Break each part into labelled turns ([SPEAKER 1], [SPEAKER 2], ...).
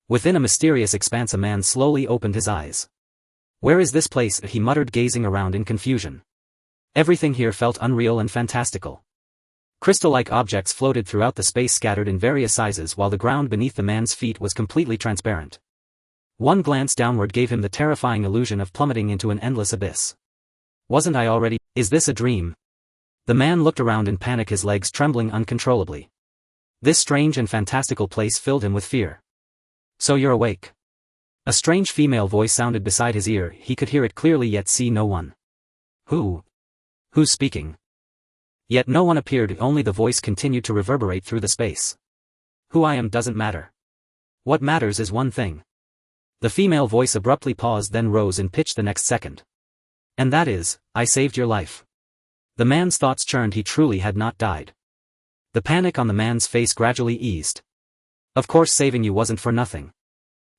[SPEAKER 1] Within a mysterious expanse a man slowly opened his eyes. Where is this place? He muttered, gazing around in confusion. Everything here felt unreal and fantastical. Crystal-like objects floated throughout the space, scattered in various sizes, while the ground beneath the man's feet was completely transparent. One glance downward gave him the terrifying illusion of plummeting into an endless abyss. Wasn't I already? Is this a dream? The man looked around in panic, his legs trembling uncontrollably. This strange and fantastical place filled him with fear. So you're awake? A strange female voice sounded beside his ear. He could hear it clearly yet see no one. Who's speaking? Yet no one appeared, only the voice continued to reverberate through the space. Who I am doesn't matter. What matters is one thing. The female voice abruptly paused, then rose in pitch the next second. And that is, I saved your life. The man's thoughts churned. He truly had not died. The panic on the man's face gradually eased. Of course, saving you wasn't for nothing.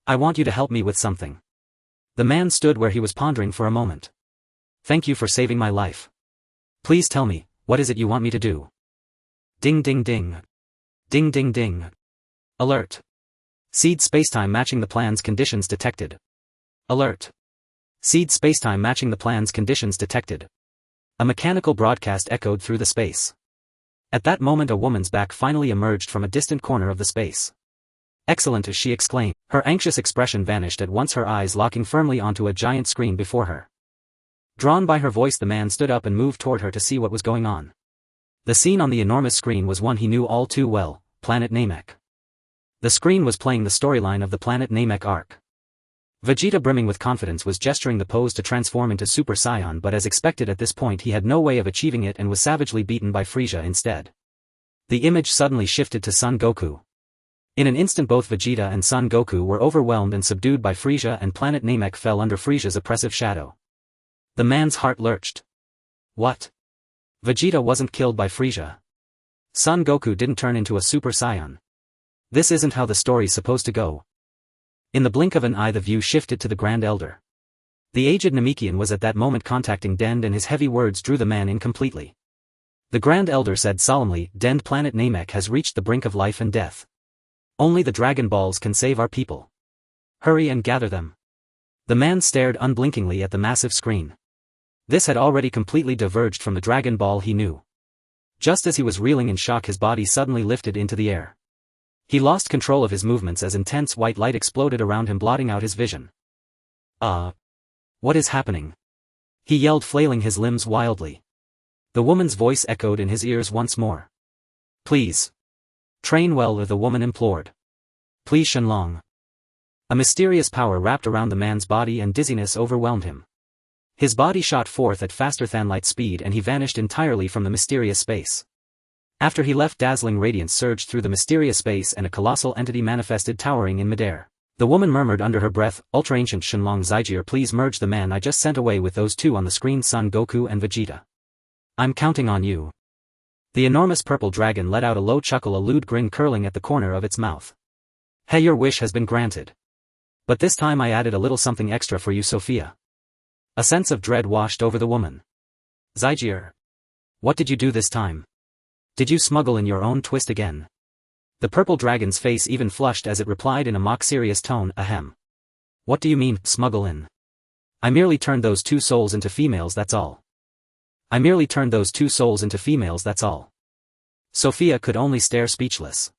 [SPEAKER 1] I want you to help me with something. The man stood where he was, pondering for a moment. Thank you for saving my life. Please tell me, what is it you want me to do? Ding ding ding. Ding ding ding. Alert. Seed spacetime matching the plan's conditions detected. Alert. Seed spacetime matching the plan's conditions detected. A mechanical broadcast echoed through the space. At that moment a woman's back finally emerged from a distant corner of the space. Excellent, she exclaimed. Her anxious expression vanished at once, her eyes locking firmly onto a giant screen before her. Drawn by her voice, the man stood up and moved toward her to see what was going on. The scene on the enormous screen was one he knew all too well, Planet Namek. The screen was playing the storyline of the Planet Namek arc. Vegeta, brimming with confidence, was gesturing the pose to transform into Super Saiyan, but as expected at this point he had no way of achieving it and was savagely beaten by Frieza instead. The image suddenly shifted to Son Goku. In an instant both Vegeta and Son Goku were overwhelmed and subdued by Frieza, and Planet Namek fell under Frieza's oppressive shadow. The man's heart lurched. What? Vegeta wasn't killed by Frieza. Son Goku didn't turn into a Super Saiyan. This isn't how the story's supposed to go. In the blink of an eye the view shifted to the Grand Elder. The aged Namekian was at that moment contacting Dende, and his heavy words drew the man in completely. The Grand Elder said solemnly, Dende, Planet Namek has reached the brink of life and death. Only the Dragon Balls can save our people. Hurry and gather them. The man stared unblinkingly at the massive screen. This had already completely diverged from the Dragon Ball he knew. Just as he was reeling in shock, his body suddenly lifted into the air. He lost control of his movements as intense white light exploded around him, blotting out his vision. What is happening? He yelled, flailing his limbs wildly. The woman's voice echoed in his ears once more. Please. Train well, the woman implored. Please, Shenlong. A mysterious power wrapped around the man's body and dizziness overwhelmed him. His body shot forth at faster than light speed and he vanished entirely from the mysterious space. After he left, dazzling radiance surged through the mysterious space and a colossal entity manifested, towering in midair. The woman murmured under her breath, Ultra-Ancient Shenlong Zygear, please merge the man I just sent away with those two on the screen, Son Goku and Vegeta. I'm counting on you. The enormous purple dragon let out a low chuckle, a lewd grin curling at the corner of its mouth. Hey, your wish has been granted. But this time I added a little something extra for you, Sophia. A sense of dread washed over the woman. Zygear. What did you do this time? Did you smuggle in your own twist again? The purple dragon's face even flushed as it replied in a mock-serious tone, ahem. What do you mean, smuggle in? I merely turned those two souls into females, that's all. Sophia could only stare speechless.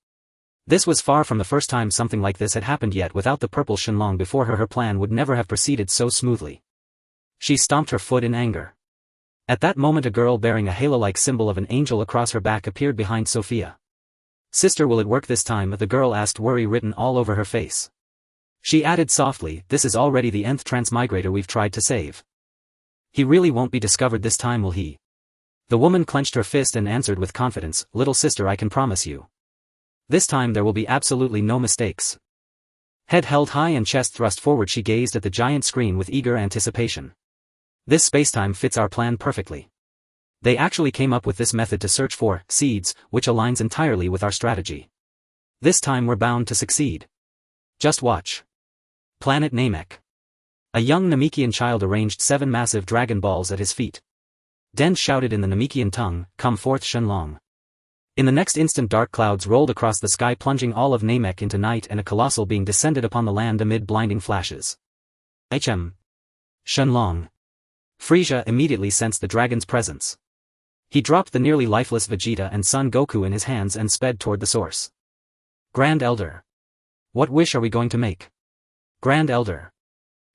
[SPEAKER 1] This was far from the first time something like this had happened, yet without the purple Shenlong before her plan would never have proceeded so smoothly. She stomped her foot in anger. At that moment a girl bearing a halo-like symbol of an angel across her back appeared behind Sophia. Sister, will it work this time? The girl asked, worry written all over her face. She added softly, this is already the nth transmigrator we've tried to save. He really won't be discovered this time, will he? The woman clenched her fist and answered with confidence, little sister, I can promise you. This time there will be absolutely no mistakes. Head held high and chest thrust forward, she gazed at the giant screen with eager anticipation. This spacetime fits our plan perfectly. They actually came up with this method to search for seeds, which aligns entirely with our strategy. This time we're bound to succeed. Just watch. Planet Namek. A young Namekian child arranged 7 massive Dragon Balls at his feet. Dende shouted in the Namekian tongue, come forth Shenlong. In the next instant dark clouds rolled across the sky, plunging all of Namek into night, and a colossal being descended upon the land amid blinding flashes. Shenlong. Frieza immediately sensed the dragon's presence. He dropped the nearly lifeless Vegeta and Son Goku in his hands and sped toward the source. Grand Elder. What wish are we going to make? Grand Elder.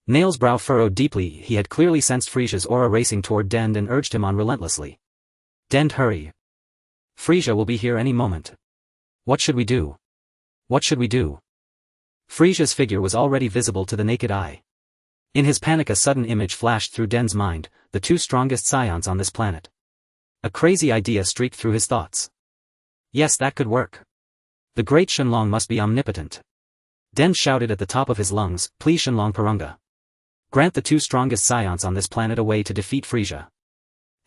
[SPEAKER 1] Nail's brow furrowed deeply. He had clearly sensed Frieza's aura racing toward Dende and urged him on relentlessly. Dende, hurry. Frieza will be here any moment. What should we do? What should we do? Frieza's figure was already visible to the naked eye. In his panic a sudden image flashed through Dende's mind, the two strongest Saiyans on this planet. A crazy idea streaked through his thoughts. Yes, that could work. The great Shenlong must be omnipotent. Dende shouted at the top of his lungs, please Shenlong Porunga. Grant the two strongest Saiyans on this planet a way to defeat Frieza.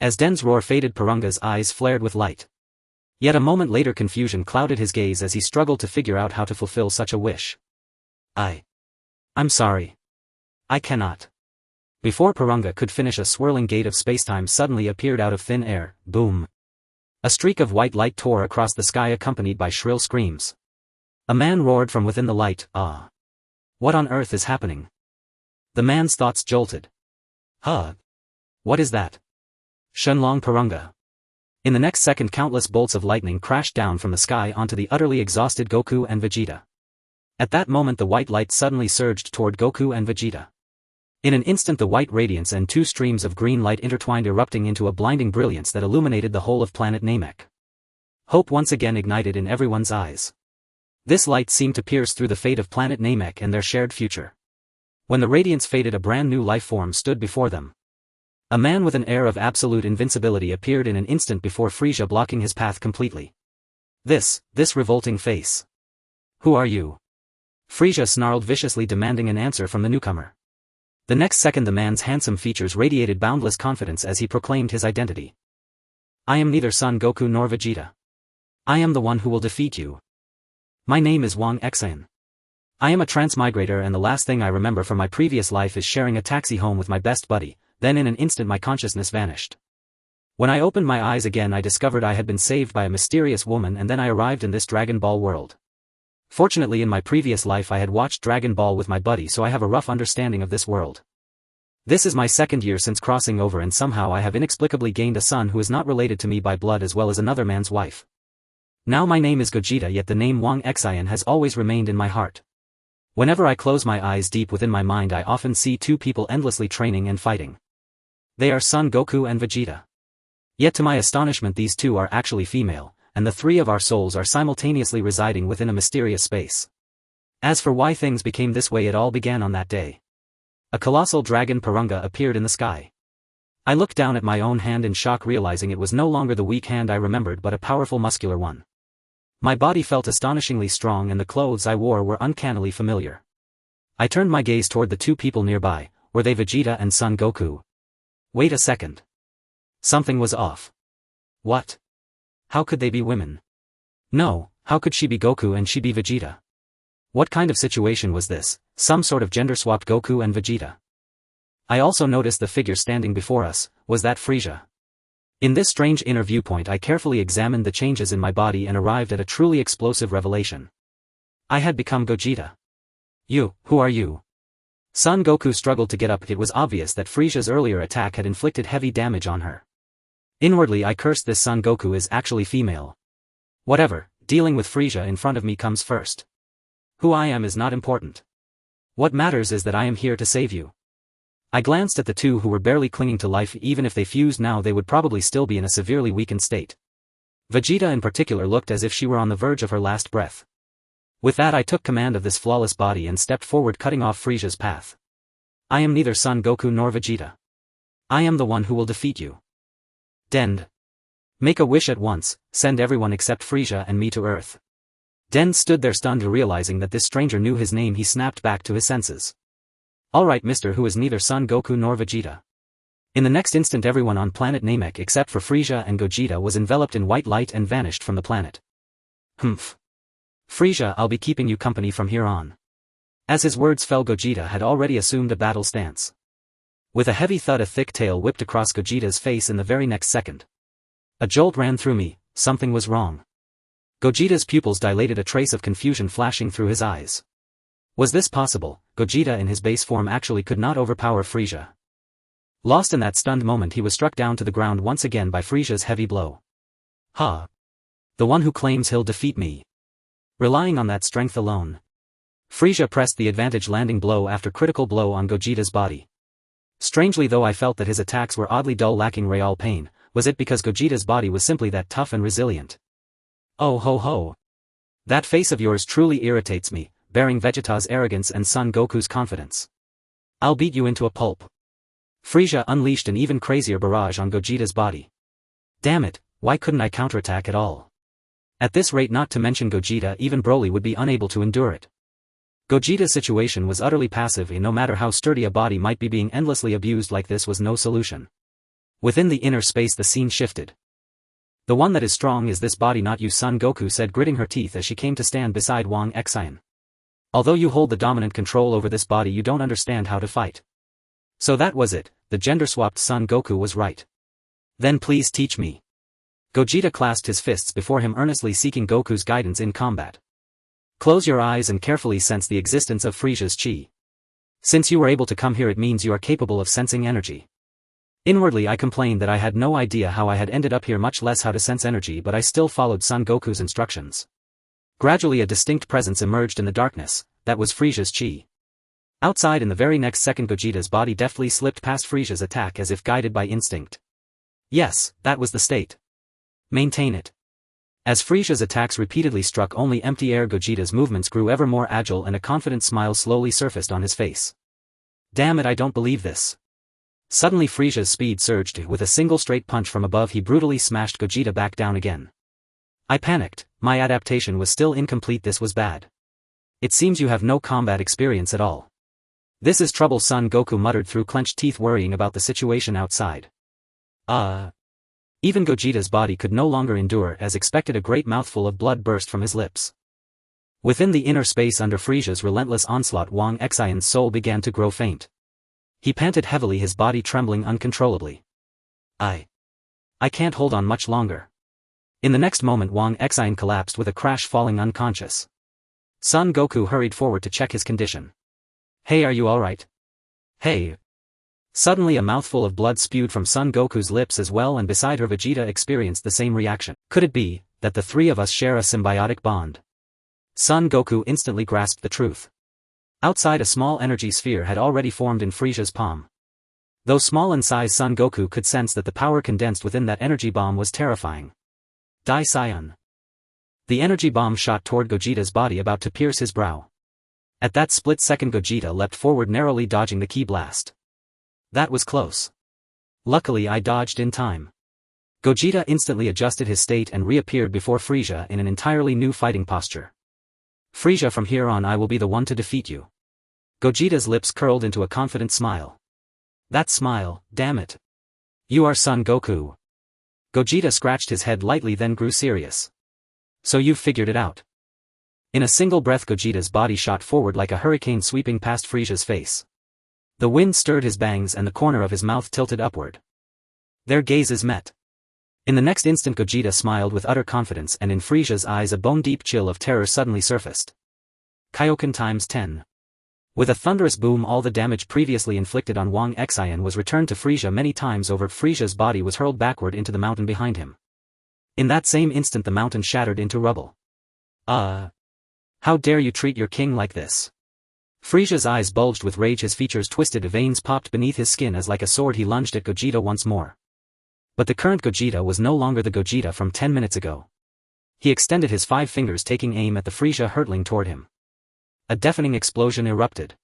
[SPEAKER 1] As Dende's roar faded, Porunga's eyes flared with light. Yet a moment later confusion clouded his gaze as he struggled to figure out how to fulfill such a wish. I'm sorry. I cannot. Before Porunga could finish, a swirling gate of spacetime suddenly appeared out of thin air, boom. A streak of white light tore across the sky accompanied by shrill screams. A man roared from within the light, ah. What on earth is happening? The man's thoughts jolted. Huh? What is that? Shenlong Porunga. In the next second countless bolts of lightning crashed down from the sky onto the utterly exhausted Goku and Vegeta. At that moment the white light suddenly surged toward Goku and Vegeta. In an instant the white radiance and two streams of green light intertwined, erupting into a blinding brilliance that illuminated the whole of planet Namek. Hope once again ignited in everyone's eyes. This light seemed to pierce through the fate of planet Namek and their shared future. When the radiance faded, a brand new life form stood before them. A man with an air of absolute invincibility appeared in an instant before Frieza, blocking his path completely. This revolting face. Who are you? Frieza snarled viciously, demanding an answer from the newcomer. The next second the man's handsome features radiated boundless confidence as he proclaimed his identity. I am neither Son Goku nor Vegeta. I am the one who will defeat you. My name is Wang Xin. I am a transmigrator, and the last thing I remember from my previous life is sharing a taxi home with my best buddy. Then in an instant my consciousness vanished. When I opened my eyes again I discovered I had been saved by a mysterious woman, and then I arrived in this Dragon Ball world. Fortunately in my previous life I had watched Dragon Ball with my buddy, so I have a rough understanding of this world. This is my second year since crossing over, and somehow I have inexplicably gained a son who is not related to me by blood, as well as another man's wife. Now my name is Gogeta, yet the name Wang Xin has always remained in my heart. Whenever I close my eyes, deep within my mind I often see two people endlessly training and fighting. They are Son Goku and Vegeta. Yet to my astonishment these two are actually female, and the three of our souls are simultaneously residing within a mysterious space. As for why things became this way, it all began on that day. A colossal dragon Porunga appeared in the sky. I looked down at my own hand in shock, realizing it was no longer the weak hand I remembered but a powerful muscular one. My body felt astonishingly strong and the clothes I wore were uncannily familiar. I turned my gaze toward the two people nearby. Were they Vegeta and Son Goku? Wait a second. Something was off. What? How could they be women? No, how could she be Goku and she be Vegeta? What kind of situation was this? Some sort of gender-swapped Goku and Vegeta? I also noticed the figure standing before us. Was that Frieza? In this strange inner viewpoint I carefully examined the changes in my body and arrived at a truly explosive revelation. I had become Gogeta. Who are you? Son Goku struggled to get up. It was obvious that Frieza's earlier attack had inflicted heavy damage on her. Inwardly I cursed, this Son Goku is actually female. Whatever, dealing with Frieza in front of me comes first. Who I am is not important. What matters is that I am here to save you. I glanced at the two who were barely clinging to life. Even if they fused now they would probably still be in a severely weakened state. Vegeta in particular looked as if she were on the verge of her last breath. With that I took command of this flawless body and stepped forward, cutting off Frieza's path. I am neither Son Goku nor Vegeta. I am the one who will defeat you. Dende. Make a wish at once, send everyone except Frieza and me to Earth. Dende stood there stunned, realizing that this stranger knew his name. He snapped back to his senses. Alright, mister, who is neither Son Goku nor Vegeta. In the next instant everyone on planet Namek except for Frieza and Gogeta was enveloped in white light and vanished from the planet. Humph. Frieza, I'll be keeping you company from here on. As his words fell, Gogeta had already assumed a battle stance. With a heavy thud a thick tail whipped across Gogeta's face in the very next second. A jolt ran through me, something was wrong. Gogeta's pupils dilated, a trace of confusion flashing through his eyes. Was this possible? Gogeta in his base form actually could not overpower Frieza. Lost in that stunned moment, he was struck down to the ground once again by Frieza's heavy blow. Ha! The one who claims he'll defeat me. Relying on that strength alone. Frieza pressed the advantage landing blow after critical blow on Gogeta's body. Strangely though, I felt that his attacks were oddly dull, lacking real pain. Was it because Gogeta's body was simply that tough and resilient? Oh ho ho! That face of yours truly irritates me, bearing Vegeta's arrogance and Son Goku's confidence. I'll beat you into a pulp. Frieza unleashed an even crazier barrage on Gogeta's body. Damn it, why couldn't I counterattack at all? At this rate, not to mention Gogeta, even Broly would be unable to endure it. Gogeta's situation was utterly passive, and no matter how sturdy a body might be, being endlessly abused like this was no solution. Within the inner space the scene shifted. The one that is strong is this body, not you, Son Goku said, gritting her teeth as she came to stand beside Wang Xin. Although you hold the dominant control over this body, you don't understand how to fight. So that was it, the gender-swapped Son Goku was right. Then please teach me. Gogeta clasped his fists before him, earnestly seeking Goku's guidance in combat. Close your eyes and carefully sense the existence of Frieza's chi. Since you were able to come here, it means you are capable of sensing energy. Inwardly I complained that I had no idea how I had ended up here, much less how to sense energy, but I still followed Son Goku's instructions. Gradually a distinct presence emerged in the darkness. That was Frieza's chi. Outside, in the very next second, Gogeta's body deftly slipped past Frieza's attack as if guided by instinct. Yes, that was the state. Maintain it. As Frieza's attacks repeatedly struck only empty air, Gogeta's movements grew ever more agile and a confident smile slowly surfaced on his face. Damn it, I don't believe this. Suddenly Frieza's speed surged. With a single straight punch from above, he brutally smashed Gogeta back down again. I panicked. My adaptation was still incomplete. This was bad. It seems you have no combat experience at all. This is trouble, Son Goku muttered through clenched teeth, worrying about the situation outside. Even Gogeta's body could no longer endure. As expected, a great mouthful of blood burst from his lips. Within the inner space under Frieza's relentless onslaught, Wang Xin's soul began to grow faint. He panted heavily, his body trembling uncontrollably. I can't hold on much longer. In the next moment Wang Xin collapsed with a crash, falling unconscious. Son Goku hurried forward to check his condition. Hey, are you alright? Hey. Suddenly a mouthful of blood spewed from Son Goku's lips as well, and beside her Vegeta experienced the same reaction. Could it be that the three of us share a symbiotic bond? Son Goku instantly grasped the truth. Outside, a small energy sphere had already formed in Frieza's palm. Though small in size, Son Goku could sense that the power condensed within that energy bomb was terrifying. Die Saiyan. The energy bomb shot toward Gogeta's body, about to pierce his brow. At that split second Gogeta leapt forward, narrowly dodging the ki blast. That was close. Luckily I dodged in time. Gogeta instantly adjusted his state and reappeared before Frieza in an entirely new fighting posture. Frieza, from here on I will be the one to defeat you. Gogeta's lips curled into a confident smile. That smile, damn it. You are Son Goku. Gogeta scratched his head lightly, then grew serious. So you've figured it out. In a single breath Gogeta's body shot forward like a hurricane, sweeping past Frieza's face. The wind stirred his bangs and the corner of his mouth tilted upward. Their gazes met. In the next instant Gogeta smiled with utter confidence, and in Frieza's eyes a bone-deep chill of terror suddenly surfaced. Kaioken times 10. With a thunderous boom, all the damage previously inflicted on Wang Xin was returned to Frieza many times over. Frieza's body was hurled backward into the mountain behind him. In that same instant the mountain shattered into rubble. How dare you treat your king like this? Frieza's eyes bulged with rage, his features twisted, veins popped beneath his skin as like a sword he lunged at Gogeta once more. But the current Gogeta was no longer the Gogeta from 10 minutes ago. He extended his 5 fingers, taking aim at the Frieza hurtling toward him. A deafening explosion erupted.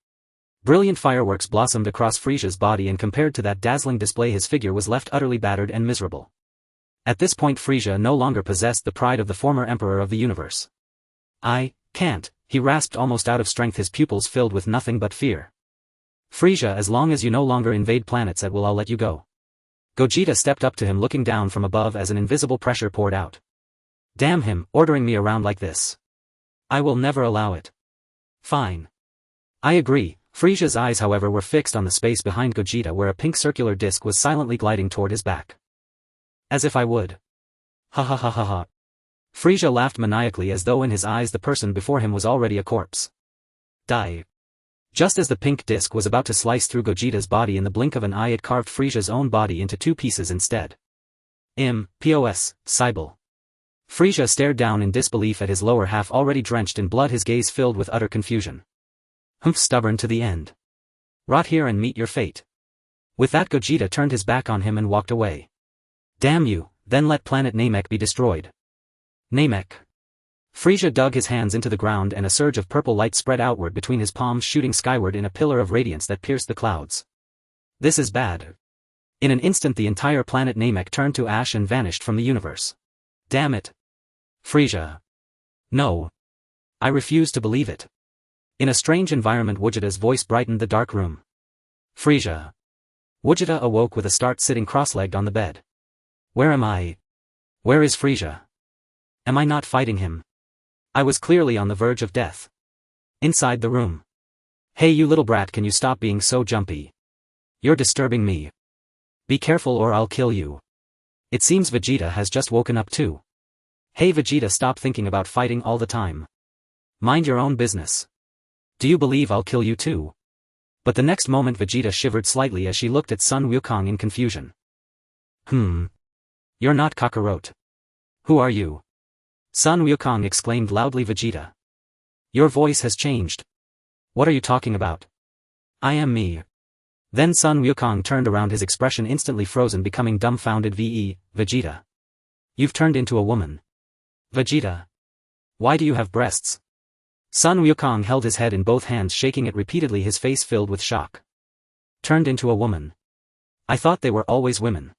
[SPEAKER 1] Brilliant fireworks blossomed across Frieza's body, and compared to that dazzling display his figure was left utterly battered and miserable. At this point Frieza no longer possessed the pride of the former emperor of the universe. I can't, he rasped, almost out of strength, his pupils filled with nothing but fear. Frieza, as long as you no longer invade planets at will, I'll let you go. Gogeta stepped up to him, looking down from above as an invisible pressure poured out. Damn him, ordering me around like this. I will never allow it. Fine. I agree. Frieza's eyes however were fixed on the space behind Gogeta, where a pink circular disc was silently gliding toward his back. As if I would. Ha ha ha ha ha. Frieza laughed maniacally as though in his eyes the person before him was already a corpse. Die. Just as the pink disc was about to slice through Gogeta's body, in the blink of an eye it carved Frieza's own body into 2 pieces instead. POS, Cybele. Frieza stared down in disbelief at his lower half already drenched in blood, his gaze filled with utter confusion. Humph, stubborn to the end. Rot here and meet your fate. With that, Gogeta turned his back on him and walked away. Damn you, then let planet Namek be destroyed. Namek. Frieza dug his hands into the ground and a surge of purple light spread outward between his palms, shooting skyward in a pillar of radiance that pierced the clouds. This is bad. In an instant the entire planet Namek turned to ash and vanished from the universe. Damn it. Frieza. No. I refuse to believe it. In a strange environment, Gogeta's voice brightened the dark room. Frieza. Gogeta awoke with a start, sitting cross-legged on the bed. Where am I? Where is Frieza? Am I not fighting him? I was clearly on the verge of death. Inside the room. Hey you little brat, can you stop being so jumpy? You're disturbing me. Be careful or I'll kill you. It seems Vegeta has just woken up too. Hey Vegeta, stop thinking about fighting all the time. Mind your own business. Do you believe I'll kill you too? But the next moment Vegeta shivered slightly as she looked at Sun Wukong in confusion. You're not Kakarot. Who are you? Sun Wukong exclaimed loudly. Vegeta. Your voice has changed. What are you talking about? I am me. Then Sun Wukong turned around, his expression instantly frozen, becoming dumbfounded. Vegeta. You've turned into a woman. Vegeta. Why do you have breasts? Sun Wukong held his head in both hands, shaking it repeatedly, his face filled with shock. Turned into a woman. I thought they were always women.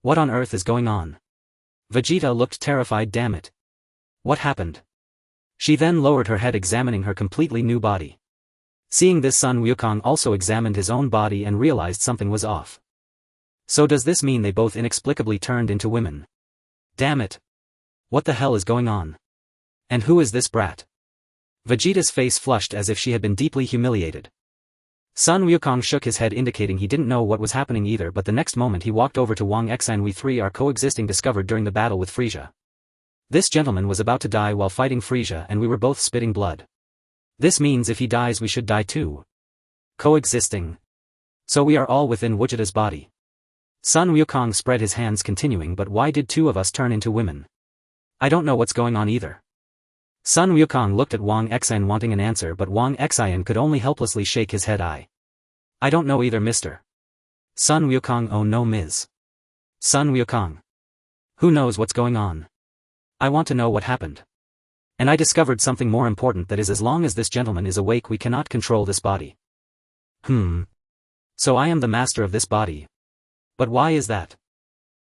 [SPEAKER 1] What on earth is going on? Vegeta looked terrified. Damn it. What happened? She then lowered her head, examining her completely new body. Seeing this, Sun Wukong also examined his own body and realized something was off. So does this mean they both inexplicably turned into women? Damn it. What the hell is going on? And who is this brat? Vegeta's face flushed as if she had been deeply humiliated. Sun Wukong shook his head, indicating he didn't know what was happening either, but the next moment he walked over to Wang Xin. We 3 are coexisting, discovered during the battle with Frieza. This gentleman was about to die while fighting Frieza and we were both spitting blood. This means if he dies we should die too. Coexisting. So we are all within Gogeta's body. Sun Wukong spread his hands, continuing, but why did 2 of us turn into women? I don't know what's going on either. Sun Wukong looked at Wang Xin wanting an answer, but Wang Xin could only helplessly shake his head. I don't know either, mister. Sun Wukong. Oh no, Ms. Sun Wukong. Who knows what's going on? I want to know what happened. And I discovered something more important, that is, as long as this gentleman is awake we cannot control this body. So I am the master of this body. But why is that?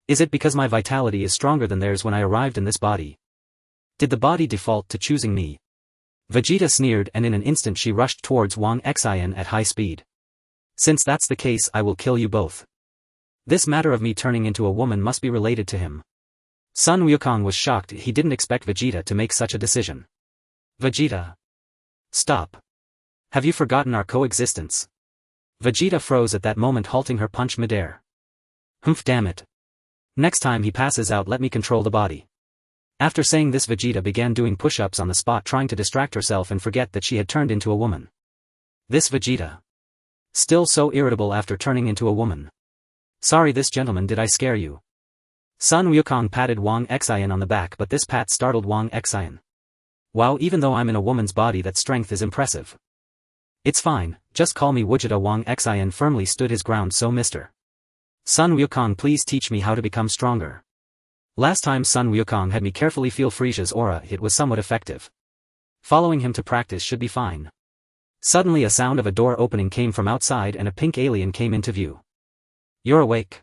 [SPEAKER 1] Is it because my vitality is stronger than theirs when I arrived in this body? Did the body default to choosing me? Vegeta sneered, and in an instant she rushed towards Wang Xin at high speed. Since that's the case, I will kill you both. This matter of me turning into a woman must be related to him. Sun Wukong was shocked. He didn't expect Vegeta to make such a decision. Vegeta. Stop. Have you forgotten our coexistence? Vegeta froze at that moment, halting her punch midair. Humph, damn it. Next time he passes out, let me control the body. After saying this, Vegeta began doing push-ups on the spot, trying to distract herself and forget that she had turned into a woman. This Vegeta. Still so irritable after turning into a woman. Sorry, this gentleman, did I scare you? Sun Wukong patted Wang Xin on the back, but this pat startled Wang Xin. Wow, even though I'm in a woman's body, that strength is impressive. It's fine, just call me Gogeta. Wang Xin firmly stood his ground. So mister. Sun Wukong, please teach me how to become stronger. Last time Sun Wukong had me carefully feel Frieza's aura, it was somewhat effective. Following him to practice should be fine. Suddenly a sound of a door opening came from outside and a pink alien came into view. You're awake.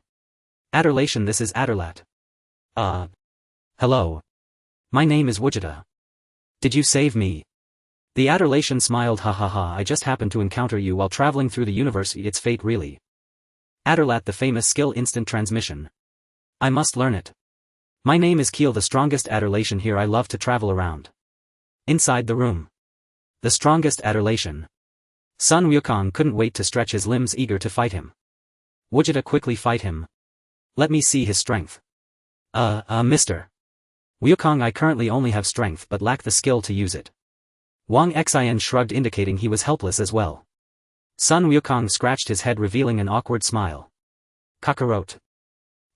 [SPEAKER 1] Adderlation, this is Adderlat. Hello. My name is Gogeta. Did you save me? The Adderlation smiled. Ha ha ha, I just happened to encounter you while traveling through the universe. It's fate, really. Adderlat, the famous skill instant transmission. I must learn it. My name is Keel, the strongest Adderlation here. I love to travel around. Inside the room. The strongest Adderlation. Sun Wukong couldn't wait to stretch his limbs, eager to fight him. Gogeta, quickly fight him. Let me see his strength. Mister. Wukong, I currently only have strength but lack the skill to use it. Wang Xin shrugged, indicating he was helpless as well. Sun Wukong scratched his head, revealing an awkward smile. Kakarot.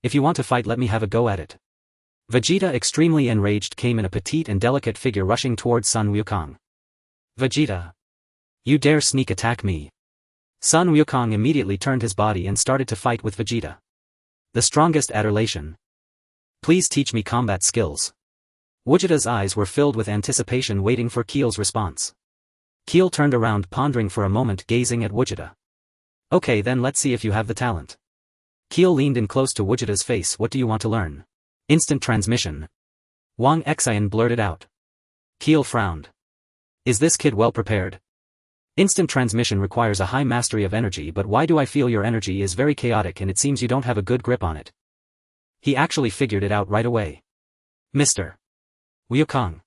[SPEAKER 1] If you want to fight, let me have a go at it. Vegeta, extremely enraged, came in a petite and delicate figure rushing towards Sun Wukong. Vegeta. You dare sneak attack me? Sun Wukong immediately turned his body and started to fight with Vegeta. The strongest adulation. Please teach me combat skills. Vegeta's eyes were filled with anticipation, waiting for Keel's response. Keel turned around, pondering for a moment, gazing at Vegeta. Okay, then let's see if you have the talent. Keel leaned in close to Vegeta's face. What do you want to learn? Instant transmission. Wang Xin blurted out. Keel frowned. Is this kid well prepared? Instant transmission requires a high mastery of energy, but why do I feel your energy is very chaotic and it seems you don't have a good grip on it? He actually figured it out right away. Mr. Wukong.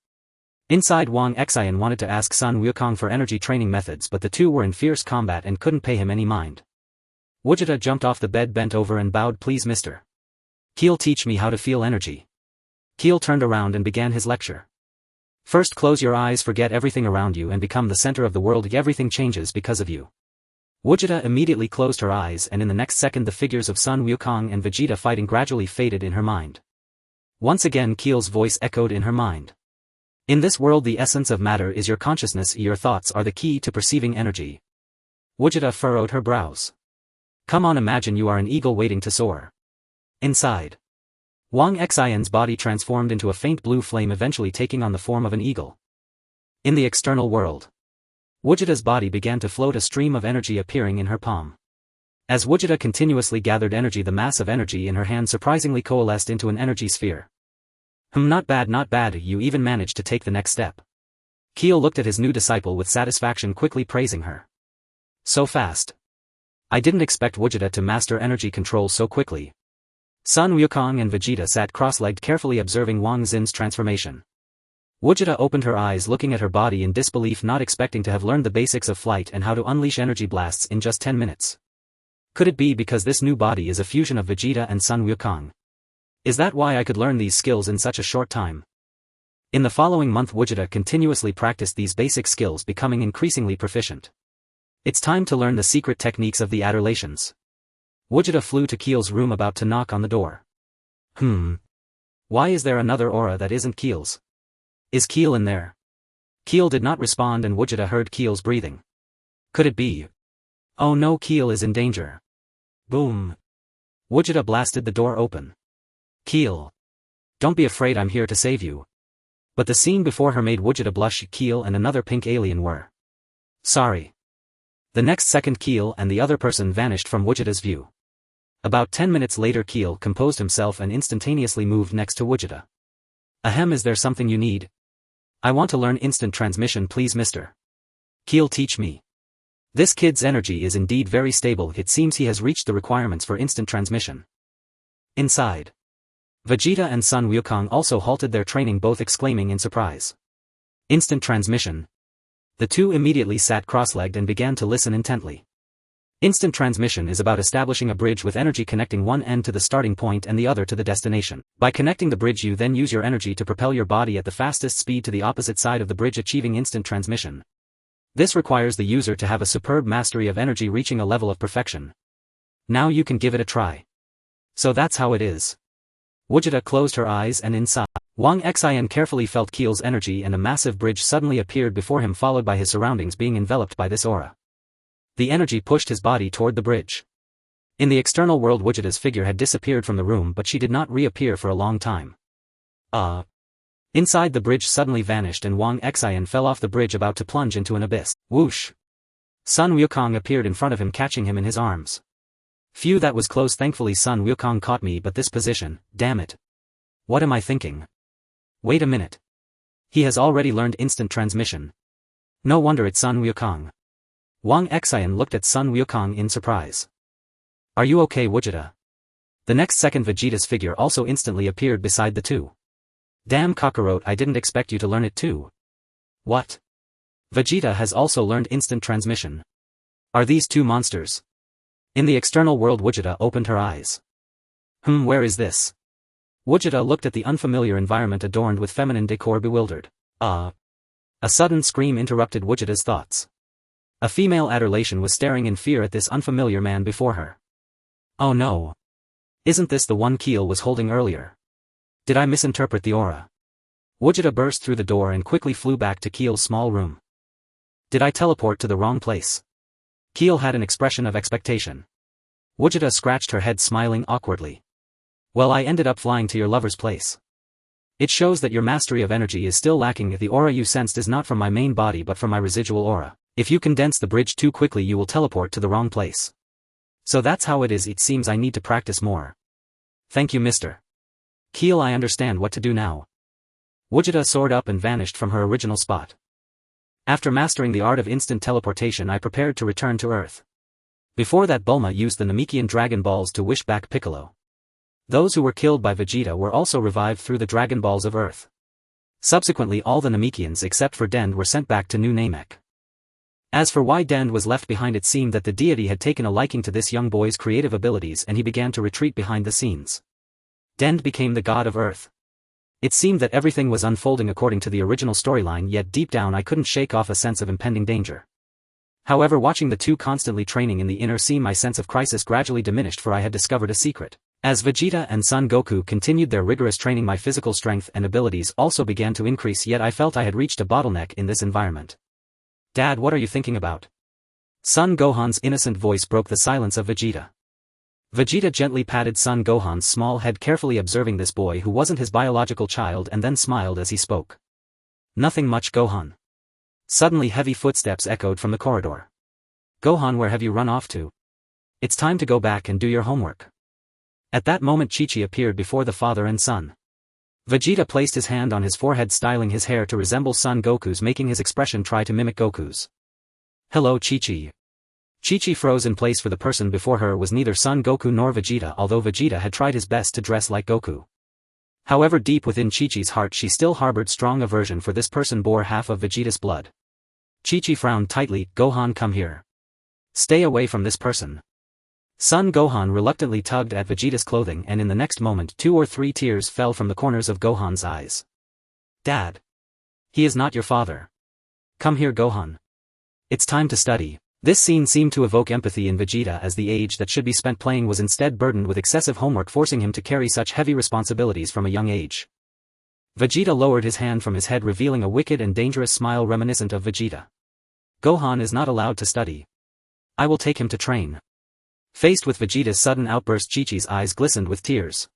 [SPEAKER 1] Inside, Wang Xin wanted to ask Sun Wukong for energy training methods, but the two were in fierce combat and couldn't pay him any mind. Vegeta jumped off the bed, bent over and bowed. Please, Mr. Keel, teach me how to feel energy. Keel turned around and began his lecture. First, close your eyes, forget everything around you and become the center of the world. Everything changes because of you. Vegeta immediately closed her eyes, and in the next second the figures of Sun Wukong and Vegeta fighting gradually faded in her mind. Once again Keel's voice echoed in her mind. In this world, the essence of matter is your consciousness. Your thoughts are the key to perceiving energy. Vegeta furrowed her brows. Come on, imagine you are an eagle waiting to soar. Inside. Wang Xin's body transformed into a faint blue flame, eventually taking on the form of an eagle. In the external world. Vegeta's body began to float, a stream of energy appearing in her palm. As Vegeta continuously gathered energy, the mass of energy in her hand surprisingly coalesced into an energy sphere. Not bad, not bad, you even managed to take the next step. Keel looked at his new disciple with satisfaction, quickly praising her. So fast. I didn't expect Vegeta to master energy control so quickly. Sun Wukong and Vegeta sat cross-legged, carefully observing Wang Xin's transformation. Vegeta opened her eyes, looking at her body in disbelief, not expecting to have learned the basics of flight and how to unleash energy blasts in just 10 minutes. Could it be because this new body is a fusion of Vegeta and Sun Wukong? Is that why I could learn these skills in such a short time? In the following month, Vegeta continuously practiced these basic skills, becoming increasingly proficient. It's time to learn the secret techniques of the adulations. Vegeta flew to Keel's room, about to knock on the door. Why is there another aura that isn't Keel's? Is Keel in there? Keel did not respond, and Vegeta heard Keel's breathing. Could it be? Oh no, Keel is in danger. Boom. Vegeta blasted the door open. Keel. Don't be afraid, I'm here to save you. But the scene before her made Vegeta blush. Keel and another pink alien were. Sorry. The next second, Keel and the other person vanished from Vegeta's view. About 10 minutes later, Keel composed himself and instantaneously moved next to Vegeta. Ahem, is there something you need? I want to learn instant transmission, please, Mr. Keel, teach me. This kid's energy is indeed very stable. It seems he has reached the requirements for instant transmission. Inside. Vegeta and Sun Wukong also halted their training, both exclaiming in surprise. Instant transmission. The two immediately sat cross-legged and began to listen intently. Instant transmission is about establishing a bridge with energy connecting one end to the starting point and the other to the destination. By connecting the bridge, you then use your energy to propel your body at the fastest speed to the opposite side of the bridge, achieving instant transmission. This requires the user to have a superb mastery of energy, reaching a level of perfection. Now you can give it a try. So that's how it is. Vegeta closed her eyes, and inside, Wang Xin carefully felt Keel's energy, and a massive bridge suddenly appeared before him, followed by his surroundings being enveloped by this aura. The energy pushed his body toward the bridge. In the external world, Vegeta's figure had disappeared from the room, but she did not reappear for a long time. Inside, the bridge suddenly vanished and Wang Xin fell off the bridge, about to plunge into an abyss. Whoosh! Sun Wukong appeared in front of him, catching him in his arms. Phew, that was close. Thankfully Sun Wukong caught me, but this position, damn it. What am I thinking? Wait a minute. He has already learned instant transmission. No wonder it's Sun Wukong. Wang Xin looked at Sun Wukong in surprise. Are you okay, Vegeta? The next second, Vegeta's figure also instantly appeared beside the two. Damn, Kakarot, I didn't expect you to learn it too. What? Vegeta has also learned instant transmission. Are these two monsters? In the external world, Vegeta opened her eyes. Where is this? Gogeta looked at the unfamiliar environment adorned with feminine decor bewildered. A sudden scream interrupted Gogeta's thoughts. A female adolescent was staring in fear at this unfamiliar man before her. Oh no. Isn't this the one Keel was holding earlier? Did I misinterpret the aura? Gogeta burst through the door and quickly flew back to Keel's small room. Did I teleport to the wrong place? Keel had an expression of expectation. Gogeta scratched her head, smiling awkwardly. Well, I ended up flying to your lover's place. It shows that your mastery of energy is still lacking if the aura you sensed is not from my main body but from my residual aura. If you condense the bridge too quickly you will teleport to the wrong place. So that's how it is. It seems I need to practice more. Thank you, Mr. Keel, I understand what to do now. Gogeta soared up and vanished from her original spot. After mastering the art of instant teleportation I prepared to return to Earth. Before that Bulma used the Namekian Dragon Balls to wish back Piccolo. Those who were killed by Vegeta were also revived through the Dragon Balls of Earth. Subsequently all the Namekians except for Dende were sent back to New Namek. As for why Dende was left behind, it seemed that the deity had taken a liking to this young boy's creative abilities and he began to retreat behind the scenes. Dende became the god of Earth. It seemed that everything was unfolding according to the original storyline, yet deep down I couldn't shake off a sense of impending danger. However, watching the two constantly training in the inner sea, my sense of crisis gradually diminished, for I had discovered a secret. As Vegeta and Son Goku continued their rigorous training, my physical strength and abilities also began to increase, yet I felt I had reached a bottleneck in this environment. Dad, what are you thinking about? Son Gohan's innocent voice broke the silence of Vegeta. Vegeta gently patted Son Gohan's small head, carefully observing this boy who wasn't his biological child, and then smiled as he spoke. Nothing much, Gohan. Suddenly heavy footsteps echoed from the corridor. Gohan, where have you run off to? It's time to go back and do your homework. At that moment Chi-Chi appeared before the father and son. Vegeta placed his hand on his forehead, styling his hair to resemble Son Goku's, making his expression try to mimic Goku's. Hello, Chi-Chi. Chi-Chi froze in place, for the person before her was neither Son Goku nor Vegeta, although Vegeta had tried his best to dress like Goku. However, deep within Chi-Chi's heart she still harbored strong aversion, for this person bore half of Vegeta's blood. Chi-Chi frowned tightly. Gohan, come here. Stay away from this person. Son Gohan reluctantly tugged at Vegeta's clothing, and in the next moment 2 or 3 tears fell from the corners of Gohan's eyes. Dad. He is not your father. Come here, Gohan. It's time to study. This scene seemed to evoke empathy in Vegeta, as the age that should be spent playing was instead burdened with excessive homework, forcing him to carry such heavy responsibilities from a young age. Vegeta lowered his hand from his head, revealing a wicked and dangerous smile reminiscent of Vegeta. Gohan is not allowed to study. I will take him to train. Faced with Vegeta's sudden outburst, Chi-Chi's eyes glistened with tears.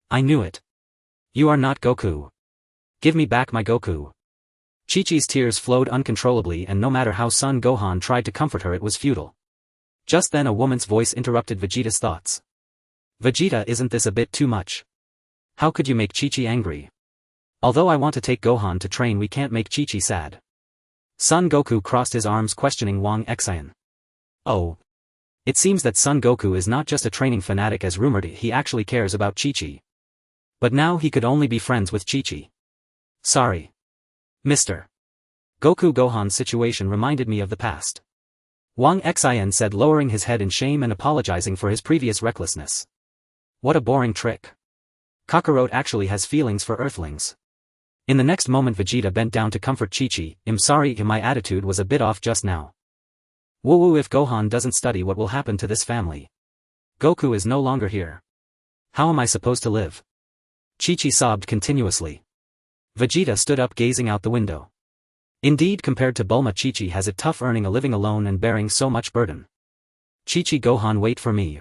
[SPEAKER 1] I knew it. You are not Goku. Give me back my Goku. Chi-Chi's tears flowed uncontrollably, and no matter how Son Gohan tried to comfort her, it was futile. Just then a woman's voice interrupted Vegeta's thoughts. Vegeta, isn't this a bit too much? How could you make Chi-Chi angry? Although I want to take Gohan to train, we can't make Chi-Chi sad. Son Goku crossed his arms, questioning Wang Xin. Oh. It seems that Son Goku is not just a training fanatic as rumored, he actually cares about Chi-Chi. But now he could only be friends with Chi-Chi. Sorry. Mr. Goku, Gohan's situation reminded me of the past. Wang Xin said, lowering his head in shame and apologizing for his previous recklessness. What a boring trick. Kakarot actually has feelings for Earthlings. In the next moment Vegeta bent down to comfort Chi-Chi. I'm sorry, my attitude was a bit off just now. Woo, if Gohan doesn't study, what will happen to this family? Goku is no longer here. How am I supposed to live? Chi-Chi sobbed continuously. Vegeta stood up, gazing out the window. Indeed, compared to Bulma, Chi-Chi has it tough earning a living alone and bearing so much burden. Chi-Chi, Gohan, wait for me.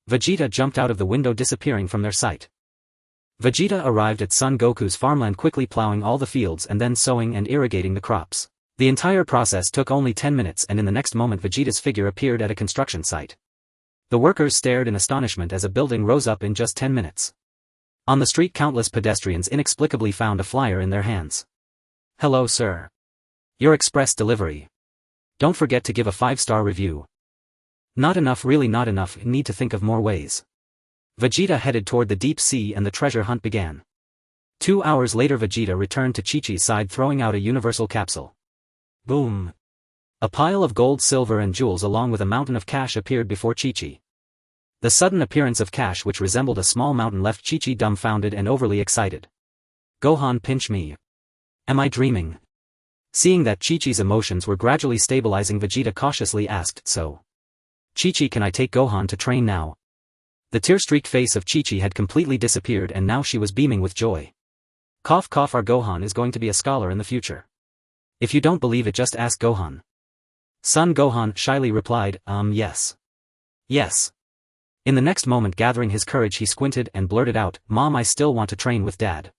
[SPEAKER 1] Vegeta jumped out of the window, disappearing from their sight. Vegeta arrived at Son Goku's farmland, quickly plowing all the fields and then sowing and irrigating the crops. The entire process took only 10 minutes, and in the next moment Vegeta's figure appeared at a construction site. The workers stared in astonishment as a building rose up in just 10 minutes. On the street, countless pedestrians inexplicably found a flyer in their hands. Hello, sir. Your express delivery. Don't forget to give a 5-star review. Not enough, really not enough, need to think of more ways. Vegeta headed toward the deep sea and the treasure hunt began. 2 hours later Vegeta returned to Chi-Chi's side, throwing out a universal capsule. Boom. A pile of gold, silver and jewels along with a mountain of cash appeared before Chi-Chi. The sudden appearance of cash which resembled a small mountain left Chi-Chi dumbfounded and overly excited. Gohan, pinch me. Am I dreaming? Seeing that Chi-Chi's emotions were gradually stabilizing, Vegeta cautiously asked, so. Chi-Chi, can I take Gohan to train now? The tear-streaked face of Chi-Chi had completely disappeared and now she was beaming with joy. Cough cough, our Gohan is going to be a scholar in the future. If you don't believe it, just ask Gohan. Son Gohan shyly replied, yes. Yes. In the next moment, gathering his courage, he squinted and blurted out, Mom, I still want to train with Dad.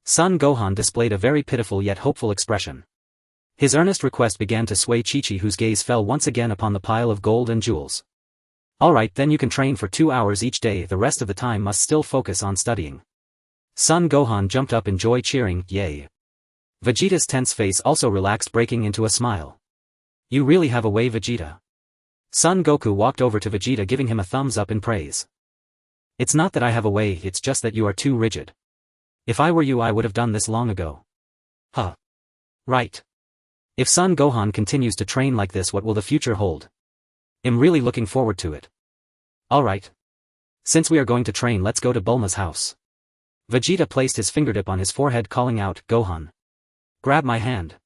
[SPEAKER 1] Son Gohan displayed a very pitiful yet hopeful expression. His earnest request began to sway Chi-Chi, whose gaze fell once again upon the pile of gold and jewels. Alright, then you can train for 2 hours each day, the rest of the time must still focus on studying. Son Gohan jumped up in joy, cheering, yay. Vegeta's tense face also relaxed, breaking into a smile. You really have a way, Vegeta. Son Goku walked over to Vegeta, giving him a thumbs up in praise. It's not that I have a way, it's just that you are too rigid. If I were you, I would have done this long ago. Huh. Right. If Son Gohan continues to train like this, what will the future hold? I'm really looking forward to it. Alright. Since we are going to train, let's go to Bulma's house. Vegeta placed his fingertip on his forehead, calling out, Gohan. Grab my hand.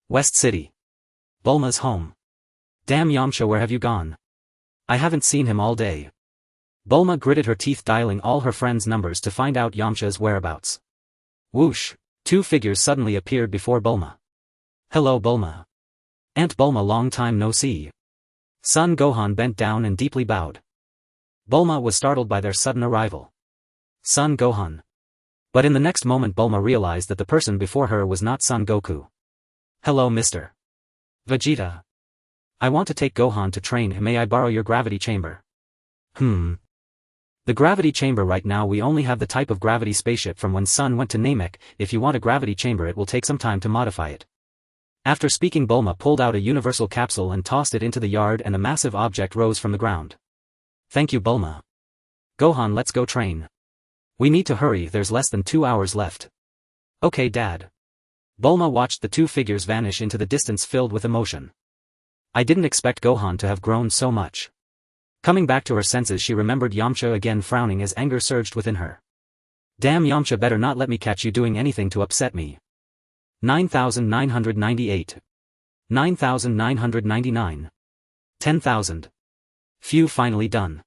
[SPEAKER 1] West City. Bulma's home. Damn Yamcha, where have you gone? I haven't seen him all day. Bulma gritted her teeth, dialing all her friends' numbers to find out Yamcha's whereabouts. Whoosh! 2 figures suddenly appeared before Bulma. Hello, Bulma. Aunt Bulma, long time no see. Son Gohan bent down and deeply bowed. Bulma was startled by their sudden arrival. Son Gohan. But in the next moment Bulma realized that the person before her was not Son Goku. Hello, Mr. Vegeta. I want to take Gohan to train. May I borrow your gravity chamber? The gravity chamber, right now we only have the type of gravity spaceship from when Son went to Namek. If you want a gravity chamber, it will take some time to modify it. After speaking, Bulma pulled out a universal capsule and tossed it into the yard, and a massive object rose from the ground. Thank you, Bulma. Gohan, let's go train. We need to hurry, there's less than 2 hours left. Okay, Dad. Bulma watched the 2 figures vanish into the distance, filled with emotion. I didn't expect Gohan to have grown so much. Coming back to her senses, she remembered Yamcha again, frowning as anger surged within her. Damn Yamcha, better not let me catch you doing anything to upset me. 9,998. 9,999. 10,000. Phew, finally done.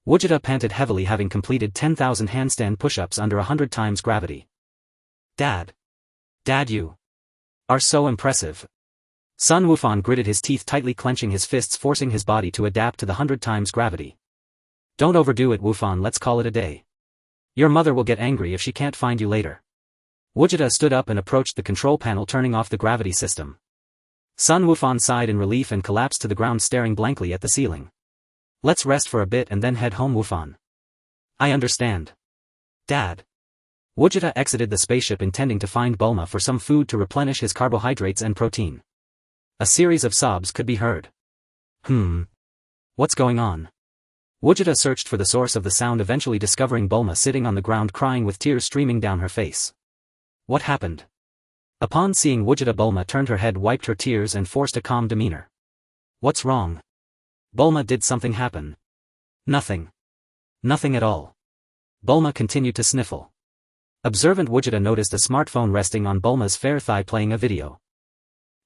[SPEAKER 1] Gogeta panted heavily, having completed 10,000 handstand push-ups under 100 times gravity. Dad. Dad, you are so impressive. Sun Wukong gritted his teeth, tightly clenching his fists, forcing his body to adapt to the 100 times gravity. Don't overdo it, Wukong, let's call it a day. Your mother will get angry if she can't find you later. Gogeta stood up and approached the control panel, turning off the gravity system. Sun Wukong sighed in relief and collapsed to the ground, staring blankly at the ceiling. Let's rest for a bit and then head home, Wukong. I understand. Dad. Gogeta exited the spaceship, intending to find Bulma for some food to replenish his carbohydrates and protein. A series of sobs could be heard. What's going on? Gogeta searched for the source of the sound, eventually discovering Bulma sitting on the ground crying with tears streaming down her face. What happened? Upon seeing Gogeta, Bulma turned her head, wiped her tears and forced a calm demeanor. What's wrong? Bulma, did something happen? Nothing. Nothing at all. Bulma continued to sniffle. Observant Gogeta noticed a smartphone resting on Bulma's fair thigh, playing a video.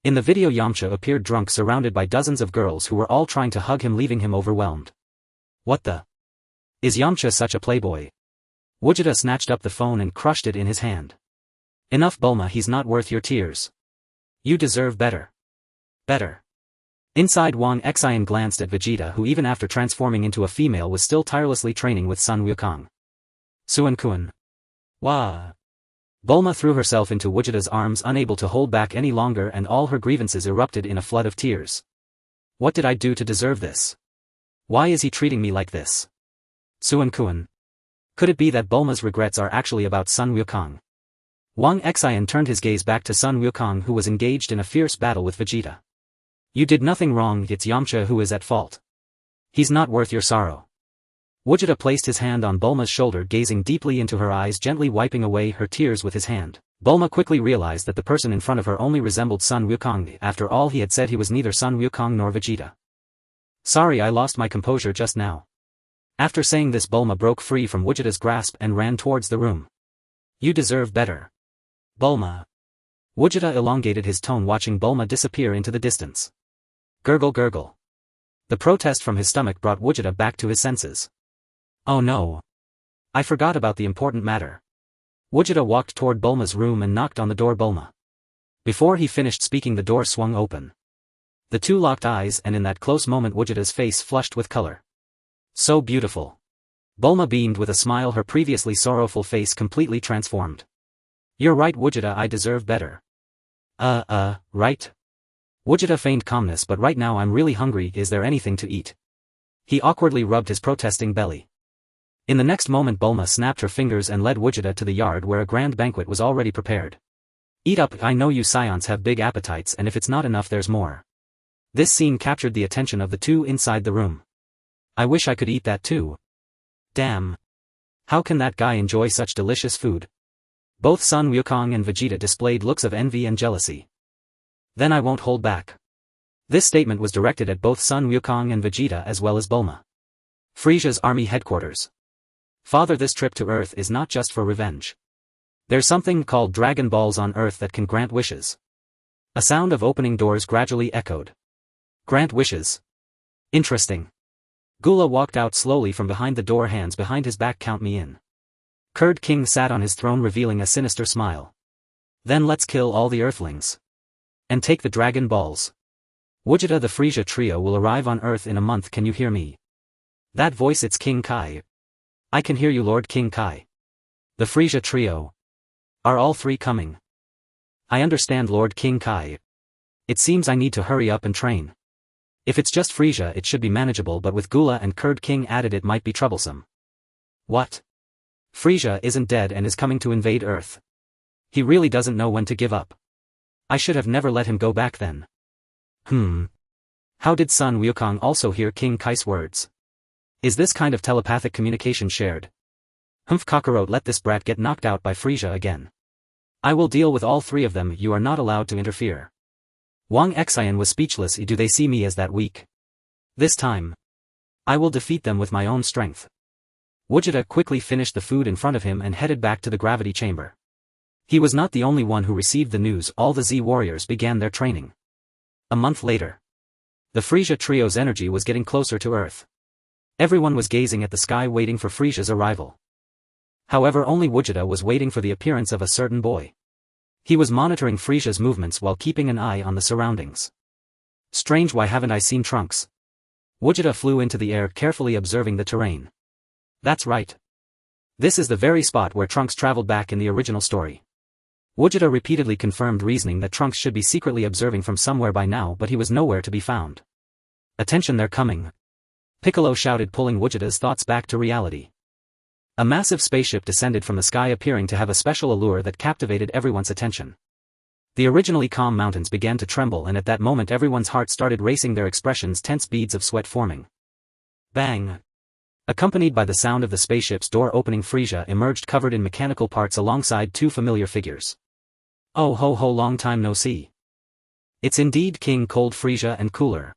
[SPEAKER 1] In the video, Yamcha appeared drunk, surrounded by dozens of girls who were all trying to hug him, leaving him overwhelmed. What the? Is Yamcha such a playboy? Gogeta snatched up the phone and crushed it in his hand. Enough, Bulma, he's not worth your tears. You deserve better. Better. Inside, Wang Xin glanced at Vegeta, who even after transforming into a female was still tirelessly training with Sun Wukong. Suan-kun. Wah. Bulma threw herself into Gogeta's arms, unable to hold back any longer, and all her grievances erupted in a flood of tears. What did I do to deserve this? Why is he treating me like this? Suan-kun. Could it be that Bulma's regrets are actually about Sun Wukong? Wang Xin turned his gaze back to Sun Wukong, who was engaged in a fierce battle with Vegeta. You did nothing wrong, it's Yamcha who is at fault. He's not worth your sorrow. Gogeta placed his hand on Bulma's shoulder, gazing deeply into her eyes, gently wiping away her tears with his hand. Bulma quickly realized that the person in front of her only resembled Sun Wukong. After all, he had said he was neither Sun Wukong nor Vegeta. Sorry, I lost my composure just now. After saying this, Bulma broke free from Vegeta's grasp and ran towards the room. You deserve better. Bulma. Vegeta elongated his tone, watching Bulma disappear into the distance. Gurgle gurgle. The protest from his stomach brought Vegeta back to his senses. Oh no. I forgot about the important matter. Vegeta walked toward Bulma's room and knocked on the door. Bulma. Before he finished speaking, the door swung open. The two locked eyes, and in that close moment Vegeta's face flushed with color. So beautiful. Bulma beamed with a smile, her previously sorrowful face completely transformed. You're right, Vegeta, I deserve better. Right? Vegeta feigned calmness, but right now I'm really hungry, is there anything to eat? He awkwardly rubbed his protesting belly. In the next moment Bulma snapped her fingers and led Vegeta to the yard where a grand banquet was already prepared. Eat up, I know you Saiyans have big appetites, and if it's not enough there's more. This scene captured the attention of the two inside the room. I wish I could eat that too. Damn. How can that guy enjoy such delicious food? Both Sun Wukong and Vegeta displayed looks of envy and jealousy. Then I won't hold back. This statement was directed at both Sun Wukong and Vegeta as well as Bulma. Frieza's army headquarters. Father, this trip to Earth is not just for revenge. There's something called Dragon Balls on Earth that can grant wishes. A sound of opening doors gradually echoed. Grant wishes. Interesting. Gula walked out slowly from behind the door, hands behind his back. Count me in. Kurd King sat on his throne, revealing a sinister smile. Then let's kill all the Earthlings. And take the Dragon Balls. Vegeta, the Frieza trio will arrive on Earth in a month, can you hear me? That voice, it's King Kai. I can hear you, Lord King Kai. The Frieza trio. Are all three coming? I understand, Lord King Kai. It seems I need to hurry up and train. If it's just Frieza it should be manageable, but with Gula and Kurd King added it might be troublesome. What? Frieza isn't dead and is coming to invade Earth. He really doesn't know when to give up. I should have never let him go back then. How did Sun Wukong also hear King Kai's words? Is this kind of telepathic communication shared? Kakarot, let this brat get knocked out by Frieza again. I will deal with all three of them, you are not allowed to interfere. Wang Xin was speechless. Do they see me as that weak? This time. I will defeat them with my own strength. Vegeta quickly finished the food in front of him and headed back to the gravity chamber. He was not the only one who received the news. All the Z warriors began their training. A month later. The Frieza trio's energy was getting closer to Earth. Everyone was gazing at the sky waiting for Frieza's arrival. However, only Vegeta was waiting for the appearance of a certain boy. He was monitoring Frieza's movements while keeping an eye on the surroundings. Strange, why haven't I seen Trunks? Vegeta flew into the air, carefully observing the terrain. That's right. This is the very spot where Trunks traveled back in the original story. Vegeta repeatedly confirmed, reasoning that Trunks should be secretly observing from somewhere by now, but he was nowhere to be found. Attention, they're coming. Piccolo shouted, pulling Vegeta's thoughts back to reality. A massive spaceship descended from the sky, appearing to have a special allure that captivated everyone's attention. The originally calm mountains began to tremble, and at that moment everyone's heart started racing, their expressions tense, beads of sweat forming. Bang! Accompanied by the sound of the spaceship's door opening, Frieza emerged covered in mechanical parts alongside two familiar figures. Oh ho ho, long time no see. It's indeed King Cold, Frieza and Cooler.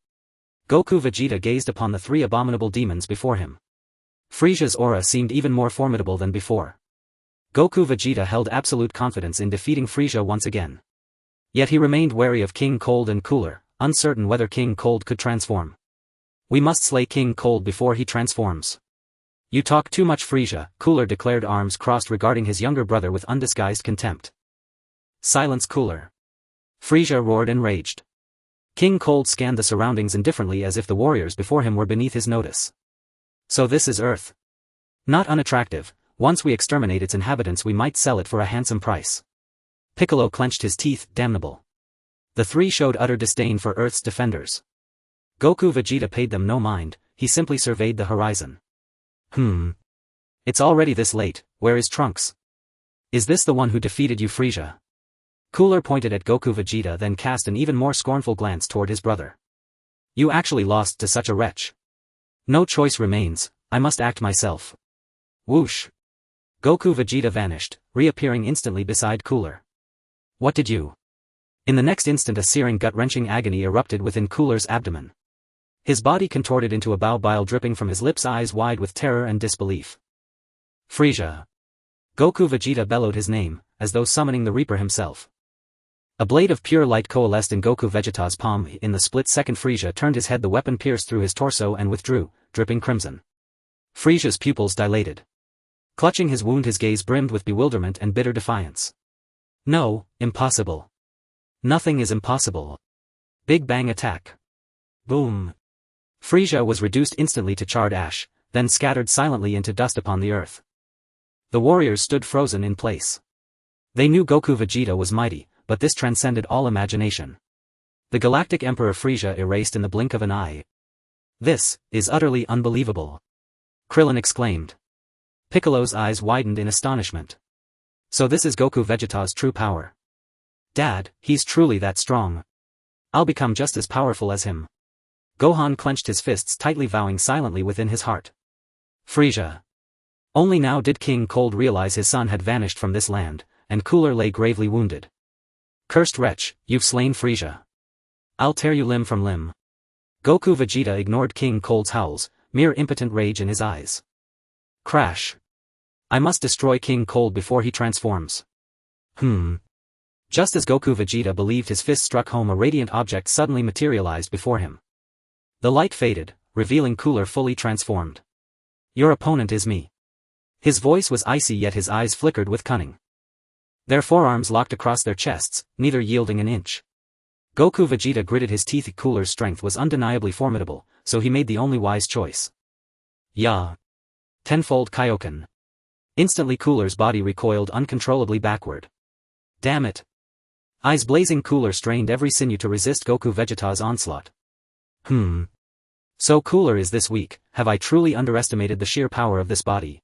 [SPEAKER 1] Goku Vegeta gazed upon the three abominable demons before him. Frieza's aura seemed even more formidable than before. Goku Vegeta held absolute confidence in defeating Frieza once again. Yet he remained wary of King Cold and Cooler, uncertain whether King Cold could transform. We must slay King Cold before he transforms. You talk too much, Frieza, Cooler declared, arms crossed, regarding his younger brother with undisguised contempt. Silence, Cooler. Frieza roared, enraged. King Cold scanned the surroundings indifferently, as if the warriors before him were beneath his notice. So this is Earth. Not unattractive. Once we exterminate its inhabitants we might sell it for a handsome price. Piccolo clenched his teeth, damnable. The three showed utter disdain for Earth's defenders. Goku Vegeta paid them no mind, he simply surveyed the horizon. It's already this late, where is Trunks? Is this the one who defeated you, Frieza? Cooler pointed at Goku Vegeta, then cast an even more scornful glance toward his brother. You actually lost to such a wretch. No choice remains, I must act myself. Whoosh. Goku Vegeta vanished, reappearing instantly beside Cooler. What did you? In the next instant a searing, gut-wrenching agony erupted within Cooler's abdomen. His body contorted into a bow, bile dripping from his lips, eyes wide with terror and disbelief. Frieza. Goku Vegeta bellowed his name, as though summoning the Reaper himself. A blade of pure light coalesced in Goku Vegeta's palm. In the split second Frieza turned his head, the weapon pierced through his torso and withdrew, dripping crimson. Frieza's pupils dilated. Clutching his wound, his gaze brimmed with bewilderment and bitter defiance. No, impossible. Nothing is impossible. Big bang attack. Boom. Frieza was reduced instantly to charred ash, then scattered silently into dust upon the earth. The warriors stood frozen in place. They knew Goku Vegeta was mighty, but this transcended all imagination. The Galactic Emperor Frieza erased in the blink of an eye. This is utterly unbelievable. Krillin exclaimed. Piccolo's eyes widened in astonishment. So this is Goku Vegeta's true power. Dad, he's truly that strong. I'll become just as powerful as him. Gohan clenched his fists tightly, vowing silently within his heart. Frieza. Only now did King Cold realize his son had vanished from this land, and Cooler lay gravely wounded. Cursed wretch, you've slain Frieza. I'll tear you limb from limb. Goku Vegeta ignored King Cold's howls, mere impotent rage in his eyes. Crash. I must destroy King Cold before he transforms. Just as Goku Vegeta believed his fist struck home, a radiant object suddenly materialized before him. The light faded, revealing Cooler fully transformed. Your opponent is me. His voice was icy, yet his eyes flickered with cunning. Their forearms locked across their chests, neither yielding an inch. Goku Vegeta gritted his teeth. Cooler's strength was undeniably formidable, so he made the only wise choice. Ya. Tenfold Kaioken. Instantly Cooler's body recoiled uncontrollably backward. Damn it. Eyes blazing, Cooler strained every sinew to resist Goku Vegeta's onslaught. So Cooler is this weak. Have I truly underestimated the sheer power of this body?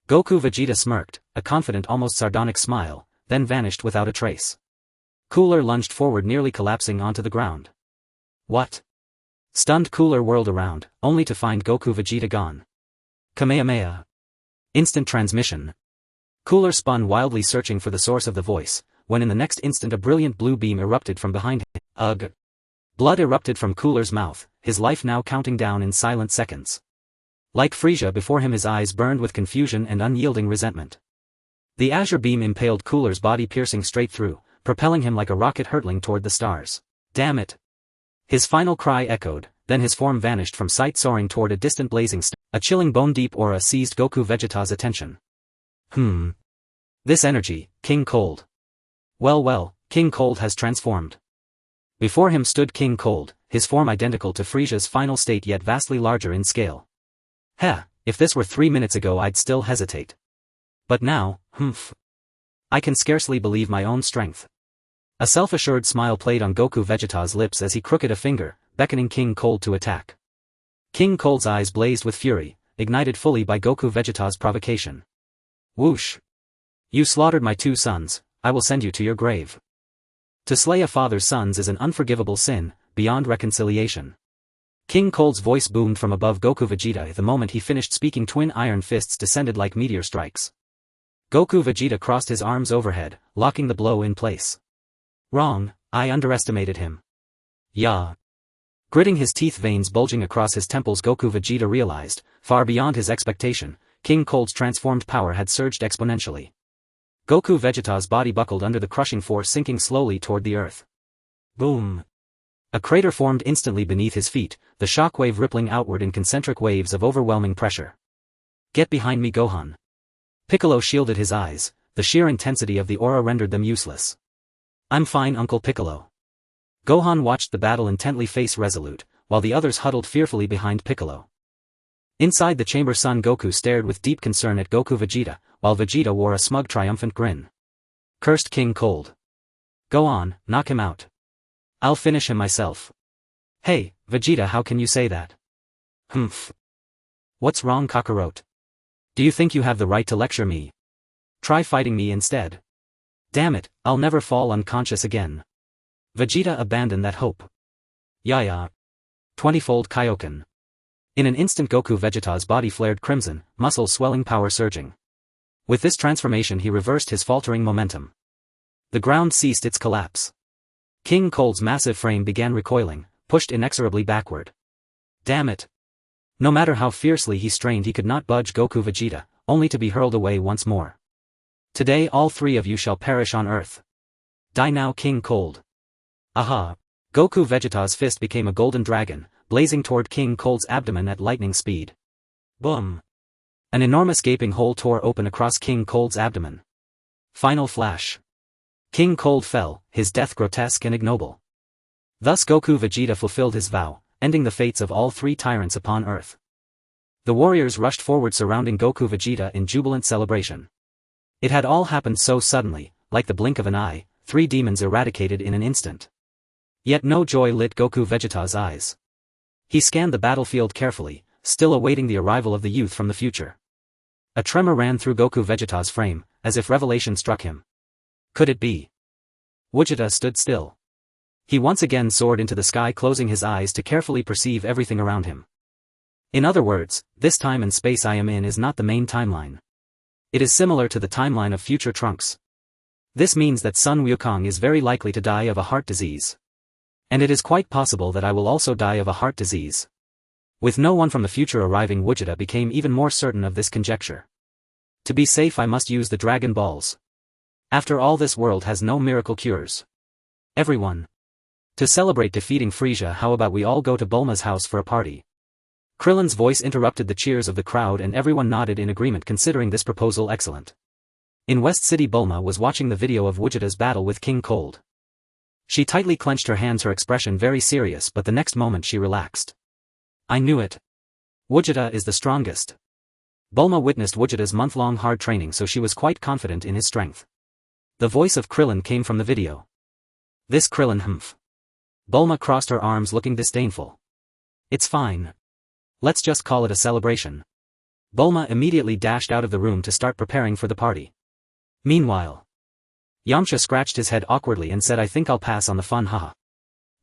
[SPEAKER 1] Goku Vegeta smirked, a confident, almost sardonic smile, then vanished without a trace. Cooler lunged forward, nearly collapsing onto the ground. What? Stunned, Cooler whirled around, only to find Goku Vegeta gone. Kamehameha. Instant transmission. Cooler spun wildly, searching for the source of the voice, when in the next instant a brilliant blue beam erupted from behind him. Ugh. Blood erupted from Cooler's mouth, his life now counting down in silent seconds. Like Frieza before him, his eyes burned with confusion and unyielding resentment. The azure beam impaled Cooler's body, piercing straight through, propelling him like a rocket hurtling toward the stars. Damn it. His final cry echoed, then his form vanished from sight, soaring toward a distant blazing star. A chilling bone-deep aura seized Goku Vegeta's attention. This energy, King Cold. Well, King Cold has transformed. Before him stood King Cold, his form identical to Frieza's final state, yet vastly larger in scale. If this were 3 minutes ago I'd still hesitate. But now, I can scarcely believe my own strength. A self-assured smile played on Goku Vegeta's lips as he crooked a finger, beckoning King Cold to attack. King Cold's eyes blazed with fury, ignited fully by Goku Vegeta's provocation. Whoosh! You slaughtered my 2 sons, I will send you to your grave. To slay a father's sons is an unforgivable sin, beyond reconciliation. King Cold's voice boomed from above Goku Vegeta. The moment he finished speaking, twin iron fists descended like meteor strikes. Goku Vegeta crossed his arms overhead, locking the blow in place. Wrong, I underestimated him. Ya. Gritting his teeth, veins bulging across his temples, Goku Vegeta realized, far beyond his expectation, King Cold's transformed power had surged exponentially. Goku Vegeta's body buckled under the crushing force, sinking slowly toward the earth. Boom. A crater formed instantly beneath his feet, the shockwave rippling outward in concentric waves of overwhelming pressure. Get behind me, Gohan. Piccolo shielded his eyes, the sheer intensity of the aura rendered them useless. I'm fine, Uncle Piccolo. Gohan watched the battle intently, face resolute, while the others huddled fearfully behind Piccolo. Inside the chamber, Son Goku stared with deep concern at Goku Vegeta, while Vegeta wore a smug, triumphant grin. Cursed King Cold. Go on, knock him out. I'll finish him myself. Hey, Vegeta, how can you say that? What's wrong, Kakarot? Do you think you have the right to lecture me? Try fighting me instead. Damn it, I'll never fall unconscious again. Vegeta abandoned that hope. Yaya. 20-fold Kaioken. In an instant, Goku Vegeta's body flared crimson, muscles swelling, power surging. With this transformation he reversed his faltering momentum. The ground ceased its collapse. King Cold's massive frame began recoiling, pushed inexorably backward. Damn it. No matter how fiercely he strained, he could not budge Goku Vegeta, only to be hurled away once more. Today all three of you shall perish on Earth. Die now, King Cold. Aha! Goku Vegeta's fist became a golden dragon, blazing toward King Cold's abdomen at lightning speed. Boom! An enormous gaping hole tore open across King Cold's abdomen. Final flash. King Cold fell, his death grotesque and ignoble. Thus Goku Vegeta fulfilled his vow, ending the fates of all three tyrants upon Earth. The warriors rushed forward surrounding Goku Vegeta in jubilant celebration. It had all happened so suddenly, like the blink of an eye, three demons eradicated in an instant. Yet no joy lit Goku Vegeta's eyes. He scanned the battlefield carefully, still awaiting the arrival of the youth from the future. A tremor ran through Goku Vegeta's frame, as if revelation struck him. Could it be? Vegeta stood still. He once again soared into the sky, closing his eyes to carefully perceive everything around him. In other words, this time and space I am in is not the main timeline. It is similar to the timeline of future Trunks. This means that Sun Wukong is very likely to die of a heart disease. And it is quite possible that I will also die of a heart disease. With no one from the future arriving, Vegeta became even more certain of this conjecture. To be safe, I must use the Dragon Balls. After all, this world has no miracle cures. Everyone. To celebrate defeating Frieza, how about we all go to Bulma's house for a party? Krillin's voice interrupted the cheers of the crowd and everyone nodded in agreement, considering this proposal excellent. In West City, Bulma was watching the video of Vegeta's battle with King Cold. She tightly clenched her hands, her expression very serious, but the next moment she relaxed. I knew it. Vegeta is the strongest. Bulma witnessed Vegeta's month-long hard training, so she was quite confident in his strength. The voice of Krillin came from the video. This Krillin, humph. Bulma crossed her arms, looking disdainful. It's fine. Let's just call it a celebration. Bulma immediately dashed out of the room to start preparing for the party. Meanwhile, Yamcha scratched his head awkwardly and said, I think I'll pass on the fun, haha.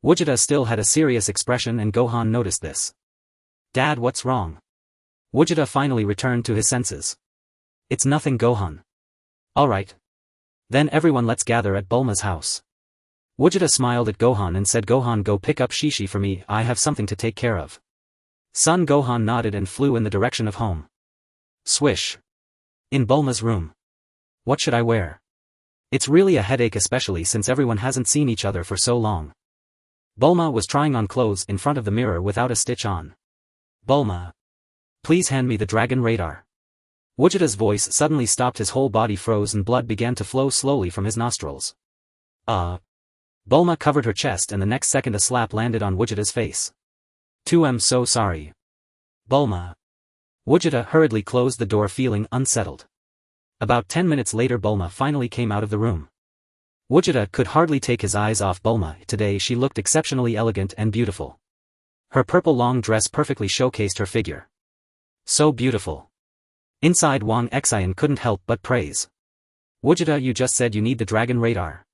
[SPEAKER 1] Vegeta still had a serious expression and Gohan noticed this. Dad, what's wrong? Vegeta finally returned to his senses. It's nothing, Gohan. Alright. Then everyone, let's gather at Bulma's house. Vegeta smiled at Gohan and said, Gohan, go pick up Shishi for me, I have something to take care of. Son. Gohan nodded and flew in the direction of home. Swish. In Bulma's room. What should I wear? It's really a headache, especially since everyone hasn't seen each other for so long. Bulma was trying on clothes in front of the mirror without a stitch on. Bulma. Please hand me the dragon radar. Vegeta's voice suddenly stopped, his whole body froze and blood began to flow slowly from his nostrils. Bulma covered her chest and the next second a slap landed on Vegeta's face. I'm so sorry. Bulma. Vegeta hurriedly closed the door, feeling unsettled. About 10 minutes later, Bulma finally came out of the room. Vegeta could hardly take his eyes off Bulma. Today she looked exceptionally elegant and beautiful. Her purple long dress perfectly showcased her figure. So beautiful. Inside, Wang Xin couldn't help but praise. Vegeta, you just said you need the dragon radar.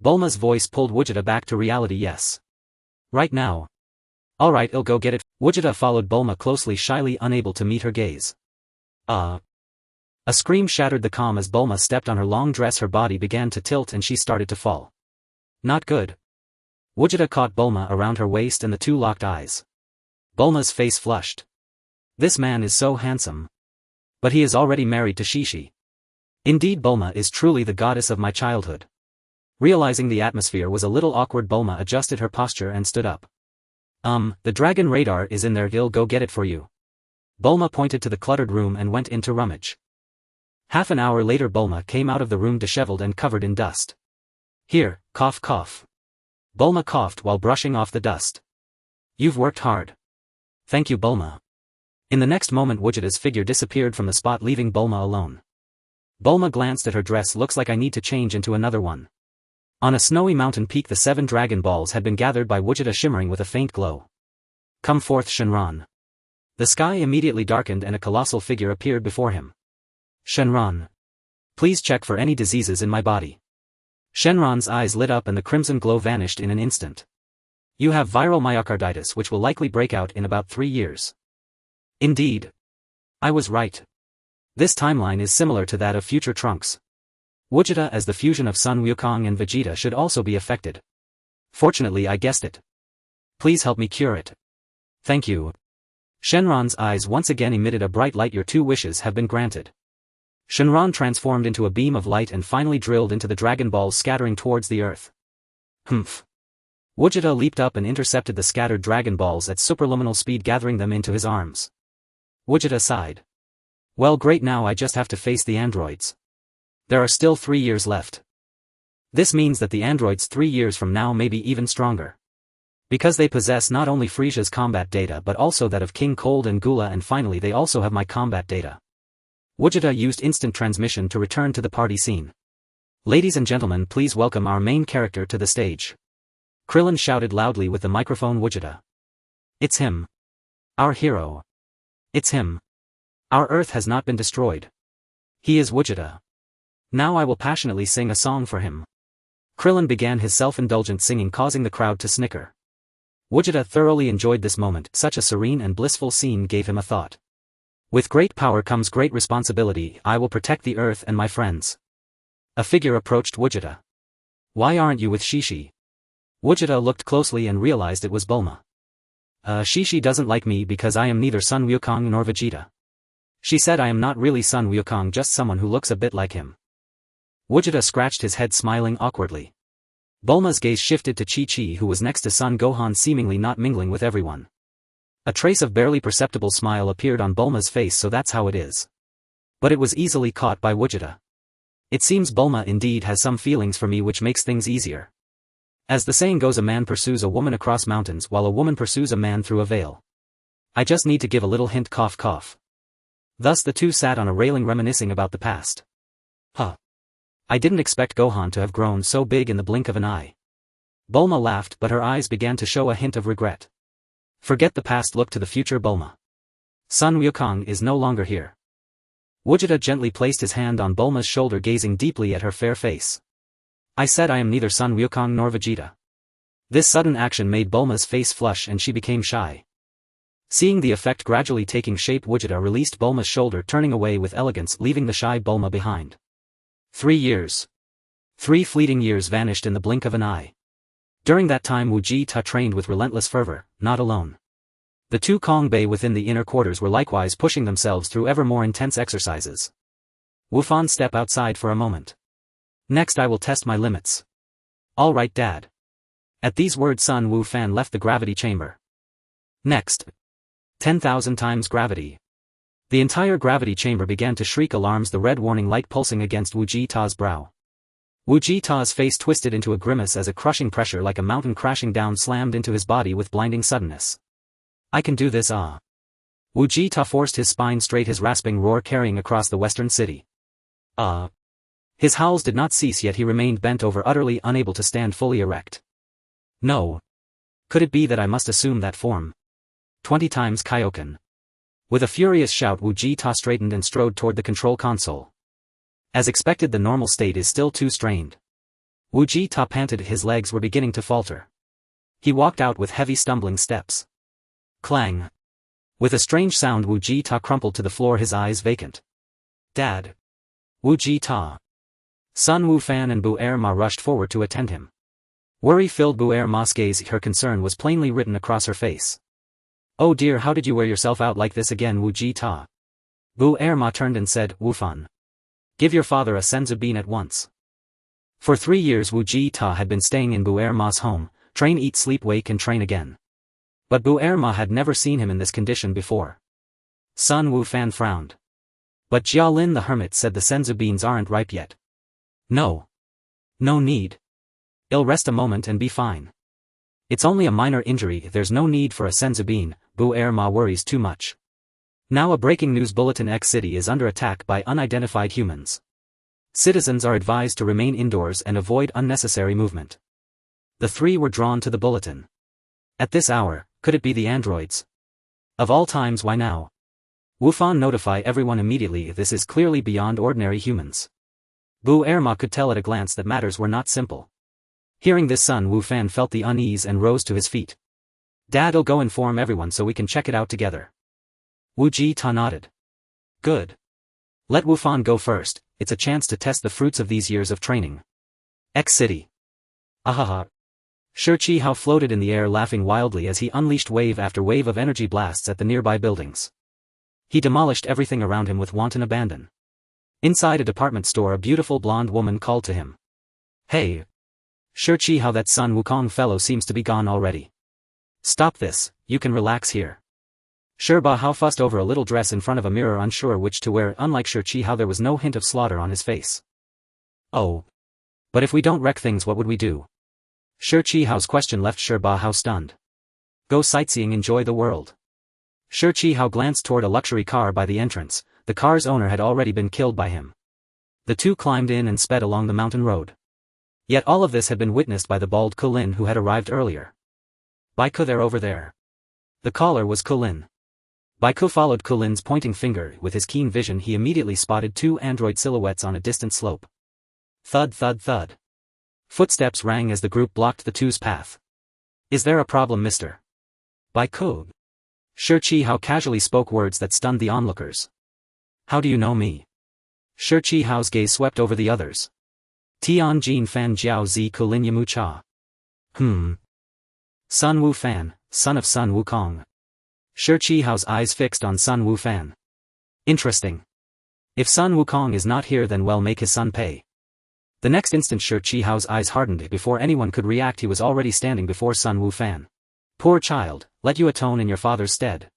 [SPEAKER 1] Bulma's voice pulled Vegeta back to reality. Yes. Right now. Alright, I'll go get it. Vegeta followed Bulma closely, shyly unable to meet her gaze. A scream shattered the calm as Bulma stepped on her long dress. Her body began to tilt and she started to fall. Not good. Vegeta caught Bulma around her waist and the two locked eyes. Bulma's face flushed. This man is so handsome. But he is already married to Shishi. Indeed, Bulma is truly the goddess of my childhood. Realizing the atmosphere was a little awkward, Bulma adjusted her posture and stood up. The dragon radar is in there, I'll go get it for you. Bulma pointed to the cluttered room and went in to rummage. Half an hour later, Bulma came out of the room disheveled and covered in dust. Here, cough cough. Bulma coughed while brushing off the dust. You've worked hard. Thank you, Bulma. In the next moment, Vegeta's figure disappeared from the spot, leaving Bulma alone. Bulma glanced at her dress. Looks like I need to change into another one. On a snowy mountain peak, the 7 Dragon Balls had been gathered by Vegeta, shimmering with a faint glow. Come forth, Shenron. The sky immediately darkened and a colossal figure appeared before him. Shenron. Please check for any diseases in my body. Shenron's eyes lit up and the crimson glow vanished in an instant. You have viral myocarditis, which will likely break out in about 3 years. Indeed. I was right. This timeline is similar to that of future Trunks. Vegeta, as the fusion of Sun Wukong and Vegeta, should also be affected. Fortunately, I guessed it. Please help me cure it. Thank you. Shenron's eyes once again emitted a bright light. Your 2 wishes have been granted. Shenron transformed into a beam of light and finally drilled into the Dragon Balls scattering towards the earth. Humph. Gogeta leaped up and intercepted the scattered Dragon Balls at superluminal speed, gathering them into his arms. Gogeta sighed. Well, great, now I just have to face the androids. There are still 3 years left. This means that the androids 3 years from now may be even stronger. Because they possess not only Frieza's combat data but also that of King Cold and Gula, and finally they also have my combat data. Gogeta used instant transmission to return to the party scene. Ladies and gentlemen, please welcome our main character to the stage. Krillin shouted loudly with the microphone. Gogeta. It's him. Our hero. It's him. Our Earth has not been destroyed. He is Gogeta. Now I will passionately sing a song for him. Krillin began his self-indulgent singing, causing the crowd to snicker. Gogeta thoroughly enjoyed this moment. Such a serene and blissful scene gave him a thought. With great power comes great responsibility. I will protect the Earth and my friends. A figure approached Gogeta. Why aren't you with Shishi? Gogeta looked closely and realized it was Bulma. Shishi doesn't like me because I am neither Sun Wukong nor Vegeta. She said I am not really Sun Wukong, just someone who looks a bit like him. Gogeta scratched his head, smiling awkwardly. Bulma's gaze shifted to Chi-Chi, who was next to Son Gohan, seemingly not mingling with everyone. A trace of barely perceptible smile appeared on Bulma's face. So that's how it is. But it was easily caught by Gogeta. It seems Bulma indeed has some feelings for me, which makes things easier. As the saying goes, a man pursues a woman across mountains while a woman pursues a man through a veil. I just need to give a little hint, cough cough. Thus the two sat on a railing reminiscing about the past. Huh. I didn't expect Gohan to have grown so big in the blink of an eye. Bulma laughed, but her eyes began to show a hint of regret. Forget the past, look to the future, Bulma. Sun Wukong is no longer here. Gogeta gently placed his hand on Bulma's shoulder, gazing deeply at her fair face. I said I am neither Sun Wukong nor Vegeta. This sudden action made Bulma's face flush and she became shy. Seeing the effect gradually taking shape, Gogeta released Bulma's shoulder, turning away with elegance, leaving the shy Bulma behind. 3 years. 3 fleeting years vanished in the blink of an eye. During that time Gogeta trained with relentless fervor, not alone. The 2 Kongbei within the inner quarters were likewise pushing themselves through ever more intense exercises. Wufan, step outside for a moment. Next I will test my limits. All right, Dad. At these words Sun Wufan left the gravity chamber. Next. 10,000 times gravity. The entire gravity chamber began to shriek alarms, the red warning light pulsing against Gogeta's brow. Gogeta's face twisted into a grimace as a crushing pressure like a mountain crashing down slammed into his body with blinding suddenness. I can do this, ah. Gogeta forced his spine straight, his rasping roar carrying across the western city. His howls did not cease, yet he remained bent over, utterly unable to stand fully erect. No. Could it be that I must assume that form? 20 times Kaioken. With a furious shout, Gogeta straightened and strode toward the control console. As expected, the normal state is still too strained. Gogeta panted, his legs were beginning to falter. He walked out with heavy stumbling steps. Clang. With a strange sound, Gogeta crumpled to the floor, his eyes vacant. Dad. Gogeta. Sun Wufan and Bu-erma rushed forward to attend him. Worry filled Bu-erma's gaze, her concern was plainly written across her face. Oh dear, how did you wear yourself out like this again, Gogeta? Bu-erma turned and said, Wufan. Give your father a senzu bean at once. For 3 years Gogeta had been staying in Bu-erma's home, train, eat, sleep, wake and train again. But Bu-erma had never seen him in this condition before. Sun Wufan frowned. But Jialin the hermit said the senzu beans aren't ripe yet. No. No need. I'll rest a moment and be fine. It's only a minor injury, there's no need for a senzu bean. Bu-erma worries too much. Now a breaking news bulletin: X City is under attack by unidentified humans. Citizens are advised to remain indoors and avoid unnecessary movement. The 3 were drawn to the bulletin. At this hour, could it be the androids? Of all times, why now? Wufan, notify everyone immediately, this is clearly beyond ordinary humans. Bu-erma could tell at a glance that matters were not simple. Hearing this, Sun Wufan felt the unease and rose to his feet. Dad'll go inform everyone so we can check it out together. Gogeta nodded. Good. Let Wufan go first, it's a chance to test the fruits of these years of training. X City. Ahaha. Shi Qihao floated in the air laughing wildly as he unleashed wave after wave of energy blasts at the nearby buildings. He demolished everything around him with wanton abandon. Inside a department store, a beautiful blonde woman called to him. Hey! Shi Qihao, that Sun Wukong fellow seems to be gone already. Stop this, you can relax here. Shi Bahao fussed over a little dress in front of a mirror, unsure which to wear. Unlike Shi Qihao, there was no hint of slaughter on his face. Oh. But if we don't wreck things, what would we do? Shi Qihao's question left Shi Bahao stunned. Go sightseeing, enjoy the world. Shi Qihao glanced toward a luxury car by the entrance. The car's owner had already been killed by him. The two climbed in and sped along the mountain road. Yet all of this had been witnessed by the bald Kulin who had arrived earlier. Baiku, they're over there. The caller was Kulin. Baiku followed Kulin's pointing finger. With his keen vision, he immediately spotted two android silhouettes on a distant slope. Thud, thud, thud. Footsteps rang as the group blocked the two's path. Is there a problem, mister? Baiku. Shi Qihao casually spoke words that stunned the onlookers. How do you know me? Shi Qihao's gaze swept over the others. Tianjin Fan Jiao Zi Kulin Yamu Cha. Sun Wu Fan, son of Sun Wukong. Shi Qihao's eyes fixed on Sun Wu Fan. Interesting. If Sun Wukong is not here, then well, make his son pay. The next instant Shi Qihao's eyes hardened. Before anyone could react, he was already standing before Sun Wu Fan. Poor child, let you atone in your father's stead.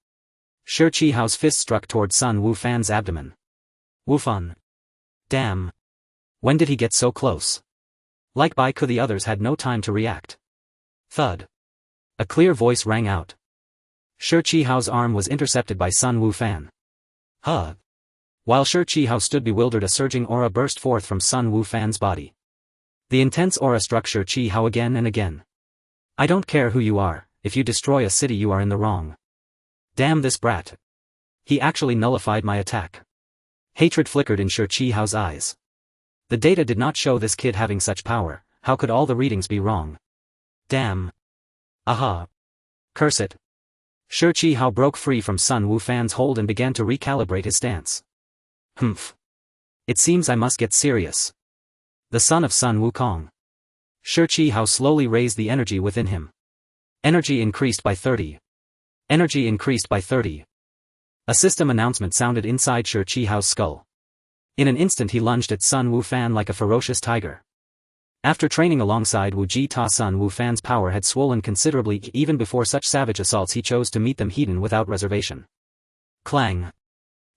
[SPEAKER 1] Shi Qihao's fist struck toward Sun Wu Fan's abdomen. Wu Fan. Damn. When did he get so close? Like Baiku, the others had no time to react. Thud. A clear voice rang out. Shi Qihao's arm was intercepted by Sun Wu Fan. Huh. While Shi Qihao stood bewildered, a surging aura burst forth from Sun Wu Fan's body. The intense aura struck Shi Qihao again and again. I don't care who you are, if you destroy a city you are in the wrong. Damn this brat. He actually nullified my attack. Hatred flickered in Shi Qihao's eyes. The data did not show this kid having such power. How could all the readings be wrong? Damn. Aha. Curse it. Shi Qihao broke free from Sun Wu Fan's hold and began to recalibrate his stance. Humph. It seems I must get serious. The son of Sun Wukong. Shi Qihao slowly raised the energy within him. Energy increased by 30. Energy increased by 30. A system announcement sounded inside Shi Qihao's skull. In an instant he lunged at Sun Wu Fan like a ferocious tiger. After training alongside Gogeta, Sun Wu Fan's power had swollen considerably. Even before such savage assaults, he chose to meet them heat-on without reservation. Clang.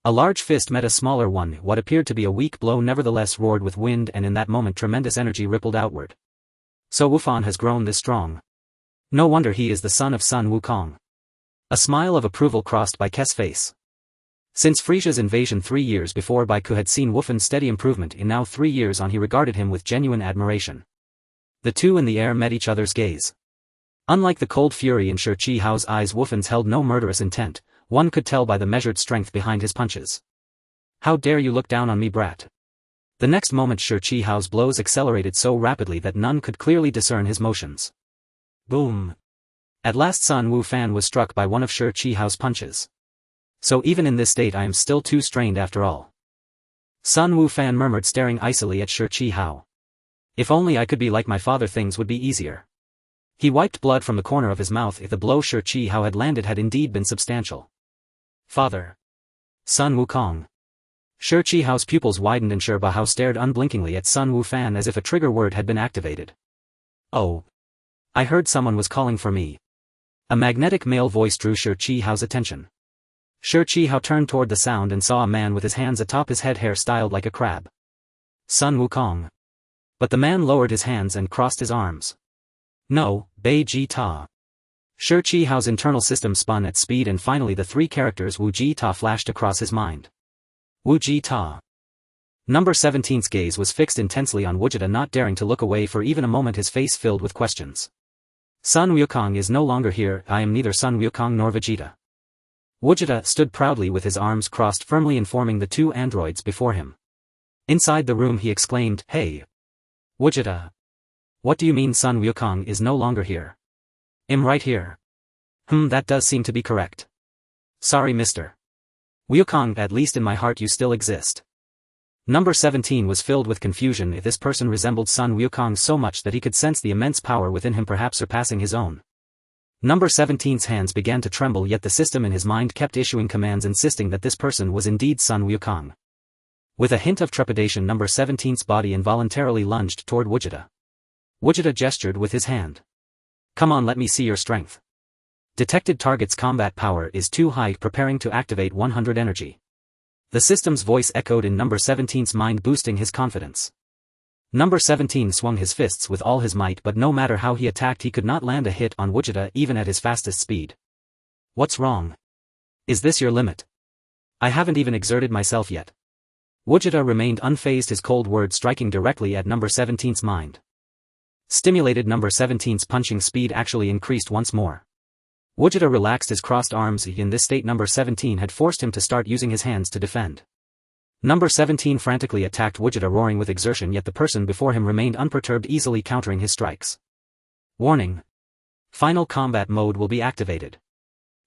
[SPEAKER 1] A large fist met a smaller one. What appeared to be a weak blow nevertheless roared with wind, and in that moment tremendous energy rippled outward. So Wu Fan has grown this strong. No wonder he is the son of Sun Wukong. A smile of approval crossed Baiku's face. Since Frieza's invasion 3 years before, Baiku had seen Wu Fan's steady improvement. In now 3 years on, he regarded him with genuine admiration. The two in the air met each other's gaze. Unlike the cold fury in Shi Qihao's eyes, Wu Fan's held no murderous intent. One could tell by the measured strength behind his punches. How dare you look down on me, brat? The next moment Shi Qihao's blows accelerated so rapidly that none could clearly discern his motions. Boom. At last Sun Wu Fan was struck by one of Shi Qihao's punches. So even in this state I am still too strained after all. Sun Wu Fan murmured, staring icily at Shi Qihao. If only I could be like my father, things would be easier. He wiped blood from the corner of his mouth. If the blow Shi Qihao had landed had indeed been substantial. Father. Sun Wukong. Shi Qihao's pupils widened and Shi Bahao stared unblinkingly at Sun Wu Fan as if a trigger word had been activated. Oh. I heard someone was calling for me. A magnetic male voice drew Shi Qihao's attention. Shi Qihao turned toward the sound and saw a man with his hands atop his head, hair styled like a crab. Sun Wukong. But the man lowered his hands and crossed his arms. No, Gogeta. Shi Qihao's internal system spun at speed, and finally the 3 characters Gogeta flashed across his mind. Gogeta. Number 17's gaze was fixed intensely on Gogeta, not daring to look away for even a moment, his face filled with questions. Sun Wukong is no longer here. I am neither Sun Wukong nor Vegeta. Gogeta stood proudly with his arms crossed, firmly informing the 2 androids before him. Inside the room he exclaimed, Hey! Gogeta! What do you mean Sun Wukong is no longer here? I'm right here. That does seem to be correct. Sorry, mister. Wukong, at least in my heart you still exist. Number 17 was filled with confusion if this person resembled Sun Wukong so much that he could sense the immense power within him, perhaps surpassing his own. Number 17's hands began to tremble, yet the system in his mind kept issuing commands insisting that this person was indeed Sun Wukong. With a hint of trepidation, Number 17's body involuntarily lunged toward Gogeta. Gogeta gestured with his hand. Come on, let me see your strength. Detected target's combat power is too high, preparing to activate 100 energy. The system's voice echoed in Number 17's mind, boosting his confidence. Number 17 swung his fists with all his might, but no matter how he attacked he could not land a hit on Gogeta even at his fastest speed. What's wrong? Is this your limit? I haven't even exerted myself yet. Gogeta remained unfazed, his cold words striking directly at Number 17's mind. Stimulated, Number 17's punching speed actually increased once more. Gogeta relaxed his crossed arms. In this state, Number 17 had forced him to start using his hands to defend. Number 17 frantically attacked Gogeta, roaring with exertion, yet the person before him remained unperturbed, easily countering his strikes. Warning. Final combat mode will be activated.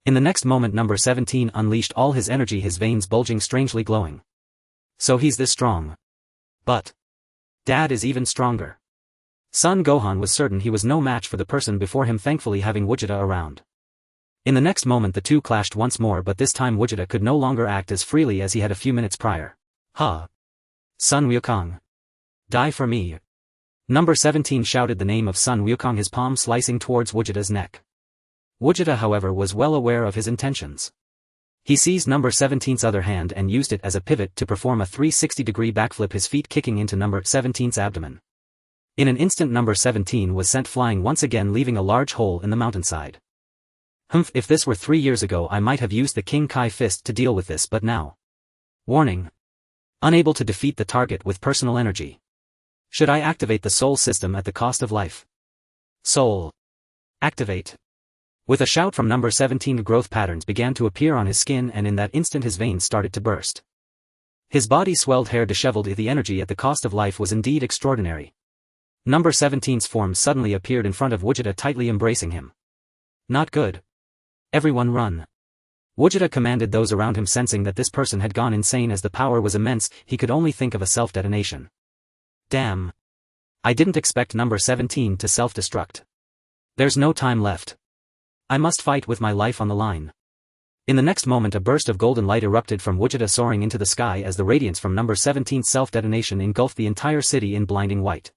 [SPEAKER 1] In the next moment, Number 17 unleashed all his energy, his veins bulging, strangely glowing. So he's this strong. But Dad is even stronger. Son Gohan was certain he was no match for the person before him, thankfully having Gogeta around. In the next moment the two clashed once more, but this time Gogeta could no longer act as freely as he had a few minutes prior. Ha! Sun Wukong. Die for me. Number 17 shouted the name of Sun Wukong, his palm slicing towards Gogeta's neck. Gogeta, however, was well aware of his intentions. He seized Number 17's other hand and used it as a pivot to perform a 360-degree backflip, his feet kicking into Number 17's abdomen. In an instant Number 17 was sent flying once again, leaving a large hole in the mountainside. If this were 3 years ago I might have used the King Kai fist to deal with this, but now. Warning. Unable to defeat the target with personal energy. Should I activate the soul system at the cost of life? Soul. Activate. With a shout from Number 17, growth patterns began to appear on his skin, and in that instant his veins started to burst. His body swelled, hair disheveled. The energy at the cost of life was indeed extraordinary. Number 17's form suddenly appeared in front of Gogeta, tightly embracing him. Not good. Everyone run. Gogeta commanded those around him, sensing that this person had gone insane as the power was immense. He could only think of a self-detonation. Damn. I didn't expect Number 17 to self-destruct. There's no time left. I must fight with my life on the line. In the next moment a burst of golden light erupted from Gogeta, soaring into the sky as the radiance from Number 17's self-detonation engulfed the entire city in blinding white.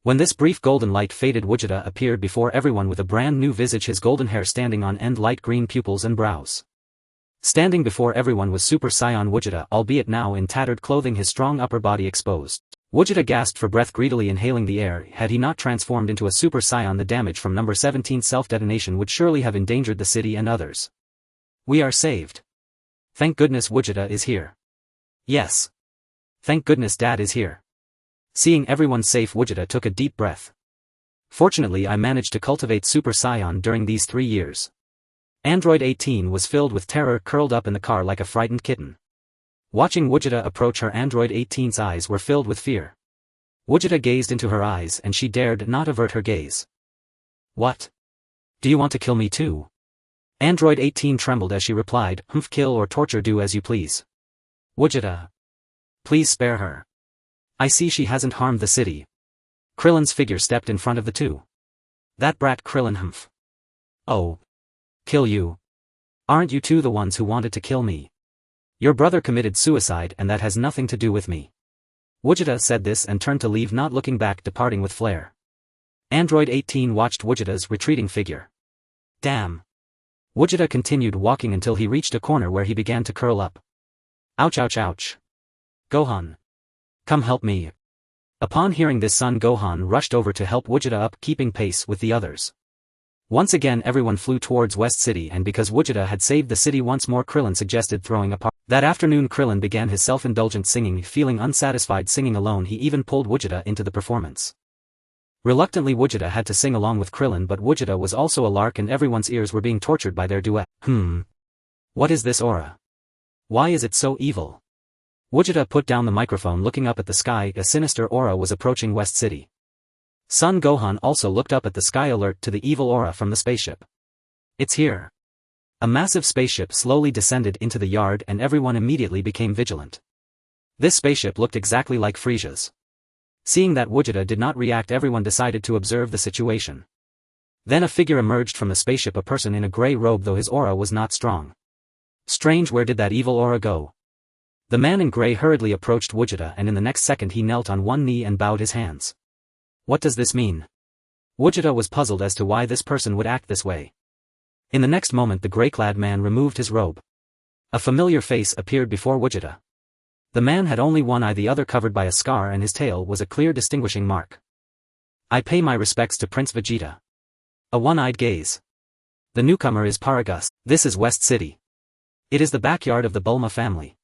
[SPEAKER 1] When this brief golden light faded, Gogeta appeared before everyone with a brand new visage, his golden hair standing on end, light green pupils and brows. Standing before everyone was Super Saiyan Gogeta, albeit now in tattered clothing, his strong upper body exposed. Gogeta gasped for breath, greedily inhaling the air. Had he not transformed into a Super Saiyan, the damage from Number 17's self-detonation would surely have endangered the city and others. We are saved. Thank goodness Gogeta is here. Yes. Thank goodness Dad is here. Seeing everyone safe, Gogeta took a deep breath. Fortunately I managed to cultivate Super Saiyan during these 3 years. Android 18 was filled with terror, curled up in the car like a frightened kitten. Watching Gogeta approach her, Android 18's eyes were filled with fear. Gogeta gazed into her eyes and she dared not avert her gaze. What? Do you want to kill me too? Android 18 trembled as she replied, kill or torture, do as you please. Gogeta. Please spare her. I see she hasn't harmed the city. Krillin's figure stepped in front of the two. That brat Krillin. Oh. Kill you. Aren't you two the ones who wanted to kill me? Your brother committed suicide and that has nothing to do with me. Gogeta said this and turned to leave, not looking back, departing with flair. Android 18 watched Gogeta's retreating figure. Damn. Gogeta continued walking until he reached a corner where he began to curl up. Ouch, ouch, ouch. Gohan. Come help me. Upon hearing this, Son Gohan rushed over to help Gogeta up, keeping pace with the others. Once again everyone flew towards West City, and because Gogeta had saved the city once more, Krillin suggested throwing a party. That afternoon Krillin began his self-indulgent singing. Feeling unsatisfied singing alone, he even pulled Gogeta into the performance. Reluctantly Gogeta had to sing along with Krillin, but Gogeta was also a lark and everyone's ears were being tortured by their duet. What is this aura? Why is it so evil? Gogeta put down the microphone, looking up at the sky. A sinister aura was approaching West City. Son Gohan also looked up at the sky, alert to the evil aura from the spaceship. It's here. A massive spaceship slowly descended into the yard and everyone immediately became vigilant. This spaceship looked exactly like Frieza's. Seeing that Gogeta did not react, everyone decided to observe the situation. Then a figure emerged from the spaceship, a person in a grey robe, though his aura was not strong. Strange, where did that evil aura go? The man in grey hurriedly approached Gogeta, and in the next second he knelt on one knee and bowed his hands. What does this mean? Gogeta was puzzled as to why this person would act this way. In the next moment the grey-clad man removed his robe. A familiar face appeared before Gogeta. The man had only one eye, the other covered by a scar, and his tail was a clear distinguishing mark. I pay my respects to Prince Vegeta. A one-eyed gaze. The newcomer is Paragus. This is West City. It is the backyard of the Bulma family.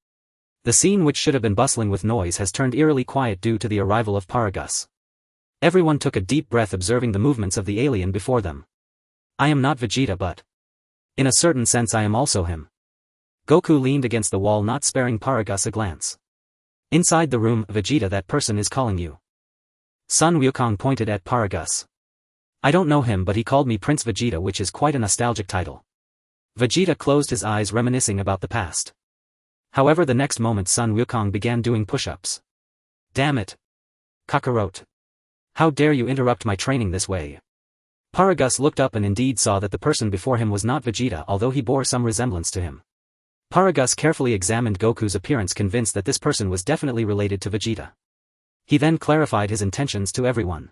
[SPEAKER 1] The scene, which should have been bustling with noise, has turned eerily quiet due to the arrival of Paragus. Everyone took a deep breath, observing the movements of the alien before them. I am not Vegeta, but in a certain sense I am also him. Goku leaned against the wall, not sparing Paragus a glance. Inside the room, Vegeta, that person is calling you. Sun Wukong pointed at Paragus. I don't know him, but he called me Prince Vegeta, which is quite a nostalgic title. Vegeta closed his eyes, reminiscing about the past. However, the next moment Sun Wukong began doing push-ups. Damn it. Kakarot. How dare you interrupt my training this way? Paragus looked up and indeed saw that the person before him was not Vegeta, although he bore some resemblance to him. Paragus carefully examined Goku's appearance, convinced that this person was definitely related to Vegeta. He then clarified his intentions to everyone.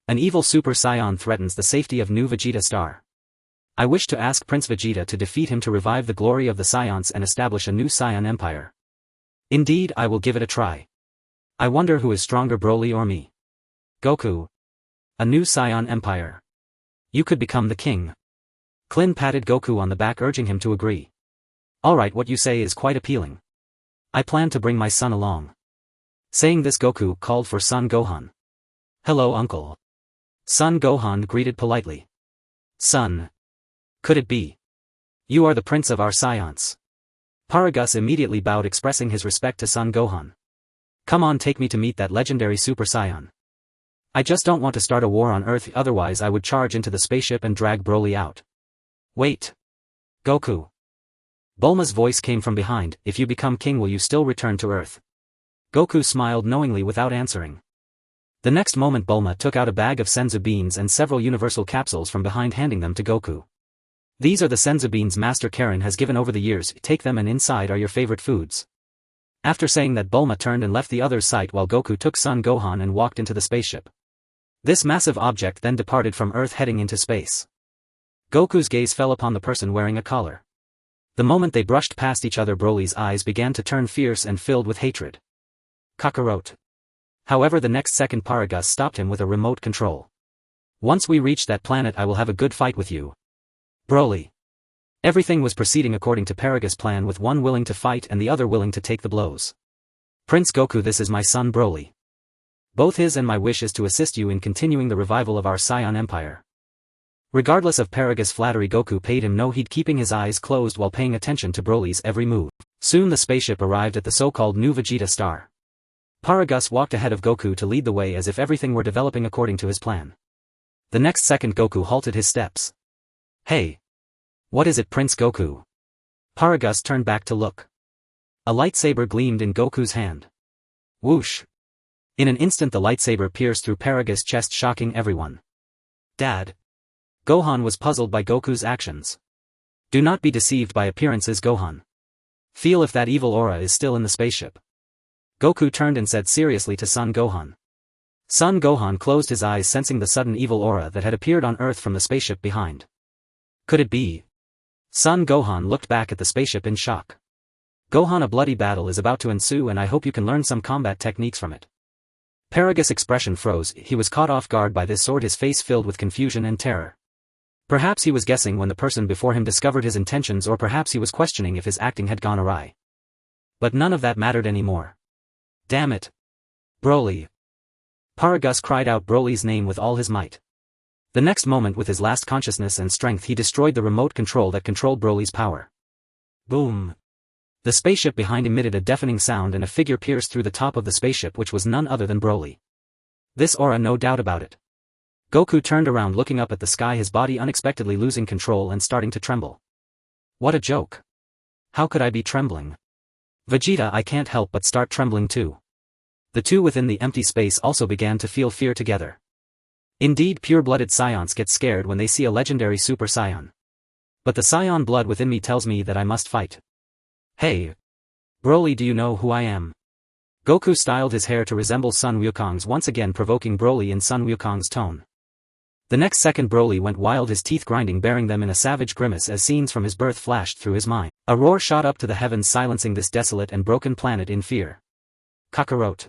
[SPEAKER 1] An evil Super Saiyan threatens the safety of new Vegeta star. I wish to ask Prince Vegeta to defeat him to revive the glory of the Saiyans and establish a new Saiyan empire. Indeed, I will give it a try. I wonder who is stronger, Broly or me? Goku. A new Saiyan empire. You could become the king. Klin patted Goku on the back, urging him to agree. Alright, what you say is quite appealing. I plan to bring my son along. Saying this, Goku called for Son Gohan. Hello, uncle. Son Gohan greeted politely. Son. Could it be? You are the prince of our Saiyans. Paragus immediately bowed, expressing his respect to Son Gohan. Come on, take me to meet that legendary Super Saiyan. I just don't want to start a war on Earth, otherwise I would charge into the spaceship and drag Broly out. Wait. Goku. Bulma's voice came from behind. If you become king, will you still return to Earth? Goku smiled knowingly without answering. The next moment Bulma took out a bag of senzu beans and several universal capsules from behind, handing them to Goku. These are the senzu beans Master Karen has given over the years, take them, and inside are your favorite foods. After saying that, Bulma turned and left the other's sight while Goku took Son Gohan and walked into the spaceship. This massive object then departed from Earth, heading into space. Goku's gaze fell upon the person wearing a collar. The moment they brushed past each other, Broly's eyes began to turn fierce and filled with hatred. Kakarot. However, the next second Paragus stopped him with a remote control. Once we reach that planet, I will have a good fight with you. Broly. Everything was proceeding according to Paragus' plan, with one willing to fight and the other willing to take the blows. Prince Goku, this is my son Broly. Both his and my wish is to assist you in continuing the revival of our Saiyan Empire. Regardless of Paragus' flattery, Goku paid him no heed, keeping his eyes closed while paying attention to Broly's every move. Soon the spaceship arrived at the so-called new Vegeta star. Paragus walked ahead of Goku to lead the way, as if everything were developing according to his plan. The next second Goku halted his steps. Hey! What is it, Prince Goku? Paragus turned back to look. A lightsaber gleamed in Goku's hand. Whoosh! In an instant the lightsaber pierced through Paragus' chest, shocking everyone. Dad! Gohan was puzzled by Goku's actions. Do not be deceived by appearances, Gohan. Feel if that evil aura is still in the spaceship. Goku turned and said seriously to Son Gohan. Son Gohan closed his eyes, sensing the sudden evil aura that had appeared on Earth from the spaceship behind. Could it be? Son Gohan looked back at the spaceship in shock. Gohan, a bloody battle is about to ensue, and I hope you can learn some combat techniques from it. Paragus' expression froze. He was caught off guard by this sword, his face filled with confusion and terror. Perhaps he was guessing when the person before him discovered his intentions, or perhaps he was questioning if his acting had gone awry. But none of that mattered anymore. Damn it! Broly! Paragus cried out Broly's name with all his might. The next moment, with his last consciousness and strength, he destroyed the remote control that controlled Broly's power. Boom! The spaceship behind emitted a deafening sound, and a figure pierced through the top of the spaceship, which was none other than Broly. This aura, no doubt about it. Goku turned around, looking up at the sky, his body unexpectedly losing control and starting to tremble. What a joke! How could I be trembling? Vegeta, I can't help but start trembling too. The two within the empty space also began to feel fear together. Indeed, pure-blooded Saiyans get scared when they see a legendary Super Saiyan. But the Saiyan blood within me tells me that I must fight. Hey! Broly, do you know who I am? Goku styled his hair to resemble Sun Wukong's, once again provoking Broly in Sun Wukong's tone. The next second Broly went wild, his teeth grinding, bearing them in a savage grimace as scenes from his birth flashed through his mind. A roar shot up to the heavens, silencing this desolate and broken planet in fear. Kakarot.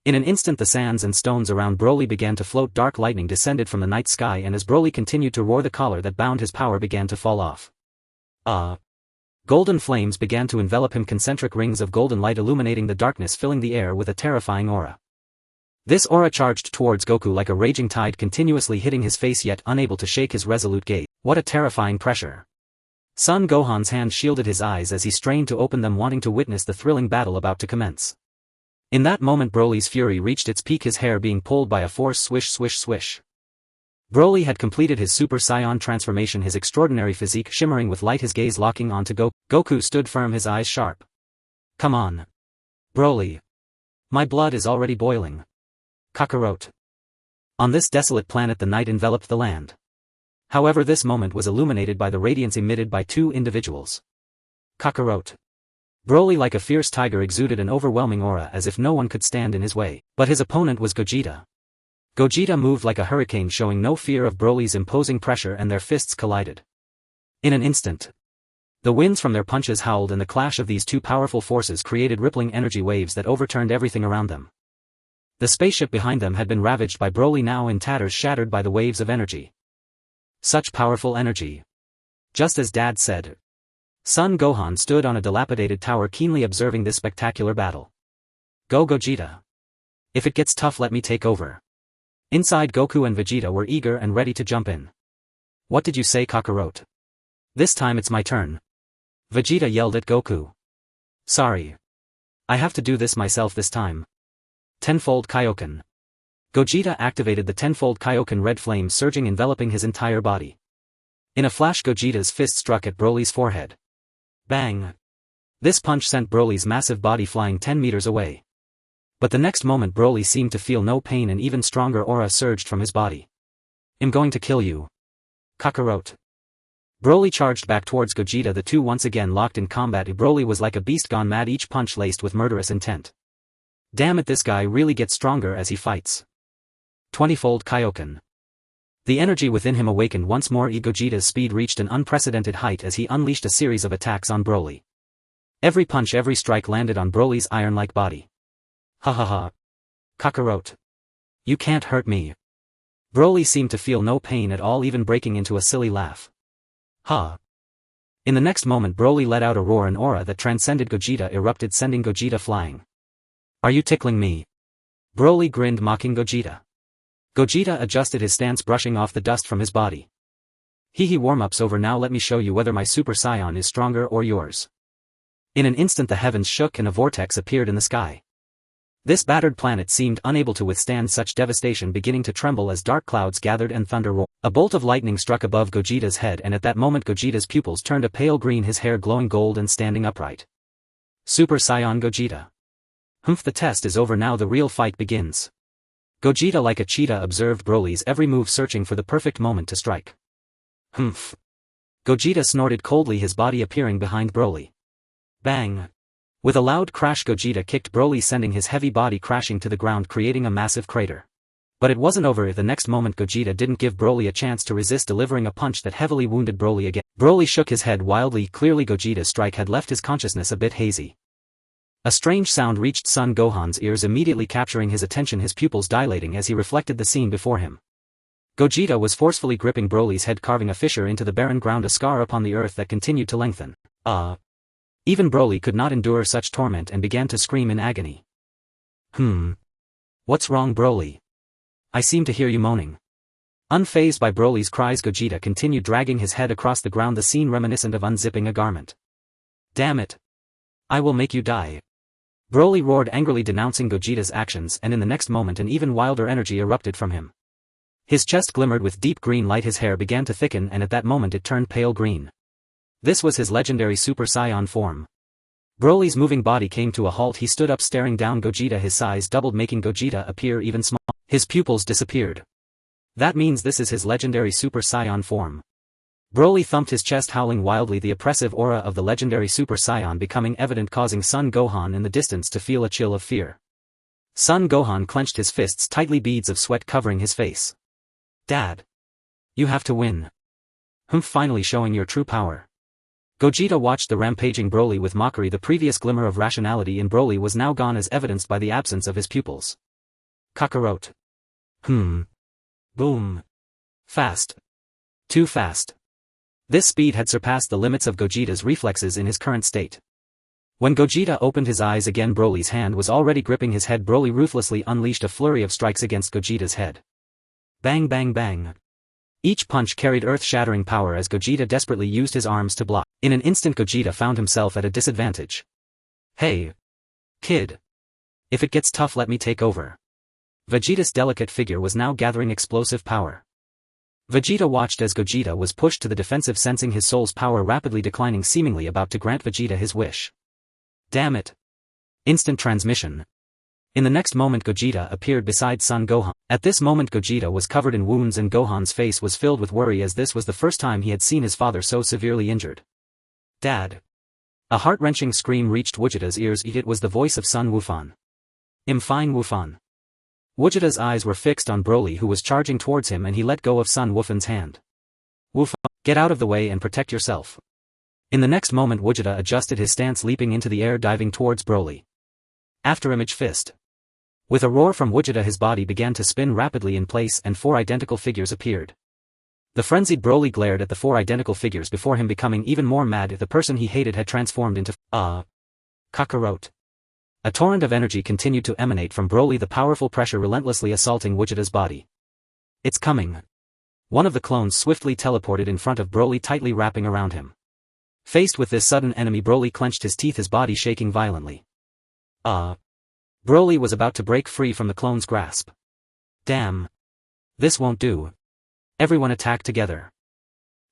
[SPEAKER 1] In an instant the sands and stones around Broly began to float, dark lightning descended from the night sky, and as Broly continued to roar, the collar that bound his power began to fall off. Golden flames began to envelop him, concentric rings of golden light illuminating the darkness, filling the air with a terrifying aura. This aura charged towards Goku like a raging tide, continuously hitting his face yet unable to shake his resolute gaze. What a terrifying pressure. Son Gohan's hand shielded his eyes as he strained to open them, wanting to witness the thrilling battle about to commence. In that moment Broly's fury reached its peak, his hair being pulled by a force, swish swish swish. Broly had completed his Super Saiyan transformation, his extraordinary physique shimmering with light, his gaze locking onto Goku. Goku stood firm, his eyes sharp. Come on. Broly. My blood is already boiling. Kakarot. On this desolate planet the night enveloped the land. However, this moment was illuminated by the radiance emitted by two individuals. Kakarot. Broly, like a fierce tiger, exuded an overwhelming aura as if no one could stand in his way, but his opponent was Gogeta. Gogeta moved like a hurricane, showing no fear of Broly's imposing pressure, and their fists collided. In an instant, the winds from their punches howled, and the clash of these two powerful forces created rippling energy waves that overturned everything around them. The spaceship behind them had been ravaged by Broly, now in tatters, shattered by the waves of energy. Such powerful energy. Just as Dad said. Son Gohan stood on a dilapidated tower, keenly observing this spectacular battle. Go Gogeta. If it gets tough, let me take over. Inside, Goku and Vegeta were eager and ready to jump in. What did you say, Kakarot? This time it's my turn. Vegeta yelled at Goku. Sorry. I have to do this myself this time. Tenfold Kaioken. Gogeta activated the tenfold Kaioken, red flame surging, enveloping his entire body. In a flash, Gogeta's fist struck at Broly's forehead. Bang! This punch sent Broly's massive body flying 10 meters away. But the next moment Broly seemed to feel no pain, and even stronger aura surged from his body. I'm going to kill you. Kakarot. Broly charged back towards Gogeta, the two once again locked in combat. Broly was like a beast gone mad, each punch laced with murderous intent. Damn it, this guy really gets stronger as he fights. 20-fold Kaioken. The energy within him awakened once more. Gogeta's speed reached an unprecedented height as he unleashed a series of attacks on Broly. Every punch, every strike landed on Broly's iron-like body. Ha ha ha. Kakarot. You can't hurt me. Broly seemed to feel no pain at all, even breaking into a silly laugh. Ha. In the next moment Broly let out a roar, an aura that transcended Gogeta erupted, sending Gogeta flying. Are you tickling me? Broly grinned, mocking Gogeta. Gogeta adjusted his stance, brushing off the dust from his body. Hee warm-up's over now, let me show you whether my Super Saiyan is stronger or yours. In an instant the heavens shook and a vortex appeared in the sky. This battered planet seemed unable to withstand such devastation, beginning to tremble as dark clouds gathered and thunder roared. A bolt of lightning struck above Gogeta's head, and at that moment Gogeta's pupils turned a pale green, his hair glowing gold and standing upright. Super Saiyan Gogeta. The test is over now, the real fight begins. Gogeta, like a cheetah, observed Broly's every move, searching for the perfect moment to strike. Gogeta snorted coldly, his body appearing behind Broly. Bang! With a loud crash, Gogeta kicked Broly, sending his heavy body crashing to the ground, creating a massive crater. But it wasn't over. The next moment Gogeta didn't give Broly a chance to resist, delivering a punch that heavily wounded Broly again. Broly shook his head wildly. Clearly Gogeta's strike had left his consciousness a bit hazy. A strange sound reached Son Gohan's ears, immediately capturing his attention, his pupils dilating as he reflected the scene before him. Gogeta was forcefully gripping Broly's head, carving a fissure into the barren ground, a scar upon the earth that continued to lengthen. Even Broly could not endure such torment and began to scream in agony. What's wrong, Broly? I seem to hear you moaning. Unfazed by Broly's cries, Gogeta continued dragging his head across the ground, the scene reminiscent of unzipping a garment. Damn it! I will make you die. Broly roared angrily, denouncing Gogeta's actions, and in the next moment an even wilder energy erupted from him. His chest glimmered with deep green light, his hair began to thicken, and at that moment it turned pale green. This was his legendary Super Saiyan form. Broly's moving body came to a halt. He stood up staring down Gogeta. His size doubled, making Gogeta appear even smaller. His pupils disappeared. That means this is his legendary Super Saiyan form. Broly thumped his chest, howling wildly, the oppressive aura of the legendary Super Saiyan becoming evident, causing Son Gohan in the distance to feel a chill of fear. Son Gohan clenched his fists tightly, beads of sweat covering his face. Dad. You have to win. Finally showing your true power. Gogeta watched the rampaging Broly with mockery. The previous glimmer of rationality in Broly was now gone, as evidenced by the absence of his pupils. Kakarot. Boom. Fast. Too fast. This speed had surpassed the limits of Gogeta's reflexes in his current state. When Gogeta opened his eyes again, Broly's hand was already gripping his head. Broly ruthlessly unleashed a flurry of strikes against Gogeta's head. Bang bang bang. Each punch carried earth-shattering power as Gogeta desperately used his arms to block. In an instant Gogeta found himself at a disadvantage. Hey. Kid. If it gets tough, let me take over. Vegeta's delicate figure was now gathering explosive power. Vegeta watched as Gogeta was pushed to the defensive, sensing his soul's power rapidly declining, seemingly about to grant Vegeta his wish. Damn it. Instant transmission. In the next moment Gogeta appeared beside Son Gohan. At this moment Gogeta was covered in wounds and Gohan's face was filled with worry, as this was the first time he had seen his father so severely injured. Dad. A heart-wrenching scream reached Vegeta's ears. It was the voice of Son Wufan. Fine Wufan. Vegeta's eyes were fixed on Broly, who was charging towards him, and he let go of Son Wufan's hand. Wufan, get out of the way and protect yourself. In the next moment Vegeta adjusted his stance, leaping into the air, diving towards Broly. After Image Fist. With a roar from Vegeta, his body began to spin rapidly in place and 4 identical figures appeared. The frenzied Broly glared at the 4 identical figures before him, becoming even more mad. The person he hated had transformed into Kakarot. A torrent of energy continued to emanate from Broly, the powerful pressure relentlessly assaulting Vegeta's body. It's coming. One of the clones swiftly teleported in front of Broly, tightly wrapping around him. Faced with this sudden enemy, Broly clenched his teeth, his body shaking violently. Broly was about to break free from the clone's grasp. Damn. This won't do. Everyone attack together.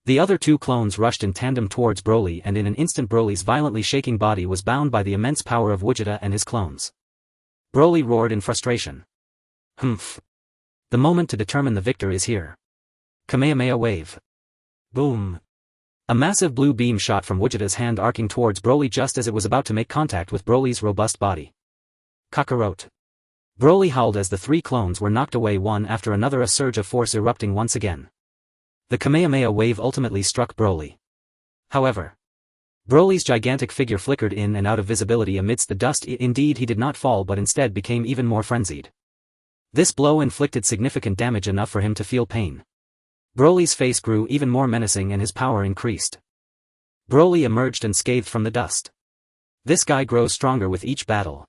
[SPEAKER 1] The other 2 clones rushed in tandem towards Broly, and in an instant Broly's violently shaking body was bound by the immense power of Vegeta and his clones. Broly roared in frustration. The moment to determine the victor is here. Kamehameha wave. Boom. A massive blue beam shot from Vegeta's hand, arcing towards Broly just as it was about to make contact with Broly's robust body. Kakarot. Broly howled as the 3 clones were knocked away one after another, a surge of force erupting once again. The Kamehameha wave ultimately struck Broly. However, Broly's gigantic figure flickered in and out of visibility amidst the dust. Indeed, he did not fall, but instead became even more frenzied. This blow inflicted significant damage, enough for him to feel pain. Broly's face grew even more menacing and his power increased. Broly emerged unscathed from the dust. This guy grows stronger with each battle.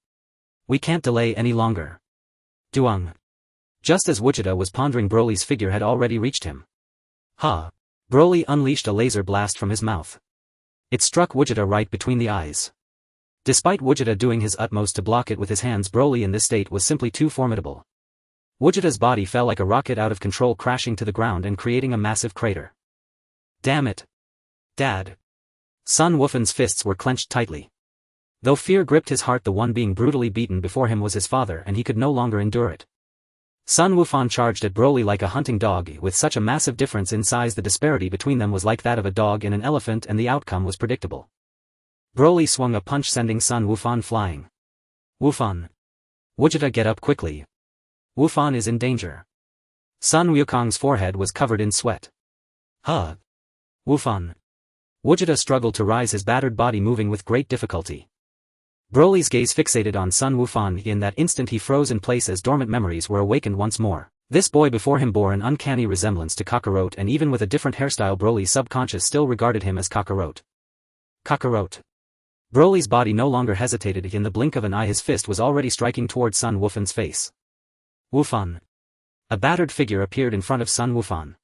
[SPEAKER 1] We can't delay any longer. Duang. Just as Vegeta was pondering, Broly's figure had already reached him. Broly unleashed a laser blast from his mouth. It struck Vegeta right between the eyes. Despite Vegeta doing his utmost to block it with his hands, Broly in this state was simply too formidable. Vegeta's body fell like a rocket out of control, crashing to the ground and creating a massive crater. Damn it. Dad. Son Wufan's fists were clenched tightly. Though fear gripped his heart, the one being brutally beaten before him was his father, and he could no longer endure it. Son Wufan charged at Broly like a hunting dog. With such a massive difference in size, the disparity between them was like that of a dog and an elephant, and the outcome was predictable. Broly swung a punch, sending Son Wufan flying. Wufan. Vegeta, get up quickly. Wufan is in danger. Son Wukong's forehead was covered in sweat. Wufan. Vegeta struggled to rise, his battered body moving with great difficulty. Broly's gaze fixated on Son Wufan. In that instant he froze in place as dormant memories were awakened once more. This boy before him bore an uncanny resemblance to Kakarot, and even with a different hairstyle Broly's subconscious still regarded him as Kakarot. Kakarot. Broly's body no longer hesitated. In the blink of an eye his fist was already striking towards Son Wufan's face. Wufan. A battered figure appeared in front of Son Wufan.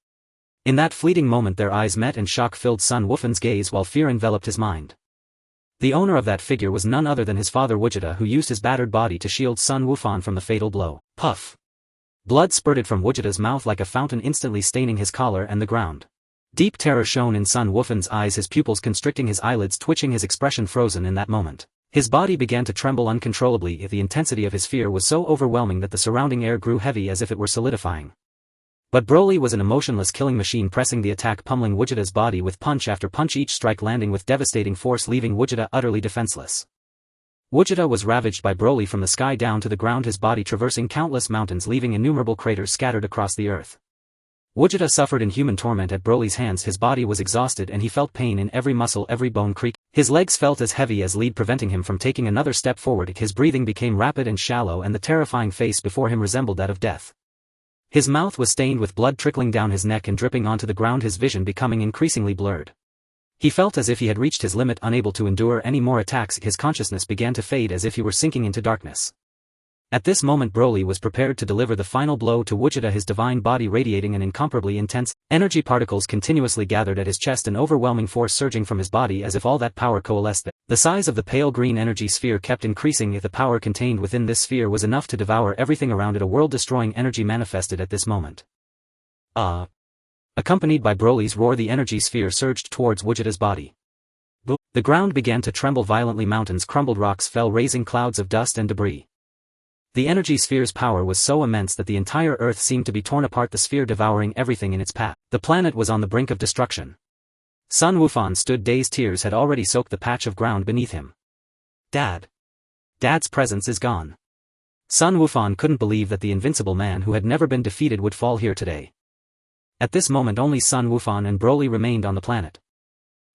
[SPEAKER 1] In that fleeting moment their eyes met, and shock filled Son Wufan's gaze while fear enveloped his mind. The owner of that figure was none other than his father Vegeta, who used his battered body to shield Son Wufan from the fatal blow. Puff. Blood spurted from Vegeta's mouth like a fountain, instantly staining his collar and the ground. Deep terror shone in Son Wufan's eyes, his pupils constricting, his eyelids twitching, his expression frozen in that moment. His body began to tremble uncontrollably if the intensity of his fear was so overwhelming that the surrounding air grew heavy as if it were solidifying. But Broly was an emotionless killing machine, pressing the attack, pummeling Vegeta's body with punch after punch, each strike landing with devastating force, leaving Vegeta utterly defenseless. Vegeta was ravaged by Broly from the sky down to the ground, his body traversing countless mountains, leaving innumerable craters scattered across the earth. Vegeta suffered inhuman torment at Broly's hands. His body was exhausted and he felt pain in every muscle, every bone creak. His legs felt as heavy as lead, preventing him from taking another step forward. His breathing became rapid and shallow, and the terrifying face before him resembled that of death. His mouth was stained with blood trickling down his neck and dripping onto the ground, his vision becoming increasingly blurred. He felt as if he had reached his limit, unable to endure any more attacks. His consciousness began to fade as if he were sinking into darkness. At this moment Broly was prepared to deliver the final blow to Vegeta, his divine body radiating an incomparably intense energy. Particles continuously gathered at his chest, an overwhelming force surging from his body as if all that power coalesced there. The size of the pale green energy sphere kept increasing. If the power contained within this sphere was enough to devour everything around it, a world-destroying energy manifested at this moment. Accompanied by Broly's roar, the energy sphere surged towards Vegeta's body. The ground began to tremble violently, mountains crumbled, rocks fell, raising clouds of dust and debris. The energy sphere's power was so immense that the entire Earth seemed to be torn apart, the sphere devouring everything in its path. The planet was on the brink of destruction. Sun Wufan stood dazed, tears had already soaked the patch of ground beneath him. Dad's presence is gone. Sun Wufan couldn't believe that the invincible man who had never been defeated would fall here today. At this moment only Sun Wufan and Broly remained on the planet.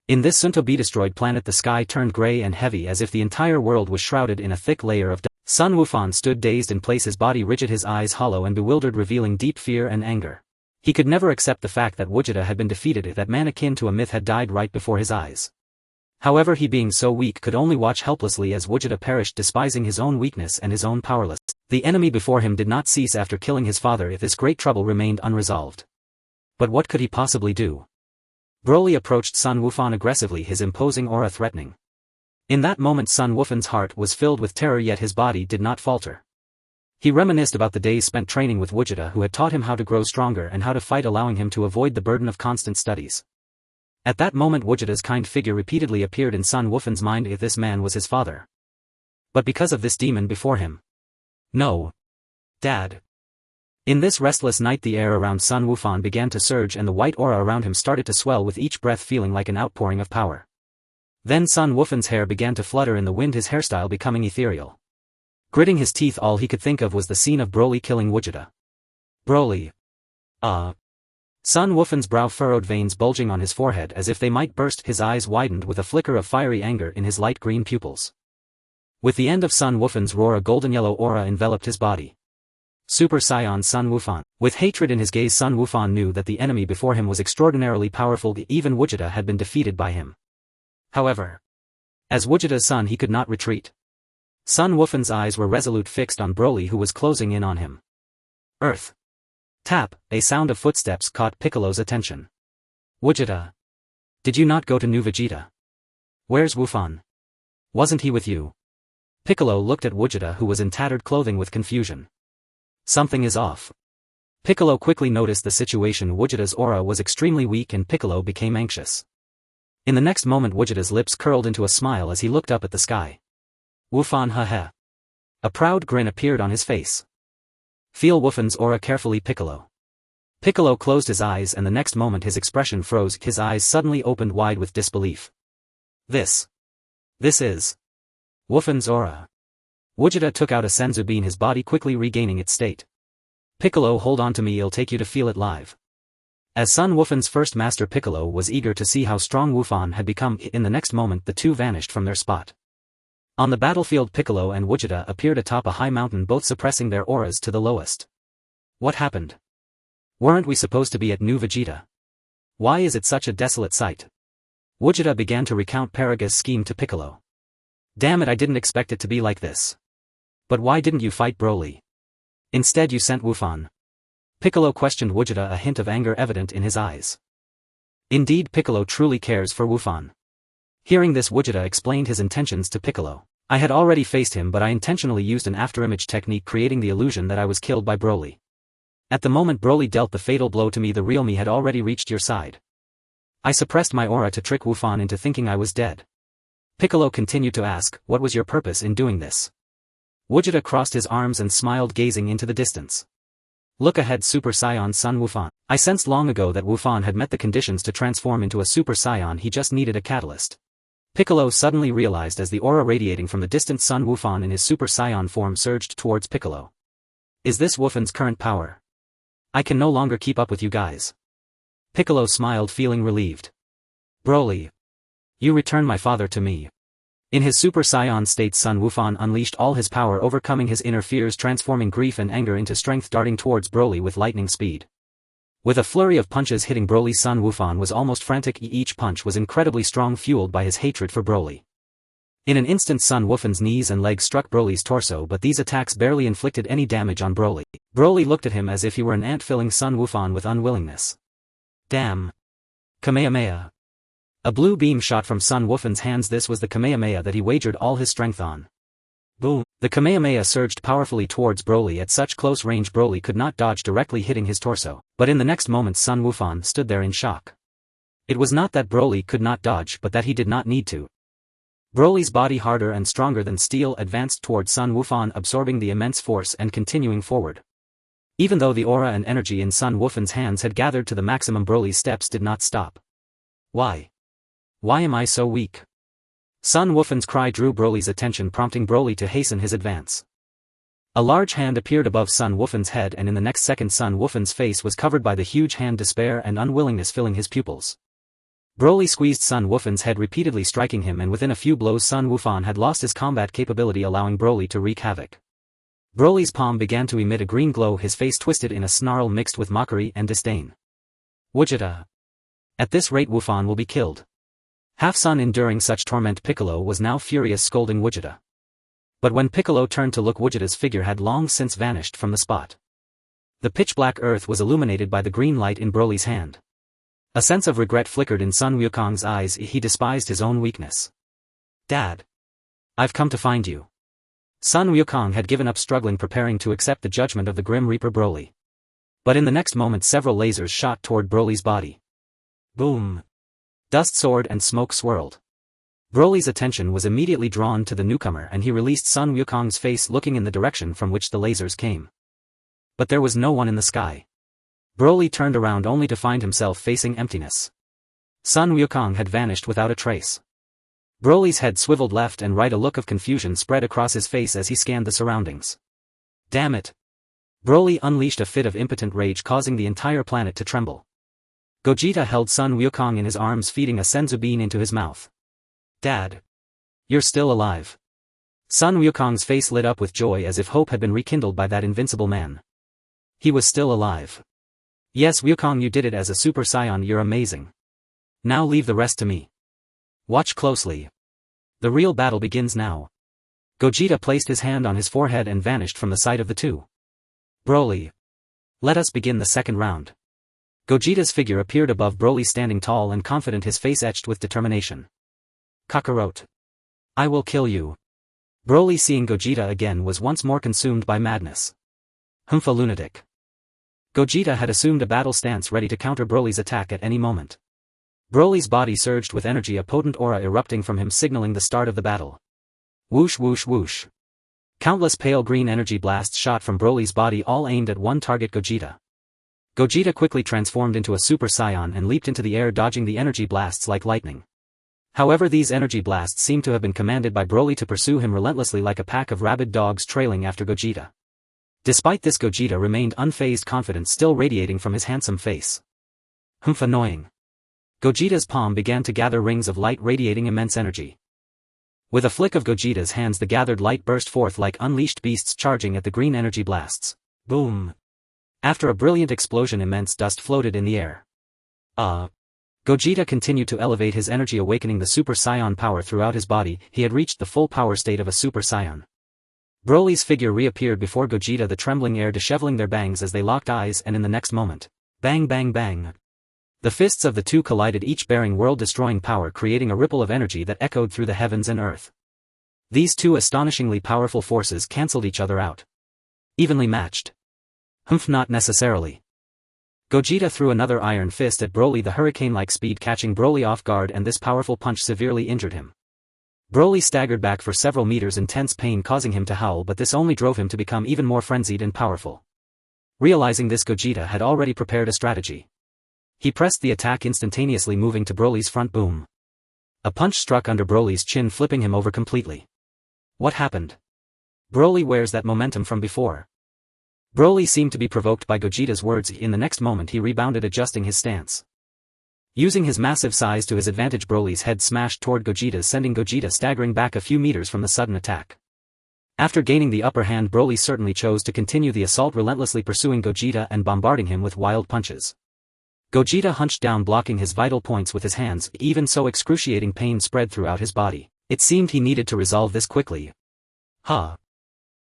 [SPEAKER 1] In this soon-to-be-destroyed planet, the sky turned gray and heavy as if the entire world was shrouded in a thick layer of dust. Sun Wufan stood dazed in place, his body rigid, his eyes hollow and bewildered, revealing deep fear and anger. He could never accept the fact that Vegeta had been defeated, that man akin to a myth had died right before his eyes. However, he, being so weak, could only watch helplessly as Vegeta perished, despising his own weakness and his own powerlessness. The enemy before him did not cease after killing his father if this great trouble remained unresolved. But what could he possibly do? Broly approached Sun Wufan aggressively, his imposing aura threatening. In that moment Sun Wufan's heart was filled with terror, yet his body did not falter. He reminisced about the days spent training with Vegeta, who had taught him how to grow stronger and how to fight, allowing him to avoid the burden of constant studies. At that moment Vegeta's kind figure repeatedly appeared in Sun Wufan's mind, if this man was his father. But because of this demon before him. No. Dad. In this restless night the air around Sun Wufan began to surge and the white aura around him started to swell with each breath, feeling like an outpouring of power. Then Sun Wufan's hair began to flutter in the wind, his hairstyle becoming ethereal. Gritting his teeth, all he could think of was the scene of Broly killing Vegeta. Broly. Sun Wufan's brow furrowed, veins bulging on his forehead as if they might burst, his eyes widened with a flicker of fiery anger in his light green pupils. With the end of Sun Wufan's roar, a golden yellow aura enveloped his body. Super Saiyan Sun Wufan. With hatred in his gaze, Sun Wufan knew that the enemy before him was extraordinarily powerful, even Vegeta had been defeated by him. However, as Vegeta's son he could not retreat. Sun Wufan's eyes were resolute, fixed on Broly, who was closing in on him. Earth. Tap, a sound of footsteps caught Piccolo's attention. Vegeta. Did you not go to New Vegeta? Where's Wufan? Wasn't he with you? Piccolo looked at Vegeta, who was in tattered clothing, with confusion. Something is off. Piccolo quickly noticed the situation. Vegeta's aura was extremely weak and Piccolo became anxious. In the next moment Vegeta's lips curled into a smile as he looked up at the sky. Wufan, haha. A proud grin appeared on his face. Feel Wufan's aura carefully, Piccolo. Piccolo closed his eyes and the next moment his expression froze, his eyes suddenly opened wide with disbelief. This is Wufan's aura. Vegeta took out a senzu bean, his body quickly regaining its state. Piccolo, hold on to me, I'll take you to feel it live. As Sun Wufan's first master, Piccolo was eager to see how strong Wufan had become. In the next moment the two vanished from their spot. On the battlefield Piccolo and Vegeta appeared atop a high mountain, both suppressing their auras to the lowest. What happened? Weren't we supposed to be at New Vegeta? Why is it such a desolate sight? Vegeta began to recount Paraga's scheme to Piccolo. Damn it, I didn't expect it to be like this. But why didn't you fight Broly? Instead you sent Wufan. Piccolo questioned Vegeta, a hint of anger evident in his eyes. Indeed, Piccolo truly cares for Wufan. Hearing this, Vegeta explained his intentions to Piccolo. I had already faced him, but I intentionally used an afterimage technique, creating the illusion that I was killed by Broly. At the moment Broly dealt the fatal blow to me, the real me had already reached your side. I suppressed my aura to trick Wufan into thinking I was dead. Piccolo continued to ask, what was your purpose in doing this? Gogeta crossed his arms and smiled, gazing into the distance. Look ahead, Super Saiyan Son Wufan. I sensed long ago that Wufan had met the conditions to transform into a Super Saiyan, he just needed a catalyst. Piccolo suddenly realized as the aura radiating from the distant Son Wufan in his Super Saiyan form surged towards Piccolo. Is this Wufan's current power? I can no longer keep up with you guys. Piccolo smiled, feeling relieved. Broly. You return my father to me. In his Super Saiyan state, Son Wufan unleashed all his power, overcoming his inner fears, transforming grief and anger into strength, darting towards Broly with lightning speed. With a flurry of punches hitting Broly, Son Wufan was almost frantic. Each punch was incredibly strong, fueled by his hatred for Broly. In an instant, Son Wufan's knees and legs struck Broly's torso, but these attacks barely inflicted any damage on Broly. Broly looked at him as if he were an ant, filling Son Wufan with unwillingness. Damn. Kamehameha. A blue beam shot from Son Wufan's hands. This was the Kamehameha that he wagered all his strength on. Boom! The Kamehameha surged powerfully towards Broly. At such close range, Broly could not dodge, directly hitting his torso, but in the next moment Son Wufan stood there in shock. It was not that Broly could not dodge, but that he did not need to. Broly's body, harder and stronger than steel, advanced towards Son Wufan, absorbing the immense force and continuing forward. Even though the aura and energy in Son Wufan's hands had gathered to the maximum, Broly's steps did not stop. Why? Why am I so weak? Son Wufan's cry drew Broly's attention, prompting Broly to hasten his advance. A large hand appeared above Son Wufan's head, and in the next second Son Wufan's face was covered by the huge hand, despair and unwillingness filling his pupils. Broly squeezed Son Wufan's head, repeatedly striking him, and within a few blows Son Wufan had lost his combat capability, allowing Broly to wreak havoc. Broly's palm began to emit a green glow, his face twisted in a snarl mixed with mockery and disdain. Gogeta. At this rate Wufan will be killed. Half-Son enduring such torment, Piccolo was now furious, scolding Gogeta. But when Piccolo turned to look, Gogeta's figure had long since vanished from the spot. The pitch-black earth was illuminated by the green light in Broly's hand. A sense of regret flickered in Son Wukong's eyes. He despised his own weakness. Dad. I've come to find you. Son Wukong had given up struggling, preparing to accept the judgment of the Grim Reaper Broly. But in the next moment several lasers shot toward Broly's body. Boom. Dust soared and smoke swirled. Broly's attention was immediately drawn to the newcomer, and he released Son Wukong's face, looking in the direction from which the lasers came. But there was no one in the sky. Broly turned around only to find himself facing emptiness. Son Wukong had vanished without a trace. Broly's head swiveled left and right, a look of confusion spread across his face as he scanned the surroundings. Damn it! Broly unleashed a fit of impotent rage, causing the entire planet to tremble. Gogeta held Son Wukong in his arms, feeding a senzu bean into his mouth. Dad. You're still alive. Son Wukong's face lit up with joy, as if hope had been rekindled by that invincible man. He was still alive. Yes, Wukong, you did it as a Super Saiyan, you're amazing. Now leave the rest to me. Watch closely. The real battle begins now. Gogeta placed his hand on his forehead and vanished from the sight of the two. Broly. Let us begin the second round. Gogeta's figure appeared above Broly, standing tall and confident, his face etched with determination. Kakarot. I will kill you. Broly, seeing Gogeta again, was once more consumed by madness. Humpha lunatic. Gogeta had assumed a battle stance, ready to counter Broly's attack at any moment. Broly's body surged with energy, a potent aura erupting from him, signaling the start of the battle. Whoosh whoosh whoosh. Countless pale green energy blasts shot from Broly's body, all aimed at one target, Gogeta. Gogeta quickly transformed into a Super Saiyan and leaped into the air, dodging the energy blasts like lightning. However, these energy blasts seemed to have been commanded by Broly to pursue him relentlessly, like a pack of rabid dogs trailing after Gogeta. Despite this, Gogeta remained unfazed, confidence still radiating from his handsome face. Humph, annoying. Gogeta's palm began to gather rings of light, radiating immense energy. With a flick of Gogeta's hands, the gathered light burst forth like unleashed beasts, charging at the green energy blasts. Boom! After a brilliant explosion, immense dust floated in the air. Gogeta continued to elevate his energy, awakening the Super Saiyan power throughout his body. He had reached the full power state of a Super Saiyan. Broly's figure reappeared before Gogeta, the trembling air disheveling their bangs as they locked eyes, and in the next moment, bang bang bang. The fists of the two collided, each bearing world-destroying power, creating a ripple of energy that echoed through the heavens and earth. These two astonishingly powerful forces cancelled each other out. Evenly matched. Humph, not necessarily. Gogeta threw another iron fist at Broly, the hurricane-like speed catching Broly off guard, and this powerful punch severely injured him. Broly staggered back for several meters, intense pain causing him to howl, but this only drove him to become even more frenzied and powerful. Realizing this, Gogeta had already prepared a strategy. He pressed the attack instantaneously, moving to Broly's front. Boom. A punch struck under Broly's chin, flipping him over completely. What happened? Broly, where's that momentum from before? Broly seemed to be provoked by Gogeta's words. In the next moment he rebounded, adjusting his stance. Using his massive size to his advantage, Broly's head smashed toward Gogeta, sending Gogeta staggering back a few meters from the sudden attack. After gaining the upper hand, Broly certainly chose to continue the assault, relentlessly pursuing Gogeta and bombarding him with wild punches. Gogeta hunched down, blocking his vital points with his hands. Even so, excruciating pain spread throughout his body. It seemed he needed to resolve this quickly. Ha!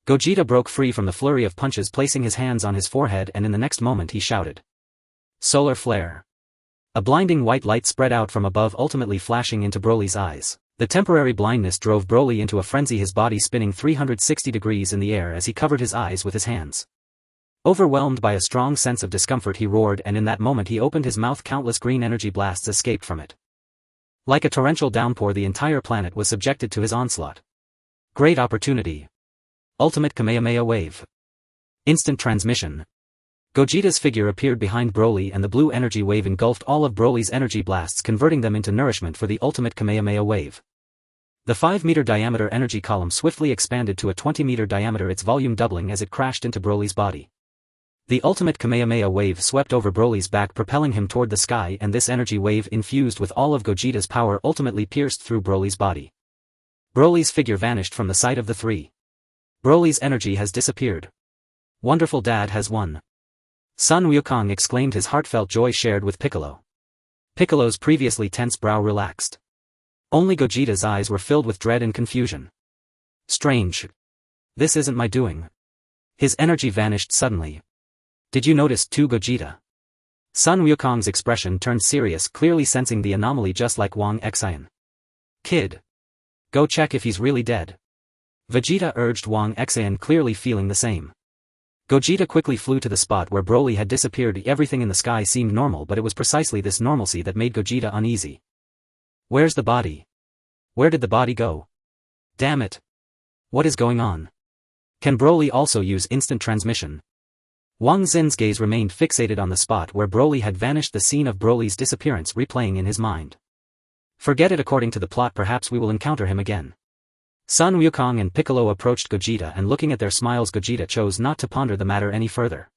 [SPEAKER 1] Gogeta broke free from the flurry of punches, placing his hands on his forehead, and in the next moment he shouted. Solar flare. A blinding white light spread out from above, ultimately flashing into Broly's eyes. The temporary blindness drove Broly into a frenzy, his body spinning 360 degrees in the air as he covered his eyes with his hands. Overwhelmed by a strong sense of discomfort, he roared, and in that moment he opened his mouth. Countless green energy blasts escaped from it. Like a torrential downpour, the entire planet was subjected to his onslaught. Great opportunity. Ultimate Kamehameha Wave. Instant transmission. Gogeta's figure appeared behind Broly, and the blue energy wave engulfed all of Broly's energy blasts, converting them into nourishment for the ultimate Kamehameha Wave. The 5-meter diameter energy column swiftly expanded to a 20-meter diameter, its volume doubling as it crashed into Broly's body. The ultimate Kamehameha Wave swept over Broly's back, propelling him toward the sky, and this energy wave, infused with all of Gogeta's power, ultimately pierced through Broly's body. Broly's figure vanished from the sight of the three. Broly's energy has disappeared. Wonderful, Dad has won. Son Wukong exclaimed, his heartfelt joy shared with Piccolo. Piccolo's previously tense brow relaxed. Only Gogeta's eyes were filled with dread and confusion. Strange. This isn't my doing. His energy vanished suddenly. Did you notice too, Gogeta? Son Wukong's expression turned serious, clearly sensing the anomaly, just like Wang Xin. Kid. Go check if he's really dead. Vegeta urged Wang Xin, clearly feeling the same. Gogeta quickly flew to the spot where Broly had disappeared. Everything in the sky seemed normal, but it was precisely this normalcy that made Gogeta uneasy. Where's the body? Where did the body go? Damn it. What is going on? Can Broly also use instant transmission? Wang Xin's gaze remained fixated on the spot where Broly had vanished, the scene of Broly's disappearance replaying in his mind. Forget it, according to the plot perhaps we will encounter him again. Son Wukong and Piccolo approached Gogeta, and looking at their smiles, Gogeta chose not to ponder the matter any further.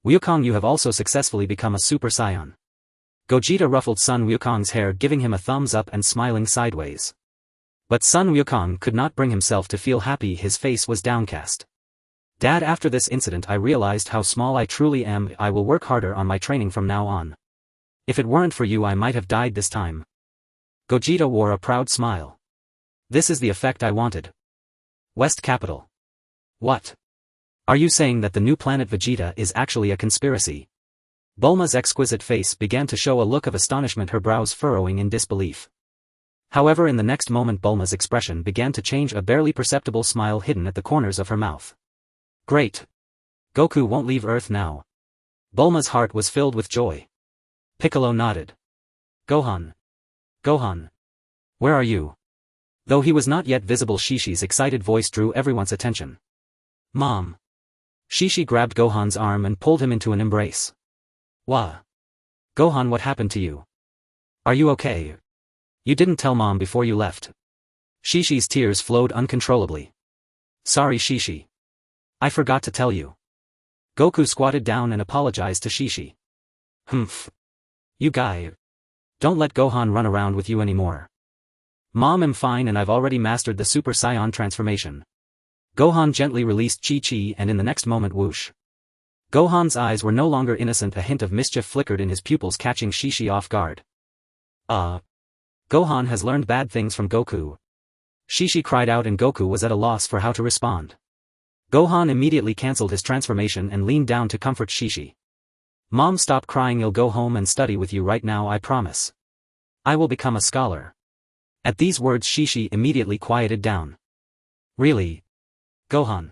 [SPEAKER 1] Wukong, you have also successfully become a Super Saiyan. Gogeta ruffled Son Wukong's hair, giving him a thumbs up and smiling sideways. But Son Wukong could not bring himself to feel happy, his face was downcast. Dad, after this incident I realized how small I truly am. I will work harder on my training from now on. If it weren't for you I might have died this time. Gogeta wore a proud smile. This is the effect I wanted. West Capital. What? Are you saying that the new planet Vegeta is actually a conspiracy? Bulma's exquisite face began to show a look of astonishment, her brows furrowing in disbelief. However, in the next moment Bulma's expression began to change, a barely perceptible smile hidden at the corners of her mouth. Great. Goku won't leave Earth now. Bulma's heart was filled with joy. Piccolo nodded. Gohan. Gohan. Where are you? Though he was not yet visible, Shishi's excited voice drew everyone's attention. Mom. Shishi grabbed Gohan's arm and pulled him into an embrace. Wah. Gohan, what happened to you? Are you okay? You didn't tell Mom before you left. Shishi's tears flowed uncontrollably. Sorry, Shishi. I forgot to tell you. Goku squatted down and apologized to Shishi. Humph. You guy. Don't let Gohan run around with you anymore. Mom, I'm fine and I've already mastered the Super Saiyan transformation. Gohan gently released Chi-Chi, and in the next moment, whoosh. Gohan's eyes were no longer innocent, a hint of mischief flickered in his pupils, catching Shishi off guard. Gohan has learned bad things from Goku. Shishi cried out, and Goku was at a loss for how to respond. Gohan immediately cancelled his transformation and leaned down to comfort Shishi. Mom, stop crying, I'll go home and study with you right now, I promise. I will become a scholar. At these words Shishi immediately quieted down. Really? Gohan?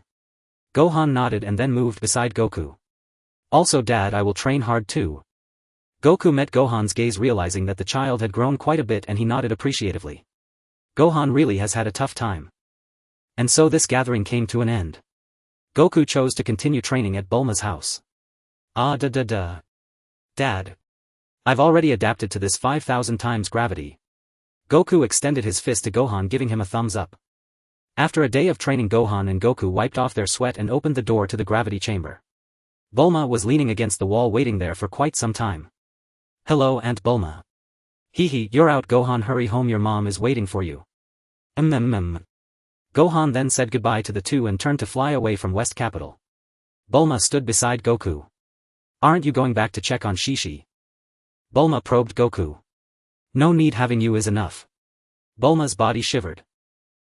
[SPEAKER 1] Gohan nodded and then moved beside Goku. Also, Dad, I will train hard too. Goku met Gohan's gaze, realizing that the child had grown quite a bit, and he nodded appreciatively. Gohan really has had a tough time. And so this gathering came to an end. Goku chose to continue training at Bulma's house. Dad. I've already adapted to this 5,000 times gravity. Goku extended his fist to Gohan, giving him a thumbs up. After a day of training, Gohan and Goku wiped off their sweat and opened the door to the gravity chamber. Bulma was leaning against the wall waiting there for quite some time. Hello, Aunt Bulma. Hehe, you're out, Gohan, hurry home, your mom is waiting for you. Gohan then said goodbye to the two and turned to fly away from West Capital. Bulma stood beside Goku. Aren't you going back to check on Shishi? Bulma probed Goku. No need, having you is enough. Bulma's body shivered.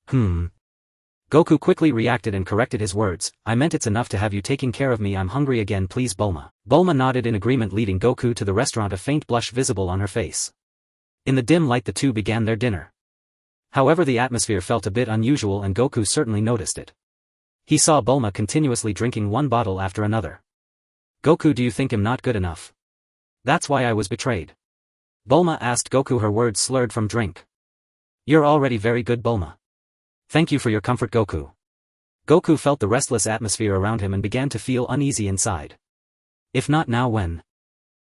[SPEAKER 1] Goku quickly reacted and corrected his words, I meant it's enough to have you taking care of me, I'm hungry again, please Bulma. Bulma nodded in agreement, leading Goku to the restaurant, a faint blush visible on her face. In the dim light the two began their dinner. However, the atmosphere felt a bit unusual and Goku certainly noticed it. He saw Bulma continuously drinking one bottle after another. Goku, do you think I'm not good enough? That's why I was betrayed. Bulma asked Goku, her words slurred from drink. You're already very good, Bulma. Thank you for your comfort, Goku. Goku felt the restless atmosphere around him and began to feel uneasy inside. If not now, when?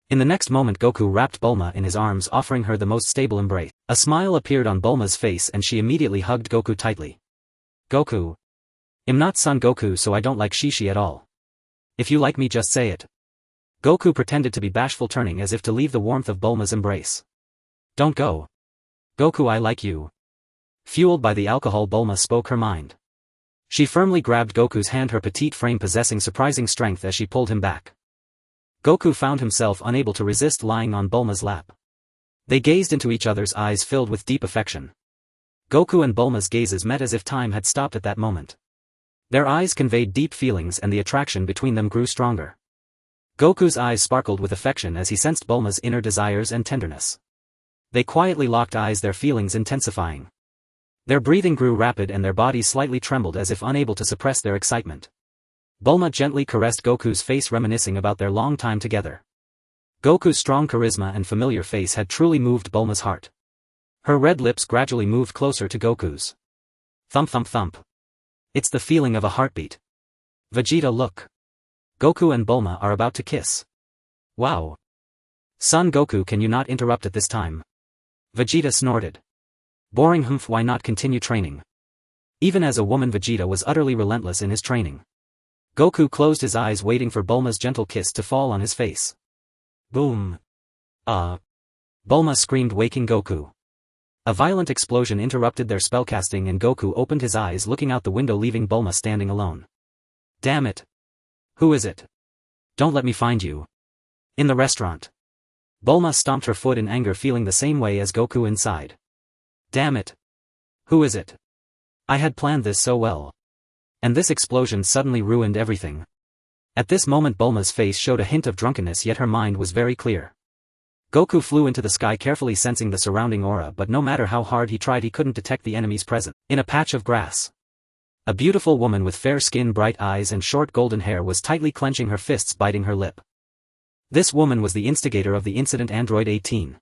[SPEAKER 1] In the next moment Goku wrapped Bulma in his arms, offering her the most stable embrace. A smile appeared on Bulma's face and she immediately hugged Goku tightly. Goku. I'm not Son Goku, so I don't like Shishi at all. If you like me, just say it. Goku pretended to be bashful, turning as if to leave the warmth of Bulma's embrace. Don't go. Goku, I like you. Fueled by the alcohol, Bulma spoke her mind. She firmly grabbed Goku's hand, her petite frame possessing surprising strength as she pulled him back. Goku found himself unable to resist lying on Bulma's lap. They gazed into each other's eyes filled with deep affection. Goku and Bulma's gazes met as if time had stopped at that moment. Their eyes conveyed deep feelings and the attraction between them grew stronger. Goku's eyes sparkled with affection as he sensed Bulma's inner desires and tenderness. They quietly locked eyes, their feelings intensifying. Their breathing grew rapid and their bodies slightly trembled as if unable to suppress their excitement. Bulma gently caressed Goku's face, reminiscing about their long time together. Goku's strong charisma and familiar face had truly moved Bulma's heart. Her red lips gradually moved closer to Goku's. Thump thump thump. It's the feeling of a heartbeat. Vegeta, look. Goku and Bulma are about to kiss. Wow. Son Goku, can you not interrupt at this time? Vegeta snorted. Boring, why not continue training? Even as a woman, Vegeta was utterly relentless in his training. Goku closed his eyes, waiting for Bulma's gentle kiss to fall on his face. Boom. Bulma screamed, waking Goku. A violent explosion interrupted their spellcasting and Goku opened his eyes, looking out the window, leaving Bulma standing alone. Damn it. Who is it? Don't let me find you. In the restaurant. Bulma stomped her foot in anger, feeling the same way as Goku inside. Damn it. Who is it? I had planned this so well. And this explosion suddenly ruined everything. At this moment Bulma's face showed a hint of drunkenness, yet her mind was very clear. Goku flew into the sky, carefully sensing the surrounding aura, but no matter how hard he tried he couldn't detect the enemy's presence. In a patch of grass. A beautiful woman with fair skin, bright eyes and short golden hair was tightly clenching her fists, biting her lip. This woman was the instigator of the incident, Android 18.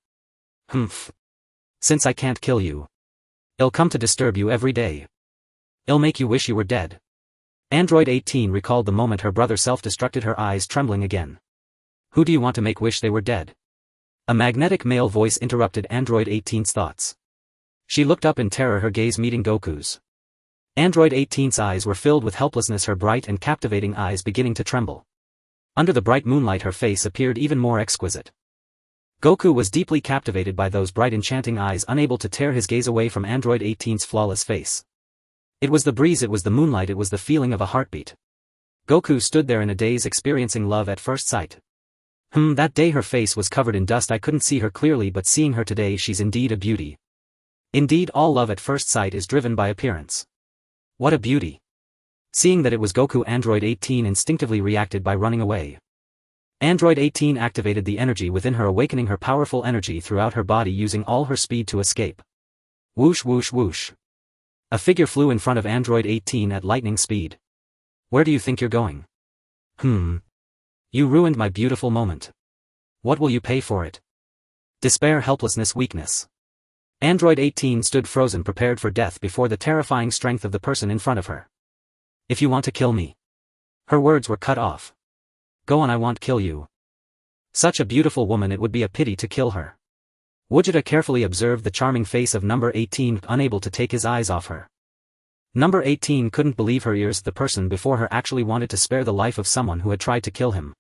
[SPEAKER 1] Since I can't kill you, I'll come to disturb you every day. I'll make you wish you were dead. Android 18 recalled the moment her brother self-destructed, her eyes trembling again. Who do you want to make wish they were dead? A magnetic male voice interrupted Android 18's thoughts. She looked up in terror, her gaze meeting Goku's. Android 18's eyes were filled with helplessness, her bright and captivating eyes beginning to tremble. Under the bright moonlight her face appeared even more exquisite. Goku was deeply captivated by those bright enchanting eyes, unable to tear his gaze away from Android 18's flawless face. It was the breeze, it was the moonlight, it was the feeling of a heartbeat. Goku stood there in a daze, experiencing love at first sight. That day her face was covered in dust, I couldn't see her clearly, but seeing her today, she's indeed a beauty. Indeed, all love at first sight is driven by appearance. What a beauty. Seeing that it was Goku, Android 18 instinctively reacted by running away. Android 18 activated the energy within her, awakening her powerful energy throughout her body, using all her speed to escape. Whoosh whoosh whoosh. A figure flew in front of Android 18 at lightning speed. Where do you think you're going? You ruined my beautiful moment. What will you pay for it? Despair, helplessness, weakness. Android 18 stood frozen, prepared for death before the terrifying strength of the person in front of her. If you want to kill me. Her words were cut off. Go on, I won't kill you. Such a beautiful woman, it would be a pity to kill her. Gogeta carefully observed the charming face of number 18, unable to take his eyes off her. Number 18 couldn't believe her ears. The person before her actually wanted to spare the life of someone who had tried to kill him.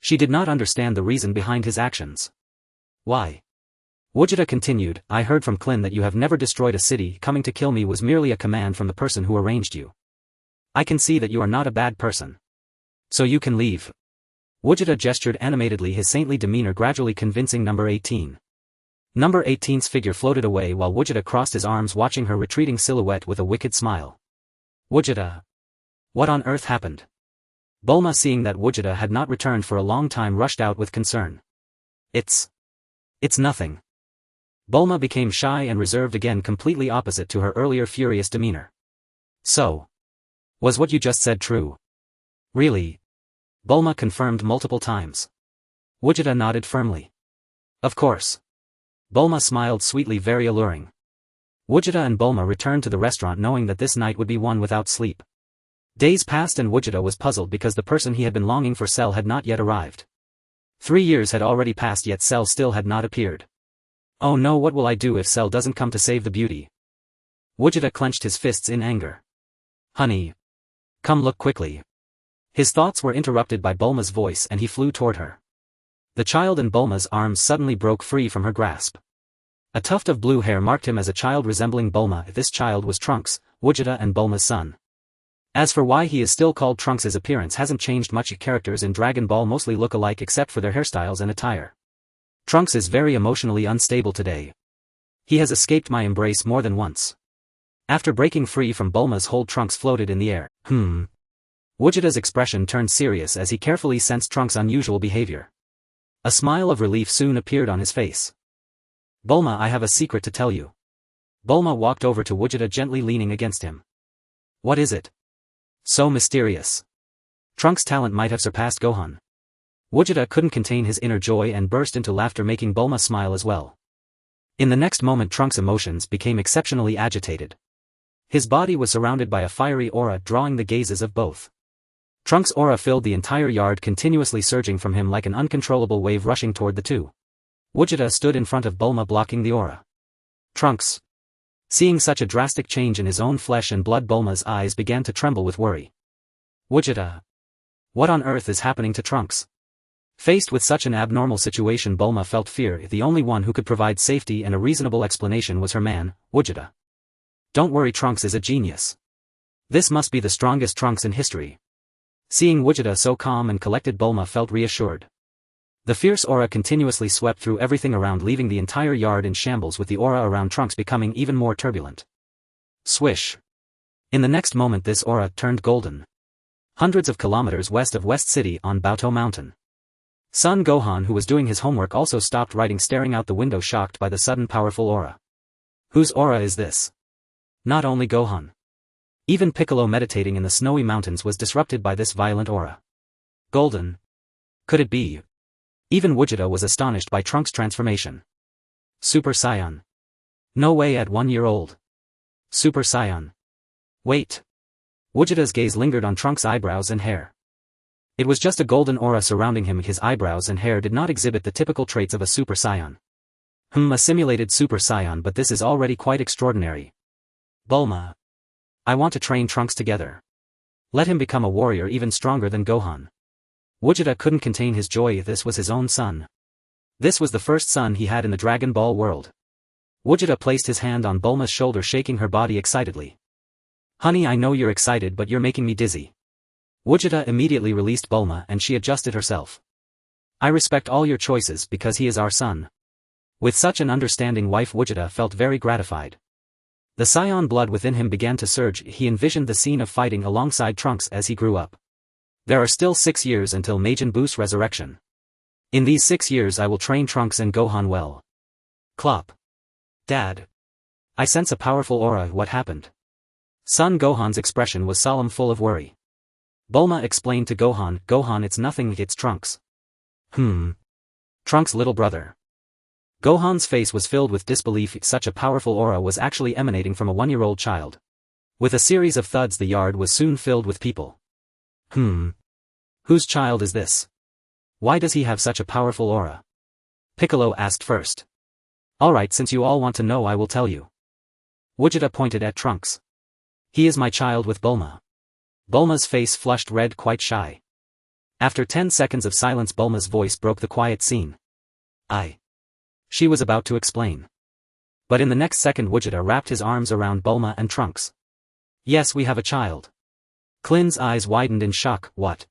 [SPEAKER 1] She did not understand the reason behind his actions. Why? Gogeta continued, I heard from Klin that you have never destroyed a city. Coming to kill me was merely a command from the person who arranged you. I can see that you are not a bad person. So you can leave. Gogeta gestured animatedly, his saintly demeanor gradually convincing number 18. Number 18's figure floated away while Gogeta crossed his arms, watching her retreating silhouette with a wicked smile. Gogeta. What on earth happened? Bulma, seeing that Gogeta had not returned for a long time, rushed out with concern. It's nothing. Bulma became shy and reserved again, completely opposite to her earlier furious demeanor. So. Was what you just said true? Really? Bulma confirmed multiple times. Gogeta nodded firmly. Of course. Bulma smiled sweetly, very alluring. Gogeta and Bulma returned to the restaurant knowing that this night would be one without sleep. Days passed and Gogeta was puzzled because the person he had been longing for, Cell, had not yet arrived. 3 years had already passed, yet Cell still had not appeared. Oh no, what will I do if Cell doesn't come to save the beauty? Gogeta clenched his fists in anger. Honey. Come look quickly. His thoughts were interrupted by Bulma's voice and he flew toward her. The child in Bulma's arms suddenly broke free from her grasp. A tuft of blue hair marked him as a child resembling Bulma. This child was Trunks, Gogeta and Bulma's son. As for why he is still called Trunks, his appearance hasn't changed much. Characters in Dragon Ball mostly look alike except for their hairstyles and attire. Trunks is very emotionally unstable today. He has escaped my embrace more than once. After breaking free from Bulma's hold, Trunks floated in the air. Gogeta's expression turned serious as he carefully sensed Trunks' unusual behavior. A smile of relief soon appeared on his face. Bulma, I have a secret to tell you. Bulma walked over to Gogeta, gently leaning against him. What is it? So mysterious. Trunks' talent might have surpassed Gohan. Gogeta couldn't contain his inner joy and burst into laughter, making Bulma smile as well. In the next moment, Trunks' emotions became exceptionally agitated. His body was surrounded by a fiery aura, drawing the gazes of both. Trunks' aura filled the entire yard, continuously surging from him like an uncontrollable wave rushing toward the two. Gogeta stood in front of Bulma, blocking the aura. Trunks. Seeing such a drastic change in his own flesh and blood, Bulma's eyes began to tremble with worry. Gogeta. What on earth is happening to Trunks? Faced with such an abnormal situation, Bulma felt fear. The only one who could provide safety and a reasonable explanation was her man, Gogeta. Don't worry, Trunks is a genius. This must be the strongest Trunks in history. Seeing Gogeta so calm and collected, Bulma felt reassured. The fierce aura continuously swept through everything around, leaving the entire yard in shambles, with the aura around Trunks becoming even more turbulent. Swish. In the next moment, this aura turned golden. Hundreds of kilometers west of West City on Baotou Mountain. Son Gohan, who was doing his homework, also stopped writing, staring out the window, shocked by the sudden powerful aura. Whose aura is this? Not only Gohan. Even Piccolo, meditating in the snowy mountains, was disrupted by this violent aura. Golden. Could it be? Even Gogeta was astonished by Trunks' transformation. Super Saiyan. No way, at 1 year old. Super Saiyan. Wait. Gogeta's gaze lingered on Trunks' eyebrows and hair. It was just a golden aura surrounding him. His eyebrows and hair did not exhibit the typical traits of a Super Saiyan. A simulated Super Saiyan, but this is already quite extraordinary. Bulma. I want to train Trunks together. Let him become a warrior even stronger than Gohan. Gogeta couldn't contain his joy. This was his own son. This was the first son he had in the Dragon Ball world. Gogeta placed his hand on Bulma's shoulder, shaking her body excitedly. Honey, I know you're excited, but you're making me dizzy. Gogeta immediately released Bulma and she adjusted herself. I respect all your choices because he is our son. With such an understanding wife, Gogeta felt very gratified. The Saiyan blood within him began to surge. He envisioned the scene of fighting alongside Trunks as he grew up. There are still 6 years until Majin Buu's resurrection. In these 6 years I will train Trunks and Gohan well. Clop. Dad. I sense a powerful aura. What happened? Son Gohan's expression was solemn, full of worry. Bulma explained to Gohan, Gohan, it's nothing, it's Trunks. Trunks' little brother. Gohan's face was filled with disbelief. Such a powerful aura was actually emanating from a 1-year-old child. With a series of thuds, the yard was soon filled with people. Whose child is this? Why does he have such a powerful aura? Piccolo asked first. Alright, since you all want to know, I will tell you. Vegeta pointed at Trunks. He is my child with Bulma. Bulma's face flushed red, quite shy. After 10 seconds of silence, Bulma's voice broke the quiet scene. She was about to explain. But in the next second, Vegeta wrapped his arms around Bulma and Trunks. Yes, we have a child. Klin's eyes widened in shock. What?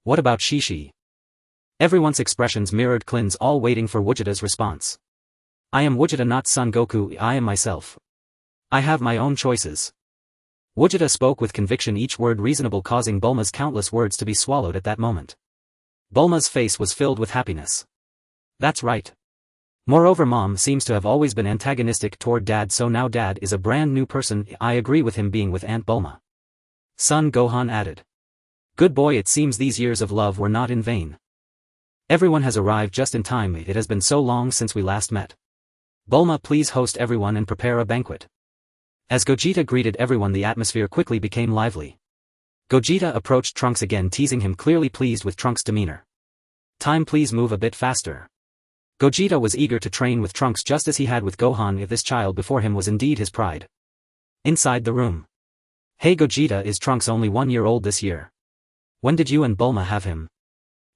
[SPEAKER 1] What about Shishi? Everyone's expressions mirrored Klin's, all waiting for Vegeta's response. I am Vegeta, not Son Goku. I am myself. I have my own choices. Vegeta spoke with conviction, each word reasonable, causing Bulma's countless words to be swallowed at that moment. Bulma's face was filled with happiness. That's right. Moreover, Mom seems to have always been antagonistic toward Dad, so now Dad is a brand new person. I agree with him being with Aunt Bulma. Son Gohan added. Good boy, it seems these years of love were not in vain. Everyone has arrived just in time. It has been so long since we last met. Bulma, please host everyone and prepare a banquet. As Gogeta greeted everyone, the atmosphere quickly became lively. Gogeta approached Trunks again, teasing him, clearly pleased with Trunks' demeanor. Time, please move a bit faster. Gogeta was eager to train with Trunks just as he had with Gohan. If this child before him was indeed his pride. Inside the room. Hey Gogeta, is Trunks only 1 year old this year? When did you and Bulma have him?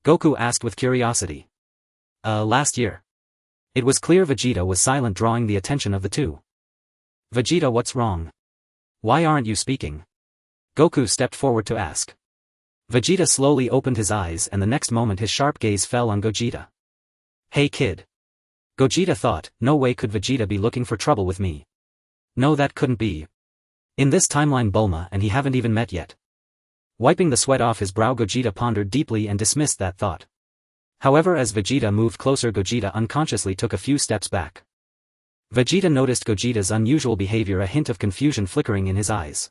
[SPEAKER 1] Goku asked with curiosity. Last year. It was clear Vegeta was silent, drawing the attention of the two. Vegeta, what's wrong? Why aren't you speaking? Goku stepped forward to ask. Vegeta slowly opened his eyes, and the next moment his sharp gaze fell on Gogeta. Hey kid. Gogeta thought, no way could Vegeta be looking for trouble with me. No, that couldn't be. In this timeline, Bulma and he haven't even met yet. Wiping the sweat off his brow, Gogeta pondered deeply and dismissed that thought. However, as Vegeta moved closer, Gogeta unconsciously took a few steps back. Vegeta noticed Gogeta's unusual behavior, a hint of confusion flickering in his eyes.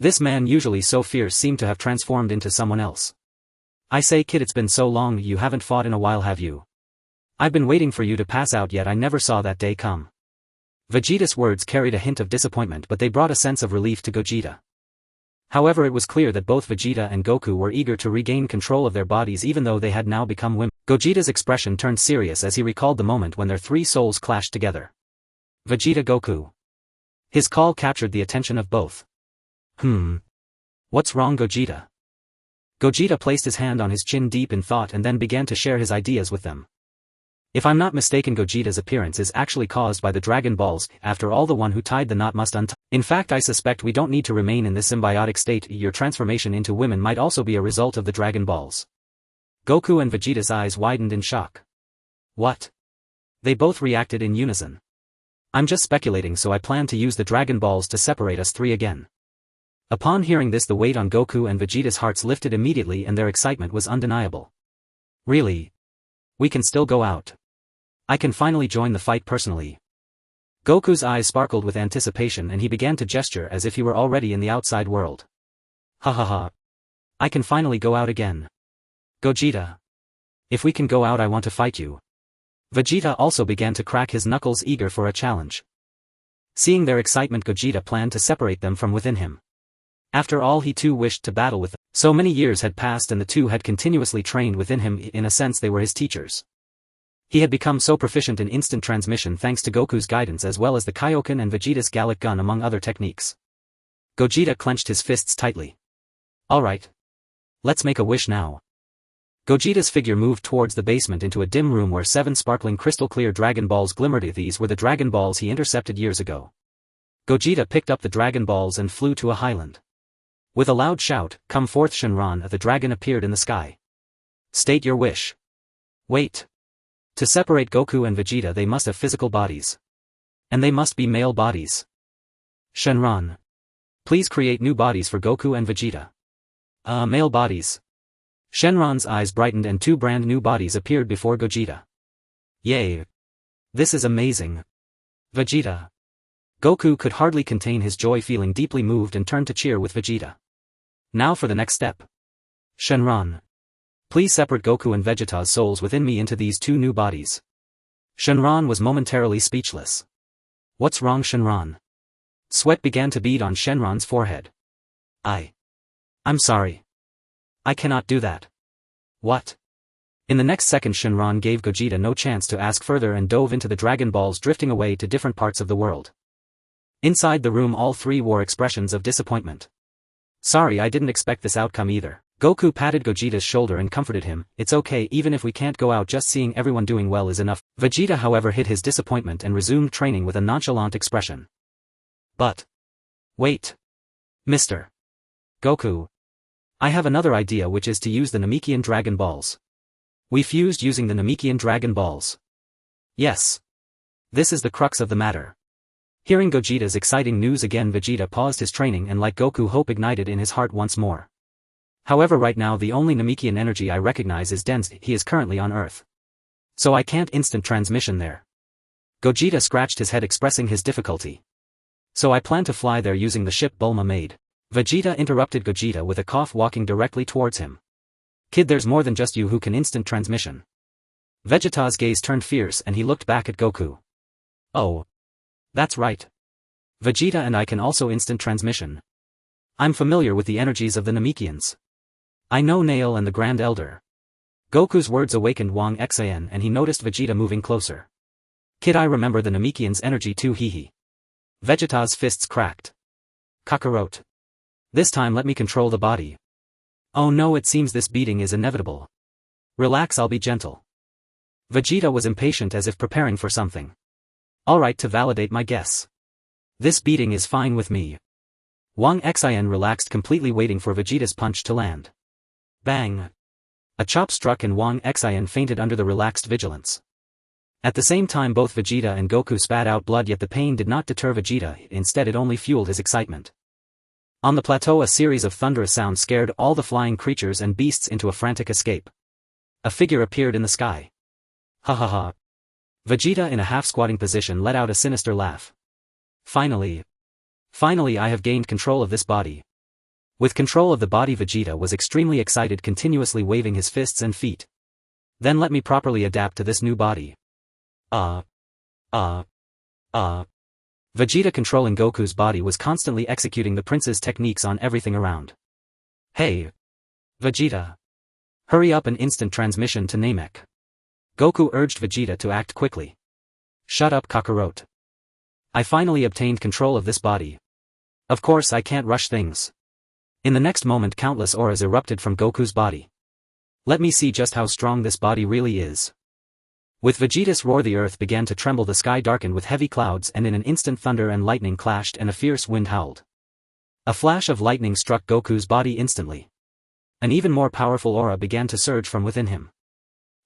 [SPEAKER 1] This man, usually so fierce, seemed to have transformed into someone else. I say kid, it's been so long, you haven't fought in a while, have you? I've been waiting for you to pass out, yet I never saw that day come. Vegeta's words carried a hint of disappointment, but they brought a sense of relief to Gogeta. However, it was clear that both Vegeta and Goku were eager to regain control of their bodies, even though they had now become women. Gogeta's expression turned serious as he recalled the moment when their three souls clashed together. Vegeta, Goku. His call captured the attention of both. What's wrong, Gogeta? Gogeta placed his hand on his chin, deep in thought, and then began to share his ideas with them. If I'm not mistaken, Gogeta's appearance is actually caused by the Dragon Balls. After all, the one who tied the knot must untie. In fact, I suspect we don't need to remain in this symbiotic state. Your transformation into women might also be a result of the Dragon Balls. Goku and Vegeta's eyes widened in shock. What? They both reacted in unison. I'm just speculating, so I plan to use the Dragon Balls to separate us three again. Upon hearing this, the weight on Goku and Vegeta's hearts lifted immediately and their excitement was undeniable. Really? We can still go out. I can finally join the fight personally. Goku's eyes sparkled with anticipation and he began to gesture as if he were already in the outside world. Ha ha ha. I can finally go out again. Gogeta. If we can go out, I want to fight you. Vegeta also began to crack his knuckles, eager for a challenge. Seeing their excitement, Gogeta planned to separate them from within him. After all, he too wished to battle with them. So many years had passed and the two had continuously trained within him. In a sense, they were his teachers. He had become so proficient in instant transmission thanks to Goku's guidance, as well as the Kaioken and Vegeta's Gallic Gun, among other techniques. Gogeta clenched his fists tightly. Alright. Let's make a wish now. Gogeta's figure moved towards the basement into a dim room where 7 sparkling crystal-clear Dragon Balls glimmered. These were the Dragon Balls he intercepted years ago. Gogeta picked up the Dragon Balls and flew to a highland. With a loud shout, "Come forth, Shenron!" the dragon appeared in the sky. State your wish. Wait. To separate Goku and Vegeta, they must have physical bodies. And they must be male bodies. Shenron. Please create new bodies for Goku and Vegeta. Male bodies. Shenron's eyes brightened and 2 brand new bodies appeared before Gogeta. Yay. This is amazing. Vegeta. Goku could hardly contain his joy, feeling deeply moved, and turned to cheer with Vegeta. Now for the next step. Shenron. Please separate Goku and Vegeta's souls within me into these 2 new bodies. Shenron was momentarily speechless. What's wrong, Shenron? Sweat began to bead on Shenron's forehead. I'm sorry. I cannot do that. What? In the next second Shenron gave Gogeta no chance to ask further and dove into the Dragon Balls, drifting away to different parts of the world. Inside the room all three wore expressions of disappointment. Sorry, I didn't expect this outcome either. Goku patted Gogeta's shoulder and comforted him. It's okay, even if we can't go out, just seeing everyone doing well is enough. Vegeta however hid his disappointment and resumed training with a nonchalant expression. But. Wait. Mr. Goku. I have another idea, which is to use the Namekian Dragon Balls. We fused using the Namekian Dragon Balls. Yes. This is the crux of the matter. Hearing Gogeta's exciting news again, Vegeta paused his training and like Goku, hope ignited in his heart once more. However, right now the only Namekian energy I recognize is Dende. He is currently on Earth. So I can't instant transmission there. Gogeta scratched his head expressing his difficulty. So I plan to fly there using the ship Bulma made. Vegeta interrupted Gogeta with a cough, walking directly towards him. Kid, there's more than just you who can instant transmission. Vegeta's gaze turned fierce and he looked back at Goku. Oh. That's right. Vegeta and I can also instant transmission. I'm familiar with the energies of the Namekians. I know Nail and the Grand Elder. Goku's words awakened Wang Xin and he noticed Vegeta moving closer. Kid, I remember the Namekians' energy too, hehe. Vegeta's fists cracked. Kakarot. This time let me control the body. Oh no, it seems this beating is inevitable. Relax, I'll be gentle. Vegeta was impatient, as if preparing for something. Alright, to validate my guess. This beating is fine with me. Wang Xin relaxed, completely waiting for Vegeta's punch to land. Bang! A chop struck and Wang Xin fainted under the relaxed vigilance. At the same time both Vegeta and Goku spat out blood, yet the pain did not deter Vegeta, instead it only fueled his excitement. On the plateau a series of thunderous sounds scared all the flying creatures and beasts into a frantic escape. A figure appeared in the sky. Ha ha ha. Vegeta in a half-squatting position let out a sinister laugh. Finally I have gained control of this body. With control of the body, Vegeta was extremely excited, continuously waving his fists and feet. Then let me properly adapt to this new body. Vegeta controlling Goku's body was constantly executing the prince's techniques on everything around. Hey! Vegeta! Hurry up and instant transmission to Namek. Goku urged Vegeta to act quickly. Shut up, Kakarot. I finally obtained control of this body. Of course I can't rush things. In the next moment countless auras erupted from Goku's body. Let me see just how strong this body really is. With Vegeta's roar the earth began to tremble, the sky darkened with heavy clouds, and in an instant thunder and lightning clashed and a fierce wind howled. A flash of lightning struck Goku's body instantly. An even more powerful aura began to surge from within him.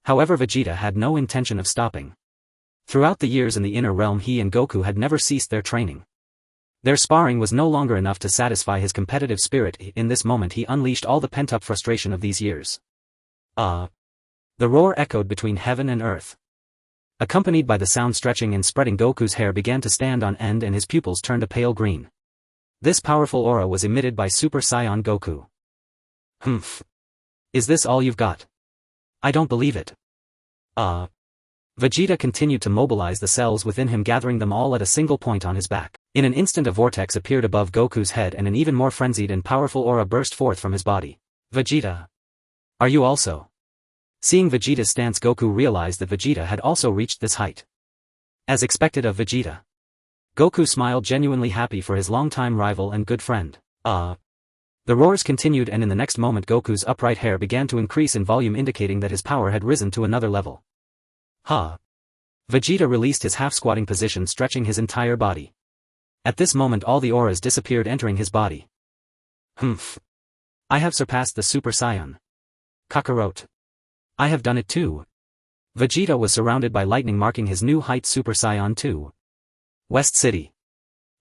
[SPEAKER 1] However, Vegeta had no intention of stopping. Throughout the years in the inner realm, he and Goku had never ceased their training. Their sparring was no longer enough to satisfy his competitive spirit. In this moment he unleashed all the pent-up frustration of these years. The roar echoed between heaven and earth. Accompanied by the sound stretching and spreading, Goku's hair began to stand on end and his pupils turned a pale green. This powerful aura was emitted by Super Saiyan Goku. Humph. Is this all you've got? I don't believe it. Vegeta continued to mobilize the cells within him, gathering them all at a single point on his back. In an instant a vortex appeared above Goku's head and an even more frenzied and powerful aura burst forth from his body. Vegeta. Are you also? Seeing Vegeta's stance, Goku realized that Vegeta had also reached this height. As expected of Vegeta. Goku smiled, genuinely happy for his longtime rival and good friend. The roars continued, and in the next moment Goku's upright hair began to increase in volume, indicating that his power had risen to another level. Vegeta released his half-squatting position, stretching his entire body. At this moment all the auras disappeared, entering his body. Humph. I have surpassed the Super Saiyan. Kakarot. I have done it too. Vegeta was surrounded by lightning, marking his new height. Super Saiyan 2. West City.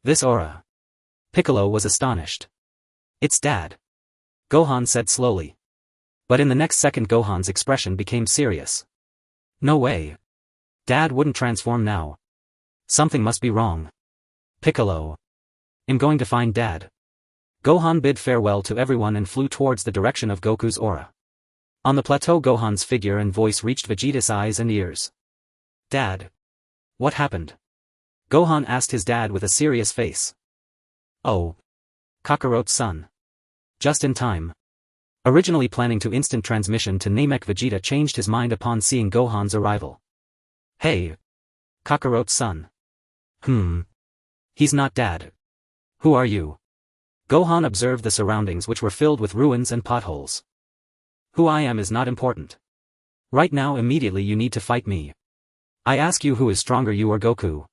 [SPEAKER 1] This aura. Piccolo was astonished. It's Dad. Gohan said slowly. But in the next second Gohan's expression became serious. No way. Dad wouldn't transform now. Something must be wrong. Piccolo. I'm going to find Dad. Gohan bid farewell to everyone and flew towards the direction of Goku's aura. On the plateau Gohan's figure and voice reached Vegeta's eyes and ears. Dad. What happened? Gohan asked his dad with a serious face. Oh. Kakarot's-san. Just in time. Originally planning to instant transmission to Namek, Vegeta changed his mind upon seeing Gohan's arrival. Hey. Kakarot's-san. He's not dad. Who are you? Gohan observed the surroundings, which were filled with ruins and potholes. Who I am is not important. Right now, immediately you need to fight me. I ask you, who is stronger, you or Goku?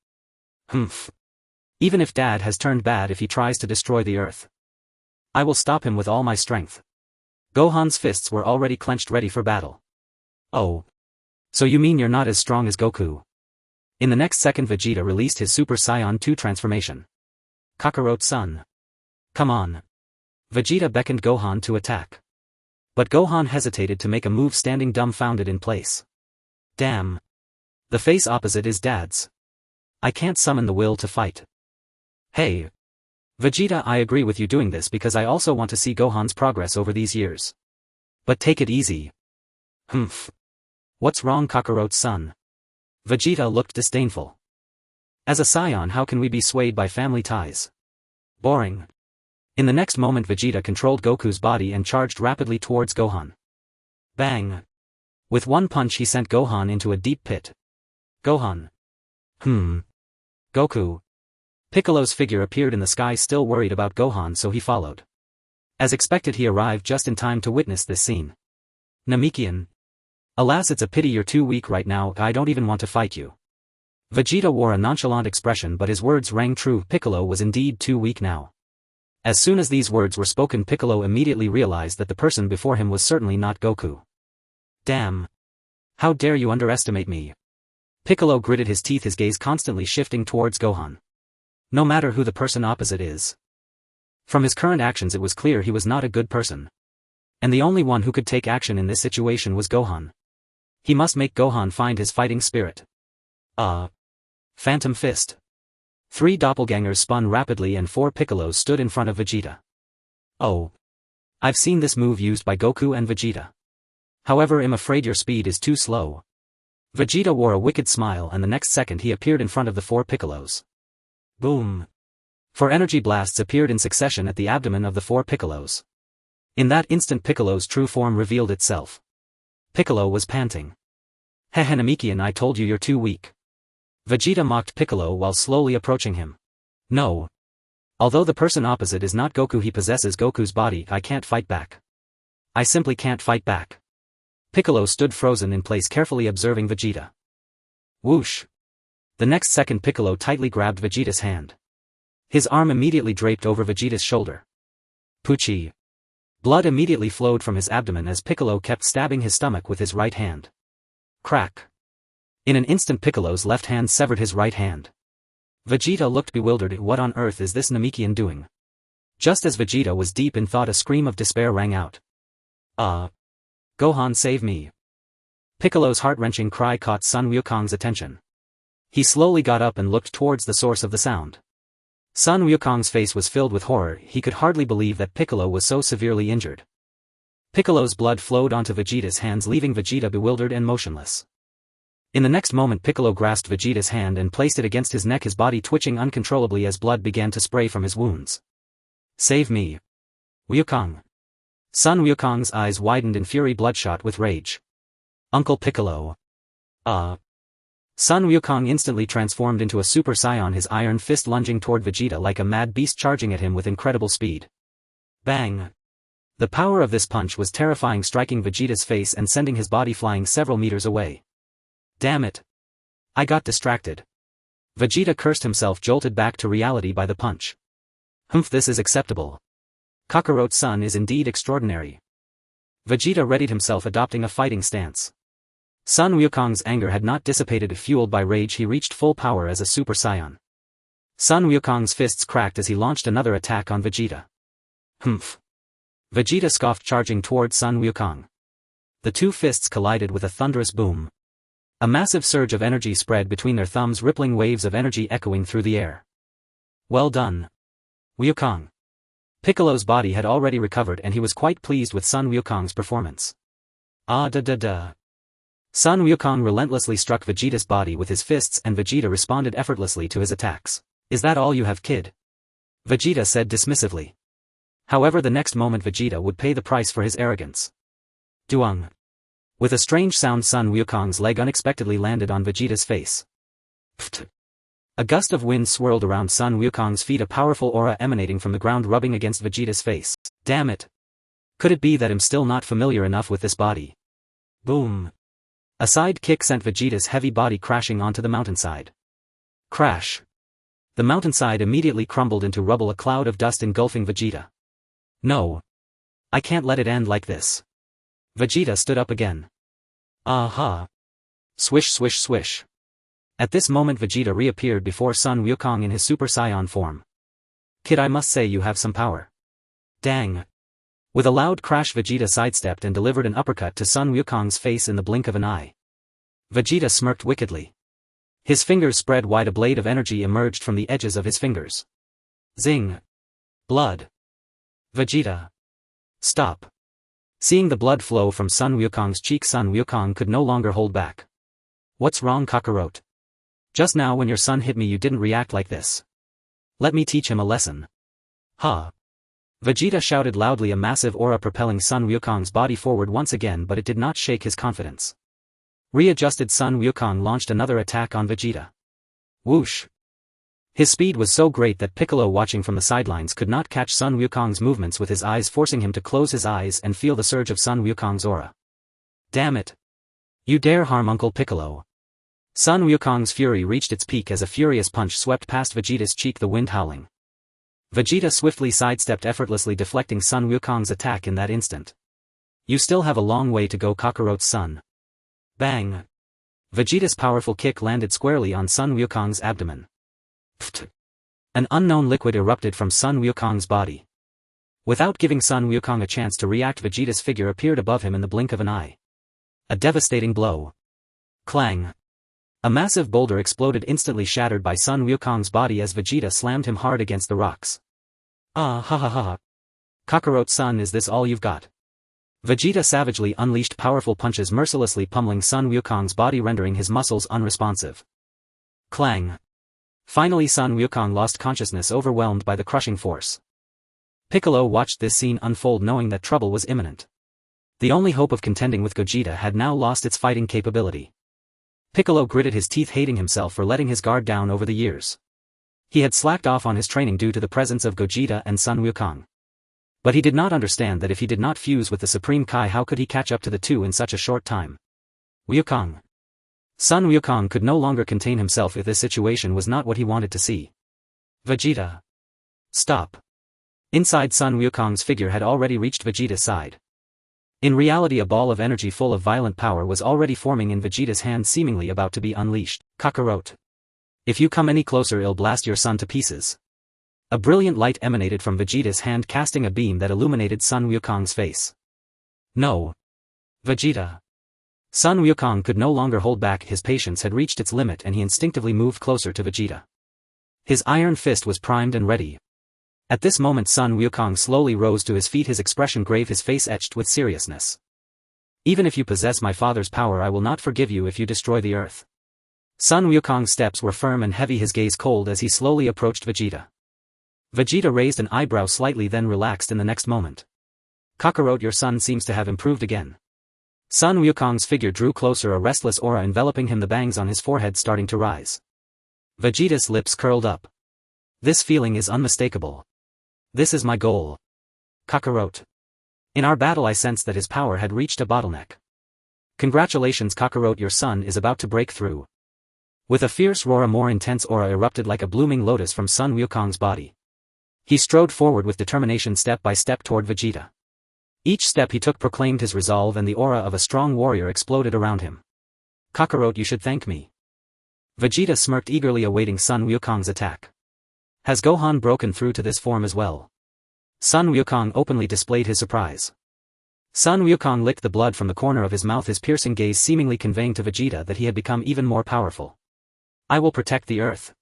[SPEAKER 1] Even if Dad has turned bad if he tries to destroy the Earth, I will stop him with all my strength. Gohan's fists were already clenched, ready for battle. Oh. So you mean you're not as strong as Goku? In the next second, Vegeta released his Super Saiyan 2 transformation. Kakarot-san. Come on. Vegeta beckoned Gohan to attack. But Gohan hesitated to make a move, standing dumbfounded in place. Damn. The face opposite is Dad's. I can't summon the will to fight. Hey. Vegeta, I agree with you doing this because I also want to see Gohan's progress over these years. But take it easy. What's wrong, Kakarot-san? Vegeta looked disdainful. As a Saiyan, how can we be swayed by family ties? Boring. In the next moment, Vegeta controlled Goku's body and charged rapidly towards Gohan. Bang! With one punch he sent Gohan into a deep pit. Gohan. Goku. Piccolo's figure appeared in the sky, still worried about Gohan, so he followed. As expected, he arrived just in time to witness this scene. Namekian. Alas, it's a pity you're too weak right now, I don't even want to fight you. Vegeta wore a nonchalant expression, but his words rang true. Piccolo was indeed too weak now. As soon as these words were spoken, Piccolo immediately realized that the person before him was certainly not Goku. Damn. How dare you underestimate me? Piccolo gritted his teeth, his gaze constantly shifting towards Gohan. No matter who the person opposite is. From his current actions it was clear he was not a good person. And the only one who could take action in this situation was Gohan. He must make Gohan find his fighting spirit. Phantom Fist. 3 doppelgangers spun rapidly and 4 Piccolos stood in front of Vegeta. Oh. I've seen this move used by Goku and Vegeta. However, I'm afraid your speed is too slow. Vegeta wore a wicked smile, and the next second he appeared in front of the 4 Piccolos. Boom. 4 energy blasts appeared in succession at the abdomen of the 4 Piccolos. In that instant, Piccolo's true form revealed itself. Piccolo was panting. Hehe, Namekian, I told you you're too weak. Vegeta mocked Piccolo while slowly approaching him. No. Although the person opposite is not Goku, he possesses Goku's body, I can't fight back. I simply can't fight back. Piccolo stood frozen in place, carefully observing Vegeta. Whoosh. The next second, Piccolo tightly grabbed Vegeta's hand. His arm immediately draped over Vegeta's shoulder. Poochie. Blood immediately flowed from his abdomen as Piccolo kept stabbing his stomach with his right hand. Crack. In an instant, Piccolo's left hand severed his right hand. Vegeta looked bewildered. What on earth is this Namekian doing? Just as Vegeta was deep in thought, a scream of despair rang out. Gohan, save me. Piccolo's heart-wrenching cry caught Sun Wukong's attention. He slowly got up and looked towards the source of the sound. Sun Wukong's face was filled with horror. He could hardly believe that Piccolo was so severely injured. Piccolo's blood flowed onto Vegeta's hands, leaving Vegeta bewildered and motionless. In the next moment, Piccolo grasped Vegeta's hand and placed it against his neck, his body twitching uncontrollably as blood began to spray from his wounds. Save me. Wukong. Sun Wukong's eyes widened in fury, bloodshot with rage. Uncle Piccolo. Sun Wukong instantly transformed into a Super Saiyan, his iron fist lunging toward Vegeta like a mad beast, charging at him with incredible speed. Bang! The power of this punch was terrifying, striking Vegeta's face and sending his body flying several meters away. Damn it! I got distracted. Vegeta cursed himself, jolted back to reality by the punch. This is acceptable. Kakarot-san is indeed extraordinary. Vegeta readied himself, adopting a fighting stance. Sun Wukong's anger had not dissipated. Fueled by rage, he reached full power as a Super Saiyan. Sun Wukong's fists cracked as he launched another attack on Vegeta. Vegeta scoffed, charging towards Sun Wukong. The 2 fists collided with a thunderous boom. A massive surge of energy spread between their thumbs, rippling waves of energy echoing through the air. Well done, Wukong. Piccolo's body had already recovered and he was quite pleased with Sun Wukong's performance. Sun Wukong relentlessly struck Vegeta's body with his fists and Vegeta responded effortlessly to his attacks. Is that all you have, kid? Vegeta said dismissively. However, the next moment Vegeta would pay the price for his arrogance. Duang. With a strange sound, Sun Wukong's leg unexpectedly landed on Vegeta's face. Pfft. A gust of wind swirled around Sun Wukong's feet, a powerful aura emanating from the ground rubbing against Vegeta's face. Damn it. Could it be that I'm still not familiar enough with this body? Boom. A side kick sent Vegeta's heavy body crashing onto the mountainside. Crash. The mountainside immediately crumbled into rubble, a cloud of dust engulfing Vegeta. No. I can't let it end like this. Vegeta stood up again. Aha. Swish swish swish. At this moment Vegeta reappeared before Sun Wukong in his Super Saiyan form. Kid, I must say you have some power. Dang. With a loud crash Vegeta sidestepped and delivered an uppercut to Sun Wukong's face in the blink of an eye. Vegeta smirked wickedly. His fingers spread wide, a blade of energy emerged from the edges of his fingers. Zing. Blood. Vegeta. Stop. Seeing the blood flow from Sun Wukong's cheek, Sun Wukong could no longer hold back. What's wrong, Kakarot? Just now when your son hit me you didn't react like this. Let me teach him a lesson. Ha. Vegeta shouted loudly, a massive aura propelling Sun Wukong's body forward once again, but it did not shake his confidence. Readjusted, Sun Wukong launched another attack on Vegeta. Whoosh. His speed was so great that Piccolo, watching from the sidelines, could not catch Sun Wukong's movements with his eyes, forcing him to close his eyes and feel the surge of Sun Wukong's aura. Damn it. You dare harm Uncle Piccolo. Sun Wukong's fury reached its peak as a furious punch swept past Vegeta's cheek, the wind howling. Vegeta swiftly sidestepped, effortlessly deflecting Sun Wukong's attack in that instant. You still have a long way to go, Kakarot's son. Bang. Vegeta's powerful kick landed squarely on Sun Wukong's abdomen. Pfft. An unknown liquid erupted from Sun Wukong's body. Without giving Sun Wukong a chance to react, Vegeta's figure appeared above him in the blink of an eye. A devastating blow. Clang. A massive boulder exploded, instantly shattered by Sun Wukong's body as Vegeta slammed him hard against the rocks. Ah ha ha ha. Kakarot's son, is this all you've got? Vegeta savagely unleashed powerful punches, mercilessly pummeling Sun Wukong's body, rendering his muscles unresponsive. Clang. Finally Sun Wukong lost consciousness, overwhelmed by the crushing force. Piccolo watched this scene unfold, knowing that trouble was imminent. The only hope of contending with Gogeta had now lost its fighting capability. Piccolo gritted his teeth, hating himself for letting his guard down over the years. He had slacked off on his training due to the presence of Gogeta and Sun Wukong. But he did not understand that if he did not fuse with the Supreme Kai, how could he catch up to the two in such a short time? Wukong. Sun Wukong could no longer contain himself if this situation was not what he wanted to see. Vegeta. Stop. Inside, Sun Wukong's figure had already reached Vegeta's side. In reality, a ball of energy full of violent power was already forming in Vegeta's hand, seemingly about to be unleashed. Kakarot. If you come any closer, I'll blast your son to pieces. A brilliant light emanated from Vegeta's hand, casting a beam that illuminated Sun Wukong's face. No. Vegeta. Sun Wukong could no longer hold back, his patience had reached its limit and he instinctively moved closer to Vegeta. His iron fist was primed and ready. At this moment Sun Wukong slowly rose to his feet, his expression grave, his face etched with seriousness. Even if you possess my father's power, I will not forgive you if you destroy the earth. Sun Wukong's steps were firm and heavy, his gaze cold as he slowly approached Vegeta. Vegeta raised an eyebrow slightly, then relaxed in the next moment. Kakarot, your son seems to have improved again. Sun Wukong's figure drew closer, a restless aura enveloping him, the bangs on his forehead starting to rise. Vegeta's lips curled up. This feeling is unmistakable. This is my goal. Kakarot. In our battle I sensed that his power had reached a bottleneck. Congratulations, Kakarot, your son is about to break through. With a fierce roar, a more intense aura erupted like a blooming lotus from Sun Wukong's body. He strode forward with determination, step by step toward Vegeta. Each step he took proclaimed his resolve, and the aura of a strong warrior exploded around him. Kakarot, you should thank me. Vegeta smirked, eagerly awaiting Sun Wukong's attack. Has Gohan broken through to this form as well? Sun Wukong openly displayed his surprise. Sun Wukong licked the blood from the corner of his mouth, his piercing gaze seemingly conveying to Vegeta that he had become even more powerful. I will protect the earth.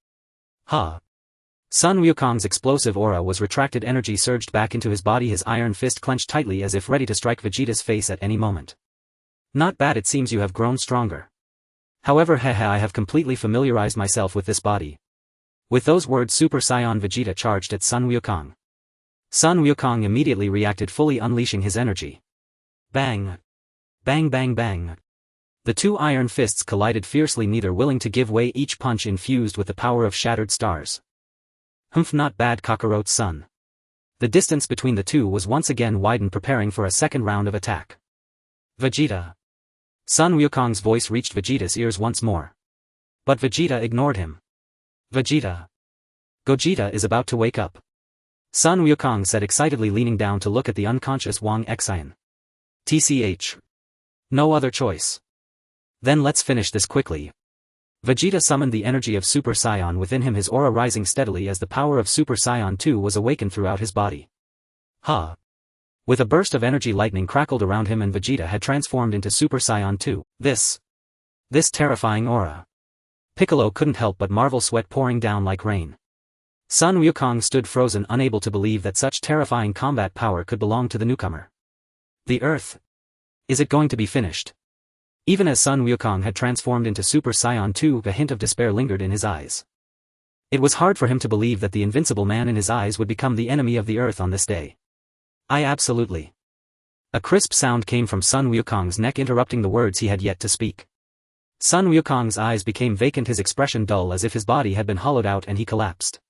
[SPEAKER 1] Ha! Sun Wukong's explosive aura was retracted, energy surged back into his body, his iron fist clenched tightly as if ready to strike Vegeta's face at any moment. Not bad, it seems you have grown stronger. However, I have completely familiarized myself with this body. With those words, Super Saiyan Vegeta charged at Sun Wukong. Sun Wukong immediately reacted, fully unleashing his energy. Bang! Bang bang bang! The two iron fists collided fiercely, neither willing to give way, each punch infused with the power of shattered stars. Humph, not bad, Kakarot's son. The distance between the two was once again widened, preparing for a second round of attack. Vegeta. Sun Wukong's voice reached Vegeta's ears once more. But Vegeta ignored him. Vegeta. Gogeta is about to wake up. Sun Wukong said excitedly, leaning down to look at the unconscious Wang Xin. TCH. No other choice. Then let's finish this quickly. Vegeta summoned the energy of Super Saiyan within him, his aura rising steadily as the power of Super Saiyan 2 was awakened throughout his body. Ha! With a burst of energy, lightning crackled around him and Vegeta had transformed into Super Saiyan 2. This terrifying aura. Piccolo couldn't help but marvel, sweat pouring down like rain. Sun Wukong stood frozen, unable to believe that such terrifying combat power could belong to the newcomer. The Earth. Is it going to be finished? Even as Sun Wukong had transformed into Super Saiyan 2, a hint of despair lingered in his eyes. It was hard for him to believe that the invincible man in his eyes would become the enemy of the Earth on this day. I absolutely. A crisp sound came from Sun Wukong's neck, interrupting the words he had yet to speak. Sun Wukong's eyes became vacant, his expression dull as if his body had been hollowed out, and he collapsed.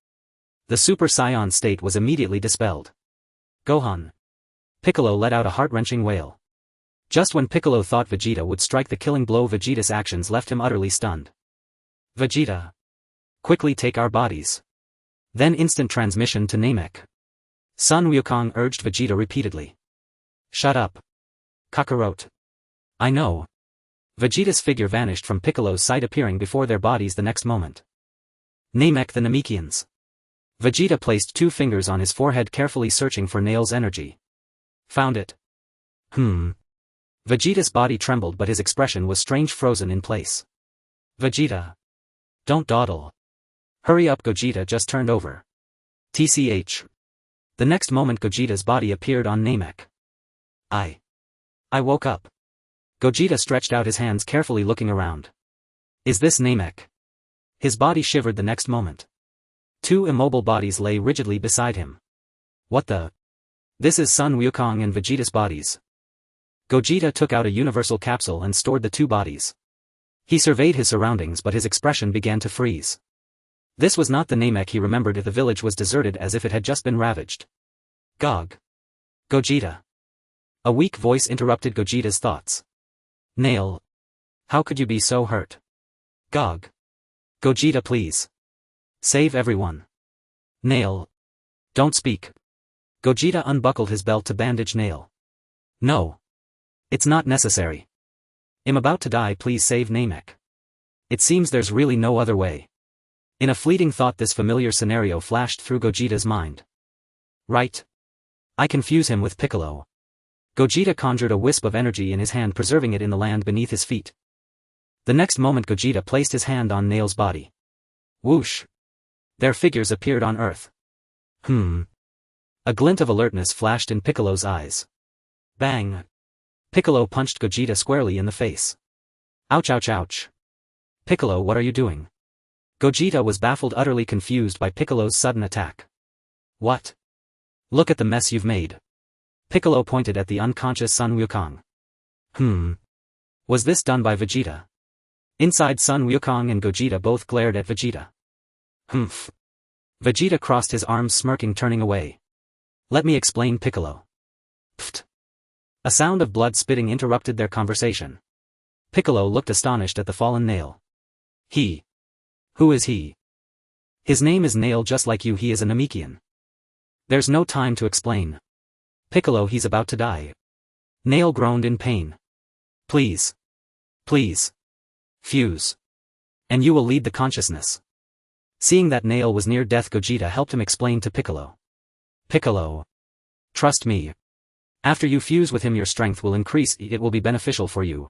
[SPEAKER 1] The Super Saiyan state was immediately dispelled. Gohan. Piccolo let out a heart-wrenching wail. Just when Piccolo thought Vegeta would strike the killing blow, Vegeta's actions left him utterly stunned. Vegeta. Quickly take our bodies. Then instant transmission to Namek. Sun Wukong urged Vegeta repeatedly. Shut up. Kakarot. I know. Vegeta's figure vanished from Piccolo's sight, appearing before their bodies the next moment. Namek, the Namekians. Vegeta placed 2 fingers on his forehead, carefully searching for Nail's energy. Found it. Vegeta's body trembled, but his expression was strange, frozen in place. Vegeta. Don't dawdle. Hurry up, Gogeta just turned over. TCH. The next moment Gogeta's body appeared on Namek. I woke up. Gogeta stretched out his hands, carefully looking around. Is this Namek? His body shivered the next moment. 2 immobile bodies lay rigidly beside him. What the? This is Sun Wukong and Vegeta's bodies. Gogeta took out a universal capsule and stored the 2 bodies. He surveyed his surroundings, but his expression began to freeze. This was not the Namek he remembered. The village was deserted, as if it had just been ravaged. Gogeta. A weak voice interrupted Gogeta's thoughts. Nail. How could you be so hurt? Gogeta, please. Save everyone. Nail. Don't speak. Gogeta unbuckled his belt to bandage Nail. No. It's not necessary. I'm about to die, please save Namek. It seems there's really no other way. In a fleeting thought, this familiar scenario flashed through Gogeta's mind. Right. I confuse him with Piccolo. Gogeta conjured a wisp of energy in his hand, preserving it in the land beneath his feet. The next moment Gogeta placed his hand on Nail's body. Whoosh. Their figures appeared on Earth. A glint of alertness flashed in Piccolo's eyes. Bang. Piccolo punched Gogeta squarely in the face. Ouch, ouch, ouch. Piccolo, what are you doing? Gogeta was baffled, utterly confused by Piccolo's sudden attack. What? Look at the mess you've made. Piccolo pointed at the unconscious Sun Wukong. Was this done by Vegeta? Inside, Sun Wukong and Gogeta both glared at Vegeta. Vegeta crossed his arms, smirking, turning away. Let me explain, Piccolo. Pfft. A sound of blood spitting interrupted their conversation. Piccolo looked astonished at the fallen Nail. He. Who is he? His name is Nail, just like you. He is a Namekian. There's no time to explain. Piccolo, he's about to die. Nail groaned in pain. Please. Please. Fuse. And you will lead the consciousness. Seeing that Nail was near death, Gogeta helped him explain to Piccolo. Piccolo. Trust me. After you fuse with him, your strength will increase. It will be beneficial for you.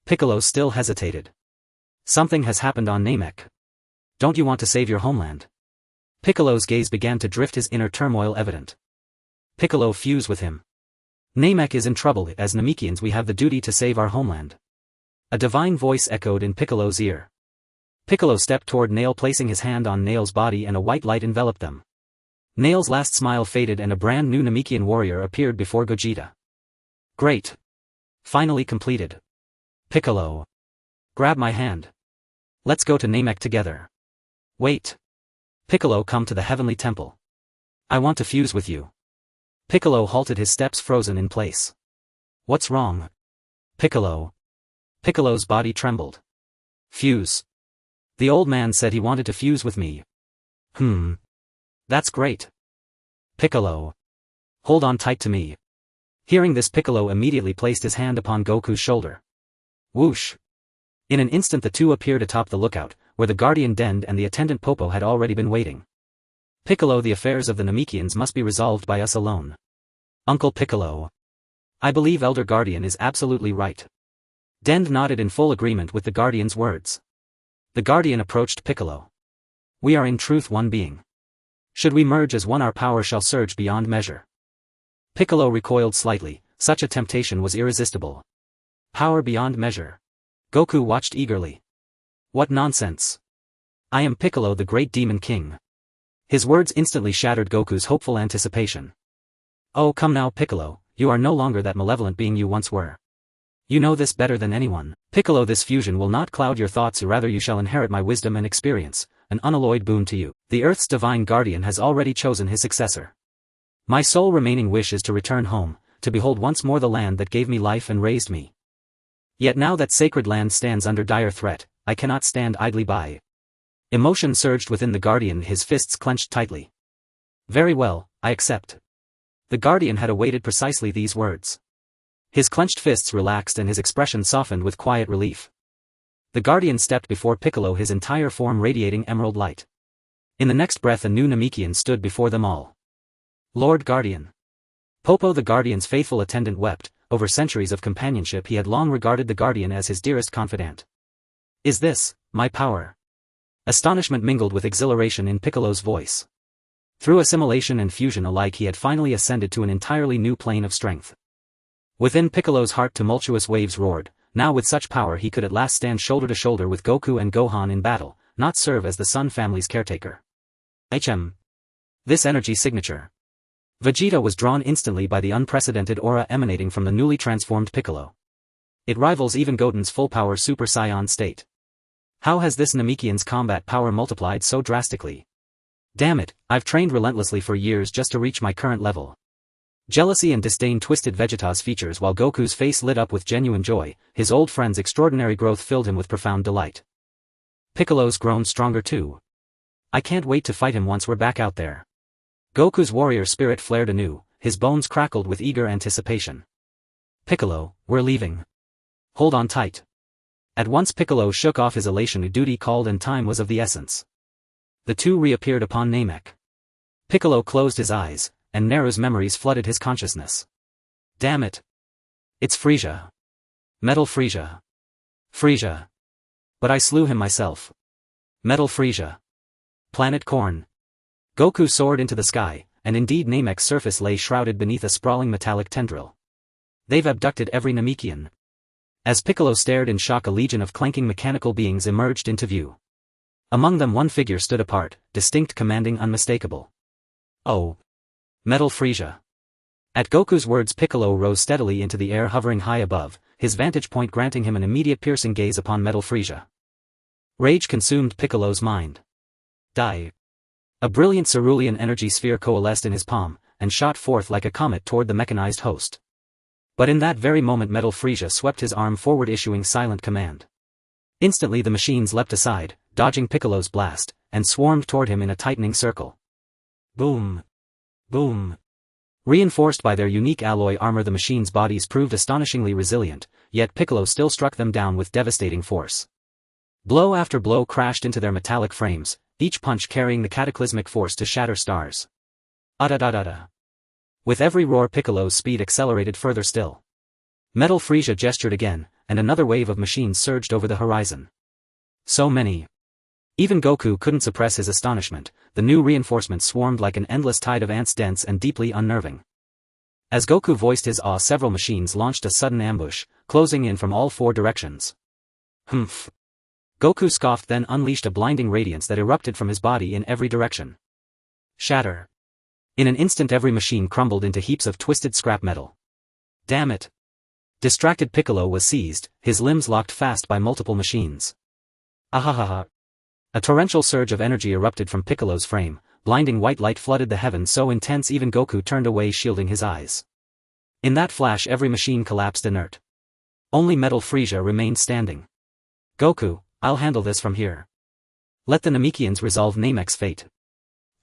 [SPEAKER 1] Piccolo still hesitated. Something has happened on Namek. Don't you want to save your homeland? Piccolo's gaze began to drift, his inner turmoil evident. Piccolo, fuse with him. Namek is in trouble. As Namekians we have the duty to save our homeland. A divine voice echoed in Piccolo's ear. Piccolo stepped toward Nail, placing his hand on Nail's body, and a white light enveloped them. Nail's last smile faded and a brand new Namekian warrior appeared before Gogeta. Great. Finally completed. Piccolo. Grab my hand. Let's go to Namek together. Wait. Piccolo, come to the heavenly temple. I want to fuse with you. Piccolo halted, his steps frozen in place. What's wrong? Piccolo. Piccolo's body trembled. Fuse. The old man said he wanted to fuse with me. That's great. Piccolo. Hold on tight to me. Hearing this, Piccolo immediately placed his hand upon Goku's shoulder. Whoosh. In an instant the two appeared atop the lookout, where the guardian Dende and the attendant Popo had already been waiting. Piccolo, the affairs of the Namekians must be resolved by us alone. Uncle Piccolo. I believe Elder Guardian is absolutely right. Dende nodded in full agreement with the Guardian's words. The Guardian approached Piccolo. We are in truth one being. Should we merge as one, our power shall surge beyond measure. Piccolo recoiled slightly, such a temptation was irresistible. Power beyond measure. Goku watched eagerly. What nonsense. I am Piccolo, the great demon king. His words instantly shattered Goku's hopeful anticipation. Oh, come now, Piccolo, you are no longer that malevolent being you once were. You know this better than anyone. Piccolo, this fusion will not cloud your thoughts, rather you shall inherit my wisdom and experience, an unalloyed boon to you. The Earth's divine guardian has already chosen his successor. My sole remaining wish is to return home, to behold once more the land that gave me life and raised me. Yet now that sacred land stands under dire threat, I cannot stand idly by. Emotion surged within the guardian, his fists clenched tightly. Very well, I accept. The guardian had awaited precisely these words. His clenched fists relaxed and his expression softened with quiet relief. The guardian stepped before Piccolo, his entire form radiating emerald light. In the next breath a new Namekian stood before them all. Lord Guardian. Popo, the guardian's faithful attendant, wept. Over centuries of companionship he had long regarded the guardian as his dearest confidant. Is this my power? Astonishment mingled with exhilaration in Piccolo's voice. Through assimilation and fusion alike he had finally ascended to an entirely new plane of strength. Within Piccolo's heart tumultuous waves roared. Now with such power he could at last stand shoulder to shoulder with Goku and Gohan in battle, not serve as the Sun family's caretaker. This energy signature. Vegeta was drawn instantly by the unprecedented aura emanating from the newly transformed Piccolo. It rivals even Goten's full-power Super Saiyan state. How has this Namekian's combat power multiplied so drastically? Damn it, I've trained relentlessly for years just to reach my current level. Jealousy and disdain twisted Vegeta's features while Goku's face lit up with genuine joy. His old friend's extraordinary growth filled him with profound delight. Piccolo's grown stronger too. I can't wait to fight him once we're back out there. Goku's warrior spirit flared anew, his bones crackled with eager anticipation. Piccolo, we're leaving. Hold on tight. At once Piccolo shook off his elation. Duty called and time was of the essence. The two reappeared upon Namek. Piccolo closed his eyes, and Naru's memories flooded his consciousness. Damn it. It's Frieza. Metal Frieza. Frieza. But I slew him myself. Metal Frieza. Planet Corn. Goku soared into the sky, and indeed Namek's surface lay shrouded beneath a sprawling metallic tendril. They've abducted every Namekian. As Piccolo stared in shock, a legion of clanking mechanical beings emerged into view. Among them one figure stood apart, distinct, commanding, unmistakable. Oh. Metal Frieza. At Goku's words Piccolo rose steadily into the air, hovering high above, his vantage point granting him an immediate piercing gaze upon Metal Frieza. Rage consumed Piccolo's mind. Die. A brilliant cerulean energy sphere coalesced in his palm, and shot forth like a comet toward the mechanized host. But in that very moment Metal Frieza swept his arm forward, issuing silent command. Instantly the machines leapt aside, dodging Piccolo's blast, and swarmed toward him in a tightening circle. Boom. Boom. Reinforced by their unique alloy armor, the machines' bodies proved astonishingly resilient, yet Piccolo still struck them down with devastating force. Blow after blow crashed into their metallic frames, each punch carrying the cataclysmic force to shatter stars. Ada-da-da-da. With every roar Piccolo's speed accelerated further still. Metal Frieza gestured again, and another wave of machines surged over the horizon. So many. Even Goku couldn't suppress his astonishment. The new reinforcements swarmed like an endless tide of ants, dense and deeply unnerving. As Goku voiced his awe, several machines launched a sudden ambush, closing in from all 4 directions. Humph. Goku scoffed, then unleashed a blinding radiance that erupted from his body in every direction. Shatter. In an instant every machine crumbled into heaps of twisted scrap metal. Damn it. Distracted Piccolo was seized, his limbs locked fast by multiple machines. Ahahaha. A torrential surge of energy erupted from Piccolo's frame, blinding white light flooded the heavens so intense even Goku turned away, shielding his eyes. In that flash every machine collapsed inert. Only Metal Frieza remained standing. Goku, I'll handle this from here. Let the Namekians resolve Namek's fate.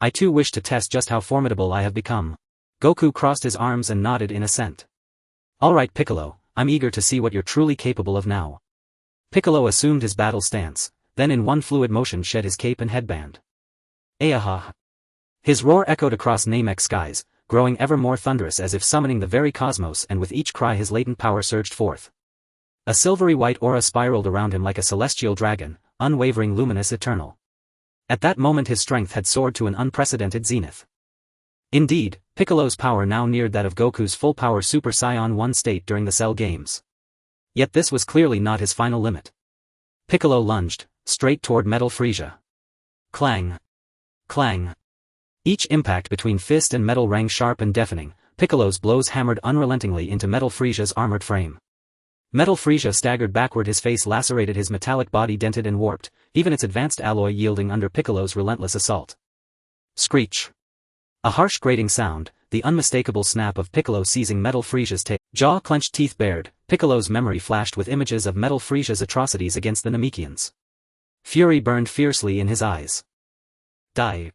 [SPEAKER 1] I too wish to test just how formidable I have become. Goku crossed his arms and nodded in assent. Alright Piccolo, I'm eager to see what you're truly capable of now. Piccolo assumed his battle stance, then in one fluid motion shed his cape and headband. Ayaha. His roar echoed across Namek's skies, growing ever more thunderous as if summoning the very cosmos, and with each cry his latent power surged forth. A silvery white aura spiraled around him like a celestial dragon, unwavering, luminous, eternal. At that moment his strength had soared to an unprecedented zenith. Indeed, Piccolo's power now neared that of Goku's full power Super Saiyan 1 state during the Cell Games. Yet this was clearly not his final limit. Piccolo lunged, straight toward Metal Frieza. Clang. Clang. Each impact between fist and metal rang sharp and deafening. Piccolo's blows hammered unrelentingly into Metal Frieza's armored frame. Metal Frieza staggered backward, his face lacerated, his metallic body dented and warped, even its advanced alloy yielding under Piccolo's relentless assault. Screech. A harsh grating sound, the unmistakable snap of Piccolo seizing Metal Frieza's tail. Jaw clenched, teeth bared, Piccolo's memory flashed with images of Metal Frieza's atrocities against the Namekians. Fury burned fiercely in his eyes. Die.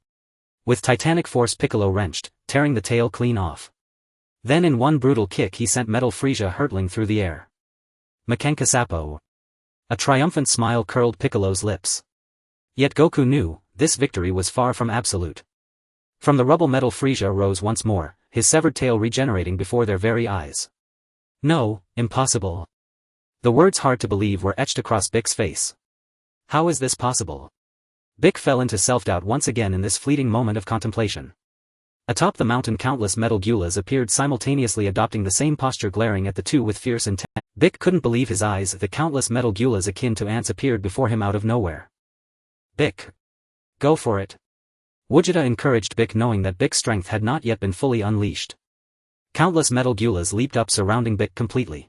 [SPEAKER 1] With titanic force Piccolo wrenched, tearing the tail clean off. Then in one brutal kick he sent Metal Frieza hurtling through the air. Makenkasapo. A triumphant smile curled Piccolo's lips. Yet Goku knew, this victory was far from absolute. From the rubble Metal Frieza rose once more, his severed tail regenerating before their very eyes. No, impossible. The words hard to believe were etched across Bik's face. How is this possible? Bik fell into self-doubt once again in this fleeting moment of contemplation. Atop the mountain countless metal gulas appeared simultaneously, adopting the same posture, glaring at the two with fierce intent. Bik couldn't believe his eyes. The countless metal gulas akin to ants appeared before him out of nowhere. Bik. Go for it. Gogeta encouraged Bik, knowing that Bik's strength had not yet been fully unleashed. Countless metal gulas leaped up, surrounding Bik completely.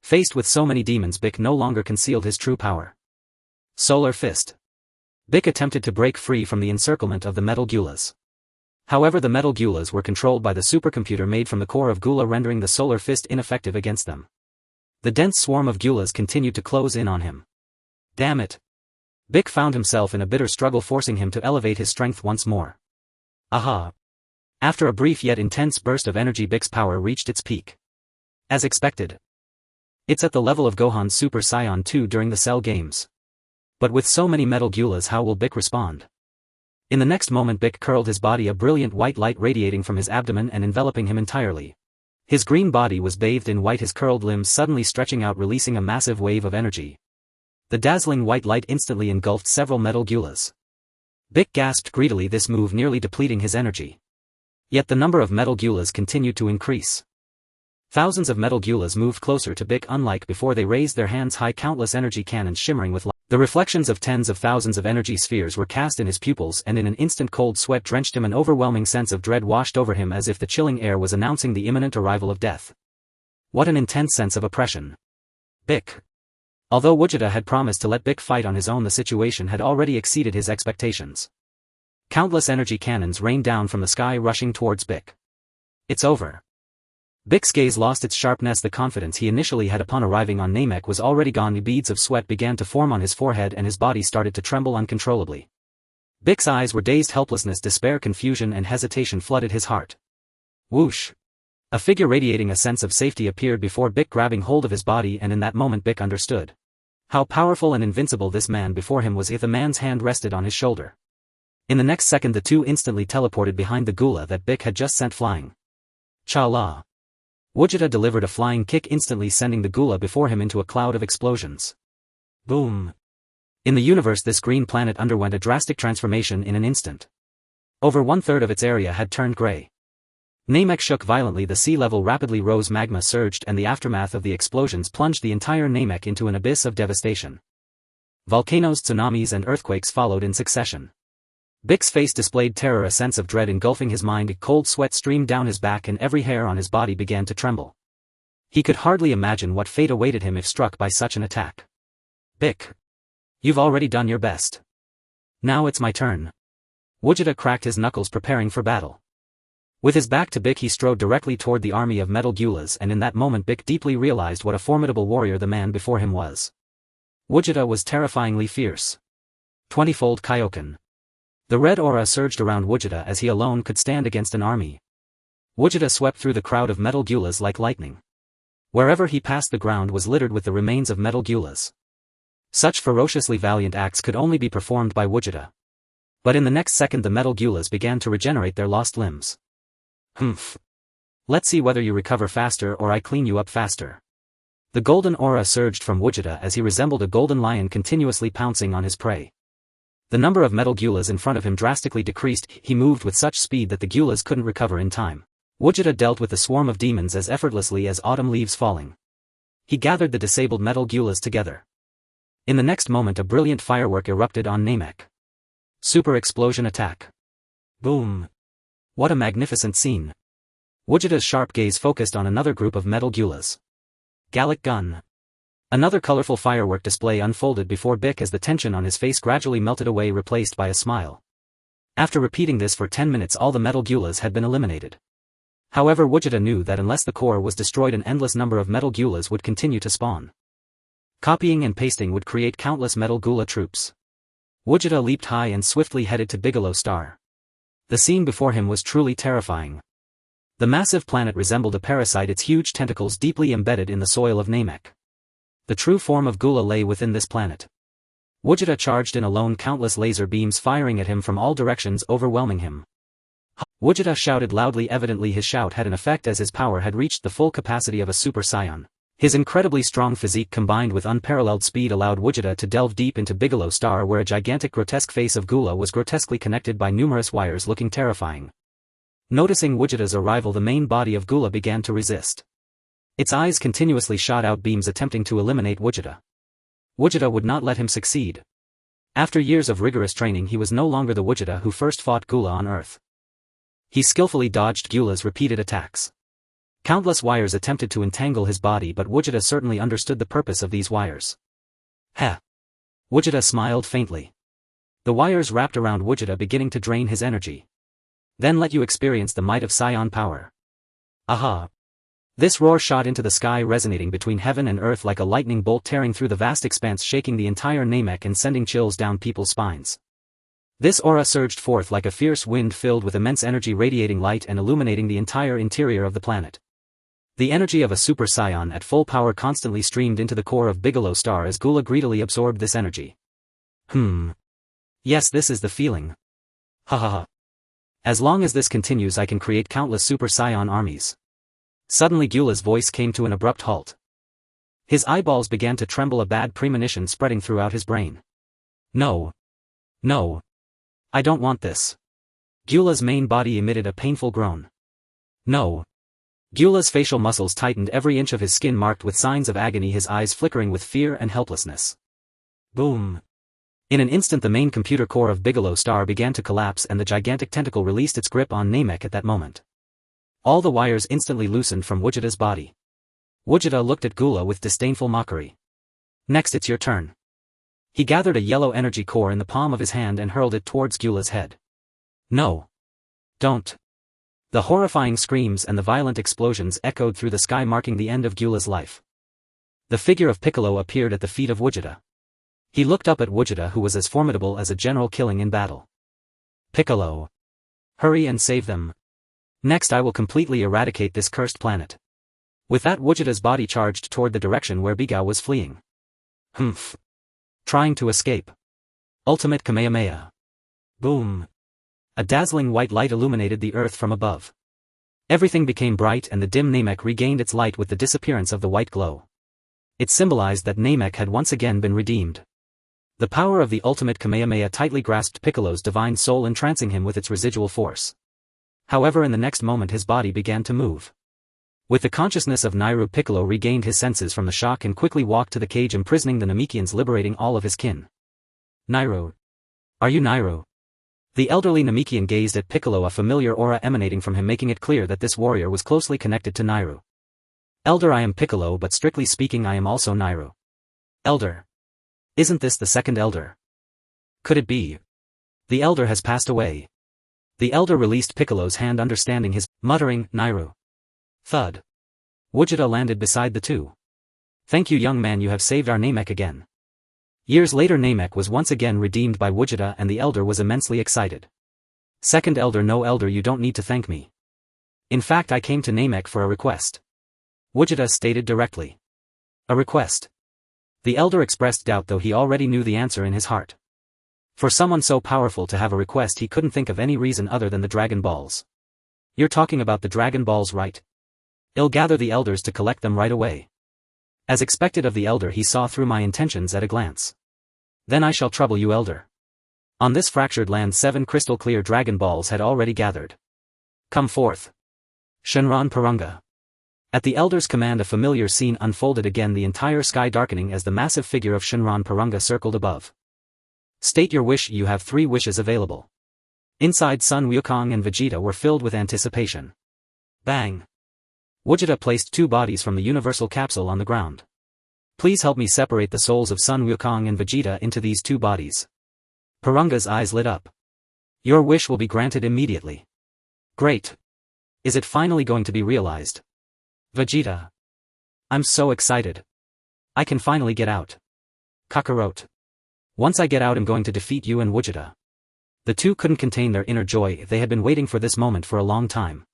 [SPEAKER 1] Faced with so many demons, Bik no longer concealed his true power. Solar Fist. Bik attempted to break free from the encirclement of the metal gulas. However, the metal gulas were controlled by the supercomputer made from the core of Gula, rendering the Solar Fist ineffective against them. The dense swarm of gulas continued to close in on him. Damn it. Bik found himself in a bitter struggle, forcing him to elevate his strength once more. Aha. After a brief yet intense burst of energy, Bik's power reached its peak. As expected. It's at the level of Gohan's Super Saiyan 2 during the Cell Games. But with so many metal gulas, how will Bik respond? In the next moment Bik curled his body, a brilliant white light radiating from his abdomen and enveloping him entirely. His green body was bathed in white, his curled limbs suddenly stretching out, releasing a massive wave of energy. The dazzling white light instantly engulfed several metal gulas. Bik gasped greedily, this move nearly depleting his energy. Yet the number of metal gulas continued to increase. Thousands of metal gulas moved closer to Bik, unlike before they raised their hands high, countless energy cannons shimmering with light. The reflections of tens of thousands of energy spheres were cast in his pupils, and in an instant cold sweat drenched him. An overwhelming sense of dread washed over him, as if the chilling air was announcing the imminent arrival of death. What an intense sense of oppression. Bik. Although Gogeta had promised to let Bik fight on his own, the situation had already exceeded his expectations. Countless energy cannons rained down from the sky, rushing towards Bik. It's over. Bik's gaze lost its sharpness. The confidence he initially had upon arriving on Namek was already gone. Beads of sweat began to form on his forehead and his body started to tremble uncontrollably. Bik's eyes were dazed. Helplessness, despair, confusion and hesitation flooded his heart. Whoosh! A figure radiating a sense of safety appeared before Bik, grabbing hold of his body, and in that moment Bik understood how powerful and invincible this man before him was. If the man's hand rested on his shoulder. In the next second the two instantly teleported behind the gula that Bik had just sent flying. Cha-la! Gogeta delivered a flying kick, instantly sending the gula before him into a cloud of explosions. Boom! In the universe, this green planet underwent a drastic transformation in an instant. Over 1/3 of its area had turned gray. Namek shook violently. The sea level rapidly rose, magma surged, and the aftermath of the explosions plunged the entire Namek into an abyss of devastation. Volcanoes, tsunamis and earthquakes followed in succession. Bik's face displayed terror, a sense of dread engulfing his mind. Cold sweat streamed down his back and every hair on his body began to tremble. He could hardly imagine what fate awaited him if struck by such an attack. Bik. You've already done your best. Now it's my turn. Gogeta cracked his knuckles, preparing for battle. With his back to Bik, he strode directly toward the army of metal gulas, and in that moment Bik deeply realized what a formidable warrior the man before him was. Gogeta was terrifyingly fierce. 20-fold Kaioken. The red aura surged around Gogeta as he alone could stand against an army. Gogeta swept through the crowd of metal gulas like lightning. Wherever he passed, the ground was littered with the remains of metal gulas. Such ferociously valiant acts could only be performed by Gogeta. But in the next second the metal gulas began to regenerate their lost limbs. Humph. Let's see whether you recover faster or I clean you up faster. The golden aura surged from Gogeta as he resembled a golden lion continuously pouncing on his prey. The number of metal gulas in front of him drastically decreased. He moved with such speed that the gulas couldn't recover in time. Gogeta dealt with the swarm of demons as effortlessly as autumn leaves falling. He gathered the disabled metal gulas together. In the next moment a brilliant firework erupted on Namek. Super explosion attack. Boom. What a magnificent scene. Gogeta's sharp gaze focused on another group of metal gulas. Gallic gun. Another colorful firework display unfolded before Bik as the tension on his face gradually melted away, replaced by a smile. After repeating this for 10 minutes all the metal gulas had been eliminated. However, Gogeta knew that unless the core was destroyed an endless number of metal gulas would continue to spawn. Copying and pasting would create countless metal gula troops. Gogeta leaped high and swiftly headed to Bigelow Star. The scene before him was truly terrifying. The massive planet resembled a parasite, its huge tentacles deeply embedded in the soil of Namek. The true form of Gula lay within this planet. Gogeta charged in alone, countless laser beams firing at him from all directions, overwhelming him. Gogeta shouted loudly. Evidently his shout had an effect as his power had reached the full capacity of a Super Saiyan. His incredibly strong physique combined with unparalleled speed allowed Gogeta to delve deep into Bigelow Star, where a gigantic grotesque face of Gula was grotesquely connected by numerous wires looking terrifying. Noticing Gogeta's arrival, the main body of Gula began to resist. Its eyes continuously shot out beams attempting to eliminate Gogeta. Gogeta would not let him succeed. After years of rigorous training he was no longer the Gogeta who first fought Gula on Earth. He skillfully dodged Gula's repeated attacks. Countless wires attempted to entangle his body, but Gogeta certainly understood the purpose of these wires. Heh. Gogeta smiled faintly. The wires wrapped around Gogeta, beginning to drain his energy. Then let you experience the might of Saiyan power. Aha. This roar shot into the sky, resonating between heaven and earth like a lightning bolt, tearing through the vast expanse, shaking the entire Namek and sending chills down people's spines. This aura surged forth like a fierce wind, filled with immense energy, radiating light and illuminating the entire interior of the planet. The energy of a Super Saiyan at full power constantly streamed into the core of Bigelow Star as Gula greedily absorbed this energy. Yes, this is the feeling. Ha ha ha. As long as this continues I can create countless Super Saiyan armies. Suddenly Gula's voice came to an abrupt halt. His eyeballs began to tremble, a bad premonition spreading throughout his brain. No. No. I don't want this. Gula's main body emitted a painful groan. No. Gula's facial muscles tightened, every inch of his skin marked with signs of agony, his eyes flickering with fear and helplessness. Boom. In an instant the main computer core of Bigelow Star began to collapse and the gigantic tentacle released its grip on Namek at that moment. All the wires instantly loosened from Gogeta's body. Gogeta looked at Gula with disdainful mockery. Next, it's your turn. He gathered a yellow energy core in the palm of his hand and hurled it towards Gula's head. No. Don't. The horrifying screams and the violent explosions echoed through the sky, marking the end of Gula's life. The figure of Piccolo appeared at the feet of Gogeta. He looked up at Gogeta, who was as formidable as a general killing in battle. Piccolo. Hurry and save them. Next I will completely eradicate this cursed planet. With that Gogeta's body charged toward the direction where Biga was fleeing. Trying to escape. Ultimate Kamehameha. Boom. A dazzling white light illuminated the earth from above. Everything became bright and the dim Namek regained its light with the disappearance of the white glow. It symbolized that Namek had once again been redeemed. The power of the ultimate Kamehameha tightly grasped Piccolo's divine soul, entrancing him with its residual force. However, in the next moment his body began to move. With the consciousness of Nairo, Piccolo regained his senses from the shock and quickly walked to the cage imprisoning the Namekians, liberating all of his kin. Nairo. Are you Nairo? The elderly Namekian gazed at Piccolo, a familiar aura emanating from him making it clear that this warrior was closely connected to Nairo. Elder, I am Piccolo, but strictly speaking I am also Nairo. Elder. Isn't this the second elder? Could it be? The elder has passed away. The elder released Piccolo's hand, understanding his, muttering, Nairo. Thud. Gogeta landed beside the two. Thank you, young man, you have saved our Namek again. Years later, Namek was once again redeemed by Gogeta and the elder was immensely excited. Second elder, no elder, you don't need to thank me. In fact, I came to Namek for a request. Gogeta stated directly. A request. The elder expressed doubt, though he already knew the answer in his heart. For someone so powerful to have a request, he couldn't think of any reason other than the Dragon Balls. You're talking about the Dragon Balls, right? I'll gather the elders to collect them right away. As expected of the elder, he saw through my intentions at a glance. Then I shall trouble you, elder. On this fractured land 7 crystal clear Dragon Balls had already gathered. Come forth. Shenron Porunga. At the elder's command a familiar scene unfolded again, the entire sky darkening as the massive figure of Shenron Porunga circled above. State your wish. You have 3 wishes available. Inside, Sun Wukong and Vegeta were filled with anticipation. Bang. Gogeta placed 2 bodies from the universal capsule on the ground. Please help me separate the souls of Sun Wukong and Vegeta into these 2 bodies. Porunga's eyes lit up. Your wish will be granted immediately. Great. Is it finally going to be realized? Vegeta. I'm so excited. I can finally get out. Kakarot. Once I get out, I'm going to defeat you and Gogeta. The two couldn't contain their inner joy. They had been waiting for this moment for a long time.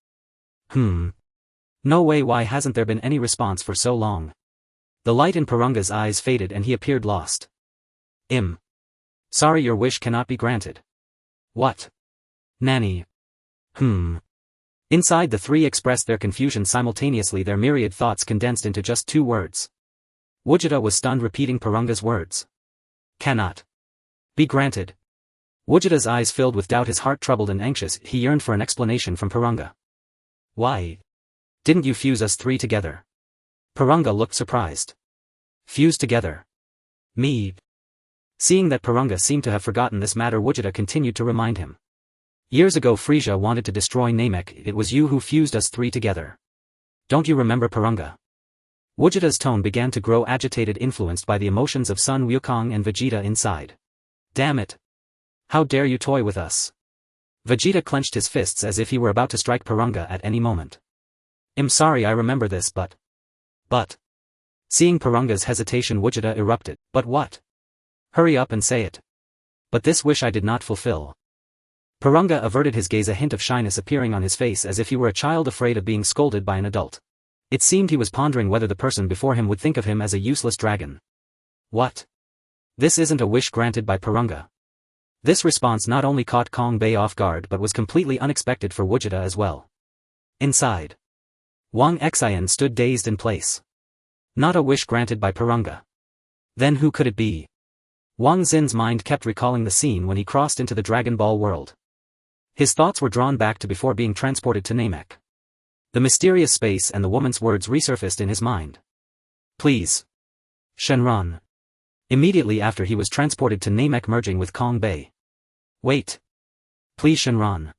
[SPEAKER 1] No way, why hasn't there been any response for so long? The light in Porunga's eyes faded and he appeared lost. Sorry, your wish cannot be granted. What? Nanny. Inside, the 3 expressed their confusion simultaneously, their myriad thoughts condensed into just 2 words. Gogeta was stunned, repeating Porunga's words. Cannot be granted. Gogeta's eyes filled with doubt, his heart troubled and anxious, he yearned for an explanation from Porunga. Why? Didn't you fuse us 3 together? Porunga looked surprised. Fuse together? Me? Seeing that Porunga seemed to have forgotten this matter, Gogeta continued to remind him. Years ago Frieza wanted to destroy Namek, it was you who fused us 3 together. Don't you remember, Porunga? Gogeta's tone began to grow agitated, influenced by the emotions of Sun Wukong and Vegeta inside. Damn it. How dare you toy with us? Vegeta clenched his fists as if he were about to strike Porunga at any moment. I'm sorry, I remember this, but... Seeing Porunga's hesitation, Gogeta erupted. But what? Hurry up and say it. But this wish I did not fulfill. Porunga averted his gaze, a hint of shyness appearing on his face as if he were a child afraid of being scolded by an adult. It seemed he was pondering whether the person before him would think of him as a useless dragon. What? This isn't a wish granted by Porunga. This response not only caught Kong Bei off guard but was completely unexpected for Gogeta as well. Inside, Wang Xin stood dazed in place. Not a wish granted by Porunga. Then who could it be? Wang Xin's mind kept recalling the scene when he crossed into the Dragon Ball world. His thoughts were drawn back to before being transported to Namek. The mysterious space and the woman's words resurfaced in his mind. Please. Shenron. Immediately after he was transported to Namek, merging with Kong Bei. Wait. Please, Shenron.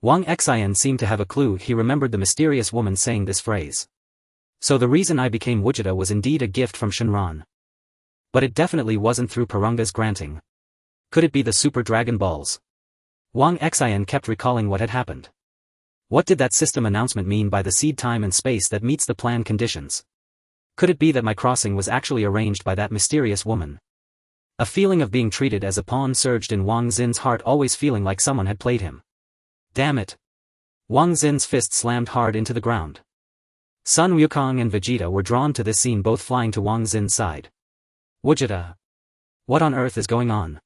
[SPEAKER 1] Wang Xin seemed to have a clue. He remembered the mysterious woman saying this phrase. So the reason I became Gogeta was indeed a gift from Shenron. But it definitely wasn't through Porunga's granting. Could it be the Super Dragon Balls? Wang Xin kept recalling what had happened. What did that system announcement mean by the seed time and space that meets the plan conditions? Could it be that my crossing was actually arranged by that mysterious woman? A feeling of being treated as a pawn surged in Wang Xin's heart, always feeling like someone had played him. Damn it. Wang Xin's fist slammed hard into the ground. Sun Wukong and Vegeta were drawn to this scene, both flying to Wang Xin's side. Gogeta. What on earth is going on?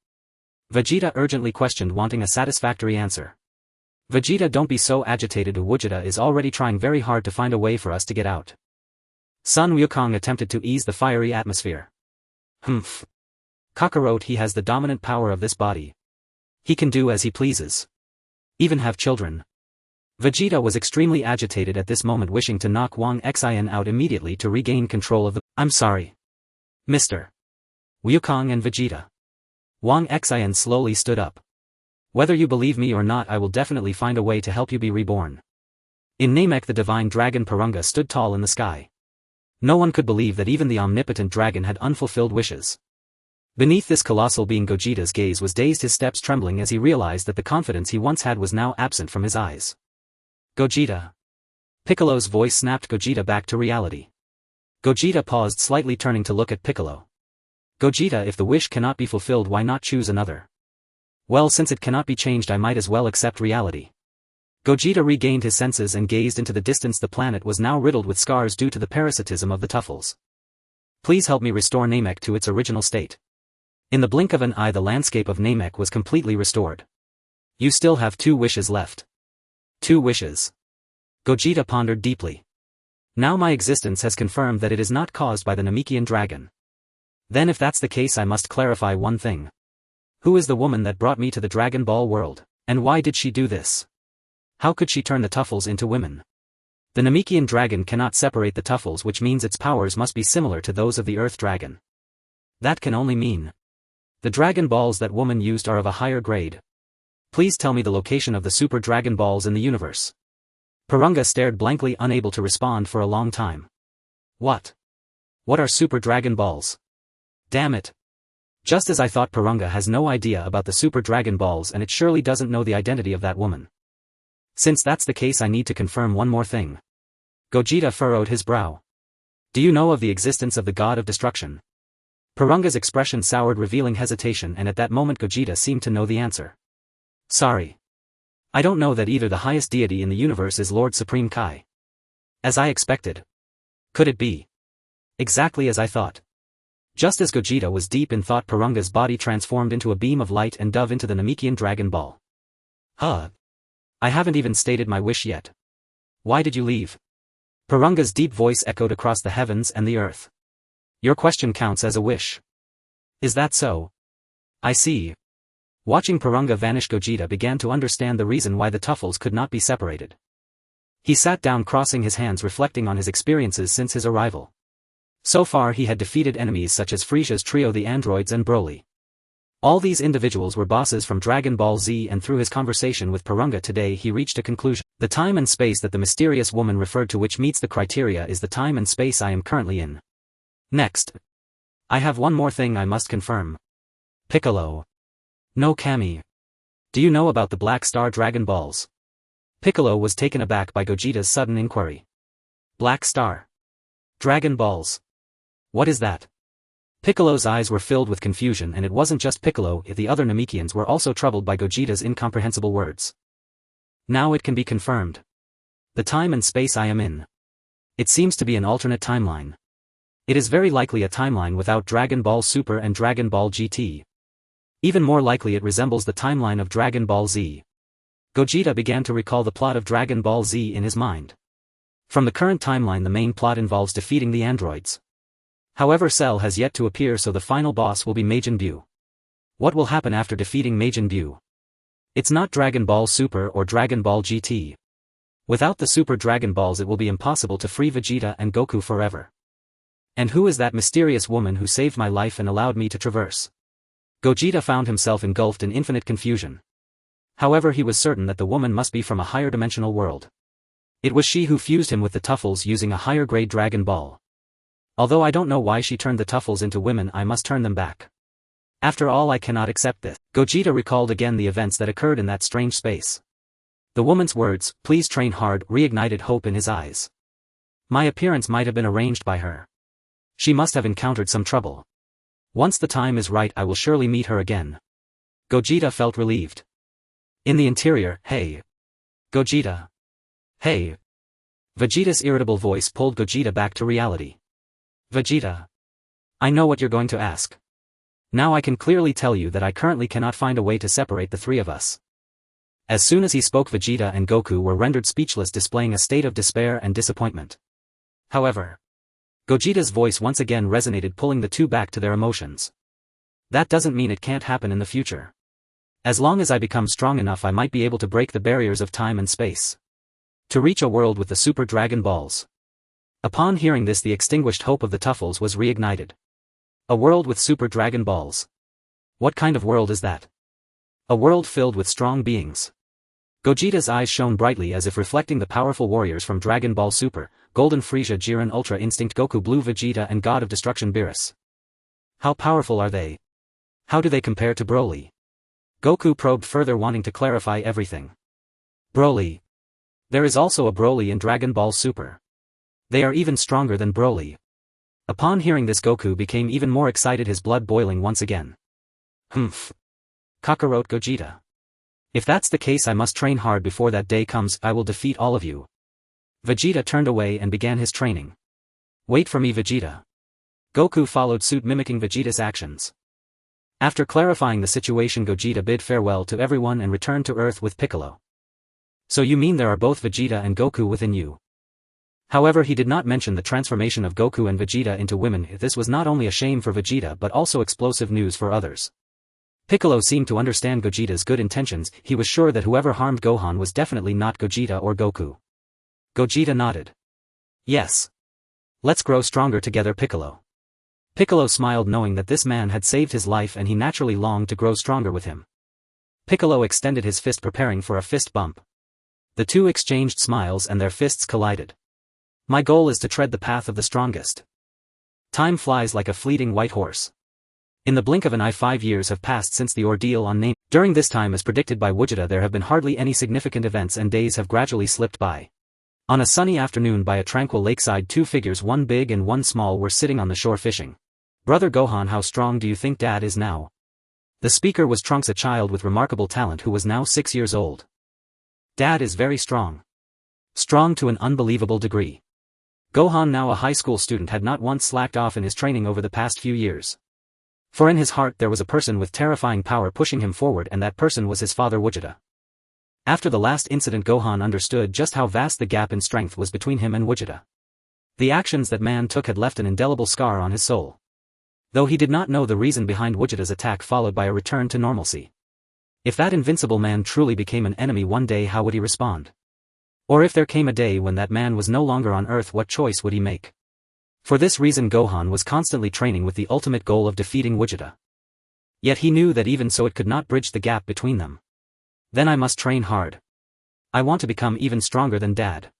[SPEAKER 1] Vegeta urgently questioned, wanting a satisfactory answer. Vegeta, don't be so agitated. Gogeta is already trying very hard to find a way for us to get out. Sun Wukong attempted to ease the fiery atmosphere. Kakarot, he has the dominant power of this body. He can do as he pleases. Even have children. Vegeta was extremely agitated at this moment, wishing to knock Wang Xin out immediately to regain control of the— I'm sorry. Mr. Wukong and Vegeta. Wang Xin slowly stood up. Whether you believe me or not, I will definitely find a way to help you be reborn. In Namek, the divine dragon Porunga stood tall in the sky. No one could believe that even the omnipotent dragon had unfulfilled wishes. Beneath this colossal being, Gogeta's gaze was dazed, his steps trembling as he realized that the confidence he once had was now absent from his eyes. Gogeta. Piccolo's voice snapped Gogeta back to reality. Gogeta paused slightly, turning to look at Piccolo. Gogeta, if the wish cannot be fulfilled, why not choose another? Well, since it cannot be changed, I might as well accept reality. Gogeta regained his senses and gazed into the distance. The planet was now riddled with scars due to the parasitism of the Tuffles. Please help me restore Namek to its original state. In the blink of an eye, the landscape of Namek was completely restored. You still have 2 wishes left. 2 wishes. Gogeta pondered deeply. Now my existence has confirmed that it is not caused by the Namekian dragon. Then if that's the case, I must clarify one thing. Who is the woman that brought me to the Dragon Ball world, and why did she do this? How could she turn the Tuffles into women? The Namekian dragon cannot separate the Tuffles, which means its powers must be similar to those of the Earth dragon. That can only mean the Dragon Balls that woman used are of a higher grade. Please tell me the location of the Super Dragon Balls in the universe. Porunga stared blankly, unable to respond for a long time. What? What are Super Dragon Balls? Damn it. Just as I thought, Porunga has no idea about the Super Dragon Balls, and it surely doesn't know the identity of that woman. Since that's the case, I need to confirm one more thing. Gogeta furrowed his brow. Do you know of the existence of the God of Destruction? Porunga's expression soured, revealing hesitation, and at that moment Gogeta seemed to know the answer. Sorry. I don't know that either. The highest deity in the universe is Lord Supreme Kai. As I expected. Could it be? Exactly as I thought. Just as Gogeta was deep in thought, Porunga's body transformed into a beam of light and dove into the Namekian Dragon Ball. Huh. I haven't even stated my wish yet. Why did you leave? Porunga's deep voice echoed across the heavens and the earth. Your question counts as a wish. Is that so? I see. Watching Porunga vanish, Gogeta began to understand the reason why the Tuffles could not be separated. He sat down, crossing his hands, reflecting on his experiences since his arrival. So far he had defeated enemies such as Frieza's trio, the androids, and Broly. All these individuals were bosses from Dragon Ball Z, and through his conversation with Porunga today he reached a conclusion. The time and space that the mysterious woman referred to, which meets the criteria, is the time and space I am currently in. Next. I have one more thing I must confirm. Piccolo. No, Kami. Do you know about the Black Star Dragon Balls? Piccolo was taken aback by Gogeta's sudden inquiry. Black Star Dragon Balls. What is that? Piccolo's eyes were filled with confusion, and it wasn't just Piccolo, the other Namekians were also troubled by Gogeta's incomprehensible words. Now it can be confirmed. The time and space I am in. It seems to be an alternate timeline. It is very likely a timeline without Dragon Ball Super and Dragon Ball GT. Even more likely, it resembles the timeline of Dragon Ball Z. Gogeta began to recall the plot of Dragon Ball Z in his mind. From the current timeline, the main plot involves defeating the androids. However, Cell has yet to appear, so the final boss will be Majin Buu. What will happen after defeating Majin Buu? It's not Dragon Ball Super or Dragon Ball GT. Without the Super Dragon Balls, it will be impossible to free Vegeta and Goku forever. And who is that mysterious woman who saved my life and allowed me to traverse? Gogeta found himself engulfed in infinite confusion. However, he was certain that the woman must be from a higher dimensional world. It was she who fused him with the Tuffles using a higher grade Dragon Ball. Although I don't know why she turned the Tuffles into women, I must turn them back. After all, I cannot accept this. Gogeta recalled again the events that occurred in that strange space. The woman's words, "Please train hard," reignited hope in his eyes. My appearance might have been arranged by her. She must have encountered some trouble. Once the time is right, I will surely meet her again. Gogeta felt relieved. In the interior, hey. Gogeta. Hey. Vegeta's irritable voice pulled Gogeta back to reality. Vegeta. I know what you're going to ask. Now I can clearly tell you that I currently cannot find a way to separate the three of us. As soon as he spoke, Vegeta and Goku were rendered speechless, displaying a state of despair and disappointment. However, Gogeta's voice once again resonated, pulling the two back to their emotions. That doesn't mean it can't happen in the future. As long as I become strong enough, I might be able to break the barriers of time and space. To reach a world with the Super Dragon Balls. Upon hearing this, the extinguished hope of the Tuffles was reignited. A world with Super Dragon Balls. What kind of world is that? A world filled with strong beings. Gogeta's eyes shone brightly as if reflecting the powerful warriors from Dragon Ball Super, Golden Frieza, Jiren, Ultra Instinct Goku, Blue Vegeta, and God of Destruction Beerus. How powerful are they? How do they compare to Broly? Goku probed further, wanting to clarify everything. Broly. There is also a Broly in Dragon Ball Super. They are even stronger than Broly. Upon hearing this, Goku became even more excited, his blood boiling once again. Humph. Kakarot Gogeta. If that's the case, I must train hard before that day comes. I will defeat all of you. Vegeta turned away and began his training. Wait for me, Vegeta. Goku followed suit, mimicking Vegeta's actions. After clarifying the situation, Gogeta bid farewell to everyone and returned to Earth with Piccolo. So you mean there are both Vegeta and Goku within you? However, he did not mention the transformation of Goku and Vegeta into women. This was not only a shame for Vegeta but also explosive news for others. Piccolo seemed to understand Gogeta's good intentions. He was sure that whoever harmed Gohan was definitely not Gogeta or Goku. Gogeta nodded. Yes. Let's grow stronger together, Piccolo. Piccolo smiled, knowing that this man had saved his life and he naturally longed to grow stronger with him. Piccolo extended his fist, preparing for a fist bump. The two exchanged smiles and their fists collided. My goal is to tread the path of the strongest. Time flies like a fleeting white horse. In the blink of an eye, 5 years have passed since the ordeal on Name. During this time, as predicted by Gogeta, there have been hardly any significant events and days have gradually slipped by. On a sunny afternoon by a tranquil lakeside, two figures, one big and one small, were sitting on the shore fishing. Brother Gohan, how strong do you think Dad is now? The speaker was Trunks, a child with remarkable talent who was now 6 years old. Dad is very strong. Strong to an unbelievable degree. Gohan, now a high school student, had not once slacked off in his training over the past few years. For in his heart there was a person with terrifying power pushing him forward, and that person was his father Gogeta. After the last incident, Gohan understood just how vast the gap in strength was between him and Gogeta. The actions that man took had left an indelible scar on his soul. Though he did not know the reason behind Gogeta's attack, followed by a return to normalcy. If that invincible man truly became an enemy one day, how would he respond? Or if there came a day when that man was no longer on Earth, what choice would he make? For this reason, Gohan was constantly training with the ultimate goal of defeating Gogeta. Yet he knew that even so it could not bridge the gap between them. Then I must train hard. I want to become even stronger than Dad.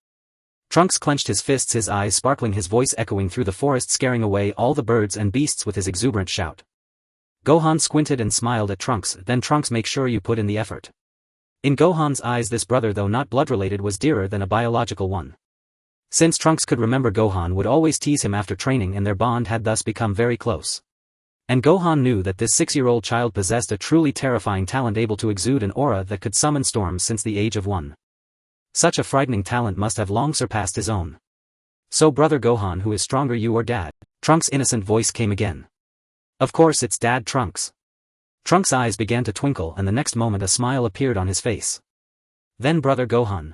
[SPEAKER 1] Trunks clenched his fists, his eyes sparkling, his voice echoing through the forest, scaring away all the birds and beasts with his exuberant shout. Gohan squinted and smiled at Trunks. Then Trunks, make sure you put in the effort. In Gohan's eyes, this brother, though not blood-related, was dearer than a biological one. Since Trunks could remember, Gohan would always tease him after training, and their bond had thus become very close. And Gohan knew that this 6-year-old child possessed a truly terrifying talent, able to exude an aura that could summon storms since the age of 1. Such a frightening talent must have long surpassed his own. So brother Gohan, who is stronger, you or Dad? Trunks' innocent voice came again. Of course it's Dad, Trunks. Trunks' eyes began to twinkle, and the next moment a smile appeared on his face. Then brother Gohan.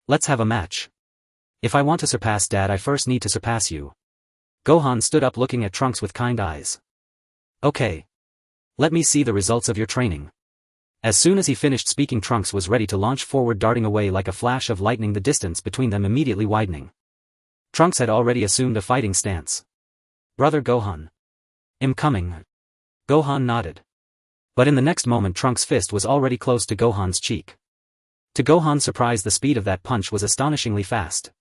[SPEAKER 1] Let's have a match. If I want to surpass Dad, I first need to surpass you. Gohan stood up, looking at Trunks with kind eyes. Okay. Let me see the results of your training. As soon as he finished speaking, Trunks was ready to launch forward, darting away like a flash of lightning, the distance between them immediately widening. Trunks had already assumed a fighting stance. Brother Gohan. I'm coming. Gohan nodded. But in the next moment, Trunks' fist was already close to Gohan's cheek. To Gohan's surprise, the speed of that punch was astonishingly fast.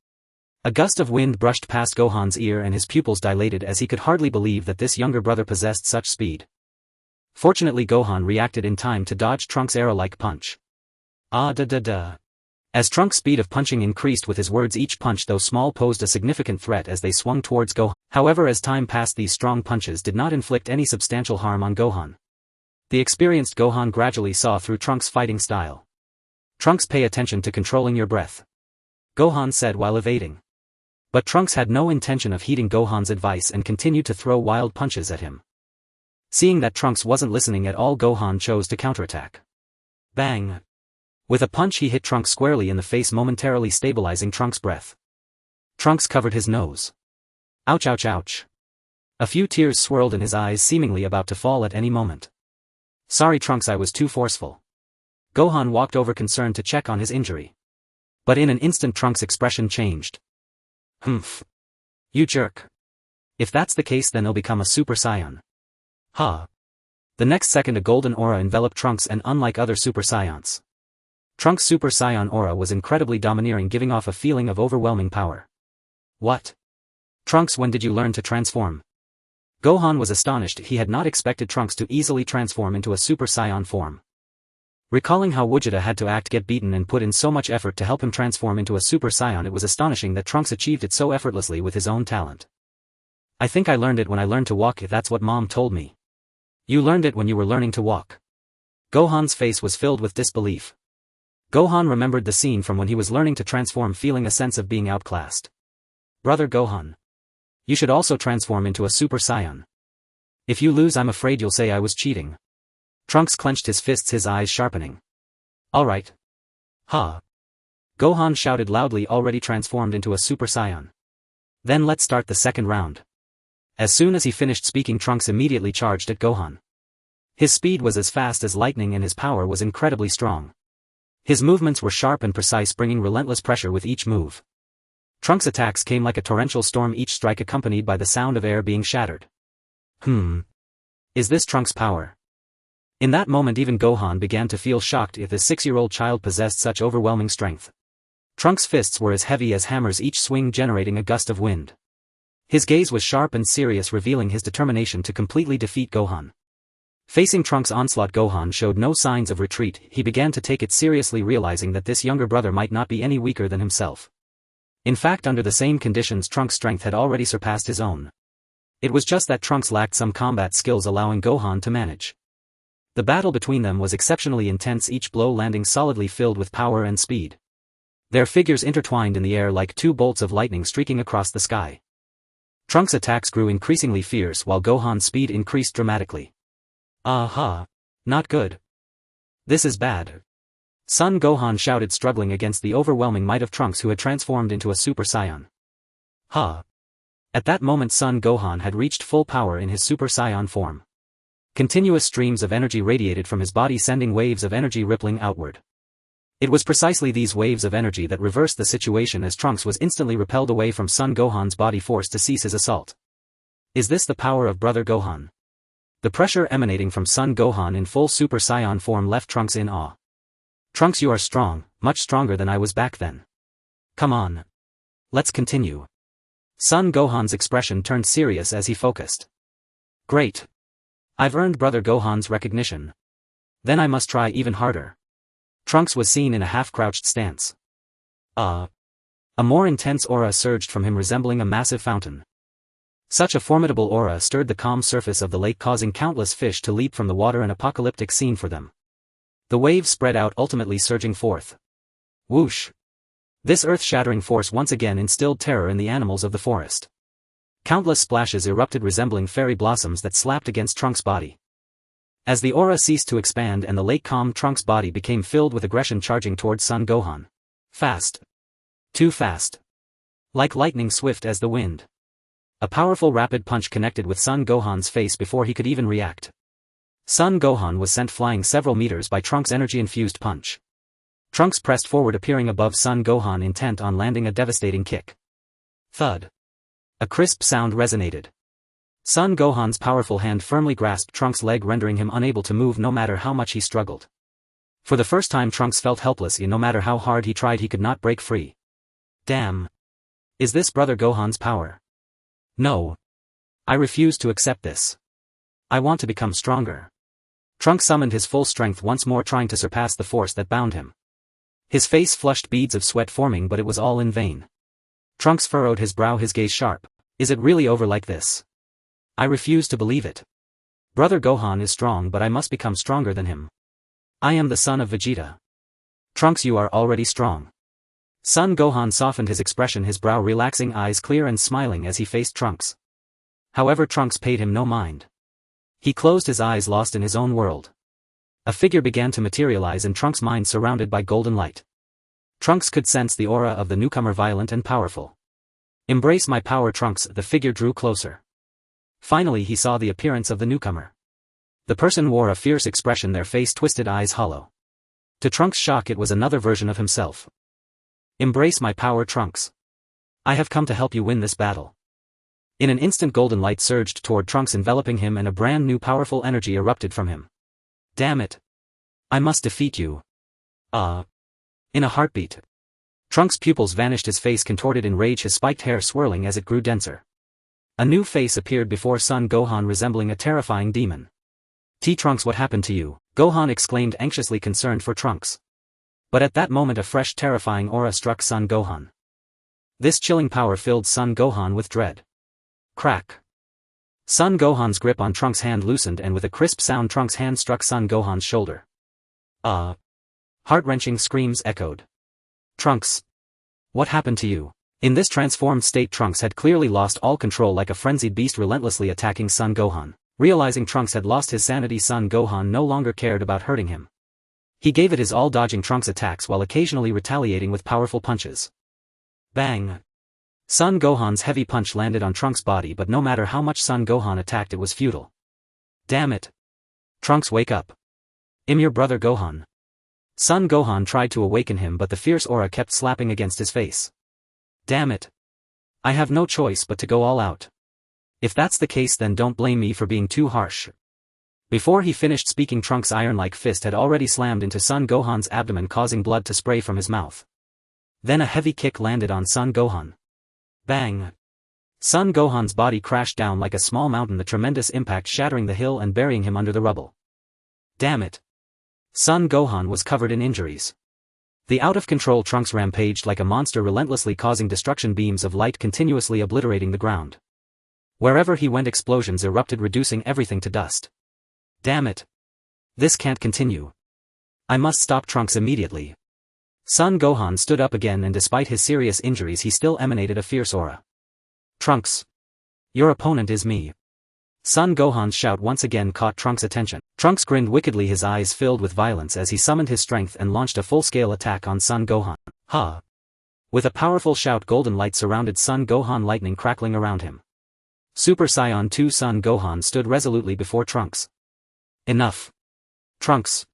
[SPEAKER 1] A gust of wind brushed past Gohan's ear and his pupils dilated as he could hardly believe that this younger brother possessed such speed. Fortunately, Gohan reacted in time to dodge Trunks' arrow-like punch. Ah-da-da-da. As Trunks' speed of punching increased with his words, each punch, though small, posed a significant threat as they swung towards Gohan. However, as time passed, these strong punches did not inflict any substantial harm on Gohan. The experienced Gohan gradually saw through Trunks' fighting style. Trunks, pay attention to controlling your breath. Gohan said while evading. But Trunks had no intention of heeding Gohan's advice and continued to throw wild punches at him. Seeing that Trunks wasn't listening at all, Gohan chose to counterattack. Bang! With a punch he hit Trunks squarely in the face, momentarily stabilizing Trunks' breath. Trunks covered his nose. Ouch, ouch, ouch. A few tears swirled in his eyes, seemingly about to fall at any moment. Sorry Trunks, I was too forceful. Gohan walked over concerned to check on his injury. But in an instant Trunks' expression changed. Humph. You jerk. If that's the case then he'll become a Super Saiyan. Ha. The next second a golden aura enveloped Trunks, and unlike other Super Saiyans, Trunks' Super Saiyan aura was incredibly domineering, giving off a feeling of overwhelming power. What? Trunks, when did you learn to transform? Gohan was astonished. He had not expected Trunks to easily transform into a Super Saiyan form. Recalling how Gogeta had to get beaten and put in so much effort to help him transform into a Super Saiyan, it was astonishing that Trunks achieved it so effortlessly with his own talent. I think I learned it when I learned to walk. That's what Mom told me. You learned it when you were learning to walk. Gohan's face was filled with disbelief. Gohan remembered the scene from when he was learning to transform, feeling a sense of being outclassed. Brother Gohan. You should also transform into a Super Saiyan. If you lose, I'm afraid you'll say I was cheating. Trunks clenched his fists, his eyes sharpening. Alright. Ha. Gohan shouted loudly, already transformed into a Super Saiyan. Then let's start the second round. As soon as he finished speaking, Trunks immediately charged at Gohan. His speed was as fast as lightning and his power was incredibly strong. His movements were sharp and precise, bringing relentless pressure with each move. Trunks' attacks came like a torrential storm, each strike accompanied by the sound of air being shattered. Is this Trunks' power? In that moment even Gohan began to feel shocked if the 6-year-old child possessed such overwhelming strength. Trunks' fists were as heavy as hammers, each swing generating a gust of wind. His gaze was sharp and serious, revealing his determination to completely defeat Gohan. Facing Trunks' onslaught, Gohan showed no signs of retreat. He began to take it seriously, realizing that this younger brother might not be any weaker than himself. In fact, under the same conditions, Trunks' strength had already surpassed his own. It was just that Trunks lacked some combat skills, allowing Gohan to manage. The battle between them was exceptionally intense, each blow landing solidly, filled with power and speed. Their figures intertwined in the air like two bolts of lightning streaking across the sky. Trunks' attacks grew increasingly fierce while Gohan's speed increased dramatically. Aha! Not good. This is bad. Son Gohan shouted, struggling against the overwhelming might of Trunks, who had transformed into a Super Saiyan. Ha! At that moment Son Gohan had reached full power in his Super Saiyan form. Continuous streams of energy radiated from his body, sending waves of energy rippling outward. It was precisely these waves of energy that reversed the situation, as Trunks was instantly repelled away from Son Gohan's body, forced to cease his assault. Is this the power of Brother Gohan? The pressure emanating from Son Gohan in full Super Saiyan form left Trunks in awe. Trunks, you are strong, much stronger than I was back then. Come on. Let's continue. Son Gohan's expression turned serious as he focused. Great. I've earned Brother Gohan's recognition. Then I must try even harder. Trunks was seen in a half-crouched stance. A more intense aura surged from him, resembling a massive fountain. Such a formidable aura stirred the calm surface of the lake, causing countless fish to leap from the water, an apocalyptic scene for them. The waves spread out, ultimately surging forth. Whoosh! This earth-shattering force once again instilled terror in the animals of the forest. Countless splashes erupted, resembling fairy blossoms that slapped against Trunks' body. As the aura ceased to expand and the lake calmed, Trunks' body became filled with aggression, charging towards Son Gohan. Fast. Too fast. Like lightning, swift as the wind. A powerful rapid punch connected with Son Gohan's face before he could even react. Son Gohan was sent flying several meters by Trunks' energy-infused punch. Trunks pressed forward, appearing above Son Gohan, intent on landing a devastating kick. Thud. A crisp sound resonated. Son Gohan's powerful hand firmly grasped Trunks' leg, rendering him unable to move no matter how much he struggled. For the first time Trunks felt helpless, and no matter how hard he tried he could not break free. Damn. Is this Brother Gohan's power? No. I refuse to accept this. I want to become stronger. Trunks summoned his full strength once more, trying to surpass the force that bound him. His face flushed, beads of sweat forming, but it was all in vain. Trunks furrowed his brow, his gaze sharp. Is it really over like this? I refuse to believe it. Brother Gohan is strong, but I must become stronger than him. I am the son of Vegeta. Trunks, you are already strong. Son Gohan softened his expression, his brow relaxing, eyes clear and smiling as he faced Trunks. However, Trunks paid him no mind. He closed his eyes, lost in his own world. A figure began to materialize in Trunks' mind, surrounded by golden light. Trunks could sense the aura of the newcomer, violent and powerful. Embrace my power, Trunks. The figure drew closer. Finally he saw the appearance of the newcomer. The person wore a fierce expression, their face twisted, eyes hollow. To Trunks' shock, it was another version of himself. Embrace my power, Trunks. I have come to help you win this battle. In an instant golden light surged toward Trunks, enveloping him, and a brand new powerful energy erupted from him. Damn it. I must defeat you. In a heartbeat. Trunks' pupils vanished, his face contorted in rage, his spiked hair swirling as it grew denser. A new face appeared before Son Gohan, resembling a terrifying demon. Trunks, what happened to you? Gohan exclaimed, anxiously concerned for Trunks. But at that moment a fresh terrifying aura struck Son Gohan. This chilling power filled Son Gohan with dread. Crack. Son Gohan's grip on Trunks' hand loosened, and with a crisp sound Trunks' hand struck Son Gohan's shoulder. Heart-wrenching screams echoed. Trunks. What happened to you? In this transformed state Trunks had clearly lost all control, like a frenzied beast relentlessly attacking Son Gohan. Realizing Trunks had lost his sanity, Son Gohan no longer cared about hurting him. He gave it his all, dodging Trunks' attacks while occasionally retaliating with powerful punches. Bang! Son Gohan's heavy punch landed on Trunks' body, but no matter how much Son Gohan attacked, it was futile. Damn it! Trunks, wake up. I'm your brother Gohan. Son Gohan tried to awaken him, but the fierce aura kept slapping against his face. Damn it! I have no choice but to go all out. If that's the case, then don't blame me for being too harsh. Before he finished speaking, Trunks' iron-like fist had already slammed into Son Gohan's abdomen, causing blood to spray from his mouth. Then a heavy kick landed on Son Gohan. Bang! Son Gohan's body crashed down like a small mountain, the tremendous impact shattering the hill and burying him under the rubble. Damn it! Son Gohan was covered in injuries. The out-of-control Trunks rampaged like a monster, relentlessly causing destruction, beams of light continuously obliterating the ground. Wherever he went, explosions erupted, reducing everything to dust. Damn it! This can't continue. I must stop Trunks immediately. Son Gohan stood up again, and despite his serious injuries he still emanated a fierce aura. Trunks. Your opponent is me. Son Gohan's shout once again caught Trunks' attention. Trunks grinned wickedly, his eyes filled with violence as he summoned his strength and launched a full-scale attack on Son Gohan. Ha! With a powerful shout, golden light surrounded Son Gohan, lightning crackling around him. Super Saiyan 2 Son Gohan stood resolutely before Trunks. Enough. Trunks.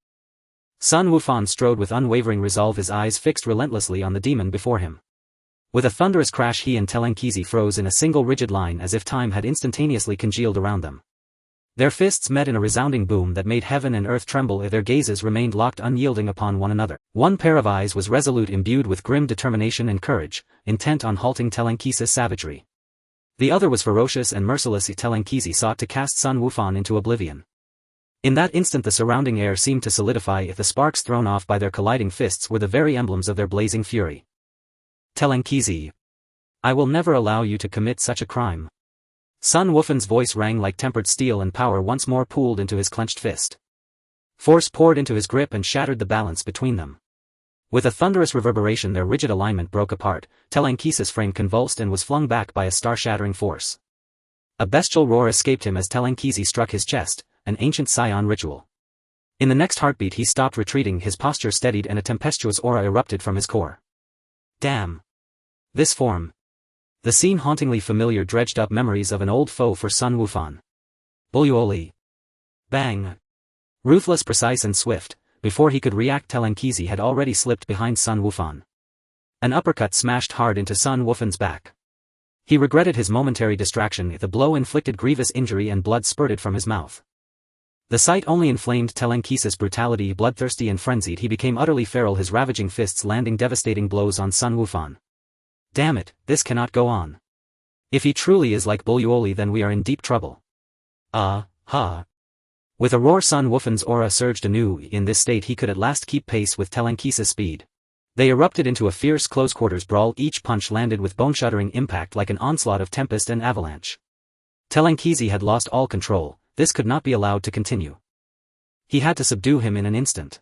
[SPEAKER 1] Sun Wufan strode with unwavering resolve, his eyes fixed relentlessly on the demon before him. With a thunderous crash, he and Telenkizi froze in a single rigid line, as if time had instantaneously congealed around them. Their fists met in a resounding boom that made heaven and earth tremble. Their gazes remained locked, unyielding upon one another. One pair of eyes was resolute, imbued with grim determination and courage, intent on halting Telenkizi's savagery. The other was ferocious and merciless. Telenkizi sought to cast Sun Wufan into oblivion. In that instant the surrounding air seemed to solidify, if the sparks thrown off by their colliding fists were the very emblems of their blazing fury. Telenkizi. I will never allow you to commit such a crime. Sun Wufan's voice rang like tempered steel, and power once more pooled into his clenched fist. Force poured into his grip and shattered the balance between them. With a thunderous reverberation, their rigid alignment broke apart. Telenkizi's frame convulsed and was flung back by a star-shattering force. A bestial roar escaped him as Telenkizi struck his chest, an ancient Saiyan ritual. In the next heartbeat he stopped retreating, his posture steadied, and a tempestuous aura erupted from his core. Damn! This form. The scene, hauntingly familiar, dredged up memories of an old foe for Sun Wufan. Bully. Bang! Ruthless, precise and swift. Before he could react, Telenkizi had already slipped behind Sun Wufan. An uppercut smashed hard into Sun Wufan's back. He regretted his momentary distraction. The blow inflicted grievous injury and blood spurted from his mouth. The sight only inflamed Telenkizi's brutality. Bloodthirsty and frenzied, he became utterly feral, his ravaging fists landing devastating blows on Sun Wufan. Damn it, this cannot go on. If he truly is like Bully, then we are in deep trouble. Ha! With a roar, Sun Wufan's aura surged anew. In this state he could at last keep pace with Telenkizi's speed. They erupted into a fierce close-quarters brawl. Each punch landed with bone-shuddering impact like an onslaught of tempest and avalanche. Telenkizi had lost all control. This could not be allowed to continue. He had to subdue him in an instant.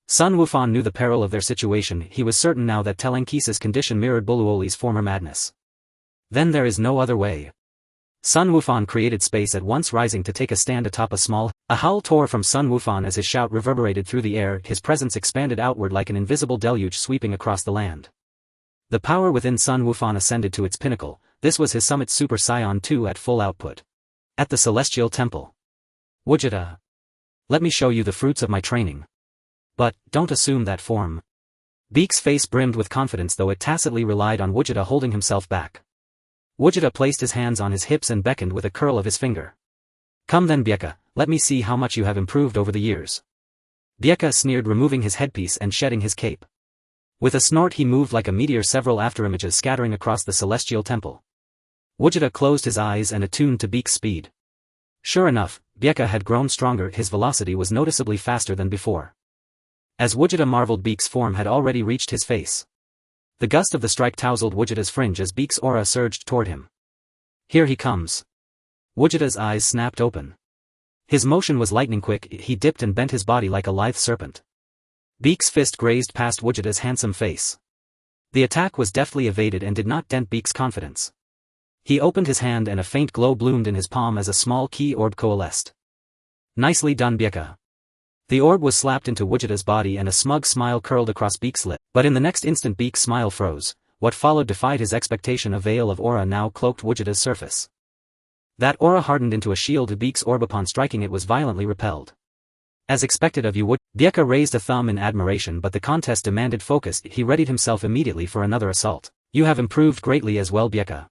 [SPEAKER 1] Sun Wufan knew the peril of their situation. He was certain now that Telenkizi's condition mirrored Bully's former madness. Then there is no other way. Sun Wufan created space, at once rising to take a stand atop a small. A howl tore from Sun Wufan as his shout reverberated through the air. His presence expanded outward like an invisible deluge sweeping across the land. The power within Sun Wufan ascended to its pinnacle. This was his summit, Super Saiyan 2 at full output. At the Celestial Temple. Gogeta. Let me show you the fruits of my training. But, don't assume that form. Beak's face brimmed with confidence, though it tacitly relied on Gogeta holding himself back. Gogeta placed his hands on his hips and beckoned with a curl of his finger. Come then, Bieka, let me see how much you have improved over the years. Bieka sneered, removing his headpiece and shedding his cape. With a snort he moved like a meteor, several afterimages scattering across the celestial temple. Gogeta closed his eyes and attuned to Beak's speed. Sure enough, Bieka had grown stronger, his velocity was noticeably faster than before. As Gogeta marveled, Beak's form had already reached his face. The gust of the strike tousled Gogeta's fringe as Beak's aura surged toward him. Here he comes. Gogeta's eyes snapped open. His motion was lightning quick, he dipped and bent his body like a lithe serpent. Beak's fist grazed past Gogeta's handsome face. The attack was deftly evaded and did not dent Beak's confidence. He opened his hand and a faint glow bloomed in his palm as a small key orb coalesced. Nicely done, Bieka. The orb was slapped into Gogeta's body and a smug smile curled across Beak's lip, but in the next instant Beak's smile froze. What followed defied his expectation. A veil of aura now cloaked Gogeta's surface. That aura hardened into a shield. Beak's orb upon striking it was violently repelled. As expected of you, Bieka raised a thumb in admiration, but the contest demanded focus. He readied himself immediately for another assault. You have improved greatly as well, Bieka.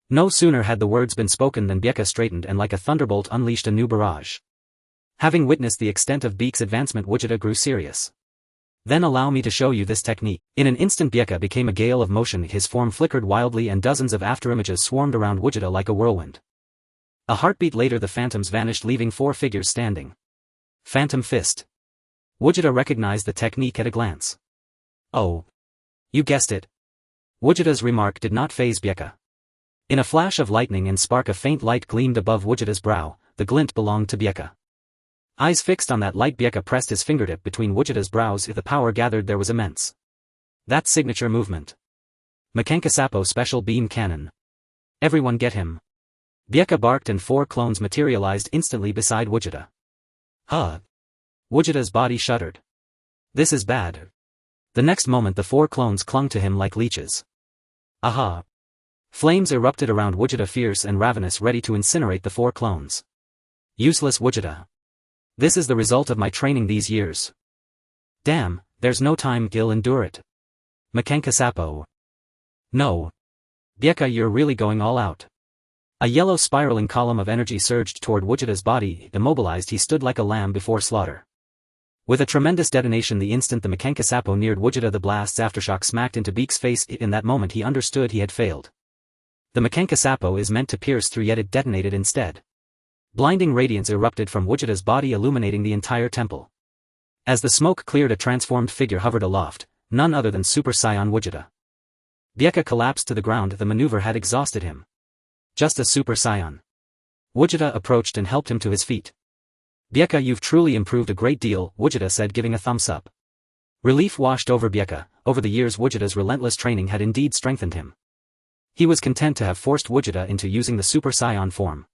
[SPEAKER 1] No sooner had the words been spoken than Bieka straightened and like a thunderbolt unleashed a new barrage. Having witnessed the extent of Beak's advancement, Gogeta grew serious. Then allow me to show you this technique. In an instant Bieka became a gale of motion, his form flickered wildly and dozens of afterimages swarmed around Gogeta like a whirlwind. A heartbeat later the phantoms vanished, leaving 4 figures standing. Phantom Fist. Gogeta recognized the technique at a glance. Oh. You guessed it. Gogeta's remark did not faze Bieka. In a flash of lightning and spark a faint light gleamed above Gogeta's brow, the glint belonged to Bieka. Eyes fixed on that light, Bieka pressed his fingertip between Gogeta's brows. The power gathered there was immense. That signature movement. Makankasapo Special Beam Cannon. Everyone get him. Bieka barked and 4 clones materialized instantly beside Gogeta. Huh. Gogeta's body shuddered. This is bad. The next moment the 4 clones clung to him like leeches. Aha. Flames erupted around Gogeta, fierce and ravenous, ready to incinerate the 4 clones. Useless Gogeta. This is the result of my training these years. Damn, there's no time, Gil, endure it. Makankasapo. No. Bieka, you're really going all out. A yellow spiraling column of energy surged toward Gogeta's body. Immobilized, he stood like a lamb before slaughter. With a tremendous detonation the instant the Makankasapo neared Gogeta, the blast's aftershock smacked into Beak's face. In that moment he understood he had failed. The Makankasapo is meant to pierce through, yet it detonated instead. Blinding radiance erupted from Gogeta's body, illuminating the entire temple. As the smoke cleared, a transformed figure hovered aloft, none other than Super Saiyan Gogeta. Bieka collapsed to the ground. The maneuver had exhausted him. Just a Super Saiyan. Gogeta approached and helped him to his feet. Bieka, you've truly improved a great deal, Gogeta said, giving a thumbs up. Relief washed over Bieka. Over the years Gogeta's relentless training had indeed strengthened him. He was content to have forced Gogeta into using the Super Saiyan form.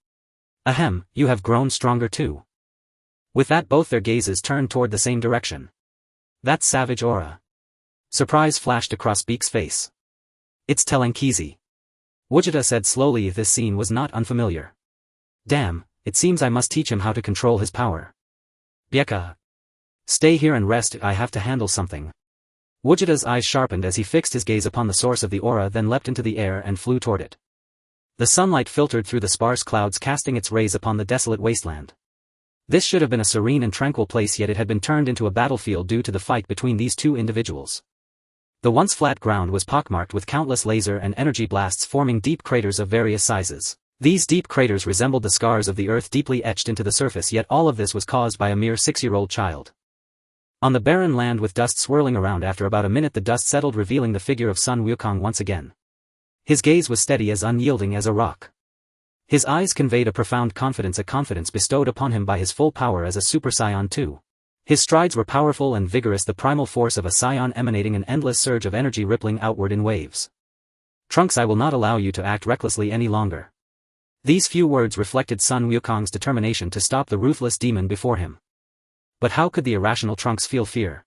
[SPEAKER 1] Ahem, you have grown stronger too. With that both their gazes turned toward the same direction. That savage aura. Surprise flashed across Beak's face. It's Telenkizi. Gogeta said slowly. This scene was not unfamiliar. Damn, it seems I must teach him how to control his power. Bieka. Stay here and rest, I have to handle something. Gogeta's eyes sharpened as he fixed his gaze upon the source of the aura, then leapt into the air and flew toward it. The sunlight filtered through the sparse clouds, casting its rays upon the desolate wasteland. This should have been a serene and tranquil place, yet it had been turned into a battlefield due to the fight between these 2 individuals. The once flat ground was pockmarked with countless laser and energy blasts, forming deep craters of various sizes. These deep craters resembled the scars of the earth deeply etched into the surface, yet all of this was caused by a mere 6-year-old child. On the barren land with dust swirling around, after about a minute the dust settled, revealing the figure of Sun Wukong once again. His gaze was steady, as unyielding as a rock. His eyes conveyed a profound confidence, a confidence bestowed upon him by his full power as a Super Saiyan too. His strides were powerful and vigorous, the primal force of a Saiyan emanating an endless surge of energy rippling outward in waves. Trunks, I will not allow you to act recklessly any longer. These few words reflected Sun Wukong's determination to stop the ruthless demon before him. But how could the irrational Trunks feel fear?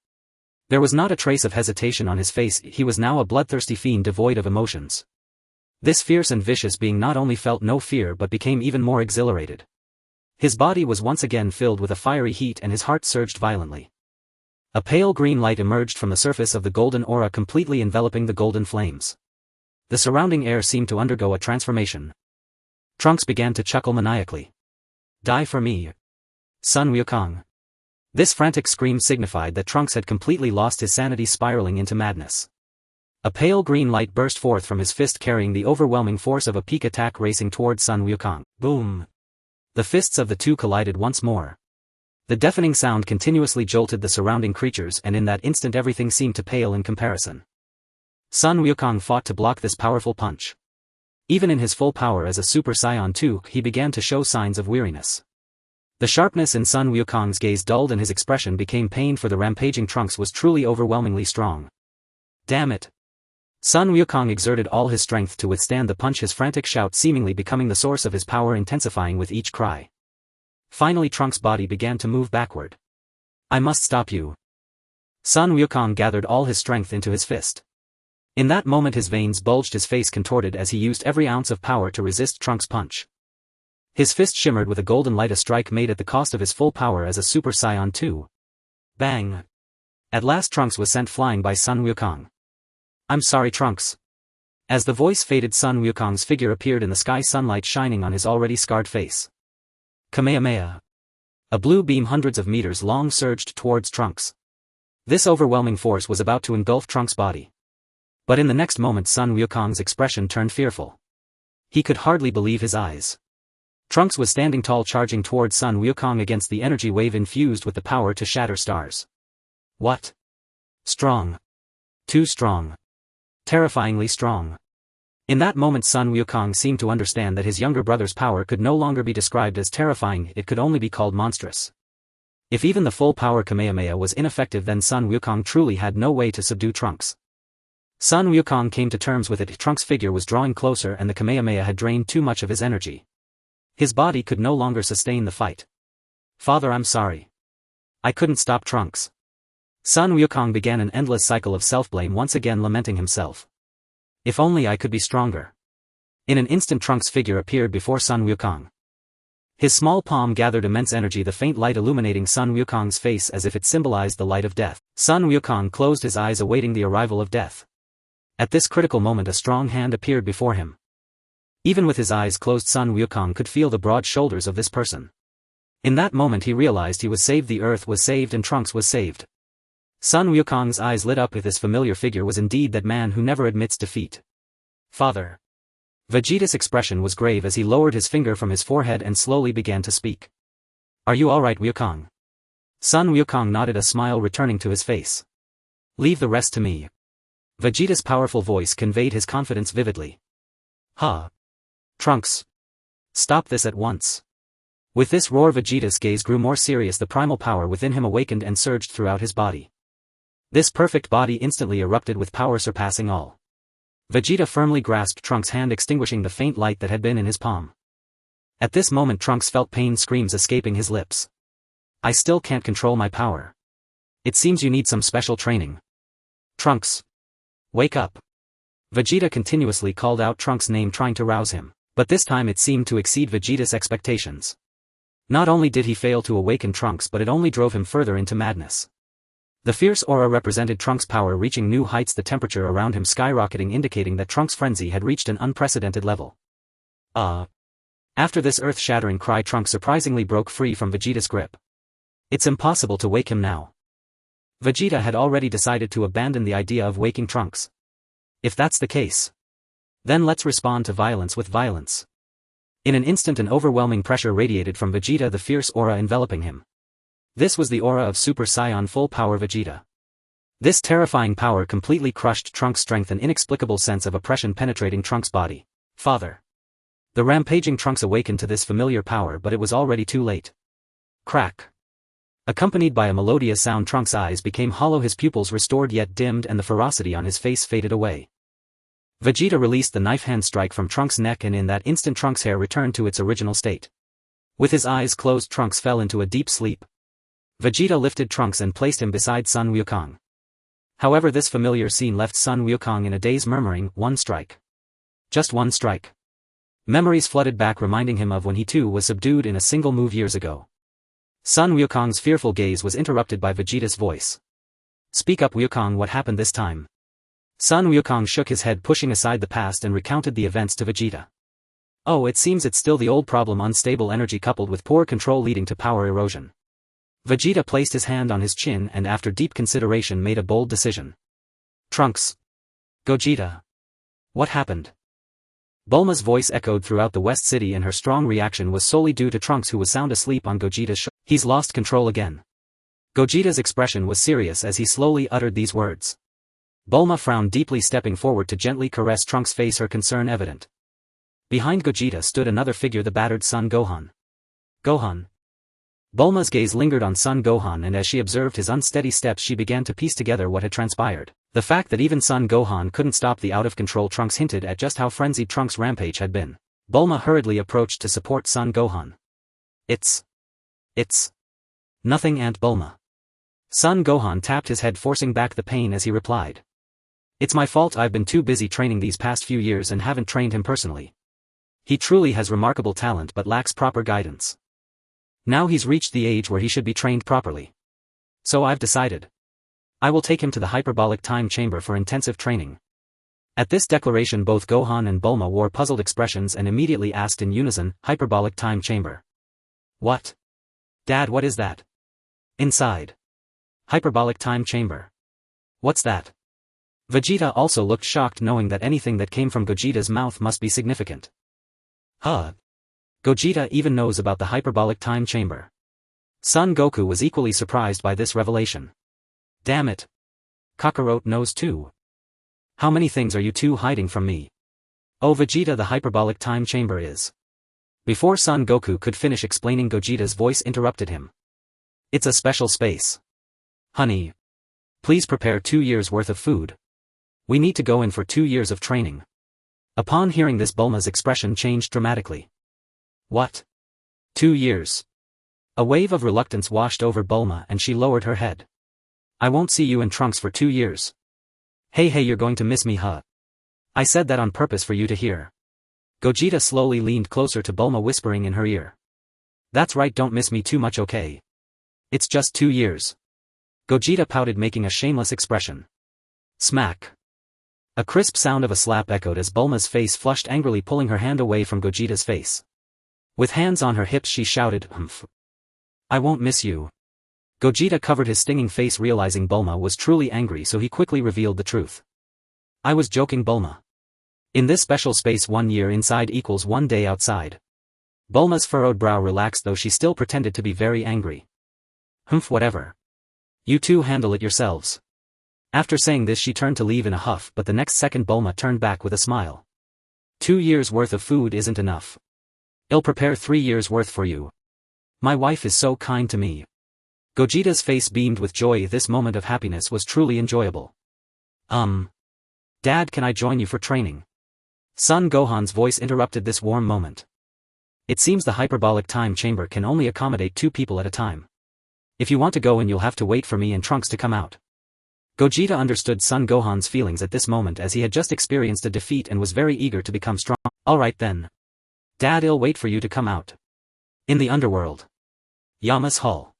[SPEAKER 1] There was not a trace of hesitation on his face, he was now a bloodthirsty fiend devoid of emotions. This fierce and vicious being not only felt no fear but became even more exhilarated. His body was once again filled with a fiery heat and his heart surged violently. A pale green light emerged from the surface of the golden aura, completely enveloping the golden flames. The surrounding air seemed to undergo a transformation. Trunks began to chuckle maniacally. Die for me, Sun Wukong. This frantic scream signified that Trunks had completely lost his sanity, spiraling into madness. A pale green light burst forth from his fist, carrying the overwhelming force of a peak attack racing towards Sun Wukong. Boom! The fists of the two collided once more. The deafening sound continuously jolted the surrounding creatures, and in that instant everything seemed to pale in comparison. Sun Wukong fought to block this powerful punch. Even in his full power as a Super Saiyan 2, he began to show signs of weariness. The sharpness in Sun Wukong's gaze dulled and his expression became pain, for the rampaging Trunks was truly overwhelmingly strong. Damn it! Sun Wukong exerted all his strength to withstand the punch, his frantic shout seemingly becoming the source of his power, intensifying with each cry. Finally, Trunks' body began to move backward. I must stop you. Sun Wukong gathered all his strength into his fist. In that moment his veins bulged, his face contorted as he used every ounce of power to resist Trunks' punch. His fist shimmered with a golden light, a strike made at the cost of his full power as a Super Saiyan 2. Bang! At last Trunks was sent flying by Sun Wukong. I'm sorry, Trunks. As the voice faded, Sun Wukong's figure appeared in the sky, sunlight shining on his already scarred face. Kamehameha. A blue beam hundreds of meters long surged towards Trunks. This overwhelming force was about to engulf Trunks' body. But in the next moment Sun Wukong's expression turned fearful. He could hardly believe his eyes. Trunks was standing tall, charging towards Sun Wukong against the energy wave infused with the power to shatter stars. What? Strong. Too strong. Terrifyingly strong. In that moment Sun Wukong seemed to understand that his younger brother's power could no longer be described as terrifying, it could only be called monstrous. If even the full power Kamehameha was ineffective, then Sun Wukong truly had no way to subdue Trunks. Sun Wukong came to terms with it. Trunks' figure was drawing closer and the Kamehameha had drained too much of his energy. His body could no longer sustain the fight. Father, I'm sorry. I couldn't stop Trunks. Sun Wukong began an endless cycle of self-blame, once again lamenting himself. If only I could be stronger. In an instant Trunks' figure appeared before Sun Wukong. His small palm gathered immense energy, the faint light illuminating Sun Wukong's face as if it symbolized the light of death. Sun Wukong closed his eyes, awaiting the arrival of death. At this critical moment a strong hand appeared before him. Even with his eyes closed, Sun Wukong could feel the broad shoulders of this person. In that moment he realized he was saved, the earth was saved, and Trunks was saved. Sun Wukong's eyes lit up. With this familiar figure was indeed that man who never admits defeat. Father. Vegeta's expression was grave as he lowered his finger from his forehead and slowly began to speak. Are you alright, Wukong? Sun Wukong nodded, a smile returning to his face. Leave the rest to me. Vegeta's powerful voice conveyed his confidence vividly. Ha! Trunks. Stop this at once. With this roar Vegeta's gaze grew more serious, the primal power within him awakened and surged throughout his body. This perfect body instantly erupted with power surpassing all. Vegeta firmly grasped Trunks' hand, extinguishing the faint light that had been in his palm. At this moment Trunks felt pain screams escaping his lips. I still can't control my power. It seems you need some special training. Trunks. Wake up. Vegeta continuously called out Trunks' name, trying to rouse him, but this time it seemed to exceed Vegeta's expectations. Not only did he fail to awaken Trunks, but it only drove him further into madness. The fierce aura represented Trunks' power reaching new heights, the temperature around him skyrocketing, indicating that Trunks' frenzy had reached an unprecedented level. After this earth-shattering cry, Trunks surprisingly broke free from Vegeta's grip. It's impossible to wake him now. Vegeta had already decided to abandon the idea of waking Trunks. If that's the case, then let's respond to violence with violence. In an instant an overwhelming pressure radiated from Vegeta, the fierce aura enveloping him. This was the aura of Super Saiyan full power Vegeta. This terrifying power completely crushed Trunks' strength, an inexplicable sense of oppression penetrating Trunks' body. Father. The rampaging Trunks awakened to this familiar power, but it was already too late. Crack. Accompanied by a melodious sound, Trunks' eyes became hollow, his pupils restored yet dimmed, and the ferocity on his face faded away. Vegeta released the knife hand strike from Trunks' neck, and in that instant Trunks' hair returned to its original state. With his eyes closed, Trunks fell into a deep sleep. Vegeta lifted Trunks and placed him beside Sun Wukong. However, this familiar scene left Sun Wukong in a daze, murmuring, one strike. Just one strike. Memories flooded back, reminding him of when he too was subdued in a single move years ago. Sun Wukong's fearful gaze was interrupted by Vegeta's voice. Speak up, Wukong, what happened this time? Son Wukong shook his head, pushing aside the past, and recounted the events to Vegeta. Oh, it seems it's still the old problem, unstable energy coupled with poor control leading to power erosion. Vegeta placed his hand on his chin and after deep consideration made a bold decision. Trunks. Gogeta. What happened? Bulma's voice echoed throughout the West City, and her strong reaction was solely due to Trunks, who was sound asleep on Gogeta's shoulder. He's lost control again. Gogeta's expression was serious as he slowly uttered these words. Bulma frowned deeply, stepping forward to gently caress Trunks' face, her concern evident. Behind Gogeta stood another figure, the battered Son Gohan. Gohan. Bulma's gaze lingered on Son Gohan, and as she observed his unsteady steps she began to piece together what had transpired. The fact that even Son Gohan couldn't stop the out-of-control Trunks hinted at just how frenzied Trunks' rampage had been. Bulma hurriedly approached to support Son Gohan. It's nothing, Aunt Bulma. Son Gohan tapped his head, forcing back the pain as he replied. It's my fault, I've been too busy training these past few years and haven't trained him personally. He truly has remarkable talent but lacks proper guidance. Now he's reached the age where he should be trained properly. So I've decided. I will take him to the hyperbolic time chamber for intensive training. At this declaration both Gohan and Bulma wore puzzled expressions and immediately asked in unison, hyperbolic time chamber. What? Dad, what is that? Inside. Hyperbolic time chamber. What's that? Vegeta also looked shocked, knowing that anything that came from Gogeta's mouth must be significant. Huh? Gogeta even knows about the hyperbolic time chamber. Son Goku was equally surprised by this revelation. Damn it. Kakarot knows too. How many things are you two hiding from me? Oh Vegeta, the hyperbolic time chamber is. Before Son Goku could finish explaining, Gogeta's voice interrupted him. It's a special space. Honey. Please prepare 2 years worth of food. We need to go in for 2 years of training. Upon hearing this, Bulma's expression changed dramatically. What? 2 years? A wave of reluctance washed over Bulma and she lowered her head. I won't see you and Trunks for 2 years. Hey, you're going to miss me, huh? I said that on purpose for you to hear. Gogeta slowly leaned closer to Bulma, whispering in her ear. That's right, don't miss me too much, okay? It's just 2 years. Gogeta pouted, making a shameless expression. Smack. A crisp sound of a slap echoed as Bulma's face flushed angrily, pulling her hand away from Gogeta's face. With hands on her hips she shouted, Humph. I won't miss you. Gogeta covered his stinging face, realizing Bulma was truly angry, so he quickly revealed the truth. I was joking, Bulma. In this special space 1 year inside equals 1 day outside. Bulma's furrowed brow relaxed, though she still pretended to be very angry. Humph, whatever. You two handle it yourselves. After saying this she turned to leave in a huff, but the next second Bulma turned back with a smile. 2 years worth of food isn't enough. I'll prepare 3 years worth for you. My wife is so kind to me. Gogeta's face beamed with joy. This moment of happiness was truly enjoyable. Dad, can I join you for training? Son Gohan's voice interrupted this warm moment. It seems the hyperbolic time chamber can only accommodate 2 people at a time. If you want to go in, you'll have to wait for me and Trunks to come out. Gogeta understood Son Gohan's feelings at this moment, as he had just experienced a defeat and was very eager to become strong. Alright then. Dad, I'll wait for you to come out. In the underworld. Yama's hall.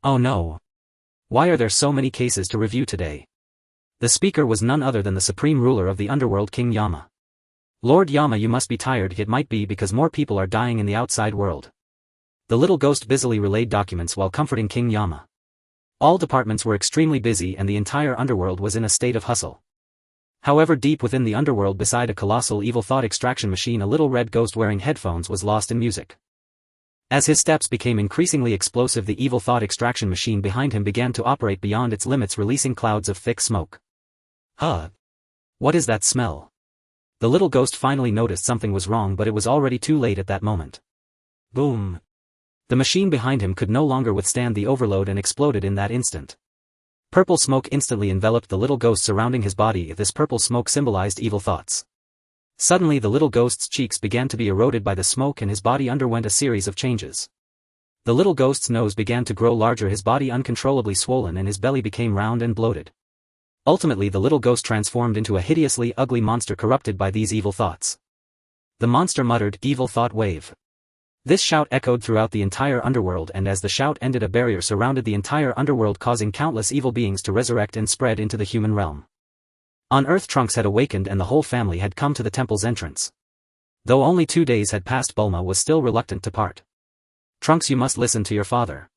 [SPEAKER 1] Oh no. Why are there so many cases to review today? The speaker was none other than the supreme ruler of the underworld, King Yama. Lord Yama, you must be tired. It might be because more people are dying in the outside world. The little ghost busily relayed documents while comforting King Yama. All departments were extremely busy and the entire underworld was in a state of hustle. However, deep within the underworld, beside a colossal evil thought extraction machine, a little red ghost wearing headphones was lost in music. As his steps became increasingly explosive, the evil thought extraction machine behind him began to operate beyond its limits, releasing clouds of thick smoke. Huh? What is that smell? The little ghost finally noticed something was wrong, but it was already too late at that moment. Boom. The machine behind him could no longer withstand the overload and exploded in that instant. Purple smoke instantly enveloped the little ghost surrounding his body. This purple smoke symbolized evil thoughts. Suddenly the little ghost's cheeks began to be eroded by the smoke and his body underwent a series of changes. The little ghost's nose began to grow larger, his body uncontrollably swollen, and his belly became round and bloated. Ultimately the little ghost transformed into a hideously ugly monster corrupted by these evil thoughts. The monster muttered, "Evil thought wave. This shout echoed throughout the entire underworld, and as the shout ended, a barrier surrounded the entire underworld, causing countless evil beings to resurrect and spread into the human realm. On Earth, Trunks had awakened and the whole family had come to the temple's entrance. Though only 2 days had passed, Bulma was still reluctant to part. Trunks, you must listen to your father.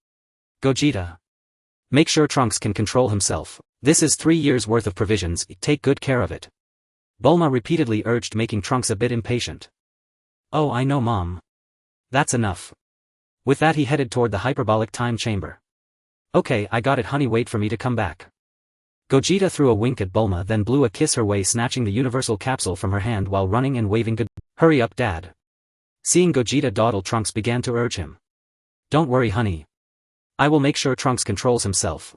[SPEAKER 1] Gogeta. Make sure Trunks can control himself. This is 3 years' worth of provisions, take good care of it. Bulma repeatedly urged, making Trunks a bit impatient. Oh, I know, Mom. That's enough. With that, he headed toward the hyperbolic time chamber. Okay, I got it, honey, wait for me to come back. Gogeta threw a wink at Bulma, then blew a kiss her way, snatching the universal capsule from her hand while running and waving good. Hurry up, Dad. Seeing Gogeta dawdle, Trunks began to urge him. Don't worry, honey. I will make sure Trunks controls himself.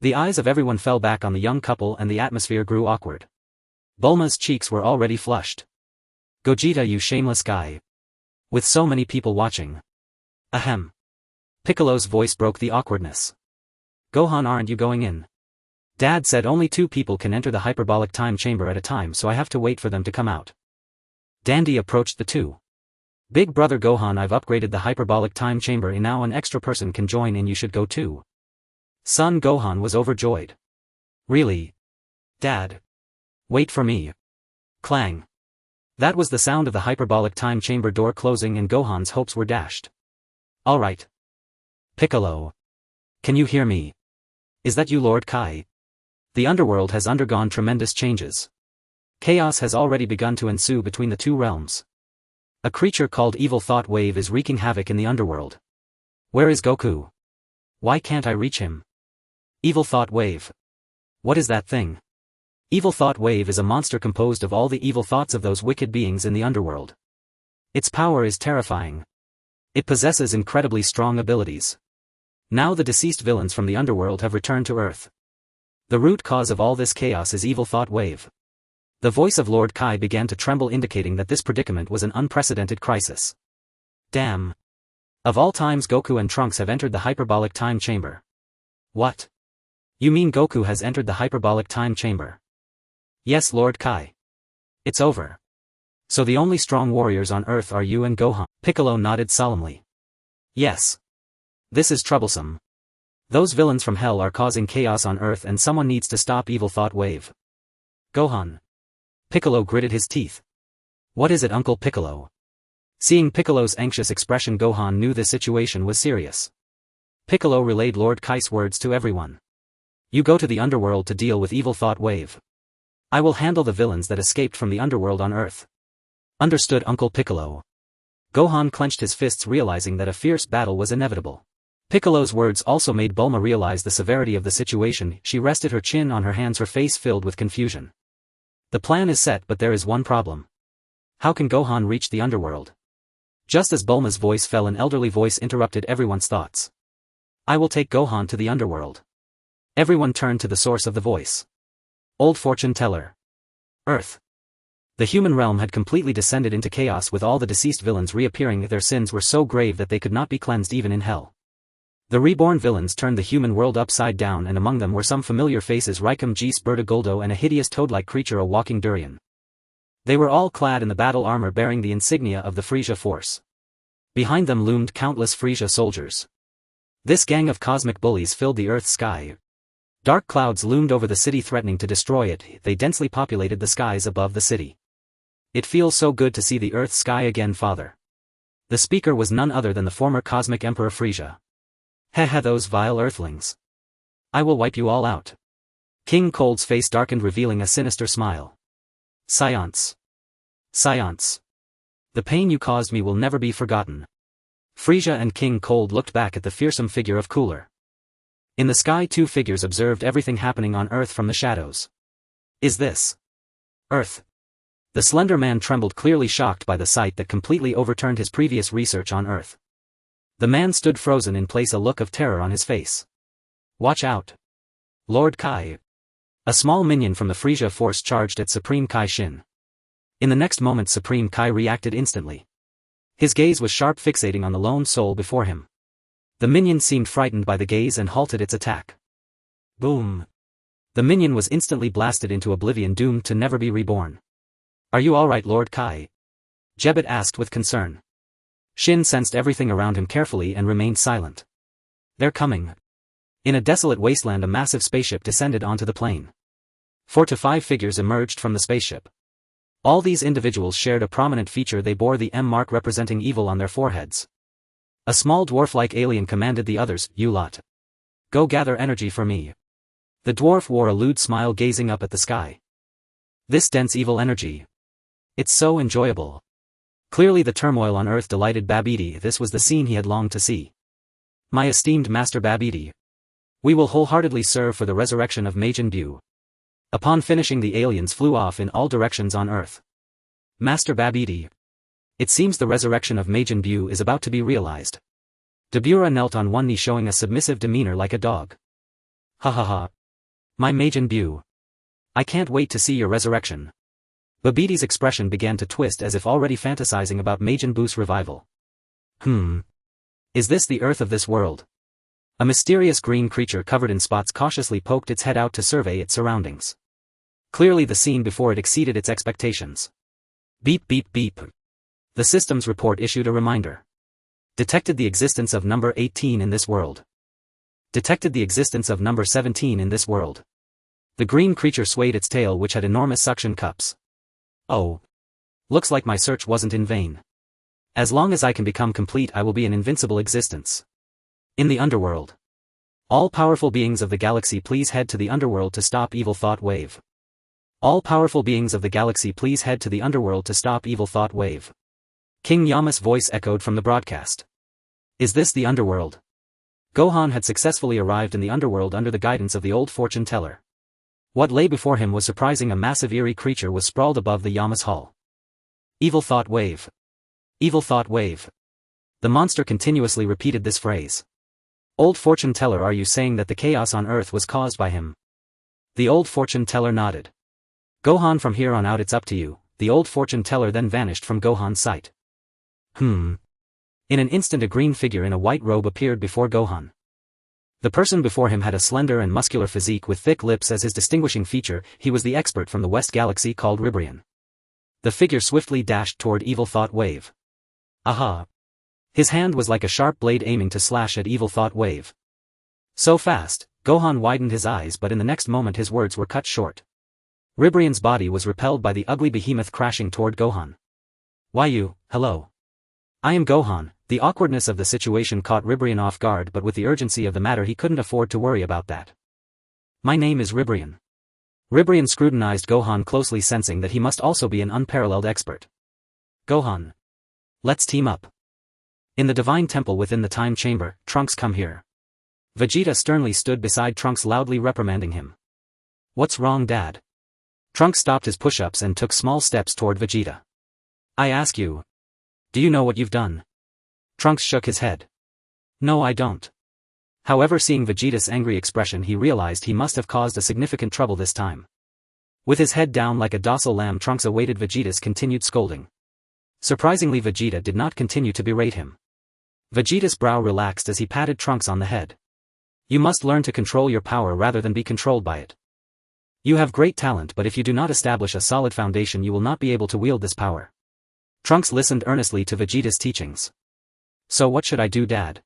[SPEAKER 1] The eyes of everyone fell back on the young couple and the atmosphere grew awkward. Bulma's cheeks were already flushed. Gogeta, you shameless guy. With so many people watching. Ahem. Piccolo's voice broke the awkwardness. Gohan, aren't you going in? Dad said only 2 people can enter the hyperbolic time chamber at a time, so I have to wait for them to come out. Dende approached the 2. Big brother Gohan, I've upgraded the hyperbolic time chamber and now an extra person can join in, you should go too. Son Gohan was overjoyed. Really? Dad? Wait for me. Clang. That was the sound of the hyperbolic time chamber door closing and Gohan's hopes were dashed. Alright. Piccolo. Can you hear me? Is that you, Lord Kai? The underworld has undergone tremendous changes. Chaos has already begun to ensue between the 2 realms. A creature called Evil Thought Wave is wreaking havoc in the underworld. Where is Goku? Why can't I reach him? Evil Thought Wave. What is that thing? Evil Thought Wave is a monster composed of all the evil thoughts of those wicked beings in the underworld. Its power is terrifying. It possesses incredibly strong abilities. Now the deceased villains from the underworld have returned to Earth. The root cause of all this chaos is Evil Thought Wave. The voice of Lord Kai began to tremble, indicating that this predicament was an unprecedented crisis. Damn. Of all times, Goku and Trunks have entered the hyperbolic time chamber. What? You mean Goku has entered the hyperbolic time chamber? Yes, Lord Kai. It's over. So the only strong warriors on Earth are you and Gohan? Piccolo nodded solemnly. Yes. This is troublesome. Those villains from hell are causing chaos on Earth and someone needs to stop Evil Thought Wave. Gohan. Piccolo gritted his teeth. What is it, Uncle Piccolo? Seeing Piccolo's anxious expression, Gohan knew the situation was serious. Piccolo relayed Lord Kai's words to everyone. You go to the underworld to deal with Evil Thought Wave. I will handle the villains that escaped from the underworld on Earth. Understood, Uncle Piccolo. Gohan clenched his fists, realizing that a fierce battle was inevitable. Piccolo's words also made Bulma realize the severity of the situation. She rested her chin on her hands, her face filled with confusion. The plan is set, but there is one problem. How can Gohan reach the underworld? Just as Bulma's voice fell, an elderly voice interrupted everyone's thoughts. I will take Gohan to the underworld. Everyone turned to the source of the voice. Old fortune teller. Earth. The human realm had completely descended into chaos, with all the deceased villains reappearing. Their sins were so grave that they could not be cleansed even in hell. The reborn villains turned the human world upside down, and among them were some familiar faces: Raikum G. Sperta and a hideous toad-like creature, a walking durian. They were all clad in the battle armor bearing the insignia of the Frieza force. Behind them loomed countless Frieza soldiers. This gang of cosmic bullies filled the Earth's sky. Dark clouds loomed over the city, threatening to destroy it. They densely populated the skies above the city. It feels so good to see the Earth's sky again, Father. The speaker was none other than the former Cosmic Emperor Frieza. Heh, those vile Earthlings. I will wipe you all out. King Cold's face darkened, revealing a sinister smile. Saiyans. Saiyans. The pain you caused me will never be forgotten. Frieza and King Cold looked back at the fearsome figure of Cooler. In the sky, 2 figures observed everything happening on Earth from the shadows. Is this Earth? The slender man trembled, clearly shocked by the sight that completely overturned his previous research on Earth. The man stood frozen in place, a look of terror on his face. Watch out. Lord Kai. A small minion from the Frieza force charged at Supreme Kai Shin. In the next moment, Supreme Kai reacted instantly. His gaze was sharp, fixating on the lone soul before him. The minion seemed frightened by the gaze and halted its attack. Boom. The minion was instantly blasted into oblivion, doomed to never be reborn. Are you alright, Lord Kai? Jebbet asked with concern. Xin sensed everything around him carefully and remained silent. They're coming. In a desolate wasteland, a massive spaceship descended onto the plain. 4 to 5 figures emerged from the spaceship. All these individuals shared a prominent feature: they bore the M mark representing evil on their foreheads. A small dwarf-like alien commanded the others, "You lot. Go gather energy for me." The dwarf wore a lewd smile, gazing up at the sky. This dense evil energy. It's so enjoyable. Clearly the turmoil on Earth delighted Babidi. This was the scene he had longed to see. My esteemed Master Babidi. We will wholeheartedly serve for the resurrection of Majin Buu. Upon finishing, the aliens flew off in all directions on Earth. Master Babidi. It seems the resurrection of Majin Buu is about to be realized. Dabura knelt on one knee, showing a submissive demeanor like a dog. Ha ha ha. My Majin Buu. I can't wait to see your resurrection. Babidi's expression began to twist, as if already fantasizing about Majin Buu's revival. Is this the Earth of this world? A mysterious green creature covered in spots cautiously poked its head out to survey its surroundings. Clearly the scene before it exceeded its expectations. Beep beep beep. The systems report issued a reminder. Detected the existence of number 18 in this world. Detected the existence of number 17 in this world. The green creature swayed its tail, which had enormous suction cups. Oh. Looks like my search wasn't in vain. As long as I can become complete, I will be an invincible existence. In the underworld. All powerful beings of the galaxy, please head to the underworld to stop evil thought wave. All powerful beings of the galaxy, please head to the underworld to stop evil thought wave. King Yama's voice echoed from the broadcast. Is this the underworld? Gohan had successfully arrived in the underworld under the guidance of the old fortune teller. What lay before him was surprising. A massive eerie creature was sprawled above the Yama's hall. Evil thought wave. Evil thought wave. The monster continuously repeated this phrase. Old fortune teller, are you saying that the chaos on Earth was caused by him? The old fortune teller nodded. Gohan, from here on out it's up to you. The old fortune teller then vanished from Gohan's sight. In an instant, a green figure in a white robe appeared before Gohan. The person before him had a slender and muscular physique with thick lips as his distinguishing feature. He was the expert from the West Galaxy called Ribrian. The figure swiftly dashed toward Evil Thought Wave. Aha! His hand was like a sharp blade aiming to slash at Evil Thought Wave. So fast, Gohan widened his eyes, but in the next moment his words were cut short. Ribrian's body was repelled by the ugly behemoth crashing toward Gohan. Why you, hello. I am Gohan. The awkwardness of the situation caught Ribrian off guard, but with the urgency of the matter he couldn't afford to worry about that. My name is Ribrian. Ribrian scrutinized Gohan closely, sensing that he must also be an unparalleled expert. Gohan. Let's team up. In the divine temple within the time chamber, Trunks, come here. Vegeta sternly stood beside Trunks, loudly reprimanding him. What's wrong, Dad? Trunks stopped his push-ups and took small steps toward Vegeta. I ask you. Do you know what you've done? Trunks shook his head. No, I don't. However, seeing Vegeta's angry expression, he realized he must have caused a significant trouble this time. With his head down like a docile lamb, Trunks awaited Vegeta's continued scolding. Surprisingly, Vegeta did not continue to berate him. Vegeta's brow relaxed as he patted Trunks on the head. You must learn to control your power rather than be controlled by it. You have great talent, but if you do not establish a solid foundation, you will not be able to wield this power. Trunks listened earnestly to Vegeta's teachings. So what should I do, Dad?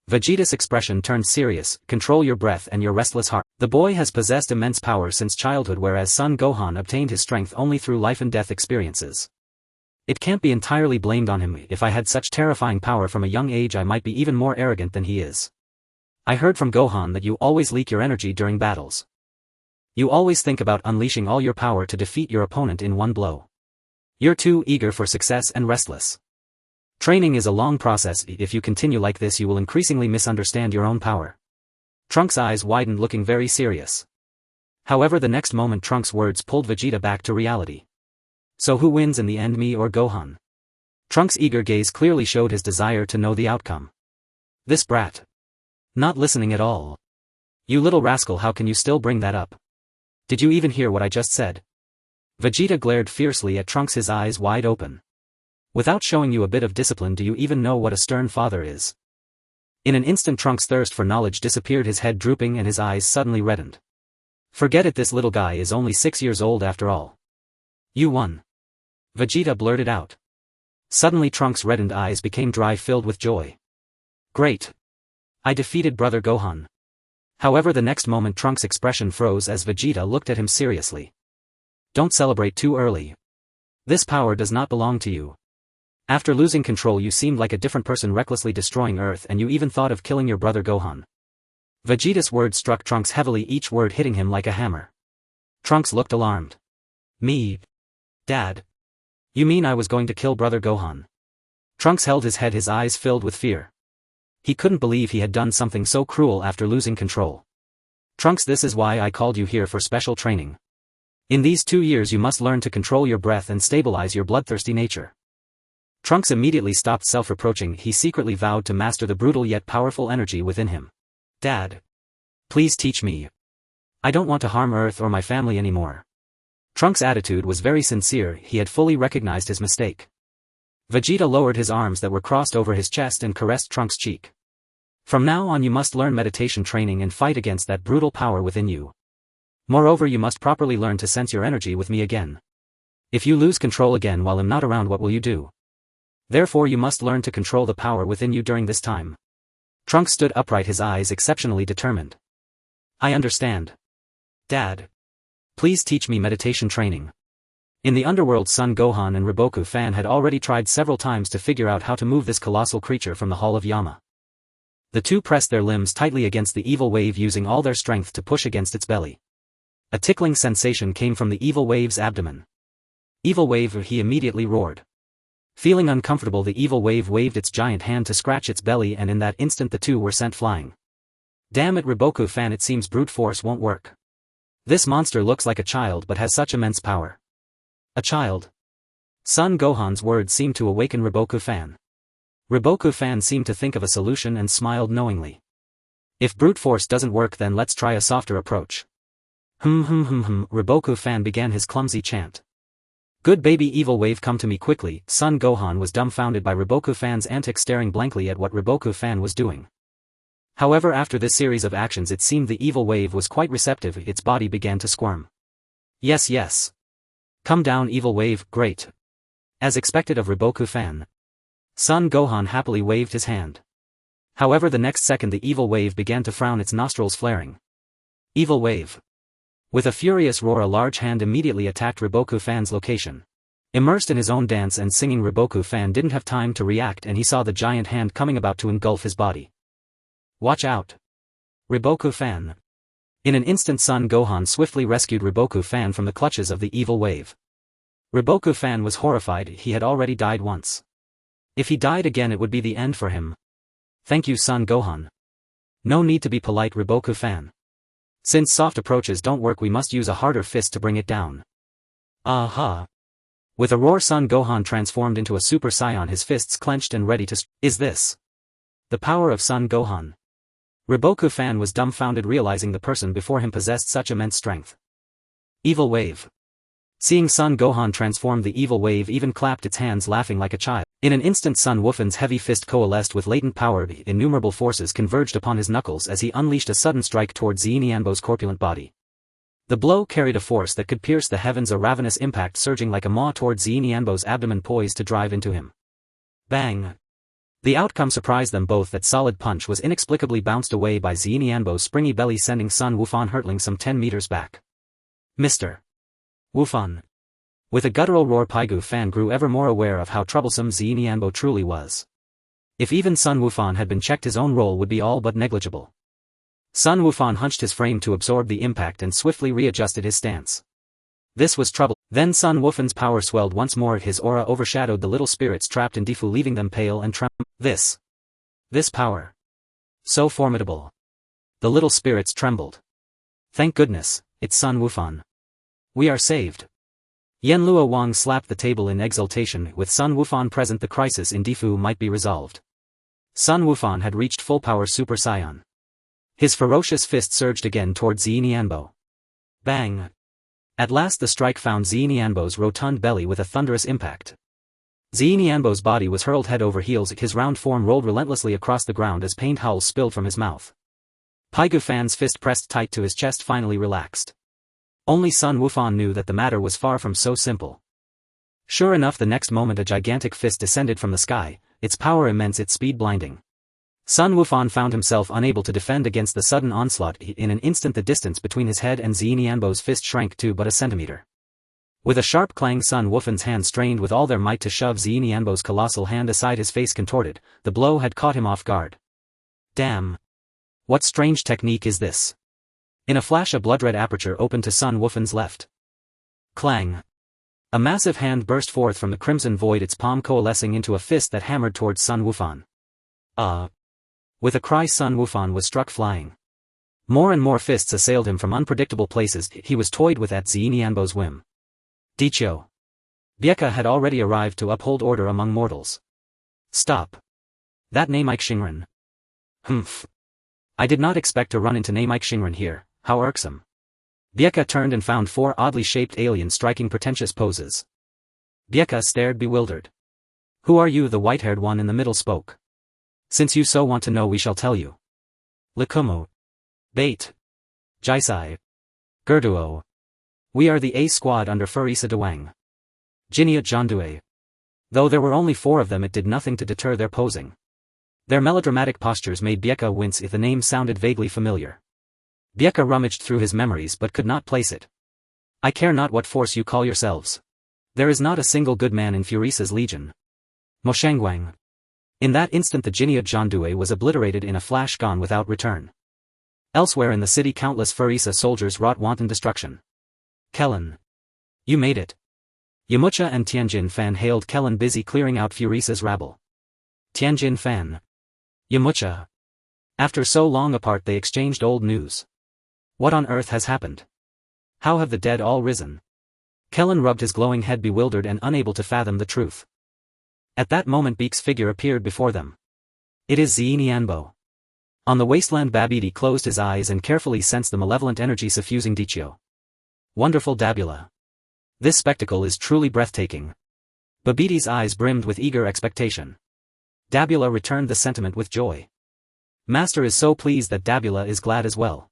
[SPEAKER 1] Vegeta's expression turned serious. Control your breath and your restless heart. The boy has possessed immense power since childhood, whereas son Gohan obtained his strength only through life and death experiences. It can't be entirely blamed on him. If I had such terrifying power from a young age, I might be even more arrogant than he is. I heard from Gohan that you always leak your energy during battles. You always think about unleashing all your power to defeat your opponent in one blow. You're too eager for success and restless. Training is a long process. If you continue like this, you will increasingly misunderstand your own power. Trunks' eyes widened, looking very serious. However, the next moment Trunks' words pulled Vegeta back to reality. So who wins in the end, me or Gohan? Trunks' eager gaze clearly showed his desire to know the outcome. This brat. Not listening at all. You little rascal, how can you still bring that up? Did you even hear what I just said? Vegeta glared fiercely at Trunks, his eyes wide open. Without showing you a bit of discipline, do you even know what a stern father is? In an instant Trunks' thirst for knowledge disappeared, his head drooping and his eyes suddenly reddened. Forget it, this little guy is only 6 years old after all. You won. Vegeta blurted out. Suddenly Trunks' reddened eyes became dry, filled with joy. Great! I defeated Brother Gohan. However, the next moment Trunks' expression froze as Vegeta looked at him seriously. Don't celebrate too early. This power does not belong to you. After losing control you seemed like a different person, recklessly destroying Earth, and you even thought of killing your brother Gohan. Vegeta's words struck Trunks heavily, each word hitting him like a hammer. Trunks looked alarmed. Me? Dad? You mean I was going to kill Brother Gohan? Trunks held his head, his eyes filled with fear. He couldn't believe he had done something so cruel after losing control. Trunks, this is why I called you here for special training. In these 2 years you must learn to control your breath and stabilize your bloodthirsty nature. Trunks immediately stopped self-reproaching. He secretly vowed to master the brutal yet powerful energy within him. Dad. Please teach me. I don't want to harm Earth or my family anymore. Trunks' attitude was very sincere. He had fully recognized his mistake. Vegeta lowered his arms that were crossed over his chest and caressed Trunks' cheek. From now on you must learn meditation training and fight against that brutal power within you. Moreover, you must properly learn to sense your energy with me again. If you lose control again while I'm not around, what will you do? Therefore you must learn to control the power within you during this time. Trunks stood upright, his eyes exceptionally determined. I understand. Dad. Please teach me meditation training. In the underworld, Son Gohan and Riboku Fan had already tried several times to figure out how to move this colossal creature from the Hall of Yama. The two pressed their limbs tightly against the evil wave, using all their strength to push against its belly. A tickling sensation came from the evil wave's abdomen. Evil wave, he immediately roared. Feeling uncomfortable, the evil wave waved its giant hand to scratch its belly, and in that instant the two were sent flying. Damn it, Riboku Fan, it seems brute force won't work. This monster looks like a child but has such immense power. A child? Son Gohan's words seemed to awaken Riboku Fan. Riboku Fan seemed to think of a solution and smiled knowingly. If brute force doesn't work, then let's try a softer approach. Riboku Fan began his clumsy chant. Good baby evil wave, come to me quickly. Son Gohan was dumbfounded by Riboku Fan's antics, staring blankly at what Riboku Fan was doing. However, after this series of actions it seemed the evil wave was quite receptive. Its body began to squirm. Yes. Come down, evil wave, great. As expected of Riboku Fan. Son Gohan happily waved his hand. However, the next second the evil wave began to frown, its nostrils flaring. Evil wave. With a furious roar, a large hand immediately attacked Riboku Fan's location. Immersed in his own dance and singing, Riboku Fan didn't have time to react, and he saw the giant hand coming, about to engulf his body. Watch out! Riboku Fan. In an instant, Son Gohan swiftly rescued Riboku Fan from the clutches of the evil wave. Riboku Fan was horrified. He had already died once. If he died again, it would be the end for him. Thank you, Son Gohan. No need to be polite, Riboku Fan. Since soft approaches don't work, we must use a harder fist to bring it down. Aha! With a roar, Son Gohan transformed into a Super Saiyan, his fists clenched and ready to Is this the power of Son Gohan? Riboku Fan was dumbfounded, realizing the person before him possessed such immense strength. Evil wave. Seeing Son Gohan transform, the evil wave even clapped its hands, laughing like a child. In an instant, Son Wufan's heavy fist coalesced with latent power. Innumerable forces converged upon his knuckles as he unleashed a sudden strike toward Xianbo's corpulent body. The blow carried a force that could pierce the heavens, a ravenous impact surging like a maw toward Xianbo's abdomen, poised to drive into him. Bang! The outcome surprised them both. That solid punch was inexplicably bounced away by Xianbo's springy belly, sending Son Wufan hurtling some 10 meters back. Mr. Wufan. With a guttural roar, Paigu Fan grew ever more aware of how troublesome Xianbo truly was. If even Son Wufan had been checked, his own role would be all but negligible. Son Wufan hunched his frame to absorb the impact and swiftly readjusted his stance. This was trouble. Then Son Wufan's power swelled once more. His aura overshadowed the little spirits trapped in Difu, leaving them pale and trembling. This power. So formidable. The little spirits trembled. Thank goodness, it's Son Wufan. We are saved. Yenlua Wang slapped the table in exultation. With Son Wufan present, the crisis in Difu might be resolved. Son Wufan had reached full power Super Saiyan. His ferocious fist surged again toward Xianbo. Bang! At last the strike found Xianbo's rotund belly with a thunderous impact. Xianbo's body was hurled head over heels. His round form rolled relentlessly across the ground as pained howls spilled from his mouth. Paigu Fan's fist, pressed tight to his chest, finally relaxed. Only Son Wufan knew that the matter was far from so simple. Sure enough, the next moment a gigantic fist descended from the sky, its power immense, its speed blinding. Sun Wukong found himself unable to defend against the sudden onslaught. In an instant the distance between his head and Xianyanbo's fist shrank to but a centimeter. With a sharp clang, Sun Wukong's hand strained with all their might to shove Xianyanbo's colossal hand aside. His face contorted, the blow had caught him off guard. Damn! What strange technique is this? In a flash a blood-red aperture opened to Sun Wukong's left. Clang! A massive hand burst forth from the crimson void, its palm coalescing into a fist that hammered towards Sun Wukong. With a cry, Sun Wukong was struck flying. More and more fists assailed him from unpredictable places. He was toyed with at Xianyanbo's whim. Dicho. Bieka had already arrived to uphold order among mortals. Stop. That Namekian Shinran. Humph. I did not expect to run into Namekian Shinran here, how irksome. Bieka turned and found 4 oddly shaped aliens striking pretentious poses. Bieka stared bewildered. Who are you? The white-haired one in the middle spoke. Since you so want to know, we shall tell you. Likumo. Bait. Jisai. Gerduo. We are the A squad under Frieza de Wang. Jinia Jandue. Though there were only 4 of them, it did nothing to deter their posing. Their melodramatic postures made Bieka wince if the name sounded vaguely familiar. Bieka rummaged through his memories but could not place it. I care not what force you call yourselves. There is not a single good man in Frieza's legion. Moshangwang. In that instant the Jinia Jandue was obliterated in a flash, gone without return. Elsewhere in the city countless Frieza soldiers wrought wanton destruction. Kellen. You made it. Yamucha and Tianjin Fan hailed Kellen, busy clearing out Frieza's rabble. Tianjin Fan. Yamucha. After so long apart they exchanged old news. What on earth has happened? How have the dead all risen? Kellen rubbed his glowing head, bewildered and unable to fathom the truth. At that moment Beak's figure appeared before them. It is Xianyanbo. On the wasteland Babidi closed his eyes and carefully sensed the malevolent energy suffusing Dichio. Wonderful Dabula. This spectacle is truly breathtaking. Babidi's eyes brimmed with eager expectation. Dabula returned the sentiment with joy. Master is so pleased that Dabula is glad as well.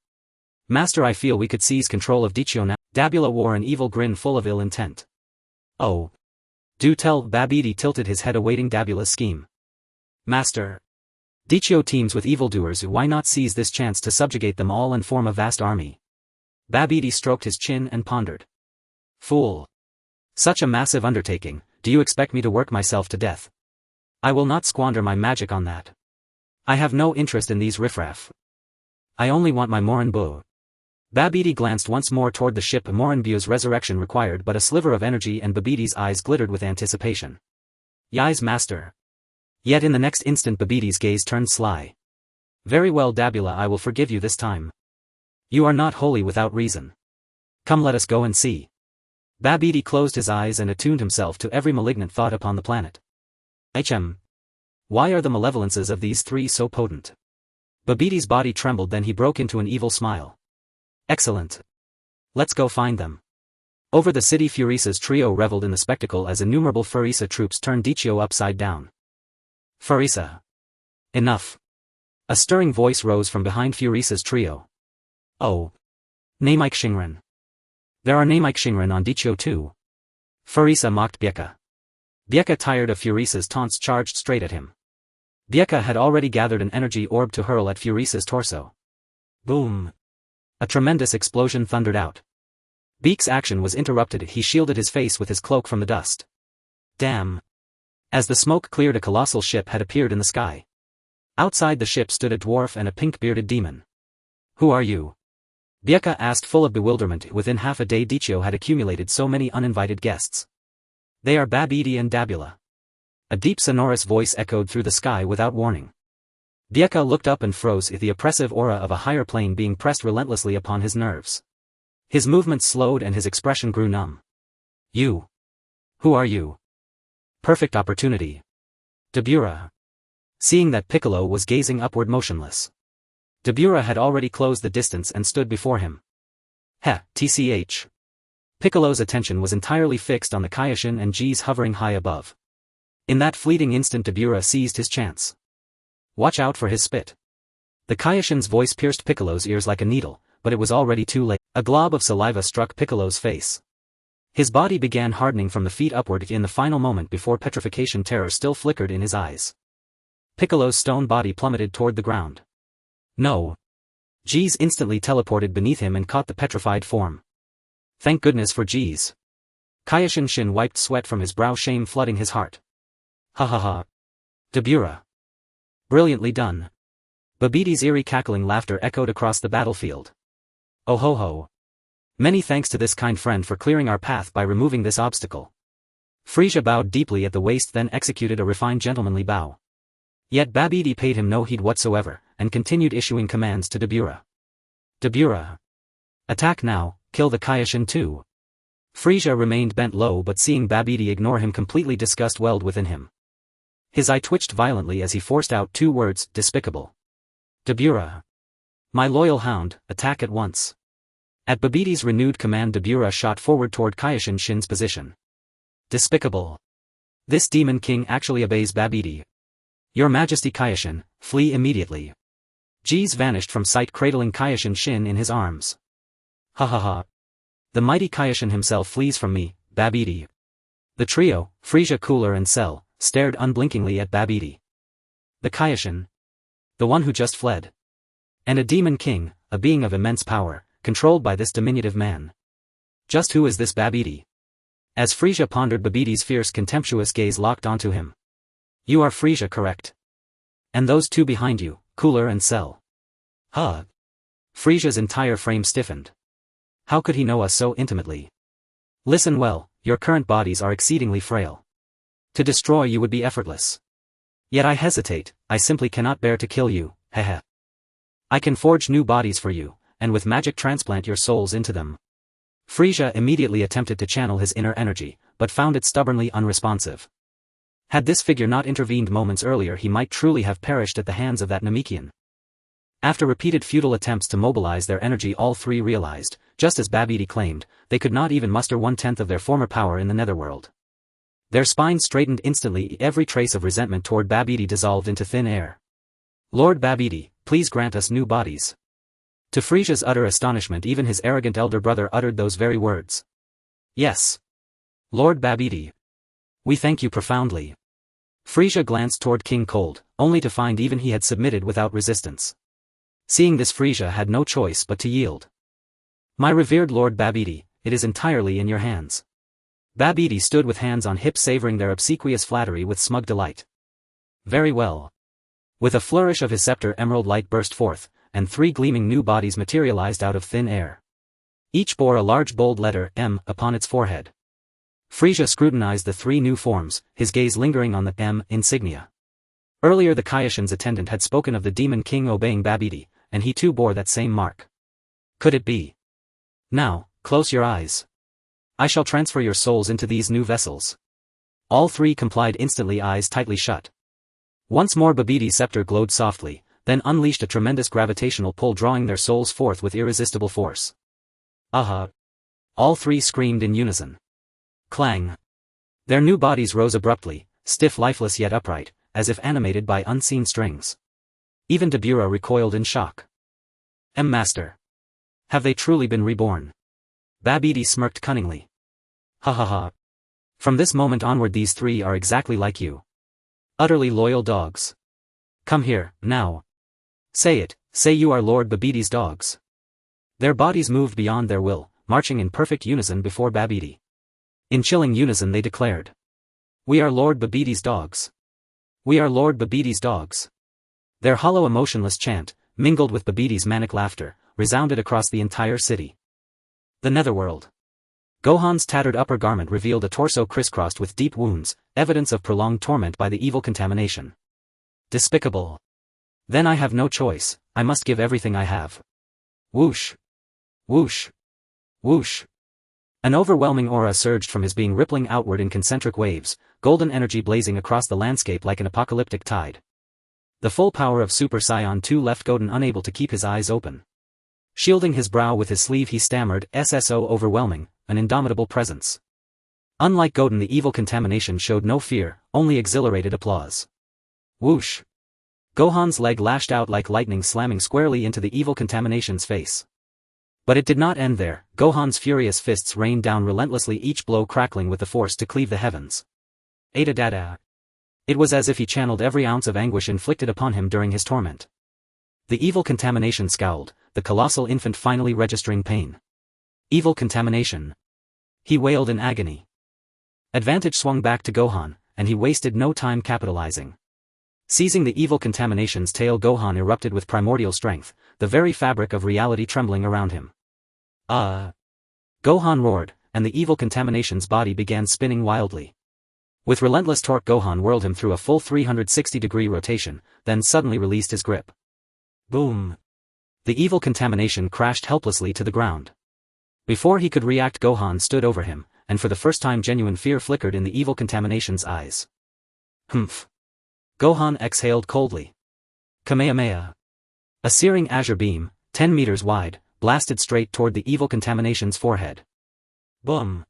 [SPEAKER 1] Master, I feel we could seize control of Dichio now. Dabula wore an evil grin full of ill intent. Oh. Do tell. Babidi tilted his head awaiting Dabula's scheme. Master. Dichio teams with evildoers, why not seize this chance to subjugate them all and form a vast army? Babidi stroked his chin and pondered. Fool. Such a massive undertaking, do you expect me to work myself to death? I will not squander my magic on that. I have no interest in these riffraff. I only want my Morinbu. Babidi glanced once more toward the ship. Morinbu's resurrection required but a sliver of energy, and Babidi's eyes glittered with anticipation. Yai's master. Yet in the next instant Babidi's gaze turned sly. Very well Dabula, I will forgive you this time. You are not wholly without reason. Come, let us go and see. Babidi closed his eyes and attuned himself to every malignant thought upon the planet. Why are the malevolences of these 3 so potent? Babidi's body trembled, then he broke into an evil smile. Excellent. Let's go find them. Over the city Frieza's trio reveled in the spectacle as innumerable Frieza troops turned Dichio upside down. Frieza. Enough. A stirring voice rose from behind Frieza's trio. Oh. Namekian Shinran. There are Namekian Shinran on Dichio too. Frieza mocked Bieka. Bieka, tired of Frieza's taunts, charged straight at him. Bieka had already gathered an energy orb to hurl at Frieza's torso. Boom. A tremendous explosion thundered out. Beak's action was interrupted. He shielded his face with his cloak from the dust. Damn. As the smoke cleared, a colossal ship had appeared in the sky. Outside the ship stood a dwarf and a pink-bearded demon. Who are you? Bieka asked, full of bewilderment. Within half a day Dichio had accumulated so many uninvited guests. They are Babidi and Dabula. A deep sonorous voice echoed through the sky without warning. Bieka looked up and froze, the oppressive aura of a higher plane being pressed relentlessly upon his nerves. His movements slowed and his expression grew numb. You. Who are you? Perfect opportunity. Dabura. Seeing that Piccolo was gazing upward motionless. Dabura had already closed the distance and stood before him. Tch. Piccolo's attention was entirely fixed on the Kaioshin and G's hovering high above. In that fleeting instant Dabura seized his chance. Watch out for his spit. The Kaioshin's voice pierced Piccolo's ears like a needle, but it was already too late. A glob of saliva struck Piccolo's face. His body began hardening from the feet upward in the final moment before petrification terror still flickered in his eyes. Piccolo's stone body plummeted toward the ground. No. Jeez instantly teleported beneath him and caught the petrified form. Thank goodness for Jeez. Kaioshin Shin wiped sweat from his brow, shame flooding his heart. Ha ha ha. Dabura. Brilliantly done. Babiti's eerie cackling laughter echoed across the battlefield. Oh ho ho. Many thanks to this kind friend for clearing our path by removing this obstacle. Frieza bowed deeply at the waist, then executed a refined gentlemanly bow. Yet Babidi paid him no heed whatsoever, and continued issuing commands to Dabura. Dabura. Attack now, kill the Kaioshin too. Frieza remained bent low, but seeing Babidi ignore him completely, disgust welled within him. His eye twitched violently as he forced out two words, despicable. Dabura. My loyal hound, attack at once. At Babidi's renewed command, Dabura shot forward toward Kaioshin Shin's position. Despicable. This demon king actually obeys Babidi. Your Majesty Kaioshin, flee immediately. Jeez vanished from sight, cradling Kaioshin Shin in his arms. Ha ha ha. The mighty Kaioshin himself flees from me, Babidi. The trio, Frieza, Cooler and Cell, stared unblinkingly at Babidi. The Kaioshin. The one who just fled. And a demon king, a being of immense power, controlled by this diminutive man. Just who is this Babidi? As Frieza pondered, Babidi's fierce, contemptuous gaze locked onto him. You are Frieza, correct? And those two behind you, Cooler and Cell. Huh? Frieza's entire frame stiffened. How could he know us so intimately? Listen well, your current bodies are exceedingly frail. To destroy you would be effortless. Yet I hesitate, I simply cannot bear to kill you, heh. I can forge new bodies for you, and with magic transplant your souls into them. Frieza immediately attempted to channel his inner energy, but found it stubbornly unresponsive. Had this figure not intervened moments earlier, he might truly have perished at the hands of that Namekian. After repeated futile attempts to mobilize their energy, all three realized, just as Babidi claimed, they could not even muster 1/10 of their former power in the netherworld. Their spines straightened instantly, every trace of resentment toward Babidi dissolved into thin air. Lord Babidi, please grant us new bodies. To Frieza's utter astonishment, even his arrogant elder brother uttered those very words. Yes. Lord Babidi. We thank you profoundly. Frieza glanced toward King Cold, only to find even he had submitted without resistance. Seeing this, Frieza had no choice but to yield. My revered Lord Babidi, it is entirely in your hands. Babidi stood with hands on hips, savoring their obsequious flattery with smug delight. Very well. With a flourish of his scepter, emerald light burst forth, and three gleaming new bodies materialized out of thin air. Each bore a large bold letter M upon its forehead. Frieza scrutinized the three new forms, his gaze lingering on the M insignia. Earlier the Kaioshin's attendant had spoken of the demon king obeying Babidi, and he too bore that same mark. Could it be? Now, close your eyes. I shall transfer your souls into these new vessels. All three complied instantly, eyes tightly shut. Once more Babidi's scepter glowed softly, then unleashed a tremendous gravitational pull, drawing their souls forth with irresistible force. Aha! All three screamed in unison. Clang! Their new bodies rose abruptly, stiff, lifeless yet upright, as if animated by unseen strings. Even Dabura recoiled in shock. Master! Have they truly been reborn? Babidi smirked cunningly. Ha ha ha. From this moment onward these three are exactly like you. Utterly loyal dogs. Come here, now. Say it, say you are Lord Babidi's dogs. Their bodies moved beyond their will, marching in perfect unison before Babidi. In chilling unison they declared. We are Lord Babidi's dogs. We are Lord Babidi's dogs. Their hollow, emotionless chant, mingled with Babidi's manic laughter, resounded across the entire city. The netherworld. Gohan's tattered upper garment revealed a torso crisscrossed with deep wounds, evidence of prolonged torment by the evil contamination. Despicable. Then I have no choice, I must give everything I have. Whoosh. Whoosh. Whoosh. An overwhelming aura surged from his being, rippling outward in concentric waves, golden energy blazing across the landscape like an apocalyptic tide. The full power of Super Saiyan 2 left Goten unable to keep his eyes open. Shielding his brow with his sleeve he stammered, "SSO overwhelming, an indomitable presence." Unlike Goten, the evil contamination showed no fear, only exhilarated applause. Whoosh! Gohan's leg lashed out like lightning, slamming squarely into the evil contamination's face. But it did not end there. Gohan's furious fists rained down relentlessly, each blow crackling with the force to cleave the heavens. Ada dada. It was as if he channeled every ounce of anguish inflicted upon him during his torment. The evil contamination scowled, the colossal infant finally registering pain. Evil contamination. He wailed in agony. Advantage swung back to Gohan, and he wasted no time capitalizing. Seizing the evil contamination's tail, Gohan erupted with primordial strength, the very fabric of reality trembling around him. Gohan roared, and the evil contamination's body began spinning wildly. With relentless torque, Gohan whirled him through a full 360-degree rotation, then suddenly released his grip. Boom! The evil contamination crashed helplessly to the ground. Before he could react, Gohan stood over him, and for the first time genuine fear flickered in the evil contamination's eyes. Humph! Gohan exhaled coldly. Kamehameha. A searing azure beam, 10 meters wide, blasted straight toward the evil contamination's forehead. Boom!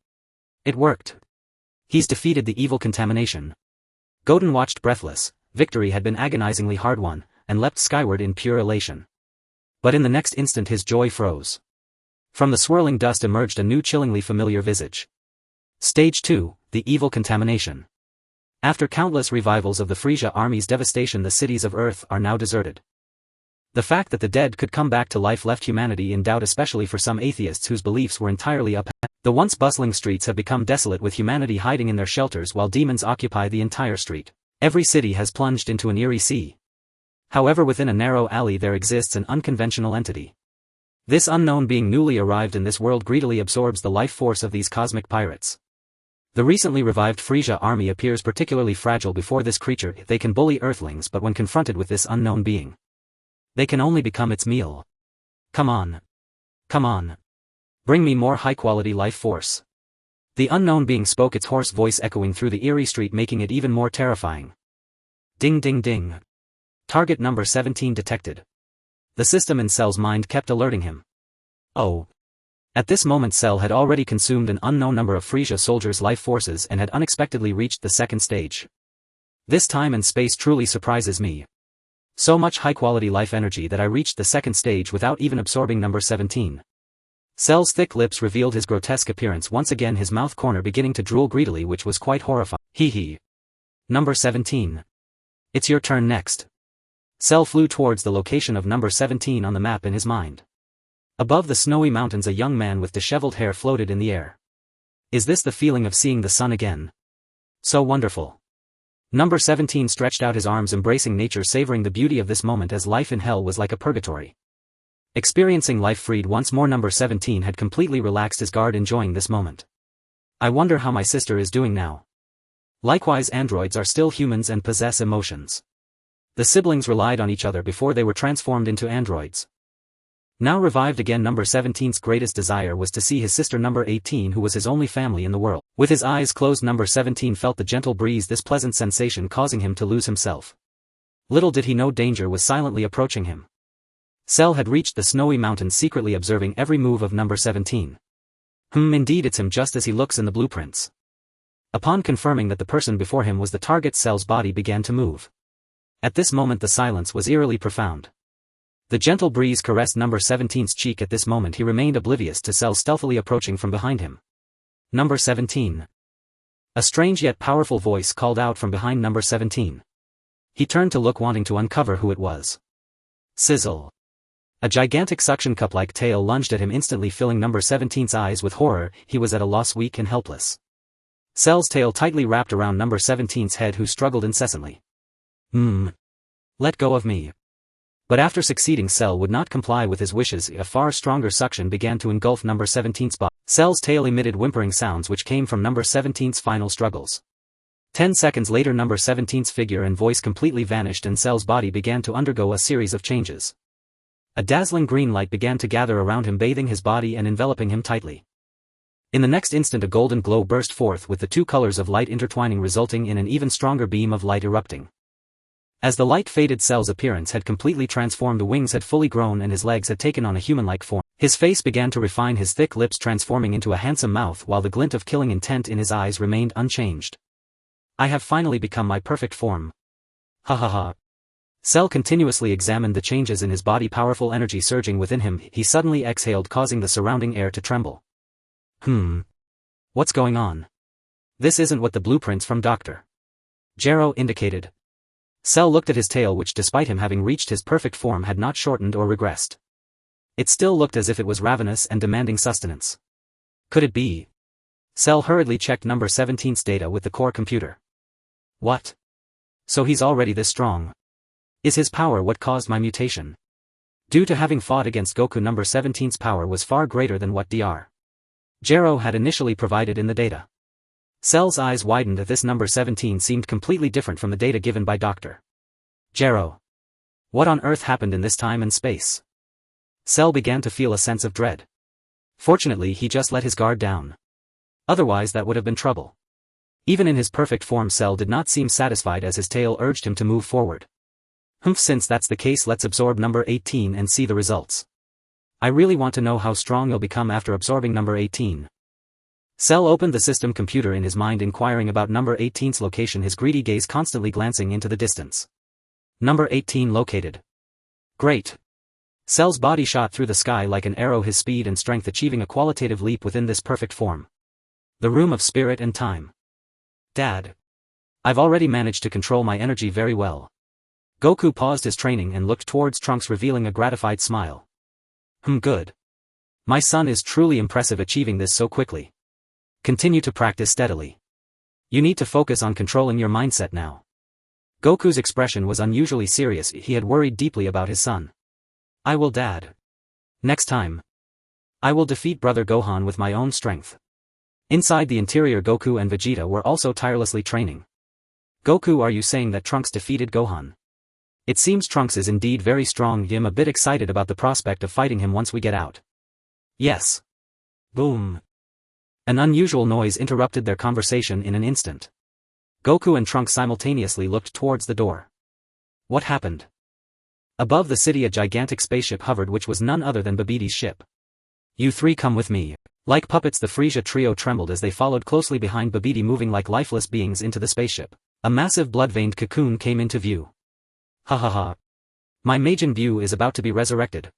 [SPEAKER 1] It worked. He's defeated the evil contamination. Goten watched breathless. Victory had been agonizingly hard won, and leapt skyward in pure elation. But in the next instant his joy froze. From the swirling dust emerged a new chillingly familiar visage. Stage 2, the evil contamination. After countless revivals of the Frieza army's devastation, the cities of Earth are now deserted. The fact that the dead could come back to life left humanity in doubt, especially for some atheists whose beliefs were entirely up. The once bustling streets have become desolate, with humanity hiding in their shelters while demons occupy the entire street. Every city has plunged into an eerie sea. However, within a narrow alley there exists an unconventional entity. This unknown being, newly arrived in this world, greedily absorbs the life force of these cosmic pirates. The recently revived Frieza army appears particularly fragile before this creature. They can bully Earthlings, but when confronted with this unknown being, they can only become its meal. Come on. Come on. Bring me more high-quality life force. The unknown being spoke, its hoarse voice echoing through the eerie street, making it even more terrifying. Ding ding ding. Target number 17 detected. The system in Cell's mind kept alerting him. Oh. At this moment Cell had already consumed an unknown number of Frieza soldiers' life forces and had unexpectedly reached the second stage. This time and space truly surprises me. So much high-quality life energy that I reached the second stage without even absorbing number 17. Cell's thick lips revealed his grotesque appearance once again, his mouth corner beginning to drool greedily, which was quite horrifying. Hee hee. Number 17. It's your turn next. Cell flew towards the location of number 17 on the map in his mind. Above the snowy mountains a young man with disheveled hair floated in the air. Is this the feeling of seeing the sun again? So wonderful. Number 17 stretched out his arms, embracing nature, savoring the beauty of this moment, as life in hell was like a purgatory. Experiencing life freed once more, number 17 had completely relaxed his guard, enjoying this moment. I wonder how my sister is doing now. Likewise, androids are still humans and possess emotions. The siblings relied on each other before they were transformed into androids. Now revived again, number 17's greatest desire was to see his sister number 18, who was his only family in the world. With his eyes closed, number 17 felt the gentle breeze, this pleasant sensation causing him to lose himself. Little did he know danger was silently approaching him. Cell had reached the snowy mountains, secretly observing every move of number 17. Indeed, it's him, just as he looks in the blueprints. Upon confirming that the person before him was the target, Cell's body began to move. At this moment the silence was eerily profound. The gentle breeze caressed number 17's cheek. At this moment he remained oblivious to Cell stealthily approaching from behind him. Number 17. A strange yet powerful voice called out from behind number 17. He turned to look, wanting to uncover who it was. Sizzle. A gigantic suction cup-like tail lunged at him, instantly filling number 17's eyes with horror. He was at a loss, weak and helpless. Cell's tail tightly wrapped around number 17's head, who struggled incessantly. Let go of me. But after succeeding, Cell would not comply with his wishes. A far stronger suction began to engulf number 17's body. Cell's tail emitted whimpering sounds which came from number 17's final struggles. 10 seconds later, number 17's figure and voice completely vanished, and Cell's body began to undergo a series of changes. A dazzling green light began to gather around him, bathing his body and enveloping him tightly. In the next instant a golden glow burst forth, with the two colors of light intertwining, resulting in an even stronger beam of light erupting. As the light faded, Cell's appearance had completely transformed. The wings had fully grown and his legs had taken on a human-like form. His face began to refine, his thick lips transforming into a handsome mouth, while the glint of killing intent in his eyes remained unchanged. I have finally become my perfect form. Ha ha ha. Cell continuously examined the changes in his body, powerful energy surging within him. He suddenly exhaled, causing the surrounding air to tremble. What's going on? This isn't what the blueprints from Dr. Gero indicated. Cell looked at his tail, which despite him having reached his perfect form had not shortened or regressed. It still looked as if it was ravenous and demanding sustenance. Could it be? Cell hurriedly checked number 17's data with the core computer. What? So he's already this strong. Is his power what caused my mutation? Due to having fought against Goku, number 17's power was far greater than what Dr. Gero had initially provided in the data. Cell's eyes widened at this. Number 17 seemed completely different from the data given by Dr. Gero. What on earth happened in this time and space? Cell began to feel a sense of dread. Fortunately, he just let his guard down. Otherwise that would have been trouble. Even in his perfect form, Cell did not seem satisfied as his tail urged him to move forward. Since that's the case, let's absorb number 18 and see the results. I really want to know how strong you'll become after absorbing number 18. Cell opened the system computer in his mind, inquiring about number 18's location, his greedy gaze constantly glancing into the distance. Number 18 located. Great. Cell's body shot through the sky like an arrow, his speed and strength achieving a qualitative leap within this perfect form. The room of spirit and time. Dad. I've already managed to control my energy very well. Goku paused his training and looked towards Trunks, revealing a gratified smile. Good. My son is truly impressive achieving this so quickly. Continue to practice steadily. You need to focus on controlling your mindset now. Goku's expression was unusually serious. He had worried deeply about his son. I will, Dad. Next time. I will defeat Brother Gohan with my own strength. Inside the interior, Goku and Vegeta were also tirelessly training. Goku, are you saying that Trunks defeated Gohan? It seems Trunks is indeed very strong. I'm a bit excited about the prospect of fighting him once we get out. Yes. Boom. An unusual noise interrupted their conversation in an instant. Goku and Trunks simultaneously looked towards the door. What happened? Above the city, a gigantic spaceship hovered, which was none other than Babbidi's ship. You three come with me. Like puppets, the Frieza trio trembled as they followed closely behind Babbidi, moving like lifeless beings into the spaceship. A massive blood-veined cocoon came into view. Ha ha ha. My Majin Buu is about to be resurrected.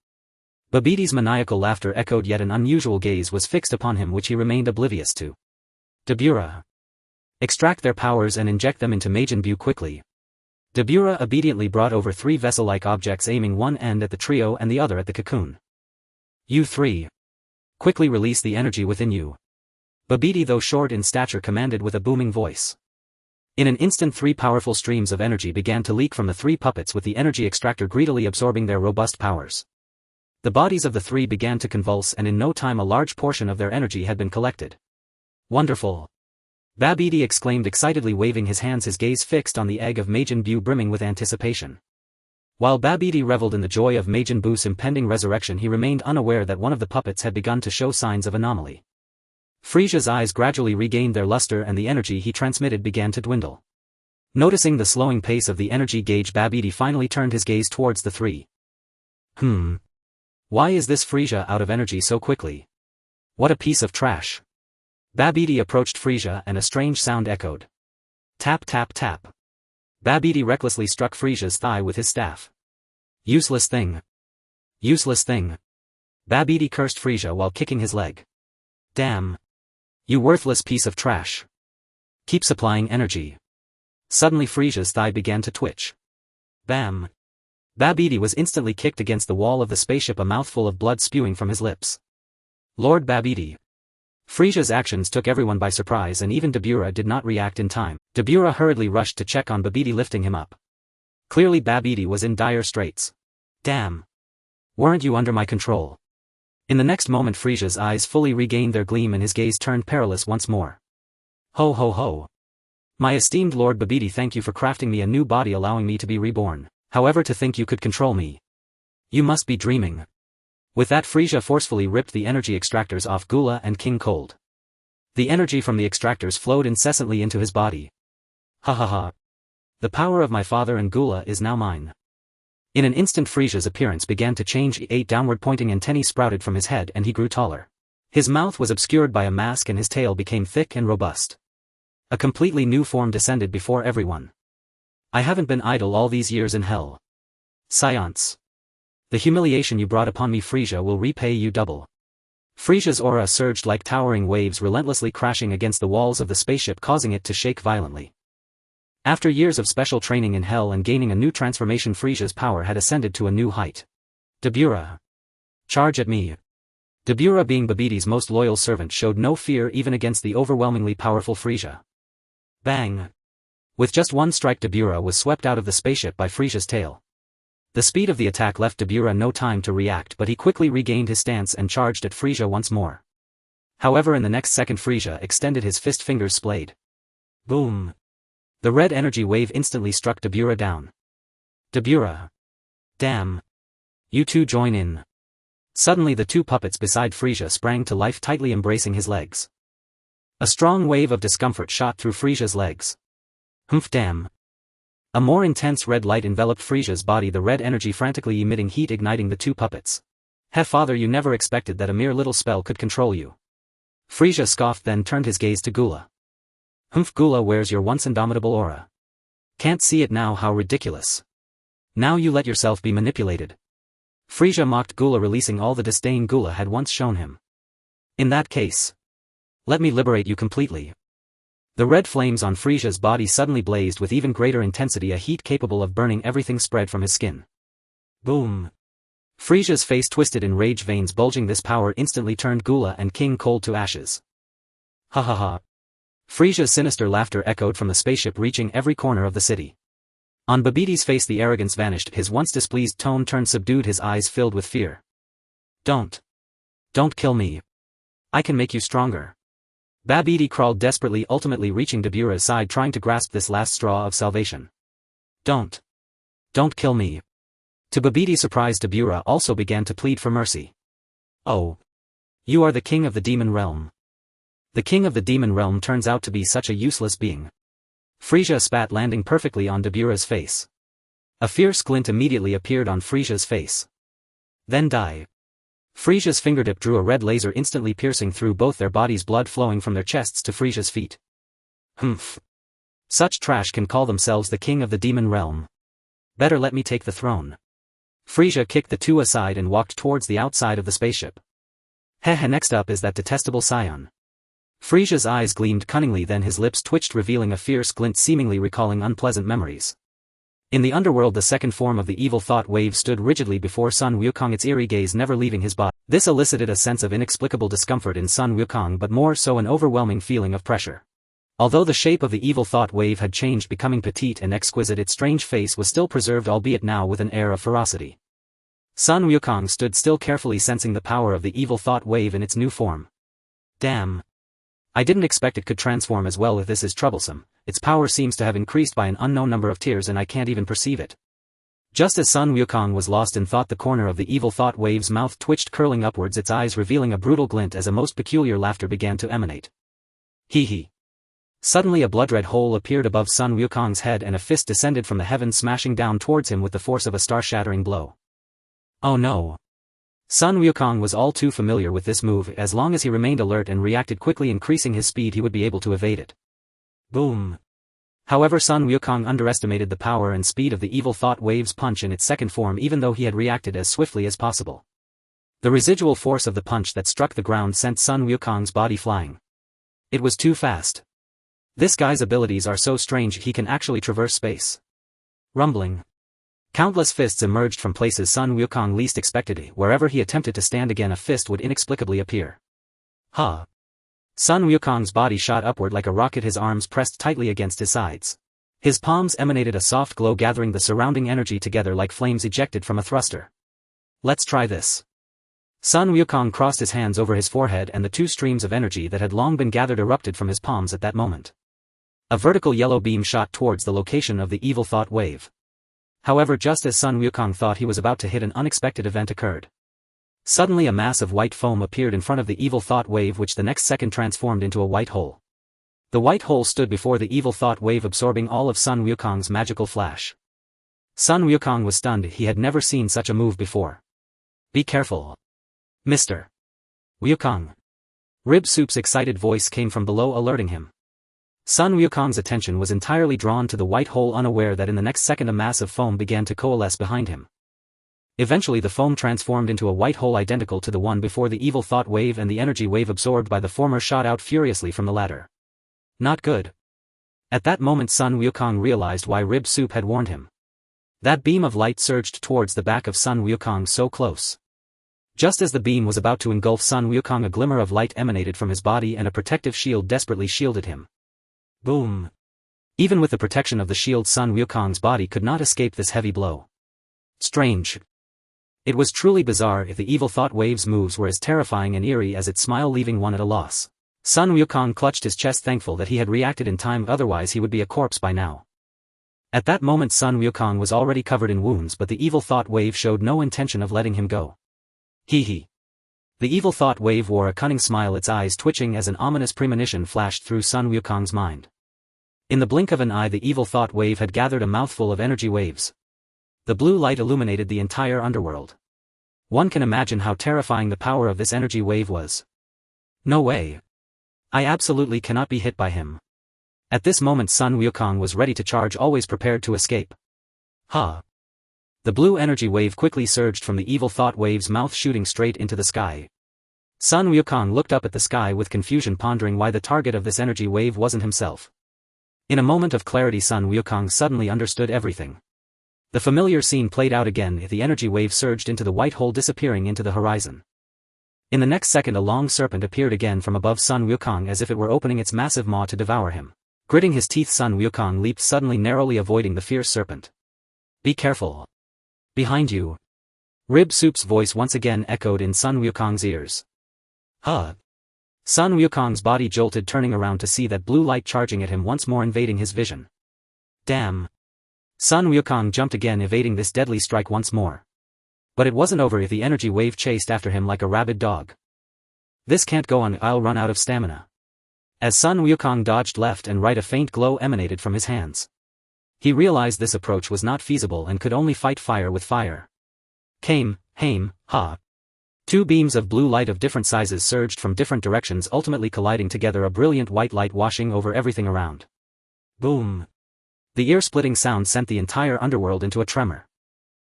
[SPEAKER 1] Babbidi's maniacal laughter echoed, yet an unusual gaze was fixed upon him which he remained oblivious to. Dabura. Extract their powers and inject them into Majin Buu quickly. Dabura obediently brought over 3 vessel-like objects, aiming one end at the trio and the other at the cocoon. You three. Quickly release the energy within you. Babbidi, though short in stature, commanded with a booming voice. In an instant, 3 powerful streams of energy began to leak from the 3 puppets, with the energy extractor greedily absorbing their robust powers. The bodies of the 3 began to convulse, and in no time a large portion of their energy had been collected. Wonderful! Babbidi exclaimed excitedly, waving his hands, his gaze fixed on the egg of Majin Buu, brimming with anticipation. While Babbidi reveled in the joy of Majin Buu's impending resurrection, he remained unaware that one of the puppets had begun to show signs of anomaly. Frieza's eyes gradually regained their luster and the energy he transmitted began to dwindle. Noticing the slowing pace of the energy gauge, Babbidi finally turned his gaze towards the 3. Why is this Frieza out of energy so quickly? What a piece of trash. Babbidi approached Frieza and a strange sound echoed. Tap tap tap. Babbidi recklessly struck Frieza's thigh with his staff. Useless thing. Useless thing. Babbidi cursed Frieza while kicking his leg. Damn. You worthless piece of trash. Keep supplying energy. Suddenly Frieza's thigh began to twitch. Bam. Babbidi was instantly kicked against the wall of the spaceship, a mouthful of blood spewing from his lips. Lord Babbidi. Frieza's actions took everyone by surprise, and even Dabura did not react in time. Dabura hurriedly rushed to check on Babbidi, lifting him up. Clearly Babbidi was in dire straits. Damn. Weren't you under my control? In the next moment Frieza's eyes fully regained their gleam and his gaze turned perilous once more. Ho ho ho. My esteemed Lord Babbidi, thank you for crafting me a new body, allowing me to be reborn. However, to think you could control me. You must be dreaming. With that, Frieza forcefully ripped the energy extractors off Gula and King Cold. The energy from the extractors flowed incessantly into his body. Ha ha ha. The power of my father and Gula is now mine. In an instant Frieza's appearance began to change. 8 downward pointing antennae sprouted from his head and he grew taller. His mouth was obscured by a mask and his tail became thick and robust. A completely new form descended before everyone. I haven't been idle all these years in hell. Saiyans. The humiliation you brought upon me, Frieza, will repay you double. Frieza's aura surged like towering waves, relentlessly crashing against the walls of the spaceship, causing it to shake violently. After years of special training in Hell and gaining a new transformation, Frieza's power had ascended to a new height. Dabura. Charge at me. Dabura, being Babbidi's most loyal servant, showed no fear even against the overwhelmingly powerful Frieza. Bang. With just one strike, Dabura was swept out of the spaceship by Frieza's tail. The speed of the attack left Dabura no time to react, but he quickly regained his stance and charged at Frieza once more. However, in the next second, Frieza extended his fist fingers splayed. Boom. The red energy wave instantly struck Dabura down. Dabura. Damn. You two join in. Suddenly the two puppets beside Frieza sprang to life, tightly embracing his legs. A strong wave of discomfort shot through Frieza's legs. Humph, damn. A more intense red light enveloped Frieza's body, the red energy frantically emitting heat, igniting the two puppets. Heh, father, you never expected that a mere little spell could control you. Frieza scoffed, then turned his gaze to Gula. Humph, Gula, where's your once indomitable aura? Can't see it now, how ridiculous. Now you let yourself be manipulated. Frieza mocked Gula, releasing all the disdain Gula had once shown him. In that case, let me liberate you completely. The red flames on Frieza's body suddenly blazed with even greater intensity, a heat capable of burning everything spread from his skin. Boom. Frieza's face twisted in rage, veins bulging. This power instantly turned Gula and King Cold to ashes. Ha ha ha. Frieza's sinister laughter echoed from the spaceship, reaching every corner of the city. On Babbidi's face the arrogance vanished, his once displeased tone turned subdued, his eyes filled with fear. Don't kill me. I can make you stronger. Babbidi crawled desperately, ultimately reaching Dabura's side, trying to grasp this last straw of salvation. Don't kill me. To Babbidi's surprise, Dabura also began to plead for mercy. Oh. You are the king of the demon realm. The king of the demon realm turns out to be such a useless being. Frieza spat, landing perfectly on Dabura's face. A fierce glint immediately appeared on Frieza's face. Then die. Frieza's fingertip drew a red laser, instantly piercing through both their bodies, blood flowing from their chests to Frieza's feet. Humph. Such trash can call themselves the king of the demon realm. Better let me take the throne. Frieza kicked the two aside and walked towards the outside of the spaceship. Heh, next up is that detestable Saiyan. Frieza's eyes gleamed cunningly, then his lips twitched, revealing a fierce glint seemingly recalling unpleasant memories. In the underworld, the second form of the evil thought wave stood rigidly before Sun Wukong, its eerie gaze never leaving his body. This elicited a sense of inexplicable discomfort in Sun Wukong, but more so an overwhelming feeling of pressure. Although the shape of the evil thought wave had changed, becoming petite and exquisite, its strange face was still preserved, albeit now with an air of ferocity. Sun Wukong stood still, carefully sensing the power of the evil thought wave in its new form. Damn. I didn't expect it could transform as well. If this is troublesome, its power seems to have increased by an unknown number of tiers and I can't even perceive it. Just as Sun Wukong was lost in thought, the corner of the evil thought wave's mouth twitched, curling upwards, its eyes revealing a brutal glint as a most peculiar laughter began to emanate. Hee hee. Suddenly a blood-red hole appeared above Sun Wukong's head and a fist descended from the heavens, smashing down towards him with the force of a star-shattering blow. Oh no. Sun Wukong was all too familiar with this move. As long as he remained alert and reacted quickly, increasing his speed, he would be able to evade it. Boom. However, Sun Wukong underestimated the power and speed of the evil thought wave's punch in its second form, even though he had reacted as swiftly as possible. The residual force of the punch that struck the ground sent Sun Wukong's body flying. It was too fast. This guy's abilities are so strange, he can actually traverse space. Rumbling. Countless fists emerged from places Sun Wukong least expected it. Wherever he attempted to stand again, a fist would inexplicably appear. Ha! Sun Wukong's body shot upward like a rocket, his arms pressed tightly against his sides. His palms emanated a soft glow, gathering the surrounding energy together like flames ejected from a thruster. Let's try this. Sun Wukong crossed his hands over his forehead, and the two streams of energy that had long been gathered erupted from his palms at that moment. A vertical yellow beam shot towards the location of the evil thought wave. However, just as Sun Wukong thought he was about to hit, an unexpected event occurred. Suddenly a mass of white foam appeared in front of the evil thought wave, which the next second transformed into a white hole. The white hole stood before the evil thought wave, absorbing all of Sun Wukong's magical flash. Sun Wukong was stunned, he had never seen such a move before. Be careful. Mr. Wukong. Rib Soup's excited voice came from below, alerting him. Sun Wukong's attention was entirely drawn to the white hole, unaware that in the next second a mass of foam began to coalesce behind him. Eventually the foam transformed into a white hole identical to the one before the evil thought wave, and the energy wave absorbed by the former shot out furiously from the latter. Not good. At that moment Sun Wukong realized why Rib Soup had warned him. That beam of light surged towards the back of Sun Wukong so close. Just as the beam was about to engulf Sun Wukong, a glimmer of light emanated from his body and a protective shield desperately shielded him. Boom. Even with the protection of the shield, Sun Wukong's body could not escape this heavy blow. Strange. It was truly bizarre if the evil thought wave's moves were as terrifying and eerie as its smile, leaving one at a loss. Sun Wukong clutched his chest, thankful that he had reacted in time, otherwise he would be a corpse by now. At that moment Sun Wukong was already covered in wounds, but the evil thought wave showed no intention of letting him go. Hee hee. The evil thought wave wore a cunning smile, its eyes twitching as an ominous premonition flashed through Sun Wukong's mind. In the blink of an eye the evil thought wave had gathered a mouthful of energy waves. The blue light illuminated the entire underworld. One can imagine how terrifying the power of this energy wave was. No way. I absolutely cannot be hit by him. At this moment Sun Wukong was ready to charge, always prepared to escape. Ha! The blue energy wave quickly surged from the evil thought wave's mouth, shooting straight into the sky. Sun Wukong looked up at the sky with confusion, pondering why the target of this energy wave wasn't himself. In a moment of clarity Sun Wukong suddenly understood everything. The familiar scene played out again. The energy wave surged into the white hole, disappearing into the horizon. In the next second a long serpent appeared again from above Sun Wukong, as if it were opening its massive maw to devour him. Gritting his teeth, Sun Wukong leaped suddenly, narrowly avoiding the fierce serpent. Be careful. Behind you. Rib Soup's voice once again echoed in Sun Wukong's ears. Huh. Sun Wukong's body jolted, turning around to see that blue light charging at him once more, invading his vision. Damn. Sun Wukong jumped again, evading this deadly strike once more. But it wasn't over. The energy wave chased after him like a rabid dog. This can't go on, I'll run out of stamina. As Sun Wukong dodged left and right, a faint glow emanated from his hands. He realized this approach was not feasible and could only fight fire with fire. Kame, Hame, Ha. Two beams of blue light of different sizes surged from different directions, ultimately colliding together, a brilliant white light washing over everything around. Boom. The ear-splitting sound sent the entire underworld into a tremor.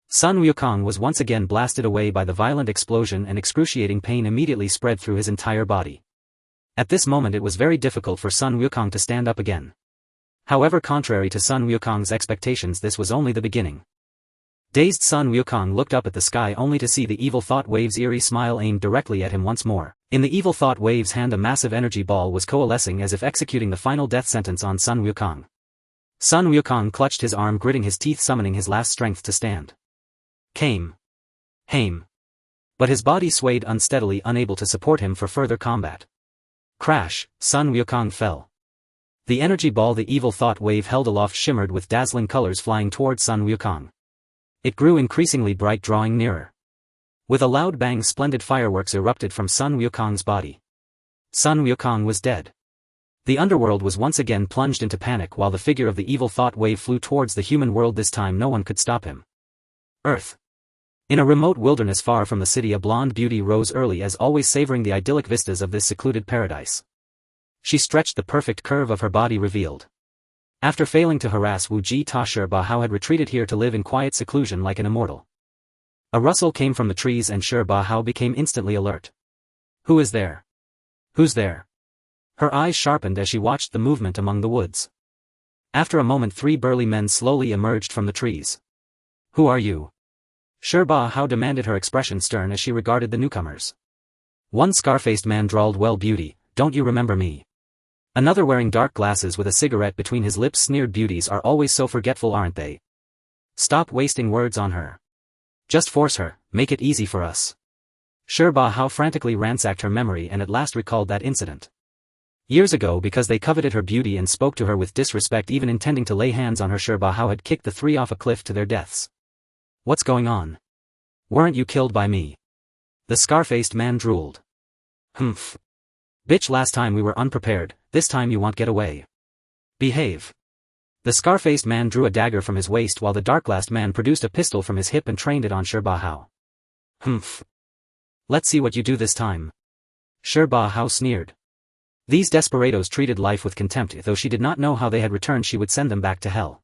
[SPEAKER 1] Sun Wukong was once again blasted away by the violent explosion, and excruciating pain immediately spread through his entire body. At this moment it was very difficult for Sun Wukong to stand up again. However, contrary to Sun Wukong's expectations, this was only the beginning. Dazed Sun Wukong looked up at the sky only to see the evil thought wave's eerie smile aimed directly at him once more. In the evil thought wave's hand a massive energy ball was coalescing, as if executing the final death sentence on Sun Wukong. Sun Wukong clutched his arm, gritting his teeth, summoning his last strength to stand. Kame. Hame. But his body swayed unsteadily, unable to support him for further combat. Crash, Sun Wukong fell. The energy ball the evil thought wave held aloft shimmered with dazzling colors, flying towards Sun Wukong. It grew increasingly bright, drawing nearer. With a loud bang, splendid fireworks erupted from Sun Wukong's body. Sun Wukong was dead. The underworld was once again plunged into panic while the figure of the evil thought wave flew towards the human world. This time no one could stop him. Earth. In a remote wilderness far from the city, a blonde beauty rose early as always, savoring the idyllic vistas of this secluded paradise. She stretched, the perfect curve of her body revealed. After failing to harass Wu Ji Ta, Shirba Hao had retreated here to live in quiet seclusion like an immortal. A rustle came from the trees and Shirba Hao became instantly alert. Who is there? Who's there? Her eyes sharpened as she watched the movement among the woods. After a moment 3 burly men slowly emerged from the trees. Who are you? Shirba Hao demanded, her expression stern as she regarded the newcomers. One scar-faced man drawled, well beauty, don't you remember me? Another, wearing dark glasses with a cigarette between his lips, sneered, beauties are always so forgetful, aren't they? Stop wasting words on her. Just force her, make it easy for us. Shirba Hao frantically ransacked her memory and at last recalled that incident. Years ago, because they coveted her beauty and spoke to her with disrespect, even intending to lay hands on her, Shirba Hao had kicked the 3 off a cliff to their deaths. What's going on? Weren't you killed by me? The scar-faced man drooled. Humph. Bitch, last time we were unprepared, this time you won't get away. Behave. The scar-faced man drew a dagger from his waist while the dark-glassed man produced a pistol from his hip and trained it on Shirba Hao. Humph. Let's see what you do this time. Shirba Hao sneered. These desperados treated life with contempt. Though she did not know how they had returned, she would send them back to hell.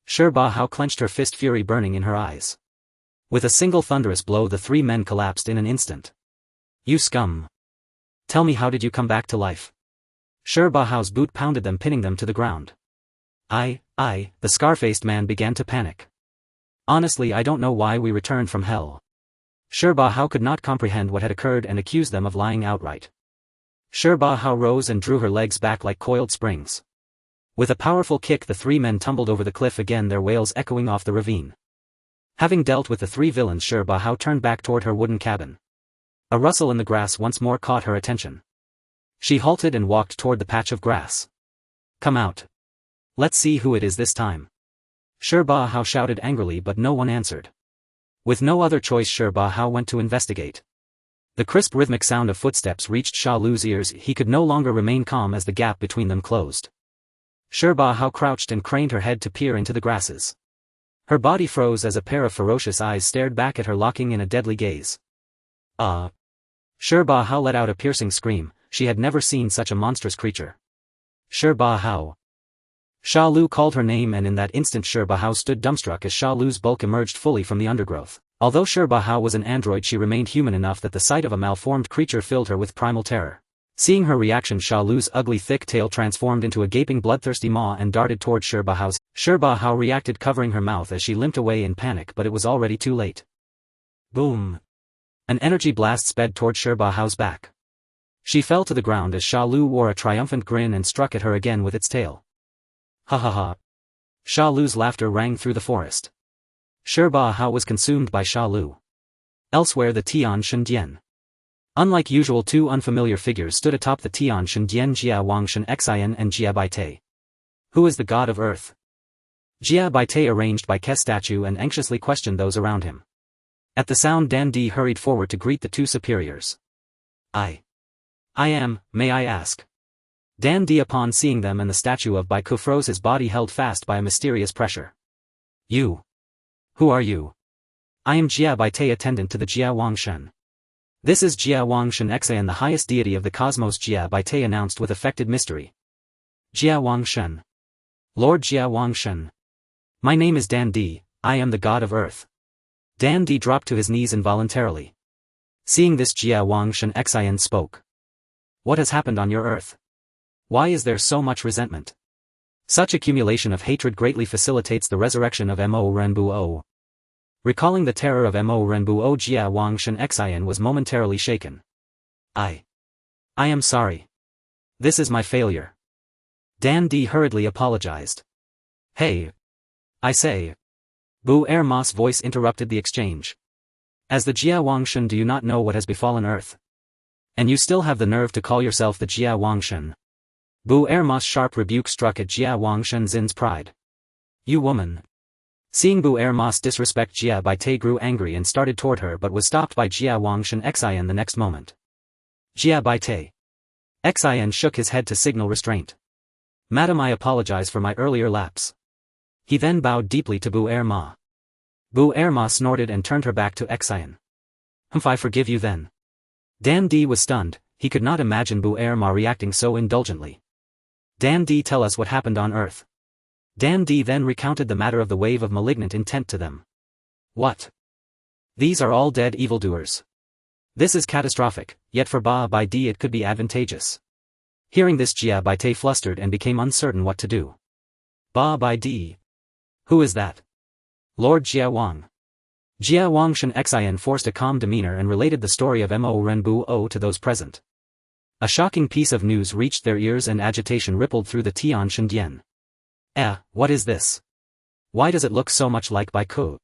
[SPEAKER 1] Shirba Hao clenched her fist, fury burning in her eyes. With a single thunderous blow the three men collapsed in an instant. You scum! Tell me, how did you come back to life? Bao's boot pounded them, pinning them to the ground. The scar-faced man began to panic. Honestly, I don't know why we returned from hell. Bao could not comprehend what had occurred and accused them of lying outright. Bao rose and drew her legs back like coiled springs. With a powerful kick the three men tumbled over the cliff again, their wails echoing off the ravine. Having dealt with the three villains, Bao turned back toward her wooden cabin. A rustle in the grass once more caught her attention. She halted and walked toward the patch of grass. Come out. Let's see who it is this time. Bao shouted angrily, but no one answered. With no other choice, Bao went to investigate. The crisp rhythmic sound of footsteps reached Sha Lu's ears. He could no longer remain calm as the gap between them closed. Bao crouched and craned her head to peer into the grasses. Her body froze as a pair of ferocious eyes stared back at her, locking in a deadly gaze. Bao let out a piercing scream. She had never seen such a monstrous creature. Bao. Sha Lu called her name, and in that instant Bao stood dumbstruck as Sha Lu's bulk emerged fully from the undergrowth. Although Bao was an android, she remained human enough that the sight of a malformed creature filled her with primal terror. Seeing her reaction, Sha Lu's ugly thick tail transformed into a gaping bloodthirsty maw and darted toward Bao. Bao reacted, covering her mouth as she limped away in panic, but it was already too late. Boom! An energy blast sped toward Bao's back. She fell to the ground as Sha Lu wore a triumphant grin and struck at her again with its tail. Ha ha ha. Sha Lu's laughter rang through the forest. Bao was consumed by Sha Lu. Elsewhere, the Tian Shendian. Unlike usual, two unfamiliar figures stood atop the Tian Shendian: Jia Wang Xin Xian and Jia Baite. Who is the god of earth? Jia Baite arranged by Ke statue and anxiously questioned those around him. At the sound, Dende hurried forward to greet the two superiors. I am, may I ask? Dende, upon seeing them and the statue of Baiku, froze, his body held fast by a mysterious pressure. You. Who are you? I am Jia Baite, attendant to the Jia Wang Shen. This is Jia Wang Shen Xian, the highest deity of the cosmos, Jia Baite announced with affected mystery. Jia Wang Shen. Lord Jia Wang Shen. My name is Dende, I am the god of earth. Dende dropped to his knees involuntarily. Seeing this, Jia Wang Shen Xian spoke. What has happened on your earth? Why is there so much resentment? Such accumulation of hatred greatly facilitates the resurrection of Mo Renbuo. Recalling the terror of Mo Renbuo, Jia Wang Shen Xian was momentarily shaken. I am sorry. This is my failure. Dende hurriedly apologized. Hey! I say. Bu Erma's voice interrupted the exchange. As the Jia Wang Shen, do you not know what has befallen Earth? And you still have the nerve to call yourself the Jia Wang Shen? Bu Erma's sharp rebuke struck at Jia Wang Shen's pride. You woman! Seeing Bu Erma's disrespect, Jia Baite grew angry and started toward her, but was stopped by Jia Wang Shen Xian the next moment. Jia Baite. Xian shook his head to signal restraint. Madam, I apologize for my earlier lapse. He then bowed deeply to Bu Erma. Bu Erma snorted and turned her back to Xian. I forgive you then. Dende was stunned. He could not imagine Bu Erma reacting so indulgently. Dende, tell us what happened on Earth. Dende then recounted the matter of the wave of malignant intent to them. What? These are all dead evildoers. This is catastrophic, yet for Ba Bai Di it could be advantageous. Hearing this, Jia Baite flustered and became uncertain what to do. Ba Bai Di? Who is that? Lord Jia Wang. Jia Wang Shen Xian forced a calm demeanor and related the story of Mo Renbuo to those present. A shocking piece of news reached their ears and agitation rippled through the Tian Shendian. What is this? Why does it look so much like Baiku?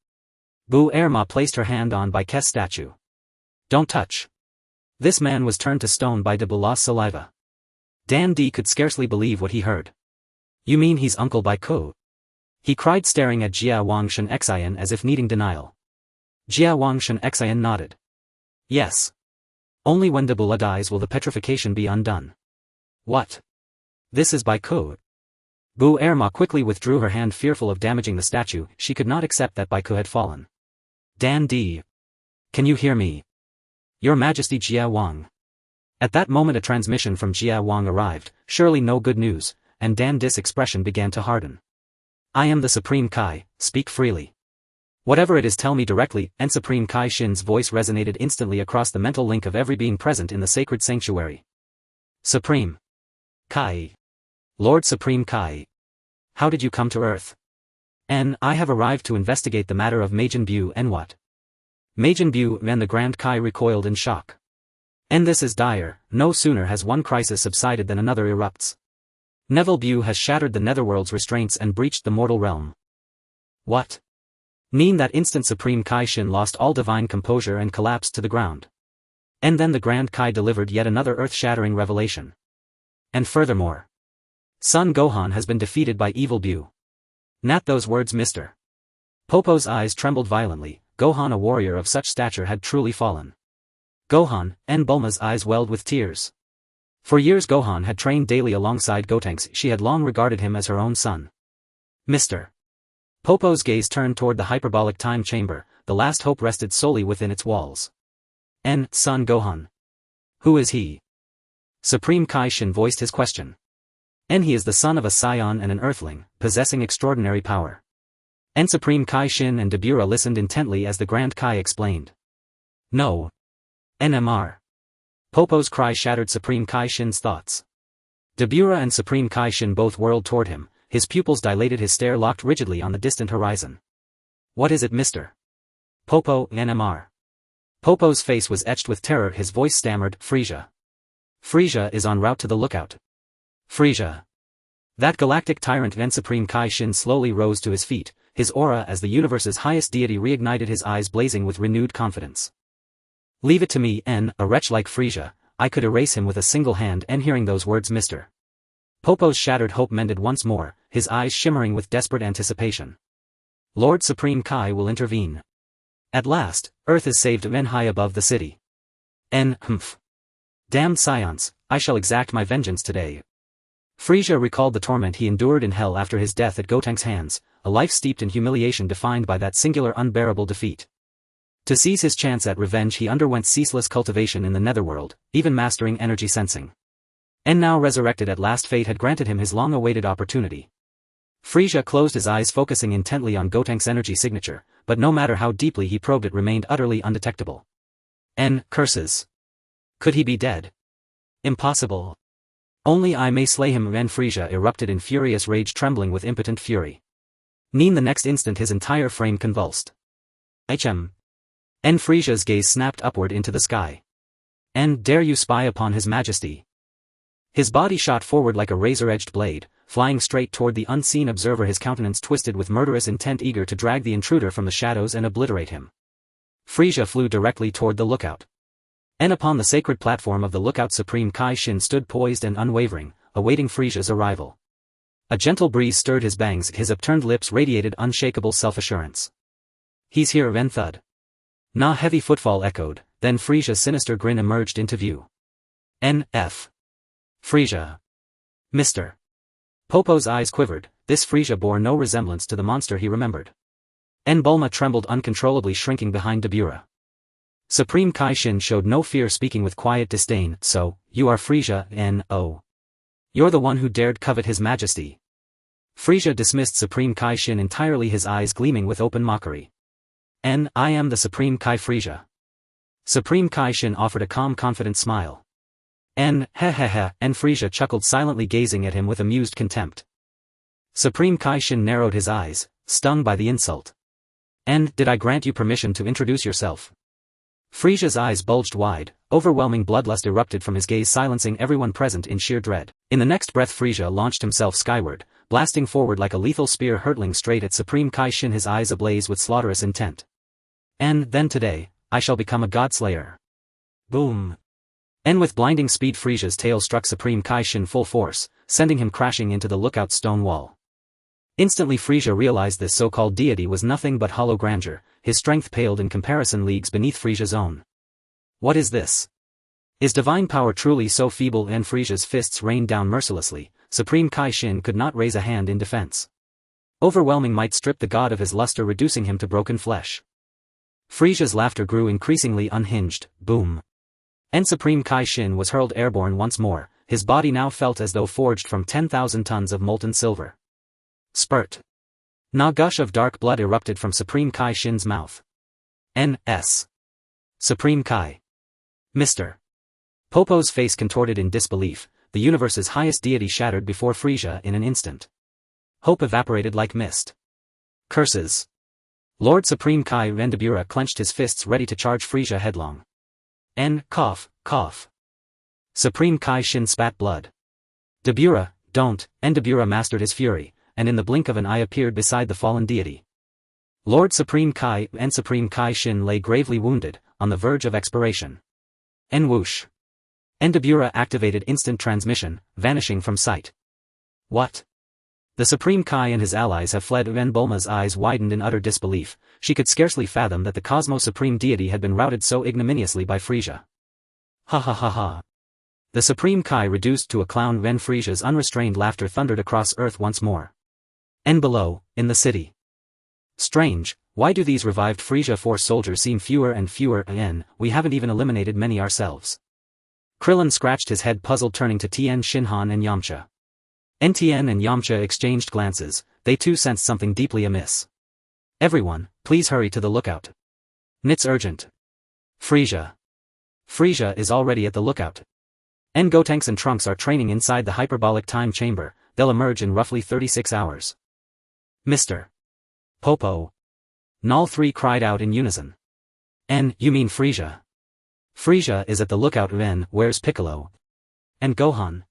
[SPEAKER 1] Bu Erma placed her hand on Baike's statue. Don't touch. This man was turned to stone by de Bula's saliva. Dende could scarcely believe what he heard. You mean he's Uncle Baiku? He cried, staring at Jia Wang Shen Xian as if needing denial. Jia Wang Shen Xian nodded. Yes. Only when de Bula dies will the petrification be undone. What? This is Baiku. Bu Erma quickly withdrew her hand, fearful of damaging the statue. She could not accept that Baiku had fallen. Dende. Can you hear me? Your Majesty Jia Wang. At that moment a transmission from Jia Wang arrived, surely no good news, and Dande's expression began to harden. I am the Supreme Kai, speak freely. Whatever it is, tell me directly, and Supreme Kai Shin's voice resonated instantly across the mental link of every being present in the sacred sanctuary. Supreme Kai. Lord Supreme Kai. How did you come to Earth? I have arrived to investigate the matter of Majin Buu and what? Majin Buu and the Grand Kai recoiled in shock. And this is dire. No sooner has one crisis subsided than another erupts. Neville Buu has shattered the netherworld's restraints and breached the mortal realm. What? In that instant Supreme Kai Shin lost all divine composure and collapsed to the ground. And then the Grand Kai delivered yet another earth-shattering revelation. And furthermore, Son Gohan has been defeated by evil Buu. Not those words, Mr. Popo's eyes trembled violently. Gohan, a warrior of such stature, had truly fallen. Gohan, and Bulma's eyes welled with tears. For years Gohan had trained daily alongside Gotenks. She had long regarded him as her own son. Mr. Popo's gaze turned toward the hyperbolic time chamber. The last hope rested solely within its walls. Son Gohan. Who is he? Supreme Kai Shin voiced his question. He is the son of a Saiyan and an Earthling, possessing extraordinary power. Supreme Kai Shin and Dabura listened intently as the Grand Kai explained. No. NMR. Popo's cry shattered Supreme Kai Shin's thoughts. Dabura and Supreme Kai Shin both whirled toward him, his pupils dilated, his stare locked rigidly on the distant horizon. What is it, Mr. Popo? NMR. Popo's face was etched with terror, his voice stammered, Frieza. Frieza is en route to the lookout. Frieza. That galactic tyrant. Supreme Kai Shin slowly rose to his feet, his aura as the universe's highest deity reignited, his eyes blazing with renewed confidence. Leave it to me, a wretch like Frieza, I could erase him with a single hand. Hearing those words, Mr. Popo's shattered hope mended once more, his eyes shimmering with desperate anticipation. Lord Supreme Kai will intervene. At last, Earth is saved. High above the city. Humph. Damned Saiyans, I shall exact my vengeance today. Frieza recalled the torment he endured in hell after his death at Gotenks' hands, a life steeped in humiliation defined by that singular unbearable defeat. To seize his chance at revenge he underwent ceaseless cultivation in the netherworld, even mastering energy sensing. Now resurrected at last, fate had granted him his long-awaited opportunity. Frieza closed his eyes, focusing intently on Gotenks' energy signature, but no matter how deeply he probed it remained utterly undetectable. Curses. Could he be dead? Impossible. Only I may slay him. Frieza erupted in furious rage, trembling with impotent fury. The next instant his entire frame convulsed. Frieza's gaze snapped upward into the sky. Dare you spy upon His Majesty? His body shot forward like a razor-edged blade, flying straight toward the unseen observer, his countenance twisted with murderous intent, eager to drag the intruder from the shadows and obliterate him. Frieza flew directly toward the lookout. Upon the sacred platform of the lookout, Supreme Kai Shin stood poised and unwavering, awaiting Frieza's arrival. A gentle breeze stirred his bangs, his upturned lips radiated unshakable self-assurance. He's here. Thud. Heavy footfall echoed, then Frieza's sinister grin emerged into view. F. Frieza. Mr. Popo's eyes quivered. This Frieza bore no resemblance to the monster he remembered. Bulma trembled uncontrollably, shrinking behind Dabura. Supreme Kai Shin showed no fear, speaking with quiet disdain. So, you are Frieza, N.O. You're the one who dared covet His Majesty. Frieza dismissed Supreme Kai Shin entirely, his eyes gleaming with open mockery. I am the Supreme Kai Frieza. Supreme Kai Shin offered a calm, confident smile. Frieza chuckled silently, gazing at him with amused contempt. Supreme Kai Shin narrowed his eyes, stung by the insult. Did I grant you permission to introduce yourself? Frieza's eyes bulged wide, overwhelming bloodlust erupted from his gaze, silencing everyone present in sheer dread. In the next breath Frieza launched himself skyward, blasting forward like a lethal spear, hurtling straight at Supreme Kai Shin, his eyes ablaze with slaughterous intent. Then today, I shall become a godslayer. Boom. With blinding speed Frieza's tail struck Supreme Kai Shin full force, sending him crashing into the lookout's stone wall. Instantly Frieza realized this so-called deity was nothing but hollow grandeur, his strength paled in comparison leagues beneath Frieza's own. What is this? Is divine power truly so feeble? Frieza's fists rained down mercilessly, Supreme Kai Shin could not raise a hand in defense. Overwhelming might stripped the god of his luster, reducing him to broken flesh. Frieza's laughter grew increasingly unhinged. Boom. Supreme Kai Shin was hurled airborne once more, his body now felt as though forged from 10,000 tons of molten silver. Spurt. Na gush of dark blood erupted from Supreme Kai Shin's mouth. N.S. Supreme Kai. Mr. Popo's face contorted in disbelief, the universe's highest deity shattered before Frieza in an instant. Hope evaporated like mist. Curses. Lord Supreme Kai Rendabura clenched his fists ready to charge Frieza headlong. Cough, cough. Supreme Kai Shin spat blood. Dabura, don't, Dabura mastered his fury, and in the blink of an eye appeared beside the fallen deity. Lord Supreme Kai and Supreme Kai Shin lay gravely wounded, on the verge of expiration. Whoosh. Dabura activated instant transmission, vanishing from sight. What? The Supreme Kai and his allies have fled. Bulma's eyes widened in utter disbelief, she could scarcely fathom that the Cosmo Supreme Deity had been routed so ignominiously by Frieza. Ha ha ha ha. The Supreme Kai reduced to a clown when Frieza's unrestrained laughter thundered across Earth once more. Below, in the city. Strange, why do these revived Frieza Force soldiers seem fewer and fewer? We haven't even eliminated many ourselves. Krillin scratched his head puzzled, turning to Tien Shinhan and Yamcha. Tien and Yamcha exchanged glances, they too sensed something deeply amiss. Everyone, please hurry to the lookout. It's urgent. Frieza. Frieza is already at the lookout. Gotenks and Trunks are training inside the hyperbolic time chamber, they'll emerge in roughly 36 hours. Mr. Popo. All three cried out in unison. You mean Frieza? Frieza is at the lookout. Where's Piccolo? And Gohan?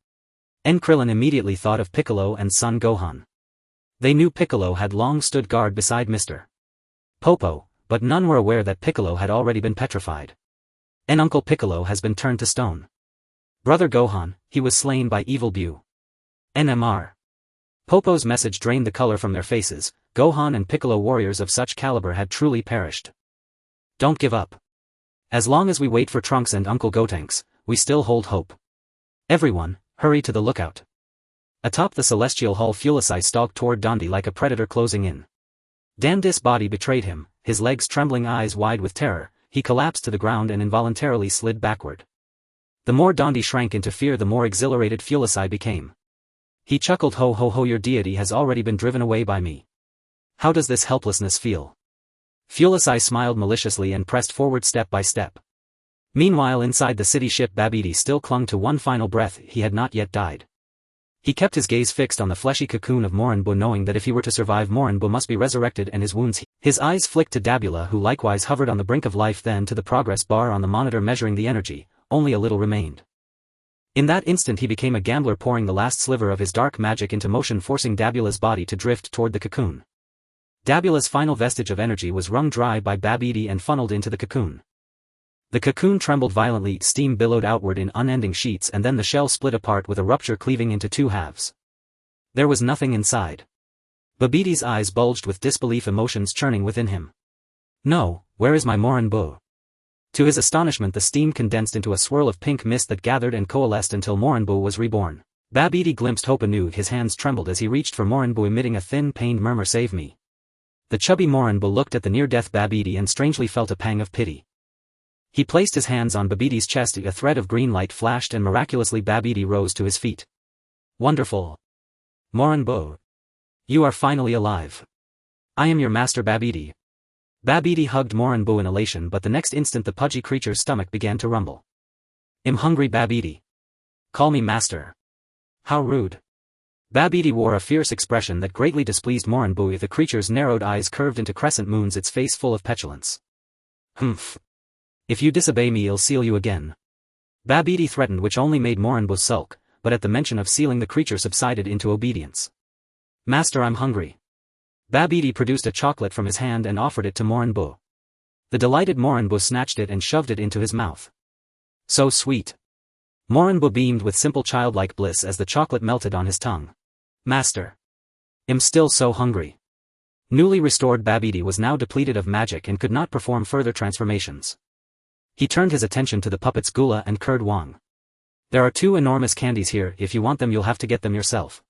[SPEAKER 1] Krillin immediately thought of Piccolo and son Gohan. They knew Piccolo had long stood guard beside Mr. Popo, but none were aware that Piccolo had already been petrified. Uncle Piccolo has been turned to stone. Brother Gohan, he was slain by evil Bu. NMR. Popo's message drained the color from their faces, Gohan and Piccolo warriors of such caliber had truly perished. Don't give up. As long as we wait for Trunks and Uncle Gotenks, we still hold hope. Everyone, hurry to the lookout. Atop the celestial hall Fulisai stalked toward Dende like a predator closing in. Dande's body betrayed him, his legs trembling, eyes wide with terror, he collapsed to the ground and involuntarily slid backward. The more Dende shrank into fear, the more exhilarated Fulisai became. He chuckled, ho ho ho, your deity has already been driven away by me. How does this helplessness feel? Fulisai smiled maliciously and pressed forward step by step. Meanwhile inside the city ship Babidi still clung to one final breath, he had not yet died. He kept his gaze fixed on the fleshy cocoon of Morinbo, knowing that if he were to survive, Morinbo must be resurrected and his wounds. His eyes flicked to Dabula, who likewise hovered on the brink of life, then to the progress bar on the monitor measuring the energy. Only a little remained. In that instant he became a gambler, pouring the last sliver of his dark magic into motion, forcing Dabula's body to drift toward the cocoon. Dabula's final vestige of energy was wrung dry by Babidi and funneled into the cocoon. The cocoon trembled violently, steam billowed outward in unending sheets, and then the shell split apart with a rupture cleaving into two halves. There was nothing inside. Babidi's eyes bulged with disbelief, emotions churning within him. No, where is my Morinbo? To his astonishment, the steam condensed into a swirl of pink mist that gathered and coalesced until Morinbo was reborn. Babidi glimpsed hope anew, his hands trembled as he reached for Morinbo, emitting a thin, pained murmur, save me. The chubby Morinbo looked at the near-death Babidi and strangely felt a pang of pity. He placed his hands on Babidi's chest, a thread of green light flashed and miraculously Babidi rose to his feet. Wonderful. Morinbo. You are finally alive. I am your master, Babidi. Babidi hugged Morinbo in elation, but the next instant the pudgy creature's stomach began to rumble. I'm hungry, Babidi. Call me master. How rude. Babidi wore a fierce expression that greatly displeased Morinbo. The creature's narrowed eyes curved into crescent moons, its face full of petulance. Humph. If you disobey me, I'll seal you again. Babidi threatened, which only made Morinbo sulk, but at the mention of sealing the creature subsided into obedience. Master, I'm hungry. Babidi produced a chocolate from his hand and offered it to Morinbo. The delighted Morinbo snatched it and shoved it into his mouth. So sweet. Morinbo beamed with simple childlike bliss as the chocolate melted on his tongue. Master. I'm still so hungry. Newly restored Babidi was now depleted of magic and could not perform further transformations. He turned his attention to the puppets Gula and Curd Wang. There are two enormous candies here, if you want them you'll have to get them yourself.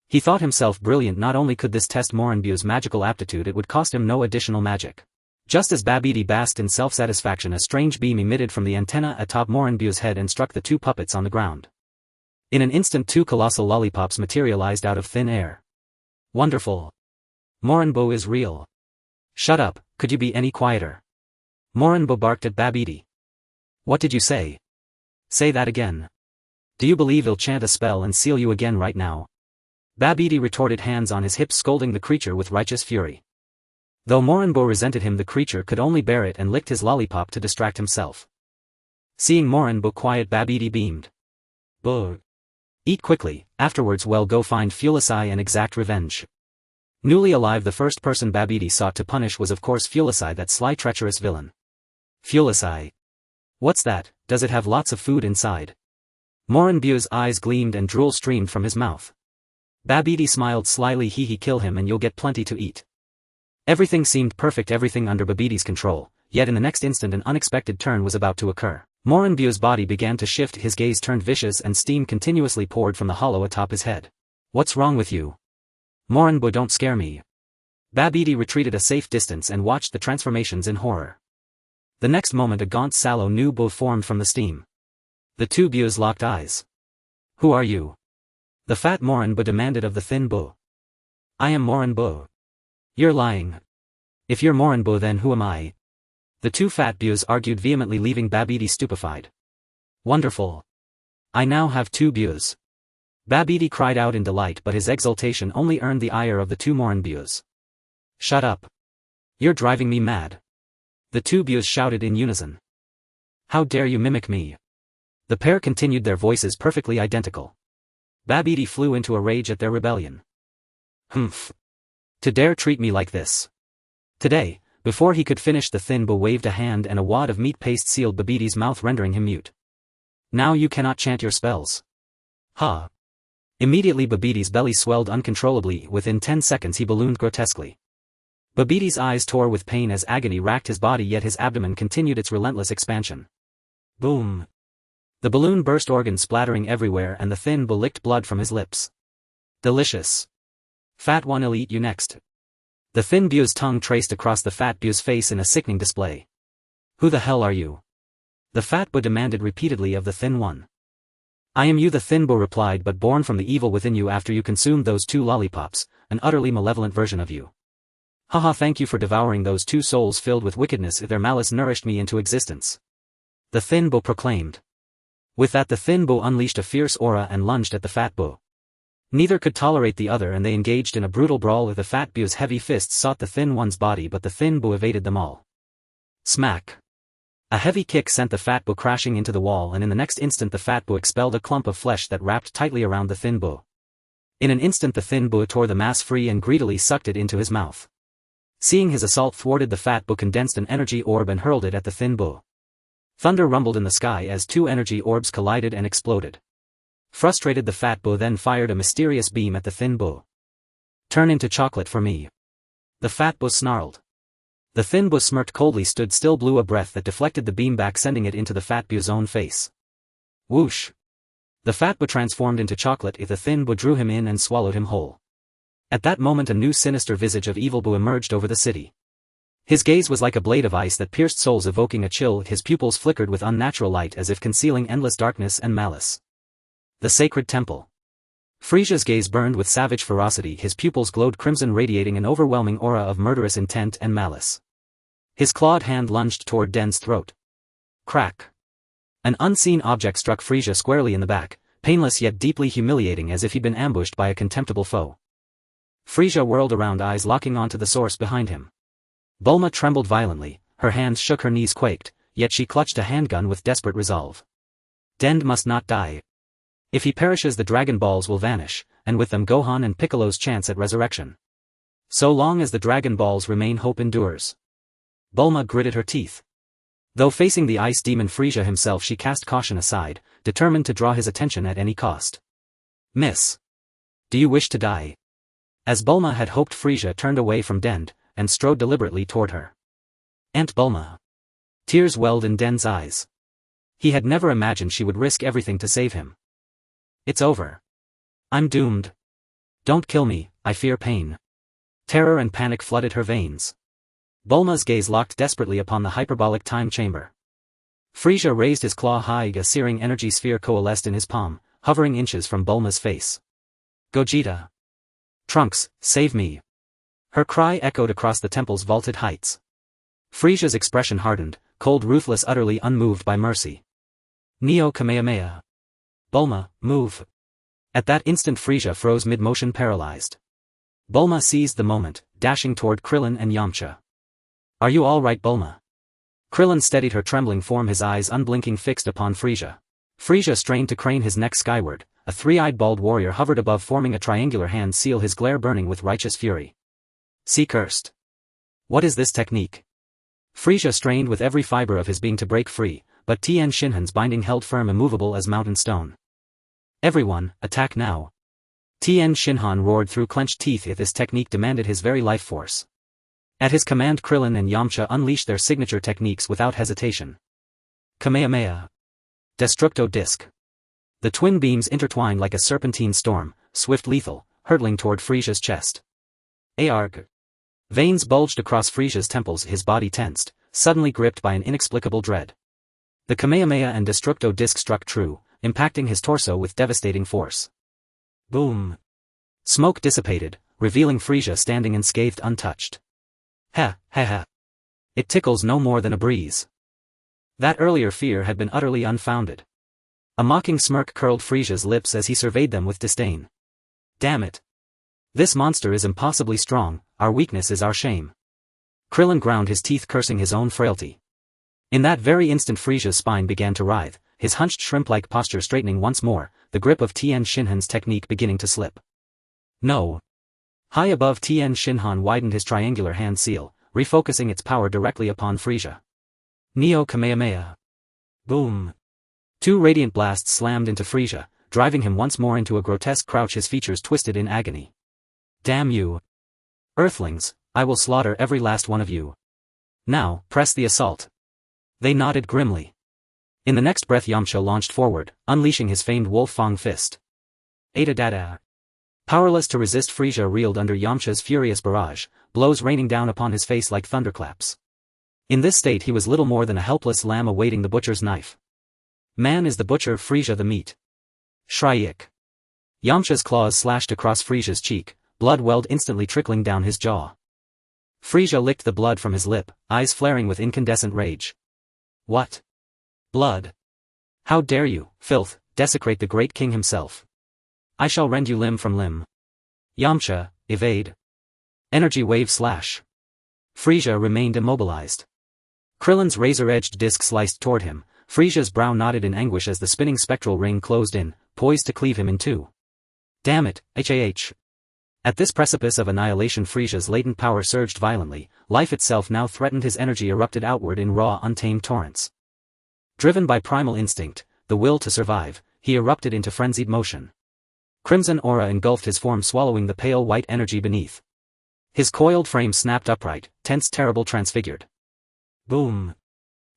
[SPEAKER 1] He thought himself brilliant. Not only could this test Morinbo's magical aptitude, it would cost him no additional magic. Just as Babidi basked in self-satisfaction, a strange beam emitted from the antenna atop Morinbo's head and struck the two puppets on the ground. In an instant, two colossal lollipops materialized out of thin air. Wonderful. Moranbo is real. Shut up, could you be any quieter? Moranbo barked at Babidi. What did you say? Say that again. Do you believe he'll chant a spell and seal you again right now? Babidi retorted, hands on his hips, scolding the creature with righteous fury. Though Moranbo resented him, the creature could only bear it and licked his lollipop to distract himself. Seeing Moranbo quiet, Babidi beamed. Buh. Eat quickly, afterwards go find Fulisai and exact revenge. Newly alive, the first person Babidi sought to punish was of course Fulisai, that sly treacherous villain. Fulisai. What's that, does it have lots of food inside? Moranbo's eyes gleamed and drool streamed from his mouth. Babidi smiled slyly. He kill him and you'll get plenty to eat. Everything seemed perfect, everything under Babidi's control, yet in the next instant an unexpected turn was about to occur. Moranbo's body began to shift, his gaze turned vicious and steam continuously poured from the hollow atop his head. What's wrong with you? Moranbo, don't scare me. Babidi retreated a safe distance and watched the transformations in horror. The next moment a gaunt sallow new Bo formed from the steam. The two Boos locked eyes. Who are you? The fat Moranbo demanded of the thin Bo. I am Moranbo. You're lying. If you're Moranbo, then who am I? The two fat Boos argued vehemently, leaving Babidi stupefied. Wonderful. I now have two Boos. Babidi cried out in delight, but his exultation only earned the ire of the two Moranboos. Shut up. You're driving me mad. The two Boos shouted in unison. How dare you mimic me? The pair continued, their voices perfectly identical. Babidi flew into a rage at their rebellion. Humph. To dare treat me like this. Today, before he could finish, the thin Bo waved a hand and a wad of meat paste sealed Babidi's mouth, rendering him mute. Now you cannot chant your spells. Ha. Immediately Babidi's belly swelled uncontrollably. Within 10 seconds he ballooned grotesquely. Babidi's eyes tore with pain as agony racked his body, yet his abdomen continued its relentless expansion. Boom. The balloon burst, organs splattering everywhere, and the thin Bo licked blood from his lips. Delicious. Fat one, I'll eat you next. The thin Bo's tongue traced across the fat Bo's face in a sickening display. Who the hell are you? The fat Bo demanded repeatedly of the thin one. I am you, the thin Bo replied, but born from the evil within you after you consumed those two lollipops, an utterly malevolent version of you. Haha, thank you for devouring those two souls filled with wickedness, their malice nourished me into existence. The thin Bo proclaimed. With that the thin Bo unleashed a fierce aura and lunged at the fat Bo. Neither could tolerate the other and they engaged in a brutal brawl. The fat Bo's heavy fists sought the thin one's body, but the thin Bo evaded them all. Smack. A heavy kick sent the fat Bo crashing into the wall, and in the next instant the fat Bo expelled a clump of flesh that wrapped tightly around the thin Bo. In an instant the thin Bo tore the mass free and greedily sucked it into his mouth. Seeing his assault thwarted, the fat Bo condensed an energy orb and hurled it at the thin Bo. Thunder rumbled in the sky as two energy orbs collided and exploded. Frustrated, the fat Bo then fired a mysterious beam at the thin Bo. Turn into chocolate for me. The fat Bo snarled. The thin Bo smirked coldly, stood still, blew a breath that deflected the beam back, sending it into the fat Bo's own face. Whoosh. The fat Bo transformed into chocolate. The thin Bo drew him in and swallowed him whole. At that moment a new sinister visage of evil Bo emerged over the city. His gaze was like a blade of ice that pierced souls, evoking a chill. His pupils flickered with unnatural light as if concealing endless darkness and malice. The sacred temple. Frieza's gaze burned with savage ferocity, his pupils glowed crimson, radiating an overwhelming aura of murderous intent and malice. His clawed hand lunged toward Den's throat. Crack. An unseen object struck Frieza squarely in the back, painless yet deeply humiliating, as if he'd been ambushed by a contemptible foe. Frieza whirled around, eyes locking onto the source behind him. Bulma trembled violently, her hands shook, her knees quaked, yet she clutched a handgun with desperate resolve. Dende must not die. If he perishes, the Dragon Balls will vanish, and with them Gohan and Piccolo's chance at resurrection. So long as the Dragon Balls remain, hope endures. Bulma gritted her teeth. Though facing the ice demon Frieza himself, she cast caution aside, determined to draw his attention at any cost. Miss. Do you wish to die? As Bulma had hoped, Frieza turned away from Dende, and strode deliberately toward her. Aunt Bulma. Tears welled in Dende's eyes. He had never imagined she would risk everything to save him. It's over. I'm doomed. Don't kill me, I fear pain. Terror and panic flooded her veins. Bulma's gaze locked desperately upon the hyperbolic time chamber. Frieza raised his claw high, a searing energy sphere coalesced in his palm, hovering inches from Bulma's face. Gogeta. Trunks, save me. Her cry echoed across the temple's vaulted heights. Frieza's expression hardened, cold, ruthless, utterly unmoved by mercy. Neo Kamehameha. Bulma, move. At that instant Frieza froze mid-motion, paralyzed. Bulma seized the moment, dashing toward Krillin and Yamcha. Are you all right, Bulma? Krillin steadied her trembling form, his eyes unblinking fixed upon Frieza. Frieza strained to crane his neck skyward. A three-eyed bald warrior hovered above, forming a triangular hand seal, his glare burning with righteous fury. See, cursed. What is this technique? Frieza strained with every fiber of his being to break free, but Tien Shinhan's binding held firm, immovable as mountain stone. Everyone, attack now. Tien Shinhan roared through clenched teeth. This technique demanded his very life force. At his command, Krillin and Yamcha unleashed their signature techniques without hesitation. Kamehameha. Destructo Disc. The twin beams intertwined like a serpentine storm, swift, lethal, hurtling toward Frieza's chest. Arg. Veins bulged across Frieza's temples, his body tensed, suddenly gripped by an inexplicable dread. The Kamehameha and Destructo Disc struck true, impacting his torso with devastating force. Boom. Smoke dissipated, revealing Frieza standing unscathed, untouched. Ha, ha, ha. It tickles no more than a breeze. That earlier fear had been utterly unfounded. A mocking smirk curled Frieza's lips as he surveyed them with disdain. Damn it. This monster is impossibly strong, our weakness is our shame. Krillin ground his teeth, cursing his own frailty. In that very instant Frieza's spine began to writhe, his hunched shrimp-like posture straightening once more, the grip of Tien Shinhan's technique beginning to slip. No. High above, Tien Shinhan widened his triangular hand seal, refocusing its power directly upon Frieza. Neo Kamehameha. Boom. Two radiant blasts slammed into Frieza, driving him once more into a grotesque crouch, his features twisted in agony. Damn you. Earthlings, I will slaughter every last one of you. Now, press the assault. They nodded grimly. In the next breath Yamcha launched forward, unleashing his famed Wolf Fang fist. Ada Dada. Powerless to resist, Frieza reeled under Yamcha's furious barrage, blows raining down upon his face like thunderclaps. In this state he was little more than a helpless lamb awaiting the butcher's knife. Man is the butcher, Frieza the meat. Shrike. Yamcha's claws slashed across Frieza's cheek, blood welled instantly trickling down his jaw. Frieza licked the blood from his lip, eyes flaring with incandescent rage. What? Blood. How dare you, filth, desecrate the great king himself. I shall rend you limb from limb. Yamcha, evade. Energy wave slash. Frieza remained immobilized. Krillin's razor-edged disc sliced toward him, Frieza's brow knotted in anguish as the spinning spectral ring closed in, poised to cleave him in two. Damn it, HAH. At this precipice of annihilation Frieza's latent power surged violently, life itself now threatened, his energy erupted outward in raw, untamed torrents. Driven by primal instinct, the will to survive, he erupted into frenzied motion. Crimson aura engulfed his form, swallowing the pale white energy beneath. His coiled frame snapped upright, tense, terrible, transfigured. Boom.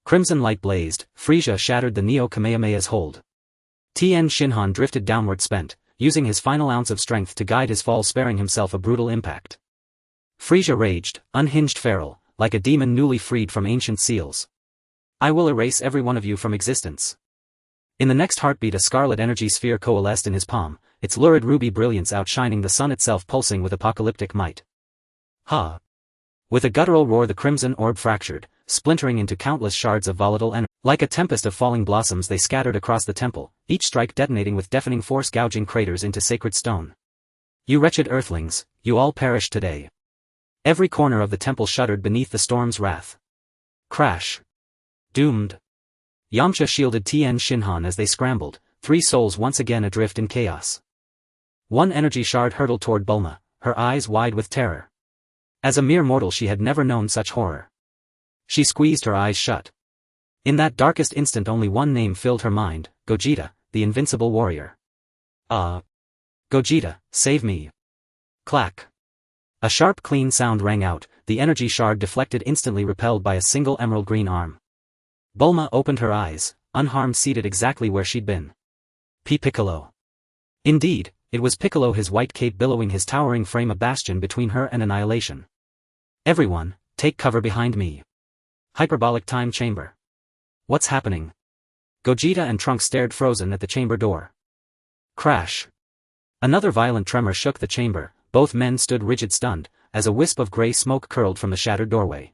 [SPEAKER 1] Crimson light blazed, Frieza shattered the Neo Kamehameha's hold. Tien Shinhan drifted downward spent, using his final ounce of strength to guide his fall, sparing himself a brutal impact. Frieza raged, unhinged, feral, like a demon newly freed from ancient seals. I will erase every one of you from existence. In the next heartbeat a scarlet energy sphere coalesced in his palm, its lurid ruby brilliance outshining the sun itself, pulsing with apocalyptic might. Ha! With a guttural roar the crimson orb fractured, splintering into countless shards of volatile energy. Like a tempest of falling blossoms they scattered across the temple, each strike detonating with deafening force, gouging craters into sacred stone. You wretched earthlings, you all perished today. Every corner of the temple shuddered beneath the storm's wrath. Crash. Doomed. Yamcha shielded Tien Shinhan as they scrambled, three souls once again adrift in chaos. One energy shard hurtled toward Bulma, her eyes wide with terror. As a mere mortal she had never known such horror. She squeezed her eyes shut. In that darkest instant only one name filled her mind, Gogeta, the invincible warrior. Gogeta, save me. Clack. A sharp clean sound rang out, the energy shard deflected, instantly repelled by a single emerald green arm. Bulma opened her eyes, unharmed, seated exactly where she'd been. Piccolo. Indeed, it was Piccolo, his white cape billowing, his towering frame a bastion between her and annihilation. Everyone, take cover behind me. Hyperbolic time chamber. What's happening? Gogeta and Trunks stared frozen at the chamber door. Crash. Another violent tremor shook the chamber, both men stood rigid, stunned, as a wisp of grey smoke curled from the shattered doorway.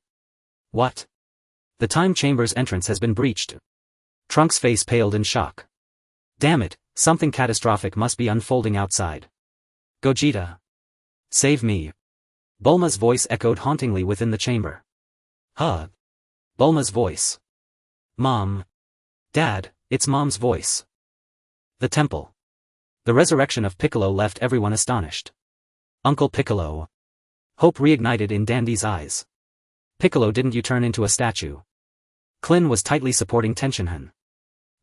[SPEAKER 1] What? The time chamber's entrance has been breached. Trunks' face paled in shock. Damn it, something catastrophic must be unfolding outside. Gogeta. Save me. Bulma's voice echoed hauntingly within the chamber. Huh? Bulma's voice. Mom. Dad, it's Mom's voice. The temple. The resurrection of Piccolo left everyone astonished. Uncle Piccolo. Hope reignited in Dandy's eyes. Piccolo, didn't you turn into a statue? Klin was tightly supporting Tenshinhan.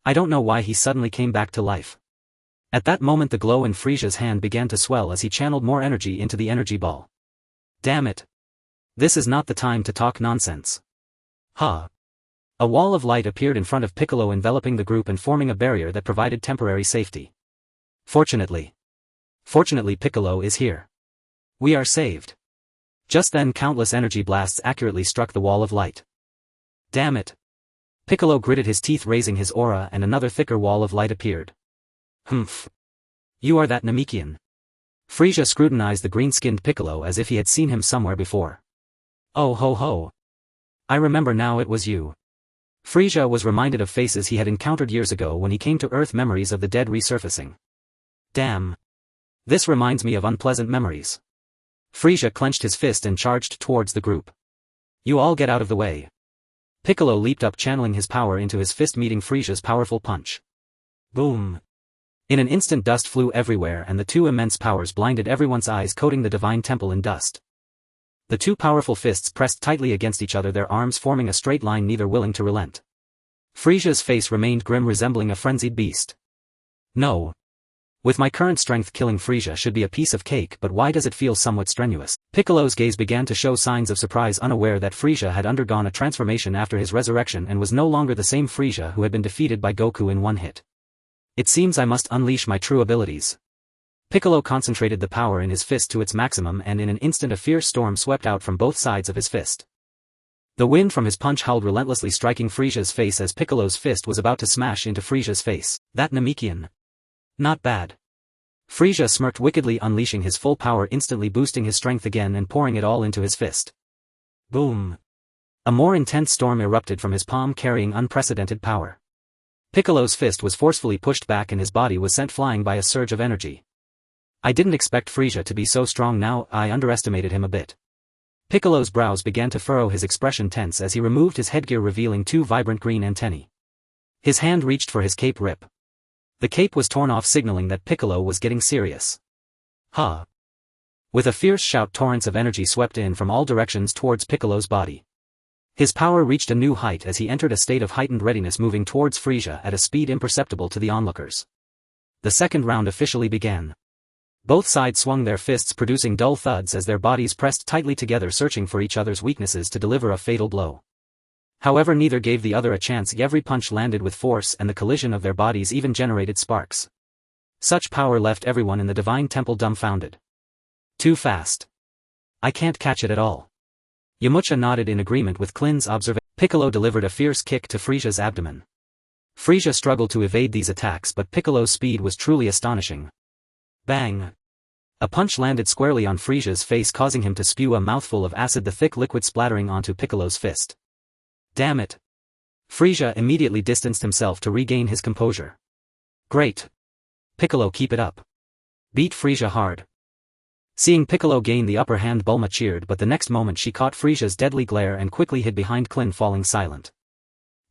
[SPEAKER 1] I don't know why he suddenly came back to life. At that moment the glow in Frieza's hand began to swell as he channeled more energy into the energy ball. Damn it. This is not the time to talk nonsense. Huh. A wall of light appeared in front of Piccolo, enveloping the group and forming a barrier that provided temporary safety. Fortunately, Piccolo is here. We are saved. Just then countless energy blasts accurately struck the wall of light. Damn it. Piccolo gritted his teeth, raising his aura, and another thicker wall of light appeared. Humph. You are that Namekian. Frieza scrutinized the green-skinned Piccolo as if he had seen him somewhere before. Oh ho ho. I remember now, it was you. Frieza was reminded of faces he had encountered years ago when he came to Earth, memories of the dead resurfacing. Damn. This reminds me of unpleasant memories. Frieza clenched his fist and charged towards the group. You all get out of the way. Piccolo leaped up, channeling his power into his fist, meeting Frieza's powerful punch. Boom. In an instant dust flew everywhere and the two immense powers blinded everyone's eyes, coating the divine temple in dust. The two powerful fists pressed tightly against each other, their arms forming a straight line, neither willing to relent. Frieza's face remained grim, resembling a frenzied beast. No. With my current strength, killing Frieza should be a piece of cake, but why does it feel somewhat strenuous? Piccolo's gaze began to show signs of surprise, unaware that Frieza had undergone a transformation after his resurrection and was no longer the same Frieza who had been defeated by Goku in one hit. It seems I must unleash my true abilities. Piccolo concentrated the power in his fist to its maximum, and in an instant a fierce storm swept out from both sides of his fist. The wind from his punch howled relentlessly, striking Frieza's face as Piccolo's fist was about to smash into Frieza's face. That Namekian. Not bad. Frieza smirked wickedly, unleashing his full power, instantly boosting his strength again and pouring it all into his fist. Boom. A more intense storm erupted from his palm, carrying unprecedented power. Piccolo's fist was forcefully pushed back and his body was sent flying by a surge of energy. I didn't expect Frieza to be so strong now, I underestimated him a bit. Piccolo's brows began to furrow, his expression tense as he removed his headgear, revealing two vibrant green antennae. His hand reached for his cape rip. The cape was torn off, signaling that Piccolo was getting serious. Huh. With a fierce shout, torrents of energy swept in from all directions towards Piccolo's body. His power reached a new height as he entered a state of heightened readiness, moving towards Frieza at a speed imperceptible to the onlookers. The second round officially began. Both sides swung their fists, producing dull thuds as their bodies pressed tightly together, searching for each other's weaknesses to deliver a fatal blow. However, neither gave the other a chance. Every punch landed with force, and the collision of their bodies even generated sparks. Such power left everyone in the divine temple dumbfounded. Too fast. I can't catch it at all. Yamcha nodded in agreement with Klin's observation. Piccolo delivered a fierce kick to Frieza's abdomen. Frieza struggled to evade these attacks, but Piccolo's speed was truly astonishing. Bang! A punch landed squarely on Frieza's face, causing him to spew a mouthful of acid, the thick liquid splattering onto Piccolo's fist. Damn it! Frieza immediately distanced himself to regain his composure. Great! Piccolo, keep it up. Beat Frieza hard. Seeing Piccolo gain the upper hand, Bulma cheered, but the next moment she caught Frieza's deadly glare and quickly hid behind Klin, falling silent.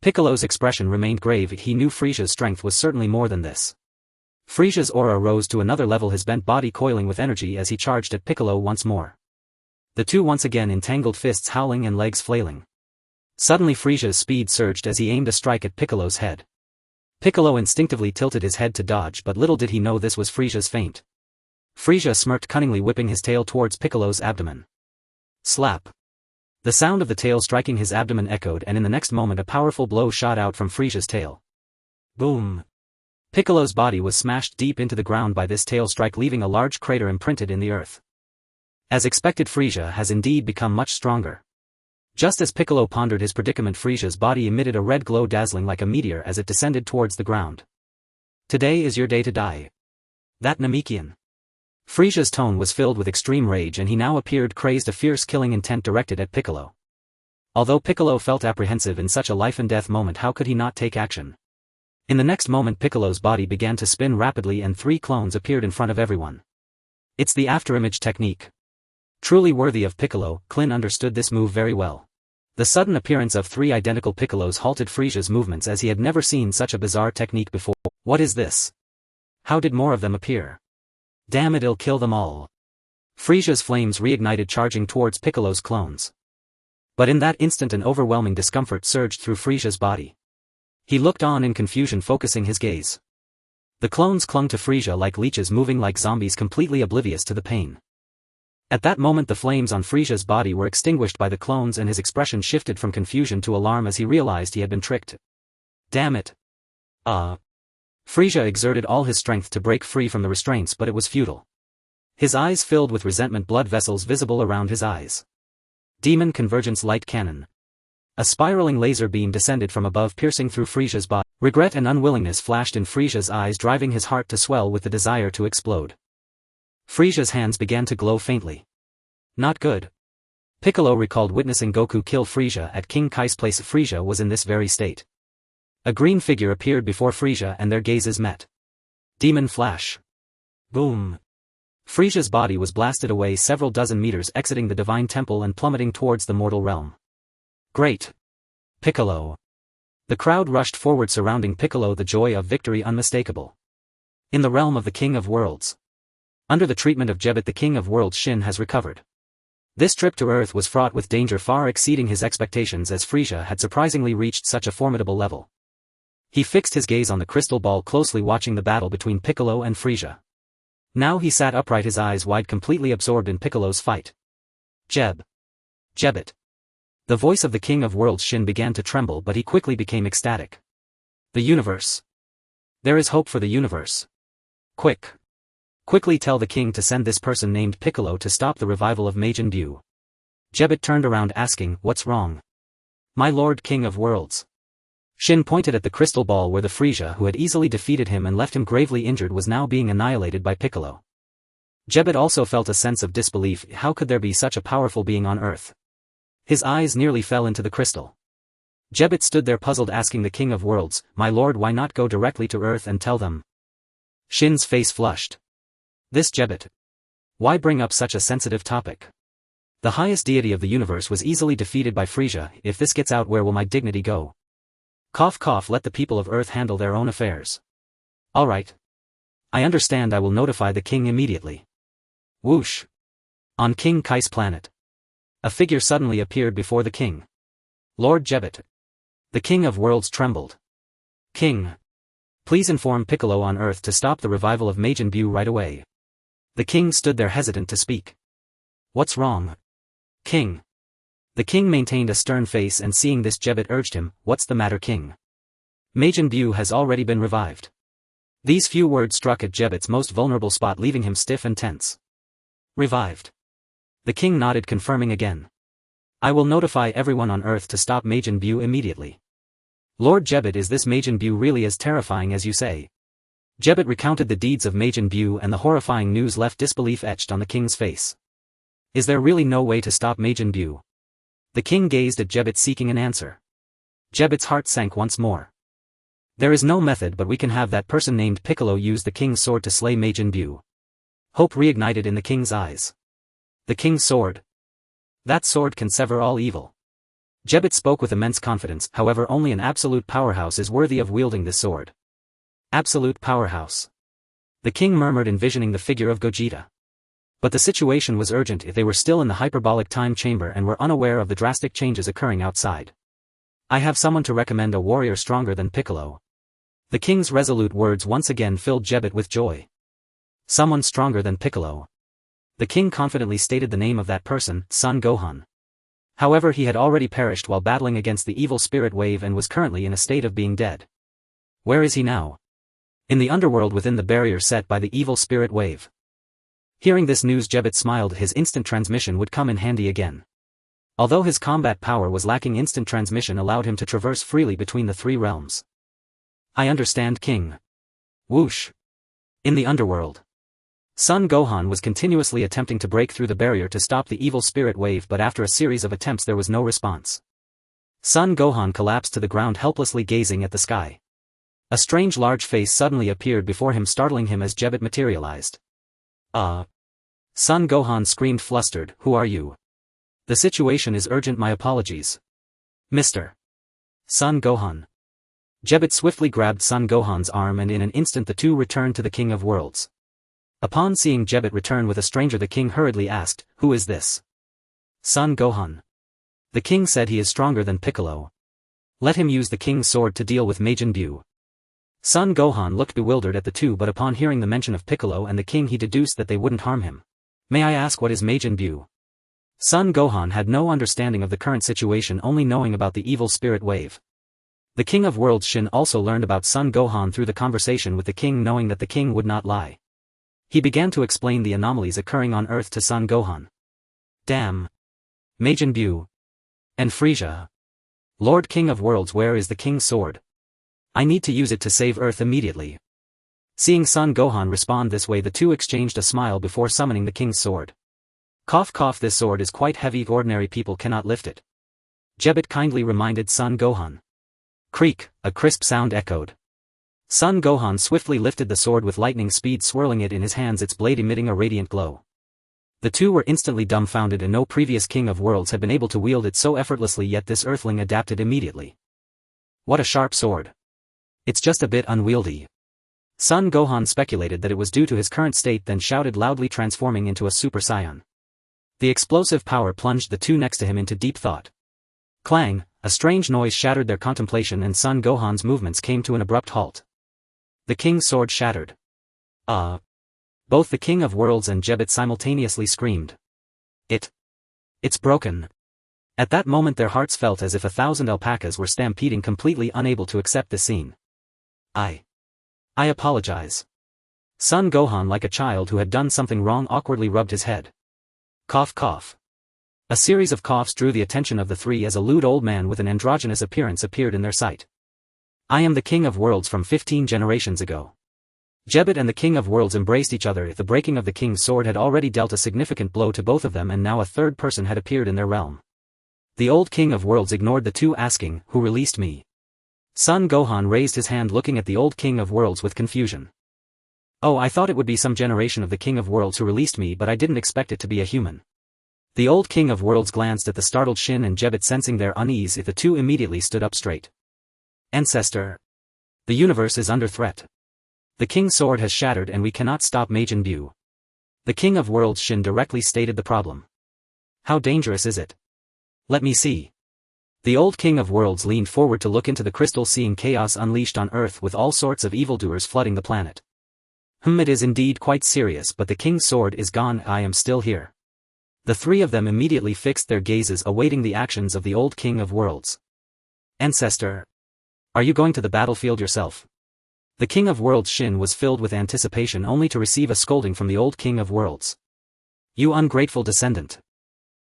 [SPEAKER 1] Piccolo's expression remained grave. He knew Frieza's strength was certainly more than this. Frieza's aura rose to another level, his bent body coiling with energy as he charged at Piccolo once more. The two once again entangled, fists howling and legs flailing. Suddenly Frieza's speed surged as he aimed a strike at Piccolo's head. Piccolo instinctively tilted his head to dodge, but little did he know this was Frieza's feint. Frieza smirked cunningly, whipping his tail towards Piccolo's abdomen. Slap. The sound of the tail striking his abdomen echoed, and in the next moment a powerful blow shot out from Frieza's tail. Boom. Piccolo's body was smashed deep into the ground by this tail strike, leaving a large crater imprinted in the earth. As expected, Frieza has indeed become much stronger. Just as Piccolo pondered his predicament, Frieza's body emitted a red glow, dazzling like a meteor as it descended towards the ground. Today is your day to die. That Namekian. Frieza's tone was filled with extreme rage and he now appeared crazed, a fierce killing intent directed at Piccolo. Although Piccolo felt apprehensive in such a life-and-death moment, how could he not take action? In the next moment Piccolo's body began to spin rapidly and 3 clones appeared in front of everyone. It's the afterimage technique. Truly worthy of Piccolo, Klin understood this move very well. The sudden appearance of 3 identical Piccolos halted Frieza's movements as he had never seen such a bizarre technique before. What is this? How did more of them appear? Damn it, it'll kill them all. Frieza's flames reignited, charging towards Piccolo's clones. But in that instant an overwhelming discomfort surged through Frieza's body. He looked on in confusion, focusing his gaze. The clones clung to Frieza like leeches, moving like zombies, completely oblivious to the pain. At that moment the flames on Frieza's body were extinguished by the clones and his expression shifted from confusion to alarm as he realized he had been tricked. Damn it. Frieza exerted all his strength to break free from the restraints, but it was futile. His eyes filled with resentment, blood vessels visible around his eyes. Demon Convergence Light Cannon. A spiraling laser beam descended from above, piercing through Frieza's body. Regret and unwillingness flashed in Frieza's eyes, driving his heart to swell with the desire to explode. Frieza's hands began to glow faintly. Not good. Piccolo recalled witnessing Goku kill Frieza at King Kai's place. Frieza was in this very state. A green figure appeared before Frieza and their gazes met. Demon Flash. Boom. Frieza's body was blasted away several dozen meters, exiting the Divine Temple and plummeting towards the mortal realm. Great. Piccolo. The crowd rushed forward surrounding Piccolo, the joy of victory unmistakable. In the realm of the King of Worlds. Under the treatment of Gogeta, the King of Worlds Xin has recovered. This trip to Earth was fraught with danger far exceeding his expectations, as Frieza had surprisingly reached such a formidable level. He fixed his gaze on the crystal ball, closely watching the battle between Piccolo and Frieza. Now he sat upright, his eyes wide, completely absorbed in Piccolo's fight. Gogeta. The voice of the King of Worlds Xin began to tremble, but he quickly became ecstatic. The universe. There is hope for the universe. Quickly tell the king to send this person named Piccolo to stop the revival of Majin Buu. Gogeta turned around, asking, "What's wrong?" "My Lord King of Worlds." Xin pointed at the crystal ball where the Frieza who had easily defeated him and left him gravely injured was now being annihilated by Piccolo. Gogeta also felt a sense of disbelief. How could there be such a powerful being on Earth? His eyes nearly fell into the crystal. Gogeta stood there puzzled, asking the King of Worlds, "My lord, why not go directly to Earth and tell them?" Shin's face flushed. This Gogeta. Why bring up such a sensitive topic? The highest deity of the universe was easily defeated by Frieza. If this gets out, where will my dignity go? Cough cough, let the people of Earth handle their own affairs. Alright. I understand, I will notify the king immediately. Whoosh. On King Kai's planet. A figure suddenly appeared before the king. Lord Gogeta. The King of Worlds trembled. King. Please inform Piccolo on Earth to stop the revival of Majin Buu right away. The king stood there hesitant to speak. What's wrong? King. The king maintained a stern face, and seeing this Gogeta urged him, "What's the matter, king? Majin Buu has already been revived." These few words struck at Gogeta's most vulnerable spot, leaving him stiff and tense. Revived. The king nodded, confirming again. I will notify everyone on Earth to stop Majin Buu immediately. Lord Gogeta, is this Majin Buu really as terrifying as you say? Gogeta recounted the deeds of Majin Buu, and the horrifying news left disbelief etched on the king's face. Is there really no way to stop Majin Buu? The king gazed at Gogeta, seeking an answer. Gogeta's heart sank once more. There is no method, but we can have that person named Piccolo use the king's sword to slay Majin Buu. Hope reignited in the king's eyes. The king's sword? That sword can sever all evil. Gogeta spoke with immense confidence. However, only an absolute powerhouse is worthy of wielding this sword. Absolute powerhouse. The king murmured, envisioning the figure of Gogeta. But the situation was urgent. They were still in the hyperbolic time chamber and were unaware of the drastic changes occurring outside. I have someone to recommend, a warrior stronger than Piccolo. The king's resolute words once again filled Gogeta with joy. Someone stronger than Piccolo. The king confidently stated the name of that person, Son Gohan. However, he had already perished while battling against the evil spirit wave and was currently in a state of being dead. Where is he now? In the underworld within the barrier set by the evil spirit wave. Hearing this news, Gogeta smiled. His instant transmission would come in handy again. Although his combat power was lacking, instant transmission allowed him to traverse freely between the 3 realms. I understand, king. Whoosh. In the underworld. Son Gohan was continuously attempting to break through the barrier to stop the evil spirit wave, but after a series of attempts there was no response. Son Gohan collapsed to the ground, helplessly gazing at the sky. A strange large face suddenly appeared before him, startling him as Gogeta materialized. Son Gohan screamed, flustered, "Who are you? The situation is urgent, my apologies. Mr. Son Gohan." Gogeta swiftly grabbed Son Gohan's arm, and in an instant the two returned to the King of Worlds. Upon seeing Gogeta return with a stranger, the king hurriedly asked, "Who is this?" "Son Gohan." The king said, "He is stronger than Piccolo. Let him use the king's sword to deal with Majin Buu." Son Gohan looked bewildered at the two, but upon hearing the mention of Piccolo and the king he deduced that they wouldn't harm him. "May I ask, what is Majin Buu?" Son Gohan had no understanding of the current situation, only knowing about the evil spirit wave. The King of Worlds Xin also learned about Son Gohan through the conversation with the king, knowing that the king would not lie. He began to explain the anomalies occurring on Earth to Son Gohan. "Damn. Majin Buu. And Frieza. Lord King of Worlds, where is the king's sword? I need to use it to save Earth immediately." Seeing Son Gohan respond this way, the two exchanged a smile before summoning the king's sword. "Cough cough, this sword is quite heavy, ordinary people cannot lift it." Gogeta kindly reminded Son Gohan. Creak, a crisp sound echoed. Son Gohan swiftly lifted the sword with lightning speed, swirling it in his hands, its blade emitting a radiant glow. The two were instantly dumbfounded, and no previous King of Worlds had been able to wield it so effortlessly, yet this earthling adapted immediately. "What a sharp sword. It's just a bit unwieldy." Son Gohan speculated that it was due to his current state, then shouted loudly, transforming into a Super Saiyan. The explosive power plunged the two next to him into deep thought. Clang, a strange noise shattered their contemplation, and Son Gohan's movements came to an abrupt halt. The king's sword shattered. Both the King of Worlds and Gogeta simultaneously screamed. It's broken." At that moment their hearts felt as if 1,000 alpacas were stampeding, completely unable to accept the scene. I apologize." Son Gohan, like a child who had done something wrong, awkwardly rubbed his head. Cough cough. A series of coughs drew the attention of the three as a lewd old man with an androgynous appearance appeared in their sight. "I am the King of Worlds from 15 generations ago." Gogeta and the King of Worlds embraced each other. The breaking of the king's sword had already dealt a significant blow to both of them, and now a third person had appeared in their realm. The old King of Worlds ignored the two, asking, "Who released me?" Son Gohan raised his hand, looking at the old King of Worlds with confusion. "Oh, I thought it would be some generation of the King of Worlds who released me, but I didn't expect it to be a human." The old King of Worlds glanced at the startled Xin and Gogeta, sensing their unease. The two immediately stood up straight. "Ancestor. The universe is under threat. The king's sword has shattered and we cannot stop Majin Buu." The King of Worlds Xin directly stated the problem. "How dangerous is it? Let me see." The old King of Worlds leaned forward to look into the crystal, seeing chaos unleashed on Earth with all sorts of evildoers flooding the planet. It is indeed quite serious, but the king's sword is gone. I am still here." The three of them immediately fixed their gazes, awaiting the actions of the old King of Worlds. "Ancestor. Are you going to the battlefield yourself?" The King of Worlds Xin was filled with anticipation, only to receive a scolding from the old King of Worlds. "You ungrateful descendant.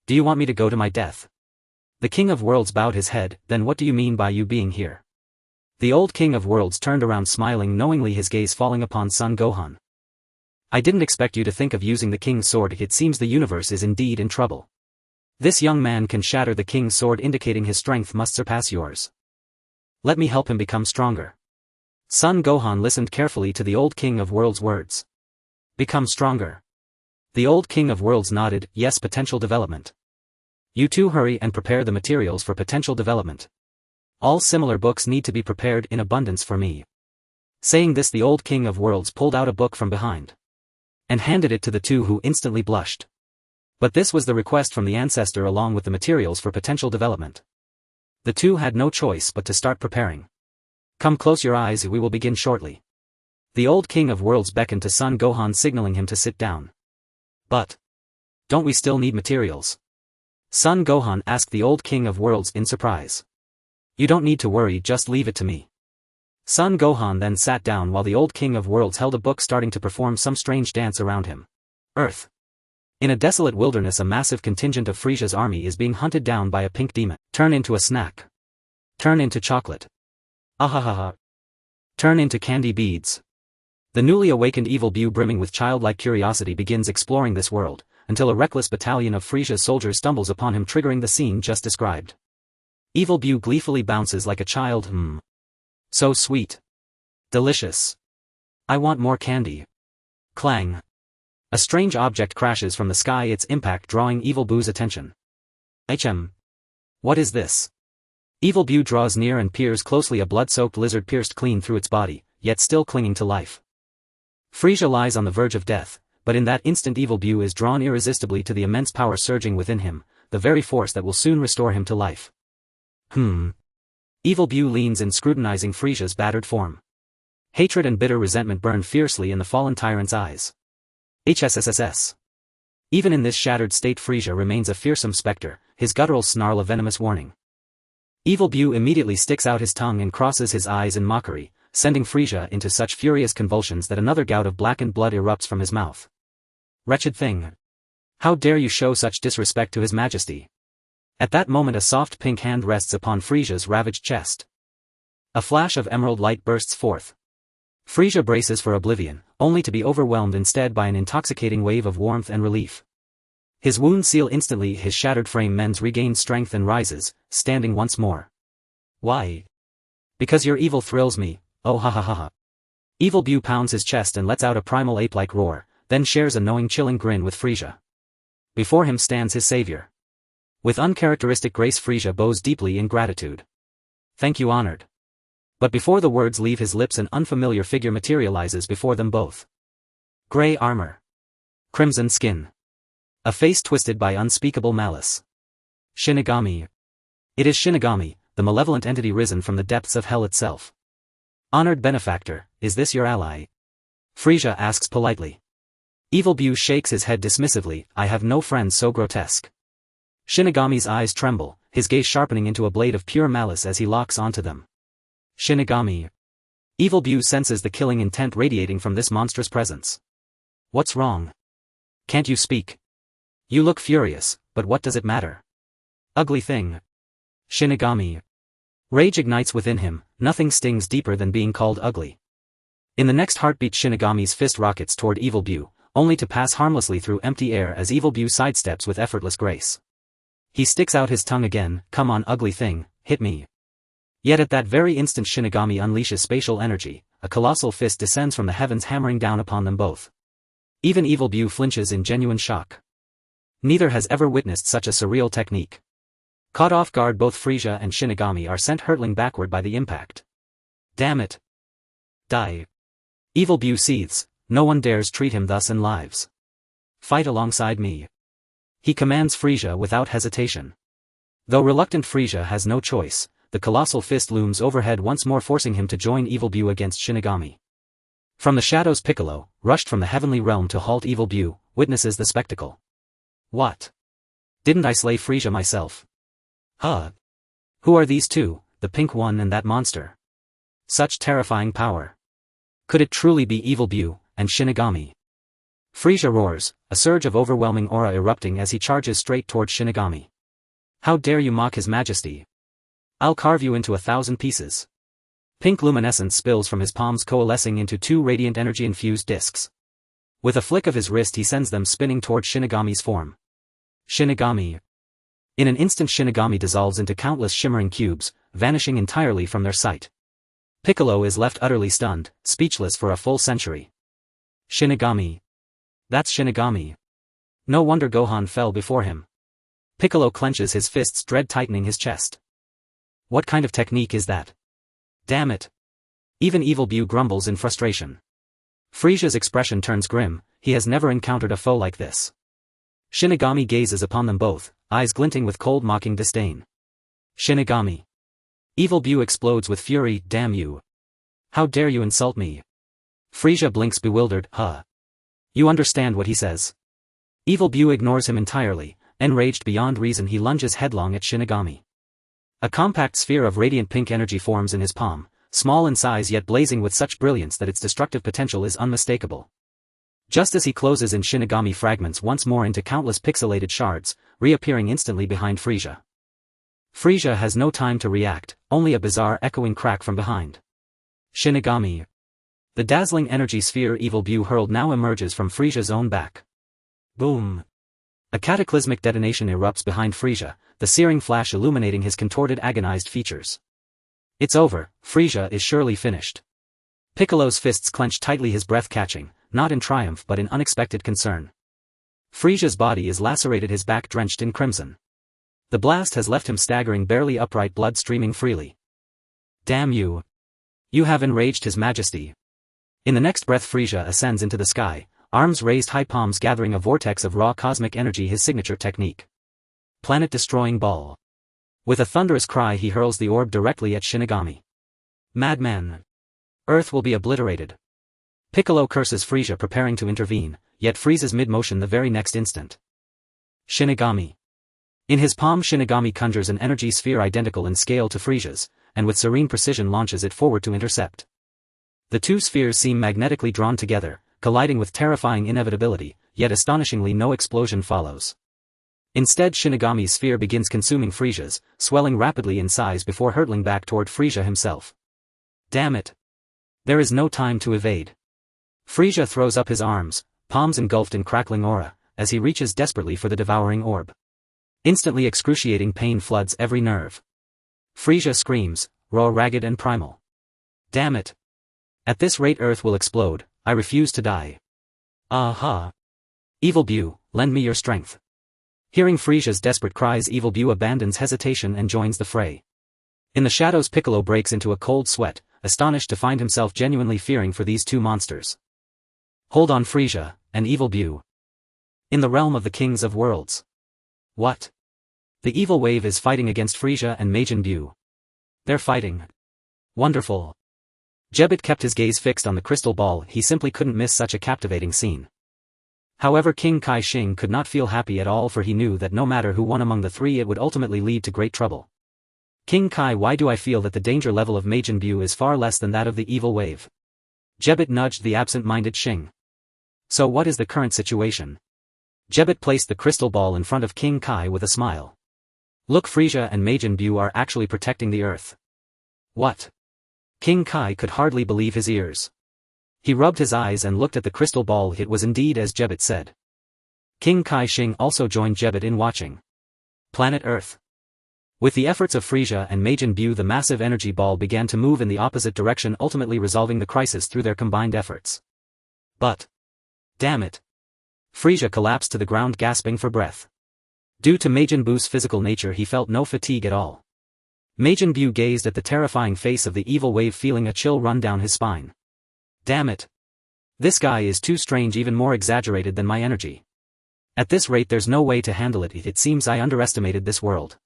[SPEAKER 1] Do you want me to go to my death?" The King of Worlds bowed his head. "Then what do you mean by you being here?" The old King of Worlds turned around, smiling knowingly, his gaze falling upon Son Gohan. "I didn't expect you to think of using the king's sword. It seems the universe is indeed in trouble. This young man can shatter the king's sword, indicating his strength must surpass yours. Let me help him become stronger." Son Gohan listened carefully to the old King of Worlds' words. "Become stronger." The old King of Worlds nodded. "Yes, potential development. You two hurry and prepare the materials for potential development. All similar books need to be prepared in abundance for me." Saying this, the old King of Worlds pulled out a book from behind and handed it to the two, who instantly blushed. But this was the request from the ancestor along with the materials for potential development. The two had no choice but to start preparing. "Come close your eyes, we will begin shortly." The old King of Worlds beckoned to Son Gohan, signaling him to sit down. "But don't we still need materials?" Son Gohan asked the old King of Worlds in surprise. "You don't need to worry, just leave it to me." Son Gohan then sat down while the old King of Worlds held a book, starting to perform some strange dance around him. Earth. In a desolate wilderness, a massive contingent of Frieza's army is being hunted down by a pink demon. Turn into a snack. Turn into chocolate. Ahahaha. Turn into candy beads. The newly awakened Evil Bu, brimming with childlike curiosity, begins exploring this world, until a reckless battalion of Frieza's soldiers stumbles upon him, triggering the scene just described. Evil Bu gleefully bounces like a child. So sweet. Delicious. I want more candy. Clang. A strange object crashes from the sky, its impact drawing Evil Bu's attention. What is this? Evil Bu draws near and peers closely. A blood-soaked lizard pierced clean through its body, yet still clinging to life. Frieza lies on the verge of death, but in that instant Evil Bu is drawn irresistibly to the immense power surging within him, the very force that will soon restore him to life. Evil Bu leans in, scrutinizing Frieza's battered form. Hatred and bitter resentment burn fiercely in the fallen tyrant's eyes. HSSSS. Even in this shattered state, Frieza remains a fearsome specter, his guttural snarl a venomous warning. Evil Bu immediately sticks out his tongue and crosses his eyes in mockery, sending Frieza into such furious convulsions that another gout of blackened blood erupts from his mouth. Wretched thing! How dare you show such disrespect to His Majesty? At that moment a soft pink hand rests upon Frieza's ravaged chest. A flash of emerald light bursts forth. Frieza braces for oblivion, only to be overwhelmed instead by an intoxicating wave of warmth and relief. His wounds seal instantly, his shattered frame mends, regains strength and rises, standing once more. Why? Because your evil thrills me, oh ha ha ha ha. Evil Bu pounds his chest and lets out a primal ape-like roar, then shares a knowing, chilling grin with Frieza. Before him stands his savior. With uncharacteristic grace, Frieza bows deeply in gratitude. Thank you, honored. But before the words leave his lips, an unfamiliar figure materializes before them both. Gray armor. Crimson skin. A face twisted by unspeakable malice. Shinigami. It is Shinigami, the malevolent entity risen from the depths of hell itself. Honored benefactor, is this your ally? Frieza asks politely. Evil Bu shakes his head dismissively. I have no friends so grotesque. Shinigami's eyes tremble, his gaze sharpening into a blade of pure malice as he locks onto them. Shinigami. Evil Bu senses the killing intent radiating from this monstrous presence. What's wrong? Can't you speak? You look furious, but what does it matter? Ugly thing. Shinigami. Rage ignites within him, nothing stings deeper than being called ugly. In the next heartbeat Shinigami's fist rockets toward Evil Bu, only to pass harmlessly through empty air as Evil Bu sidesteps with effortless grace. He sticks out his tongue again. Come on, ugly thing, hit me. Yet at that very instant Shinigami unleashes spatial energy, a colossal fist descends from the heavens, hammering down upon them both. Even Evil Bu flinches in genuine shock. Neither has ever witnessed such a surreal technique. Caught off guard, both Frieza and Shinigami are sent hurtling backward by the impact. Damn it. Die. Evil Bu seethes, no one dares treat him thus in lives. Fight alongside me. He commands Frieza without hesitation. Though reluctant, Frieza has no choice. The colossal fist looms overhead once more, forcing him to join Evil Bu against Shinigami. From the shadows Piccolo, rushed from the heavenly realm to halt Evil Bu, witnesses the spectacle. What? Didn't I slay Frieza myself? Huh? Who are these two, the pink one and that monster? Such terrifying power. Could it truly be Evil Bu and Shinigami? Frieza roars, a surge of overwhelming aura erupting as he charges straight toward Shinigami. How dare you mock His Majesty? I'll carve you into 1,000 pieces. Pink luminescence spills from his palms, coalescing into two radiant energy-infused discs. With a flick of his wrist he sends them spinning toward Shinigami's form. Shinigami. In an instant Shinigami dissolves into countless shimmering cubes, vanishing entirely from their sight. Piccolo is left utterly stunned, speechless for a full century. Shinigami. That's Shinigami. No wonder Gohan fell before him. Piccolo clenches his fists, dread tightening his chest. What kind of technique is that? Damn it. Even Evil Bu grumbles in frustration. Frieza's expression turns grim, he has never encountered a foe like this. Shinigami gazes upon them both, eyes glinting with cold, mocking disdain. Shinigami. Evil Bu explodes with fury. Damn you. How dare you insult me? Frieza blinks bewildered. Huh. You understand what he says? Evil Bu ignores him entirely, enraged beyond reason he lunges headlong at Shinigami. A compact sphere of radiant pink energy forms in his palm, small in size yet blazing with such brilliance that its destructive potential is unmistakable. Just as he closes in, Shinigami fragments once more into countless pixelated shards, reappearing instantly behind Frieza. Frieza has no time to react, only a bizarre echoing crack from behind. Shinigami. The dazzling energy sphere Evil Bu hurled now emerges from Frieza's own back. Boom! A cataclysmic detonation erupts behind Frieza, the searing flash illuminating his contorted agonized features. It's over, Frieza is surely finished. Piccolo's fists clenched tightly, his breath catching, not in triumph but in unexpected concern. Frieza's body is lacerated, his back drenched in crimson. The blast has left him staggering, barely upright, blood streaming freely. Damn you! You have enraged His Majesty. In the next breath Frieza ascends into the sky, arms raised high, palms gathering a vortex of raw cosmic energy, his signature technique. Planet-destroying ball. With a thunderous cry he hurls the orb directly at Shinigami. Madman! Earth will be obliterated. Piccolo curses Frieza, preparing to intervene, yet freezes mid-motion the very next instant. Shinigami. In his palm Shinigami conjures an energy sphere identical in scale to Frieza's, and with serene precision launches it forward to intercept. The two spheres seem magnetically drawn together, colliding with terrifying inevitability, yet astonishingly no explosion follows. Instead Shinigami's sphere begins consuming Frieza's, swelling rapidly in size before hurtling back toward Frieza himself. Damn it! There is no time to evade. Frieza throws up his arms, palms engulfed in crackling aura, as he reaches desperately for the devouring orb. Instantly excruciating pain floods every nerve. Frieza screams, raw, ragged and primal. Damn it! At this rate Earth will explode, I refuse to die. Aha! Evil Bu, lend me your strength. Hearing Frieza's desperate cries, Evil Bu abandons hesitation and joins the fray. In the shadows Piccolo breaks into a cold sweat, astonished to find himself genuinely fearing for these two monsters. Hold on Frieza, and Evil Bu. In the realm of the kings of worlds. What? The evil wave is fighting against Frieza and Majin Bu. They're fighting. Wonderful. Gogeta kept his gaze fixed on the crystal ball, he simply couldn't miss such a captivating scene. However, King Kai Shing could not feel happy at all, for he knew that no matter who won among the three it would ultimately lead to great trouble. King Kai, why do I feel that the danger level of Majin Bu is far less than that of the evil wave? Gogeta nudged the absent-minded Shing. So what is the current situation? Gogeta placed the crystal ball in front of King Kai with a smile. Look, Frieza and Majin Bu are actually protecting the Earth. What? King Kai could hardly believe his ears. He rubbed his eyes and looked at the crystal ball. It was indeed as Gogeta said. King Kai Shing also joined Gogeta in watching. Planet Earth. With the efforts of Frieza and Majin Bu, the massive energy ball began to move in the opposite direction, ultimately resolving the crisis through their combined efforts. But, damn it! Frieza collapsed to the ground, gasping for breath. Due to Majin Bu's physical nature, he felt no fatigue at all. Majin Bu gazed at the terrifying face of the evil wave, feeling a chill run down his spine. Damn it! This guy is too strange, even more exaggerated than my energy. At this rate there's no way to handle it. It seems I underestimated this world.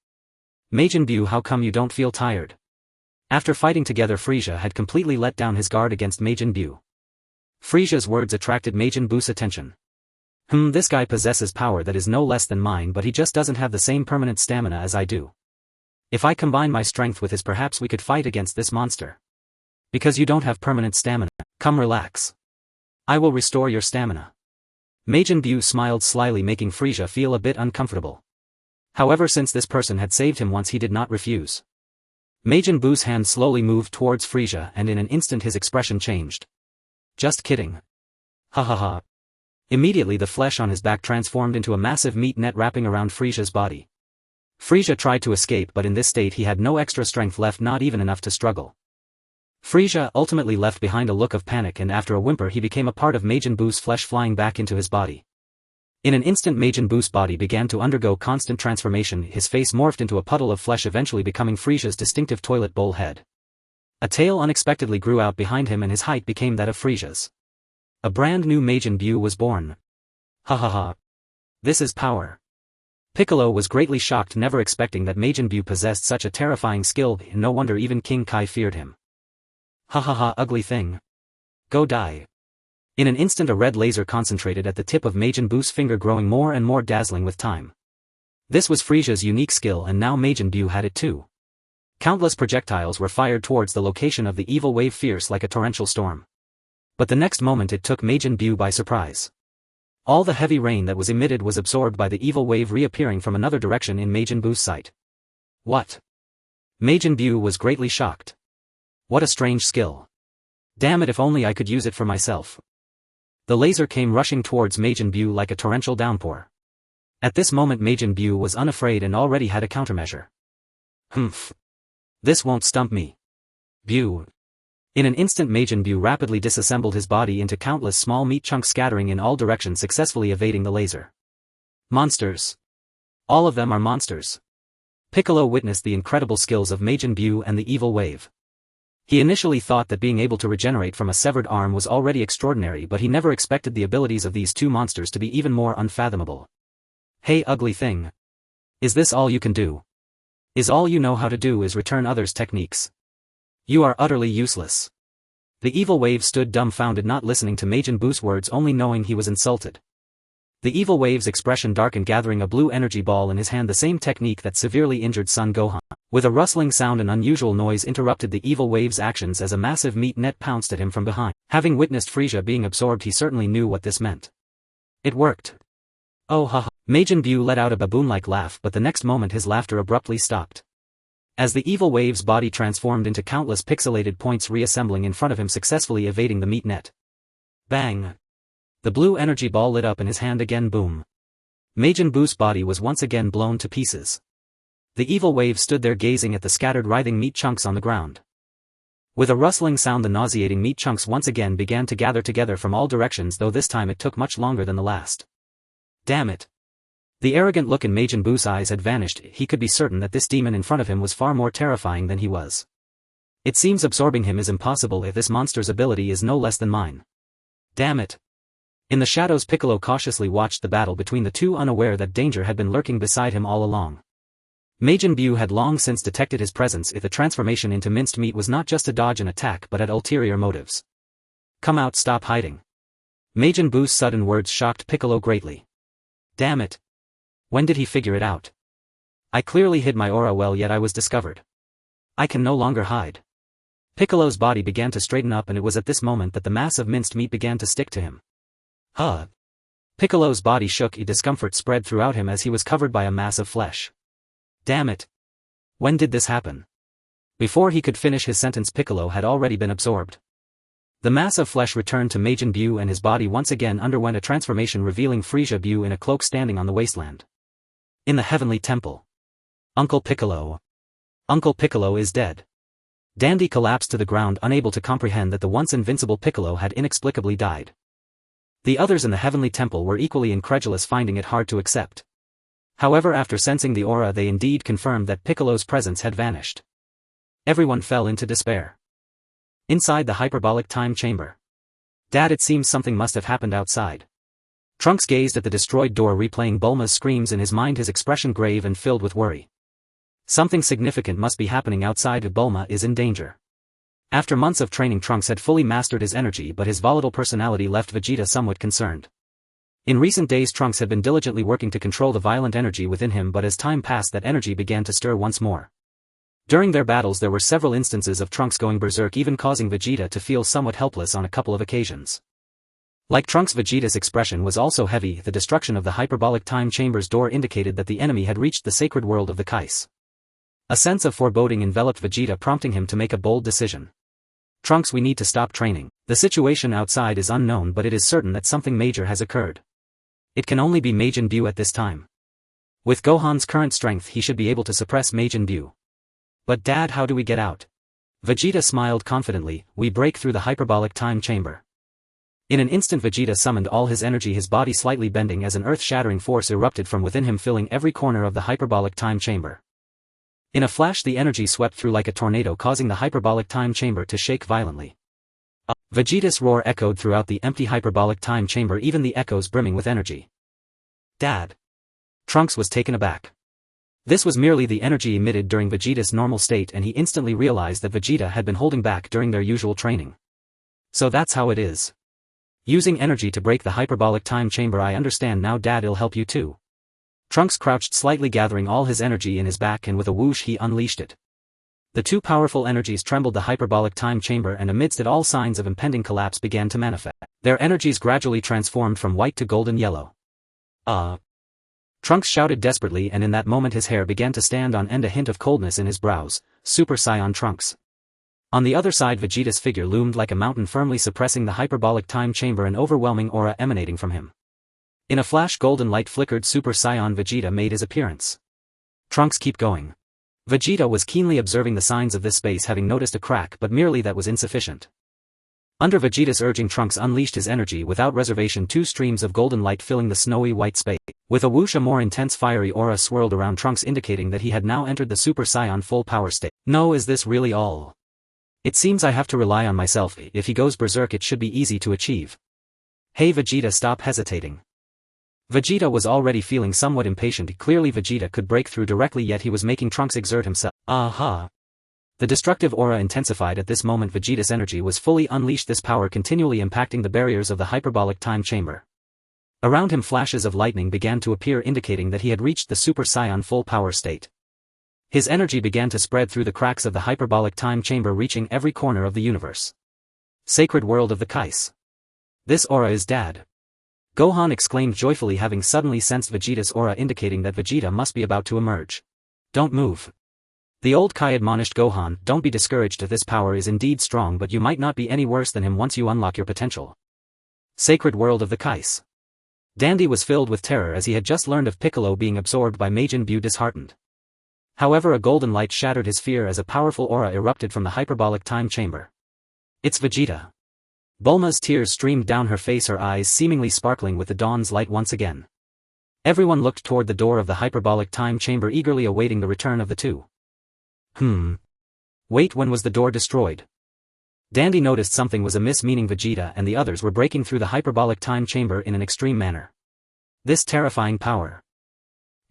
[SPEAKER 1] Majin Bu, how come you don't feel tired? After fighting together, Frieza had completely let down his guard against Majin Bu. Frieza's words attracted Majin Bu's attention. This guy possesses power that is no less than mine, but he just doesn't have the same permanent stamina as I do. If I combine my strength with his, perhaps we could fight against this monster. Because you don't have permanent stamina, come relax. I will restore your stamina. Majin Bu smiled slyly, making Frieza feel a bit uncomfortable. However, since this person had saved him once, he did not refuse. Majin Bu's hand slowly moved towards Frieza, and in an instant his expression changed. Just kidding. Ha ha ha. Immediately the flesh on his back transformed into a massive meat net wrapping around Frieza's body. Frieza tried to escape, but in this state he had no extra strength left, not even enough to struggle. Frieza ultimately left behind a look of panic, and after a whimper he became a part of Majin Bu's flesh, flying back into his body. In an instant Majin Bu's body began to undergo constant transformation, his face morphed into a puddle of flesh, eventually becoming Frieza's distinctive toilet bowl head. A tail unexpectedly grew out behind him and his height became that of Frieza's. A brand new Majin Bu was born. Ha ha ha. This is power. Piccolo was greatly shocked, never expecting that Majin Bu possessed such a terrifying skill. No wonder even King Kai feared him. Ha ha ha, ugly thing. Go die. In an instant a red laser concentrated at the tip of Majin Bu's finger, growing more and more dazzling with time. This was Frieza's unique skill, and now Majin Bu had it too. Countless projectiles were fired towards the location of the evil wave, fierce like a torrential storm. But the next moment it took Majin Bu by surprise. All the heavy rain that was emitted was absorbed by the evil wave, reappearing from another direction in Majin Bu's sight. What? Majin Bu was greatly shocked. What a strange skill. Damn it, if only I could use it for myself. The laser came rushing towards Majin Buu like a torrential downpour. At this moment Majin Buu was unafraid and already had a countermeasure. Humph. This won't stump me. Buu. In an instant Majin Buu rapidly disassembled his body into countless small meat chunks scattering in all directions, successfully evading the laser. Monsters. All of them are monsters. Piccolo witnessed the incredible skills of Majin Buu and the evil wave. He initially thought that being able to regenerate from a severed arm was already extraordinary, but he never expected the abilities of these two monsters to be even more unfathomable. Hey ugly thing. Is this all you can do? Is all you know how to do is return others' techniques? You are utterly useless. The evil wave stood dumbfounded, not listening to Majin Buu's words, only knowing he was insulted. The evil wave's expression darkened, gathering a blue energy ball in his hand, the same technique that severely injured Son Gohan. With a rustling sound, an unusual noise interrupted the evil wave's actions as a massive meat net pounced at him from behind. Having witnessed Frieza being absorbed, he certainly knew what this meant. It worked. Oh haha. Majin Buu let out a baboon-like laugh, but the next moment his laughter abruptly stopped. As the evil wave's body transformed into countless pixelated points, reassembling in front of him, successfully evading the meat net. Bang! The blue energy ball lit up in his hand again. Boom! Majin Buu's body was once again blown to pieces. The evil wave stood there gazing at the scattered writhing meat chunks on the ground. With a rustling sound, the nauseating meat chunks once again began to gather together from all directions, though this time it took much longer than the last. Damn it! The arrogant look in Majin Buu's eyes had vanished. He could be certain that this demon in front of him was far more terrifying than he was. It seems absorbing him is impossible if this monster's ability is no less than mine. Damn it! In the shadows, Piccolo cautiously watched the battle between the two, unaware that danger had been lurking beside him all along. Majin Buu had long since detected his presence. If the transformation into minced meat was not just to dodge an attack but had ulterior motives. Come out, stop hiding. Majin Buu's sudden words shocked Piccolo greatly. Damn it! When did he figure it out? I clearly hid my aura well, yet I was discovered. I can no longer hide. Piccolo's body began to straighten up, and it was at this moment that the mass of minced meat began to stick to him. Huh! Piccolo's body shook. A discomfort spread throughout him as he was covered by a mass of flesh. Damn it! When did this happen? Before he could finish his sentence, Piccolo had already been absorbed. The mass of flesh returned to Majin Buu, and his body once again underwent a transformation, revealing Frieza Buu in a cloak standing on the wasteland. In the heavenly temple. Uncle Piccolo. Uncle Piccolo is dead. Dende collapsed to the ground, unable to comprehend that the once invincible Piccolo had inexplicably died. The others in the heavenly temple were equally incredulous, finding it hard to accept. However, after sensing the aura, they indeed confirmed that Piccolo's presence had vanished. Everyone fell into despair. Inside the hyperbolic time chamber. Dad, it seems something must have happened outside. Trunks gazed at the destroyed door, replaying Bulma's screams in his mind, his expression grave and filled with worry. Something significant must be happening outside. Bulma is in danger. After months of training, Trunks had fully mastered his energy, but his volatile personality left Vegeta somewhat concerned. In recent days, Trunks had been diligently working to control the violent energy within him, but as time passed, that energy began to stir once more. During their battles, there were several instances of Trunks going berserk, even causing Vegeta to feel somewhat helpless on a couple of occasions. Like Trunks, Vegeta's expression was also heavy. The destruction of the hyperbolic time chamber's door indicated that the enemy had reached the sacred world of the Kais. A sense of foreboding enveloped Vegeta, prompting him to make a bold decision. Trunks, we need to stop training. The situation outside is unknown, but it is certain that something major has occurred. It can only be Majin Buu at this time. With Gohan's current strength, he should be able to suppress Majin Buu. But Dad, how do we get out? Vegeta smiled confidently. We break through the hyperbolic time chamber. In an instant, Vegeta summoned all his energy, his body slightly bending as an earth-shattering force erupted from within him, filling every corner of the hyperbolic time chamber. In a flash, the energy swept through like a tornado, causing the hyperbolic time chamber to shake violently. Vegeta's roar echoed throughout the empty hyperbolic time chamber, even the echoes brimming with energy. Dad! Trunks was taken aback. This was merely the energy emitted during Vegeta's normal state, and he instantly realized that Vegeta had been holding back during their usual training. So that's how it is. Using energy to break the hyperbolic time chamber. I understand now, Dad, it'll help you too. Trunks crouched slightly, gathering all his energy in his back, and with a whoosh he unleashed it. The two powerful energies trembled the hyperbolic time chamber, and amidst it all signs of impending collapse began to manifest. Their energies gradually transformed from white to golden yellow. Trunks shouted desperately, and in that moment his hair began to stand on end, a hint of coldness in his brows. Super Saiyan Trunks. On the other side, Vegeta's figure loomed like a mountain, firmly suppressing the hyperbolic time chamber, an overwhelming aura emanating from him. In a flash, golden light flickered. Super Saiyan Vegeta made his appearance. Trunks, keep going. Vegeta was keenly observing the signs of this space, having noticed a crack, but merely that was insufficient. Under Vegeta's urging, Trunks unleashed his energy without reservation, 2 streams of golden light filling the snowy white space. With a whoosh, a more intense fiery aura swirled around Trunks, indicating that he had now entered the Super Saiyan full power state. No, is this really all? It seems I have to rely on myself. If he goes berserk, it should be easy to achieve. Hey Vegeta, stop hesitating. Vegeta was already feeling somewhat impatient. Clearly Vegeta could break through directly, yet he was making Trunks exert himself. Aha! The destructive aura intensified at this moment. Vegeta's energy was fully unleashed, this power continually impacting the barriers of the hyperbolic time chamber. Around him, flashes of lightning began to appear, indicating that he had reached the Super Saiyan full power state. His energy began to spread through the cracks of the hyperbolic time chamber, reaching every corner of the universe. Sacred world of the Kais. This aura is Dad. Gohan exclaimed joyfully, having suddenly sensed Vegeta's aura, indicating that Vegeta must be about to emerge. Don't move. The old Kai admonished Gohan, don't be discouraged. This power is indeed strong, but you might not be any worse than him once you unlock your potential. Sacred world of the Kais. Dende was filled with terror as he had just learned of Piccolo being absorbed by Majin Buu, disheartened. However, a golden light shattered his fear as a powerful aura erupted from the hyperbolic time chamber. It's Vegeta. Bulma's tears streamed down her face, her eyes seemingly sparkling with the dawn's light once again. Everyone looked toward the door of the hyperbolic time chamber, eagerly awaiting the return of the two. Wait, when was the door destroyed? Dende noticed something was amiss, meaning Vegeta and the others were breaking through the hyperbolic time chamber in an extreme manner. This terrifying power.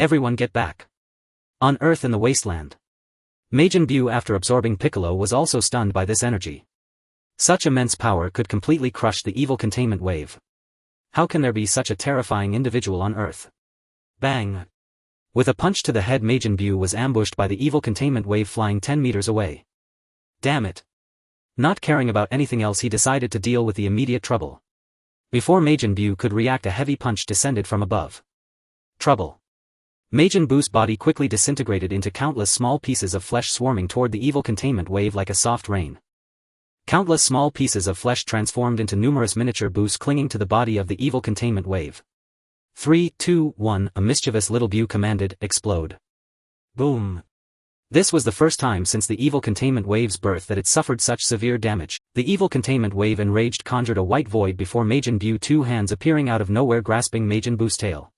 [SPEAKER 1] Everyone get back. On Earth, in the wasteland. Majin Buu, after absorbing Piccolo, was also stunned by this energy. Such immense power could completely crush the evil containment wave. How can there be such a terrifying individual on Earth? Bang! With a punch to the head, Majin Buu was ambushed by the evil containment wave flying 10 meters away. Damn it! Not caring about anything else, he decided to deal with the immediate trouble. Before Majin Buu could react, a heavy punch descended from above. Trouble. Majin Buu's body quickly disintegrated into countless small pieces of flesh, swarming toward the evil containment wave like a soft rain. Countless small pieces of flesh transformed into numerous miniature Buus clinging to the body of the evil containment wave. 3, 2, 1, a mischievous little Buu commanded, explode. Boom. This was the first time since the evil containment wave's birth that it suffered such severe damage. The evil containment wave, enraged, conjured a white void before Majin Buu, 2 hands appearing out of nowhere grasping Majin Buu's tail.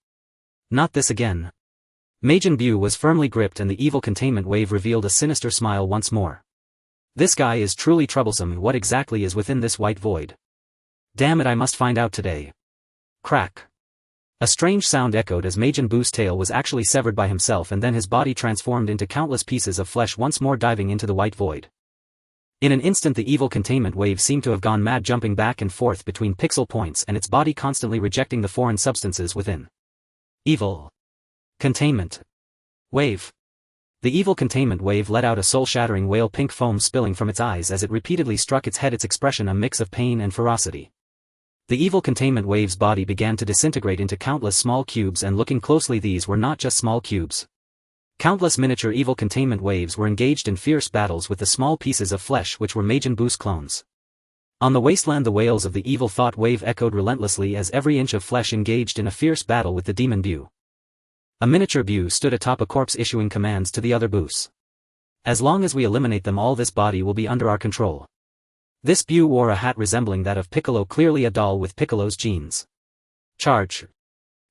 [SPEAKER 1] Not this again. Majin Buu was firmly gripped and the evil containment wave revealed a sinister smile once more. This guy is truly troublesome. What exactly is within this white void? Damn it, I must find out today. Crack. A strange sound echoed as Majin Buu's tail was actually severed by himself, and then his body transformed into countless pieces of flesh, once more diving into the white void. In an instant the evil containment wave seemed to have gone mad, jumping back and forth between pixel points and its body constantly rejecting the foreign substances within. Evil containment wave. The evil containment wave let out a soul-shattering wail, pink foam spilling from its eyes as it repeatedly struck its head, its expression a mix of pain and ferocity. The evil containment wave's body began to disintegrate into countless small cubes, and looking closely, these were not just small cubes. Countless miniature evil containment waves were engaged in fierce battles with the small pieces of flesh which were Majin Buu's clones. On the wasteland the wails of the evil thought wave echoed relentlessly as every inch of flesh engaged in a fierce battle with the demon Buu. A miniature Buu stood atop a corpse, issuing commands to the other Buus. As long as we eliminate them all, this body will be under our control. This Buu wore a hat resembling that of Piccolo, clearly a doll with Piccolo's genes. Charge,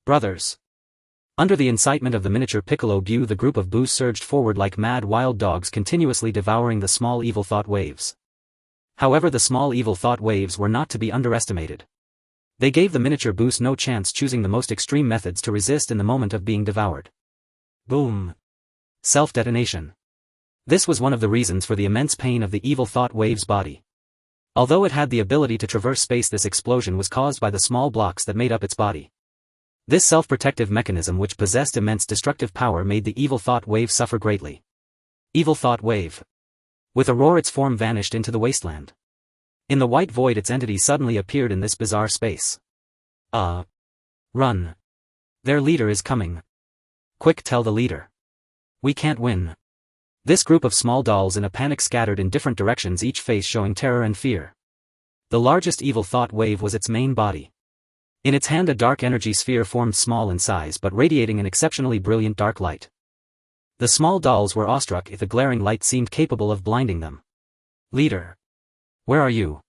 [SPEAKER 1] brothers. Under the incitement of the miniature Piccolo Buu, the group of Buus surged forward like mad wild dogs, continuously devouring the small evil thought waves. However, the small evil thought waves were not to be underestimated. They gave the miniature Buus no chance, choosing the most extreme methods to resist in the moment of being devoured. Boom. Self-detonation. This was one of the reasons for the immense pain of the evil thought wave's body. Although it had the ability to traverse space, this explosion was caused by the small blocks that made up its body. This self-protective mechanism, which possessed immense destructive power, made the evil thought wave suffer greatly. Evil thought wave. With a roar, its form vanished into the wasteland. In the white void, its entity suddenly appeared in this bizarre space. Run. Their leader is coming. Quick, tell the leader. We can't win. This group of small dolls in a panic scattered in different directions, each face showing terror and fear. The largest evil thought wave was its main body. In its hand a dark energy sphere formed, small in size but radiating an exceptionally brilliant dark light. The small dolls were awestruck if the glaring light seemed capable of blinding them. Leader. Where are you?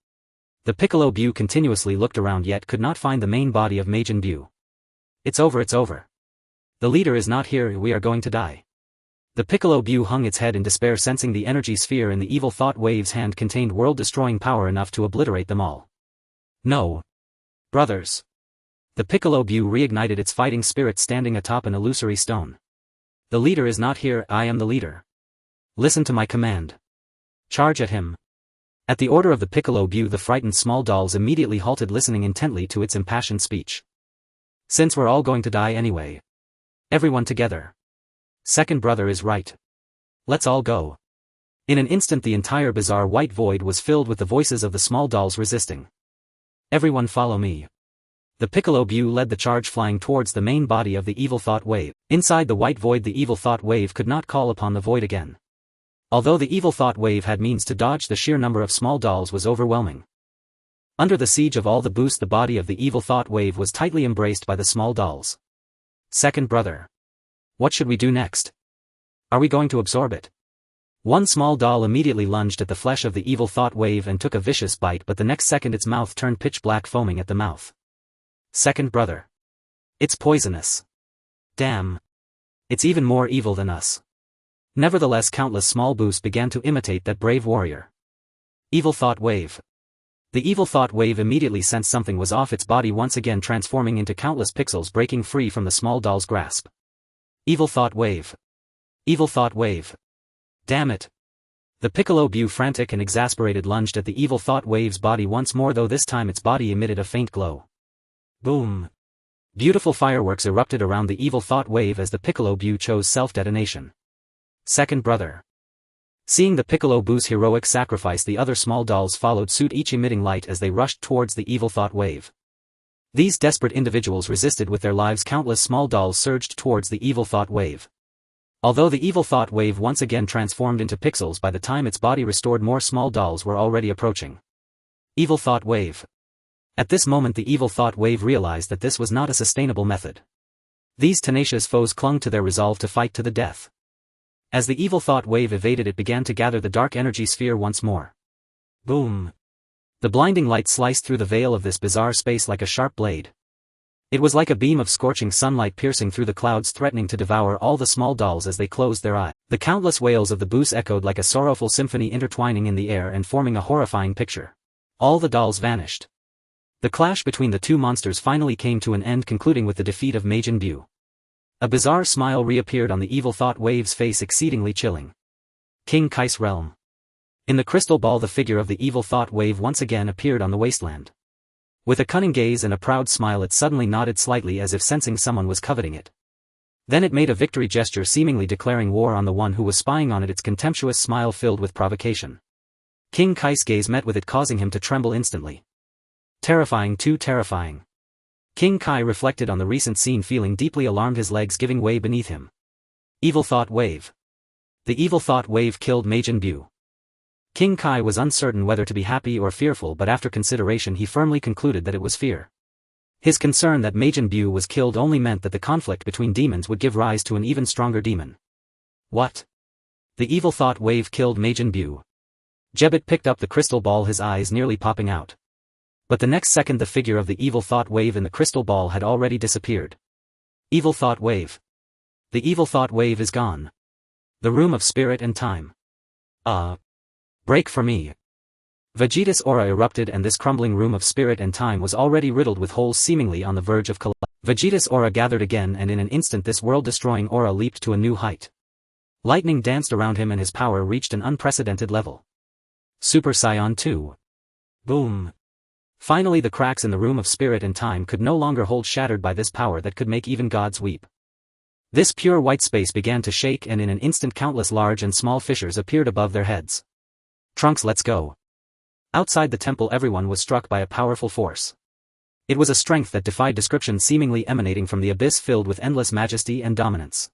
[SPEAKER 1] The Piccolo Bu continuously looked around yet could not find the main body of Majin Bu. It's over, it's over. The leader is not here, we are going to die. The Piccolo Bu hung its head in despair, sensing the energy sphere in the evil thought wave's hand contained world-destroying power enough to obliterate them all. No. Brothers. The Piccolo Bu reignited its fighting spirit, standing atop an illusory stone. The leader is not here, I am the leader. Listen to my command. Charge at him. At the order of the Piccolo Bu, the frightened small dolls immediately halted, listening intently to its impassioned speech. Since we're all going to die anyway. Everyone together. Second brother is right. Let's all go. In an instant the entire bizarre white void was filled with the voices of the small dolls resisting. Everyone follow me. The Piccolo Bu led the charge, flying towards the main body of the evil thought wave. Inside the white void the evil thought wave could not call upon the void again. Although the evil thought wave had means to dodge, the sheer number of small dolls was overwhelming. Under the siege of all the boost, the body of the evil thought wave was tightly embraced by the small dolls. Second brother. What should we do next? Are we going to absorb it? One small doll immediately lunged at the flesh of the evil thought wave and took a vicious bite, but the next second its mouth turned pitch black, foaming at the mouth. Second brother. It's poisonous. Damn. It's even more evil than us. Nevertheless, countless small boosts began to imitate that brave warrior. Evil thought wave. The evil thought wave immediately sensed something was off, its body once again transforming into countless pixels, breaking free from the small doll's grasp. Evil thought wave. Evil thought wave. Damn it. The Piccolo Bu, frantic and exasperated, lunged at the evil thought wave's body once more, though this time its body emitted a faint glow. Boom. Beautiful fireworks erupted around the evil thought wave as the Piccolo Bu chose self-detonation. Second brother. Seeing the Piccolo Bu's heroic sacrifice, the other small dolls followed suit, each emitting light as they rushed towards the evil thought wave. These desperate individuals resisted with their lives. Countless small dolls surged towards the evil thought wave. Although the evil thought wave once again transformed into pixels, by the time its body restored, more small dolls were already approaching. Evil thought wave. At this moment the evil thought wave realized that this was not a sustainable method. These tenacious foes clung to their resolve to fight to the death. As the evil thought wave evaded, it began to gather the dark energy sphere once more. Boom. The blinding light sliced through the veil of this bizarre space like a sharp blade. It was like a beam of scorching sunlight piercing through the clouds, threatening to devour all the small dolls as they closed their eyes. The countless wails of the boos echoed like a sorrowful symphony, intertwining in the air and forming a horrifying picture. All the dolls vanished. The clash between the two monsters finally came to an end, concluding with the defeat of Majin Bu. A bizarre smile reappeared on the evil thought wave's face, exceedingly chilling. King Kai's realm. In the crystal ball the figure of the evil thought wave once again appeared on the wasteland. With a cunning gaze and a proud smile, it suddenly nodded slightly as if sensing someone was coveting it. Then it made a victory gesture, seemingly declaring war on the one who was spying on it, its contemptuous smile filled with provocation. King Kai's gaze met with it, causing him to tremble instantly. Terrifying, too terrifying. King Kai reflected on the recent scene, feeling deeply alarmed, his legs giving way beneath him. Evil thought wave. The evil thought wave killed Majin Bu. King Kai was uncertain whether to be happy or fearful, but after consideration he firmly concluded that it was fear. His concern that Majin Bu was killed only meant that the conflict between demons would give rise to an even stronger demon. What? The evil thought wave killed Majin Bu. Jebbit picked up the crystal ball, his eyes nearly popping out. But the next second the figure of the evil thought wave in the crystal ball had already disappeared. Evil thought wave. The evil thought wave is gone. The room of spirit and time. Break for me. Vegeta's aura erupted, and this crumbling room of spirit and time was already riddled with holes, seemingly on the verge of collapse. Vegeta's aura gathered again, and in an instant this world-destroying aura leaped to a new height. Lightning danced around him and his power reached an unprecedented level. Super Saiyan 2. Boom. Finally the cracks in the room of spirit and time could no longer hold, shattered by this power that could make even gods weep. This pure white space began to shake, and in an instant countless large and small fissures appeared above their heads. Trunks, let's go. Outside the temple everyone was struck by a powerful force. It was a strength that defied description, seemingly emanating from the abyss, filled with endless majesty and dominance.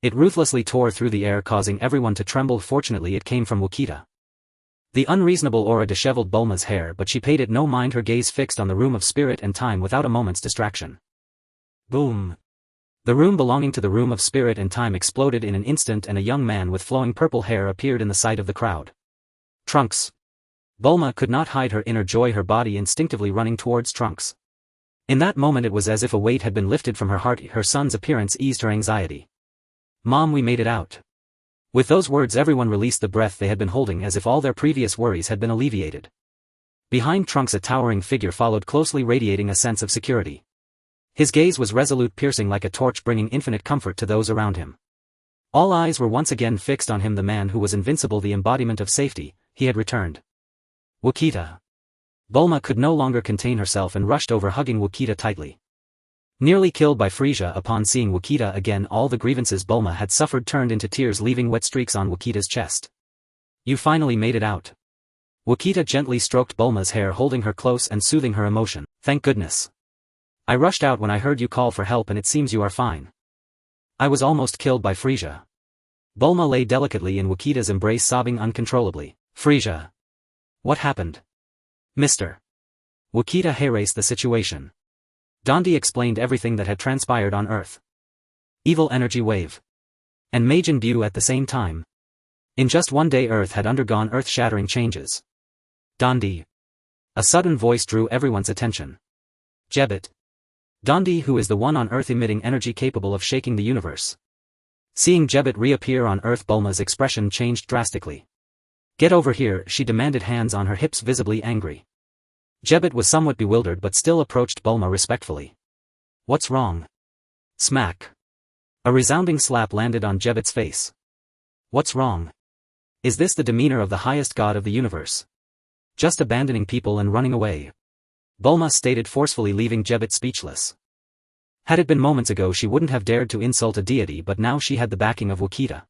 [SPEAKER 1] It ruthlessly tore through the air, causing everyone to tremble. Fortunately it came from Gogeta. The unreasonable aura disheveled Bulma's hair, but she paid it no mind, her gaze fixed on the room of spirit and time without a moment's distraction. Boom! The room belonging to the room of spirit and time exploded in an instant, and a young man with flowing purple hair appeared in the sight of the crowd. Trunks! Bulma could not hide her inner joy, her body instinctively running towards Trunks. In that moment it was as if a weight had been lifted from her heart. Her son's appearance eased her anxiety. "Mom, we made it out." With those words everyone released the breath they had been holding, as if all their previous worries had been alleviated. Behind Trunks a towering figure followed closely, radiating a sense of security. His gaze was resolute, piercing like a torch, bringing infinite comfort to those around him. All eyes were once again fixed on him, the man who was invincible, the embodiment of safety. He had returned. Gogeta. Bulma could no longer contain herself and rushed over, hugging Gogeta tightly. Nearly killed by Frieza, upon seeing Gogeta again, all the grievances Bulma had suffered turned into tears, leaving wet streaks on Gogeta's chest. "You finally made it out." Gogeta gently stroked Bulma's hair, holding her close and soothing her emotion. "Thank goodness. I rushed out when I heard you call for help, and it seems you are fine." "I was almost killed by Frieza." Bulma lay delicately in Gogeta's embrace, sobbing uncontrollably. "Frieza. What happened?" "Mr. Gogeta erased the situation. Dende explained everything that had transpired on Earth. Evil energy wave. And Majin Buu at the same time. In just one day Earth had undergone earth-shattering changes." Dende. A sudden voice drew everyone's attention. "Gebet. Dende, who is the one on Earth emitting energy capable of shaking the universe." Seeing Gebet reappear on Earth, Bulma's expression changed drastically. "Get over here," she demanded, hands on her hips, visibly angry. Gebet was somewhat bewildered but still approached Bulma respectfully. "What's wrong?" Smack. A resounding slap landed on Gebet's face. "What's wrong? Is this the demeanor of the highest god of the universe? Just abandoning people and running away?" Bulma stated forcefully, leaving Gebet speechless. Had it been moments ago she wouldn't have dared to insult a deity, but now she had the backing of Gogeta.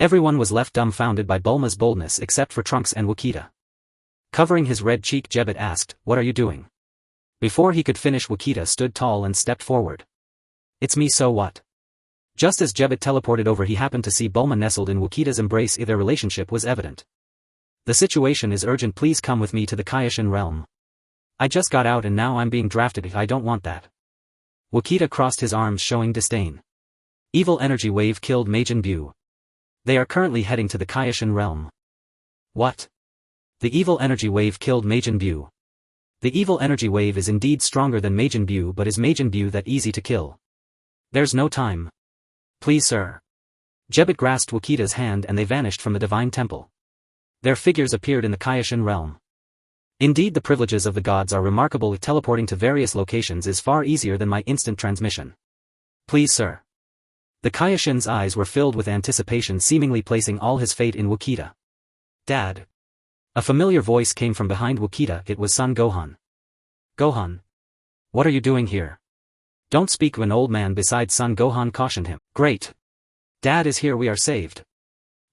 [SPEAKER 1] Everyone was left dumbfounded by Bulma's boldness except for Trunks and Gogeta. Covering his red cheek, Gebet asked, "What are you doing?" Before he could finish, Gogeta stood tall and stepped forward. "It's me, so what?" Just as Gebet teleported over, he happened to see Bulma nestled in Gogeta's embrace. Their relationship was evident. "The situation is urgent, please come with me to the Kaioshin realm. I just got out and now I'm being drafted. I don't want that." Gogeta crossed his arms, showing disdain. "Evil energy wave killed Majin Buu. They are currently heading to the Kaioshin realm." "What? The evil energy wave killed Majin Buu. The evil energy wave is indeed stronger than Majin Buu, but is Majin Buu that easy to kill? There's no time. Please, sir." Gebet grasped Gogeta's hand and they vanished from the divine temple. Their figures appeared in the Kaioshin realm. Indeed, the privileges of the gods are remarkable. Teleporting to various locations is far easier than my instant transmission. "Please, sir." The Kaioshin's eyes were filled with anticipation, seemingly placing all his fate in Gogeta. "Dad." A familiar voice came from behind Gogeta. It was Son Gohan. "Gohan. What are you doing here?" "Don't speak to an old man beside Son," Gohan cautioned him. "Great. Dad is here, we are saved."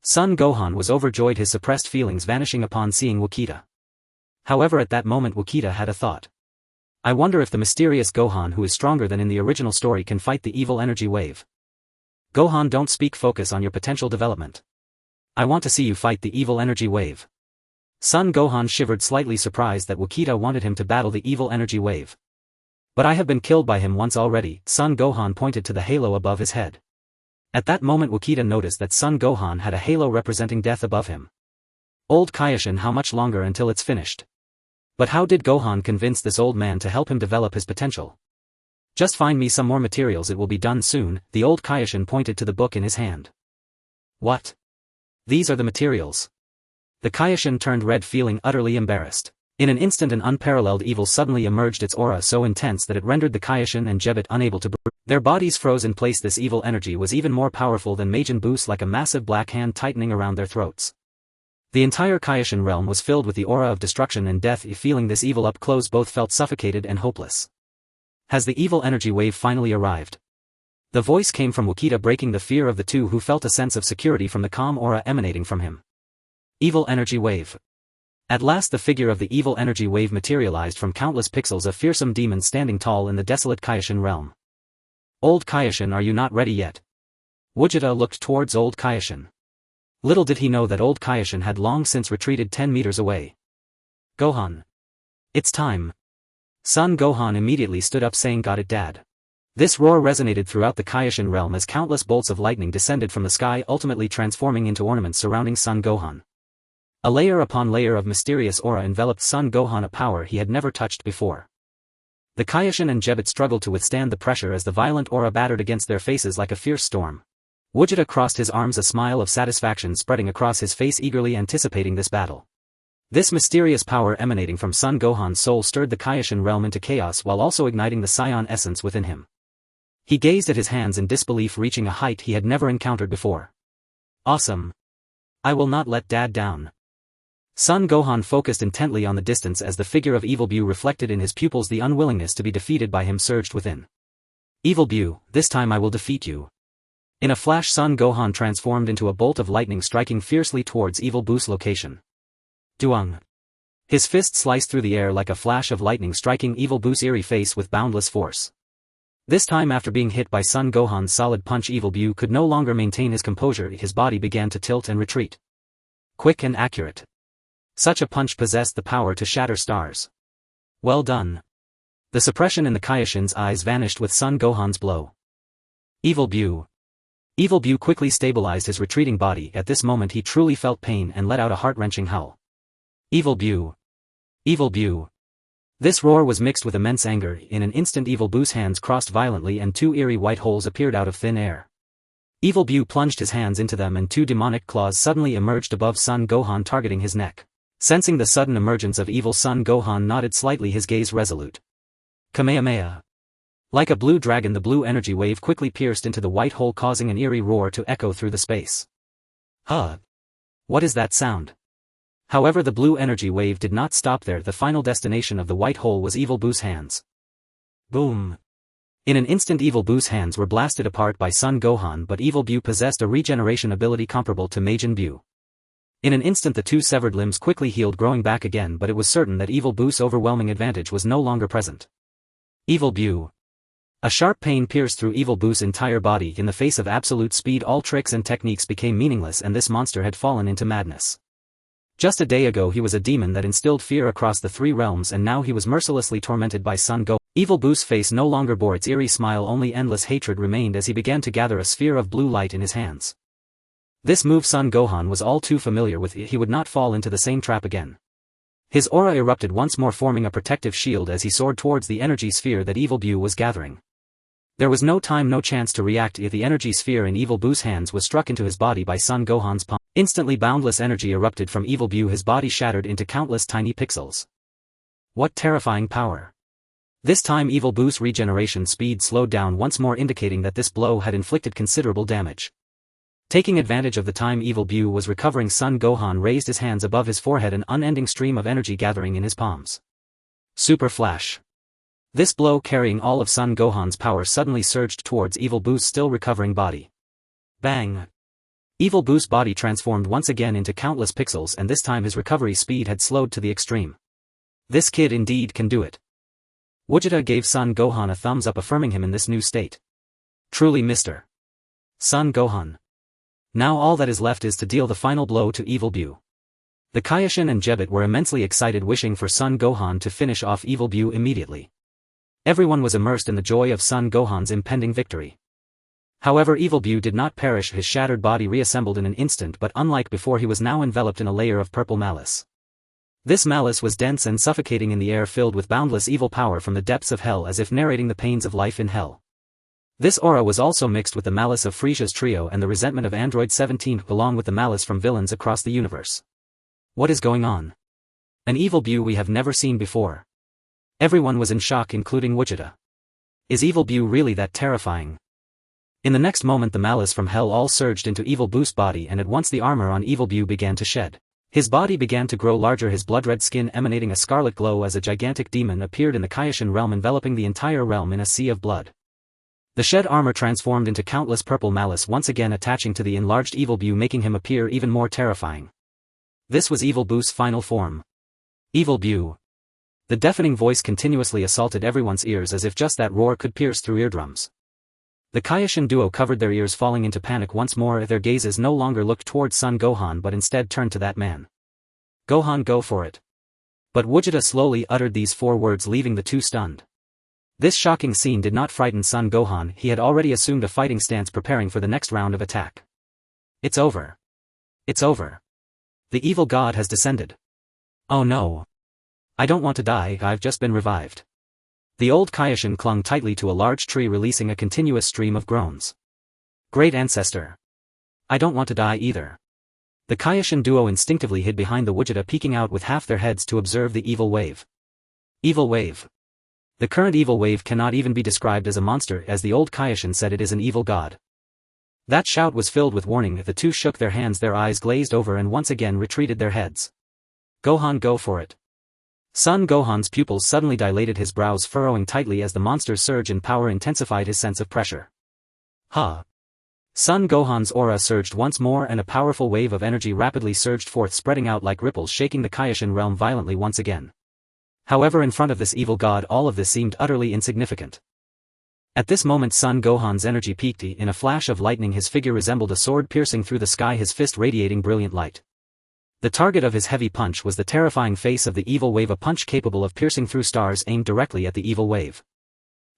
[SPEAKER 1] Son Gohan was overjoyed, his suppressed feelings vanishing upon seeing Gogeta. However, at that moment Gogeta had a thought. "I wonder if the mysterious Gohan, who is stronger than in the original story, can fight the evil energy wave." "Gohan, don't speak, focus on your potential development. I want to see you fight the evil energy wave." Son Gohan shivered, slightly surprised that Gogeta wanted him to battle the evil energy wave. "But I have been killed by him once already." Son Gohan pointed to the halo above his head. At that moment Gogeta noticed that Son Gohan had a halo representing death above him. "Old Kaioshin, how much longer until it's finished?" But how did Gohan convince this old man to help him develop his potential? "Just find me some more materials, it will be done soon." The old Kaioshin pointed to the book in his hand. "What? These are the materials?" The Kaioshin turned red, feeling utterly embarrassed. In an instant an unparalleled evil suddenly emerged, its aura so intense that it rendered the Kaioshin and Gebet unable to breathe. Their bodies froze in place. This evil energy was even more powerful than Majin Buu's, like a massive black hand tightening around their throats. The entire Kaioshin realm was filled with the aura of destruction and death. Feeling this evil up close, both felt suffocated and hopeless. "Has the evil energy wave finally arrived?" The voice came from Gogeta, breaking the fear of the two, who felt a sense of security from the calm aura emanating from him. Evil energy wave. At last the figure of the evil energy wave materialized from countless pixels, a fearsome demon standing tall in the desolate Kaioshin realm. "Old Kaioshin, are you not ready yet?" Gogeta looked towards old Kaioshin. Little did he know that old Kaioshin had long since retreated 10 meters away. Gohan. It's time. Son Gohan immediately stood up saying, "Got it, Dad." This roar resonated throughout the Kaioshin realm as countless bolts of lightning descended from the sky, ultimately transforming into ornaments surrounding Son Gohan. A layer upon layer of mysterious aura enveloped Son Gohan, a power he had never touched before. The Kaioshin and Gogeta struggled to withstand the pressure as the violent aura battered against their faces like a fierce storm. Gogeta crossed his arms, a smile of satisfaction spreading across his face, eagerly anticipating this battle. This mysterious power emanating from Son Gohan's soul stirred the Kaioshin realm into chaos while also igniting the Saiyan essence within him. He gazed at his hands in disbelief, reaching a height he had never encountered before. Awesome. I will not let Dad down. Son Gohan focused intently on the distance as the figure of Evil Bu reflected in his pupils. The unwillingness to be defeated by him surged within. Evil Bu, this time I will defeat you. In a flash, Son Gohan transformed into a bolt of lightning, striking fiercely towards Evil Bu's location. Duang. His fist sliced through the air like a flash of lightning, striking Evil Bu's eerie face with boundless force. This time, after being hit by Son Gohan's solid punch, Evil Bu could no longer maintain his composure. His body began to tilt and retreat. Quick and accurate. Such a punch possessed the power to shatter stars. Well done. The suppression in the Kaioshin's eyes vanished with Son Gohan's blow. Evil Bu. Evil Bu quickly stabilized his retreating body. At this moment he truly felt pain and let out a heart-wrenching howl. Evil Bu. Evil Bu. This roar was mixed with immense anger. In an instant Evil Bu's hands crossed violently and 2 eerie white holes appeared out of thin air. Evil Bu plunged his hands into them and 2 demonic claws suddenly emerged above Son Gohan, targeting his neck. Sensing the sudden emergence of evil, Son Gohan nodded slightly, his gaze resolute. Kamehameha. Like a blue dragon, the blue energy wave quickly pierced into the white hole, causing an eerie roar to echo through the space. Huh? What is that sound? However, the blue energy wave did not stop there. The final destination of the white hole was Evil Bu's hands. Boom. In an instant Evil Bu's hands were blasted apart by Son Gohan, but Evil Bu possessed a regeneration ability comparable to Majin Bu. In an instant the 2 severed limbs quickly healed, growing back again, but it was certain that Evil Bu's overwhelming advantage was no longer present. Evil Bu. A sharp pain pierced through Evil Bu's entire body. In the face of absolute speed, all tricks and techniques became meaningless, and this monster had fallen into madness. Just a day ago he was a demon that instilled fear across the 3 realms, and now he was mercilessly tormented by Son Gohan. Evil Bu's face no longer bore its eerie smile, only endless hatred remained as he began to gather a sphere of blue light in his hands. This move Son Gohan was all too familiar with. He would not fall into the same trap again. His aura erupted once more, forming a protective shield as he soared towards the energy sphere that Evil Bu was gathering. There was no time, no chance to react. The energy sphere in Evil Bu's hands was struck into his body by Son Gohan's palm. Instantly boundless energy erupted from Evil Bu, his body shattered into countless tiny pixels. What terrifying power! This time Evil Bu's regeneration speed slowed down once more, indicating that this blow had inflicted considerable damage. Taking advantage of the time Evil Bu was recovering, Son Gohan raised his hands above his forehead, an unending stream of energy gathering in his palms. Super Flash. This blow, carrying all of Son Gohan's power, suddenly surged towards Evil Bu's still recovering body. Bang! Evil Bu's body transformed once again into countless pixels, and this time his recovery speed had slowed to the extreme. This kid indeed can do it. Gogeta gave Son Gohan a thumbs up, affirming him in this new state. Truly, Mr. Son Gohan. Now all that is left is to deal the final blow to Evil Bu. The Kaioshin and Gogeta were immensely excited, wishing for Son Gohan to finish off Evil Bu immediately. Everyone was immersed in the joy of Son Gohan's impending victory. However, Evil Bu did not perish. His shattered body reassembled in an instant, but unlike before, he was now enveloped in a layer of purple malice. This malice was dense and suffocating in the air, filled with boundless evil power from the depths of hell, as if narrating the pains of life in hell. This aura was also mixed with the malice of Frieza's trio and the resentment of Android 17, along with the malice from villains across the universe. What is going on? An Evil Bu we have never seen before. Everyone was in shock, including Gogeta. Is Evil Bu really that terrifying? In the next moment the malice from hell all surged into Evil Bu's body, and at once the armor on Evil Bu began to shed. His body began to grow larger, his blood-red skin emanating a scarlet glow as a gigantic demon appeared in the Kaioshin realm, enveloping the entire realm in a sea of blood. The shed armor transformed into countless purple malice, once again attaching to the enlarged Evil Bu, making him appear even more terrifying. This was Evil Bu's final form. Evil Bu. The deafening voice continuously assaulted everyone's ears, as if just that roar could pierce through eardrums. The Kaioshin duo covered their ears, falling into panic once more. Their gazes no longer looked towards Son Gohan but instead turned to that man. Gohan, go for it. But Vegeta slowly uttered these 4 words, leaving the two stunned. This shocking scene did not frighten Son Gohan. He had already assumed a fighting stance, preparing for the next round of attack. It's over. It's over. The evil god has descended. Oh no. I don't want to die, I've just been revived. The old Kaioshin clung tightly to a large tree, releasing a continuous stream of groans. Great ancestor. I don't want to die either. The Kaioshin duo instinctively hid behind the Vegeta, peeking out with half their heads to observe the evil wave. Evil wave. The current evil wave cannot even be described as a monster, as the old Kaioshin said it is an evil god. That shout was filled with warning. The two shook their hands, their eyes glazed over, and once again retreated their heads. Gohan, go for it. Son Gohan's pupils suddenly dilated, his brows furrowing tightly as the monster's surge in power intensified his sense of pressure. Ha! Son Gohan's aura surged once more, and a powerful wave of energy rapidly surged forth, spreading out like ripples, shaking the Kaioshin realm violently once again. However, in front of this evil god, all of this seemed utterly insignificant. At this moment Son Gohan's energy peaked. In a flash of lightning his figure resembled a sword piercing through the sky, his fist radiating brilliant light. The target of his heavy punch was the terrifying face of the evil wave, a punch capable of piercing through stars aimed directly at the evil wave.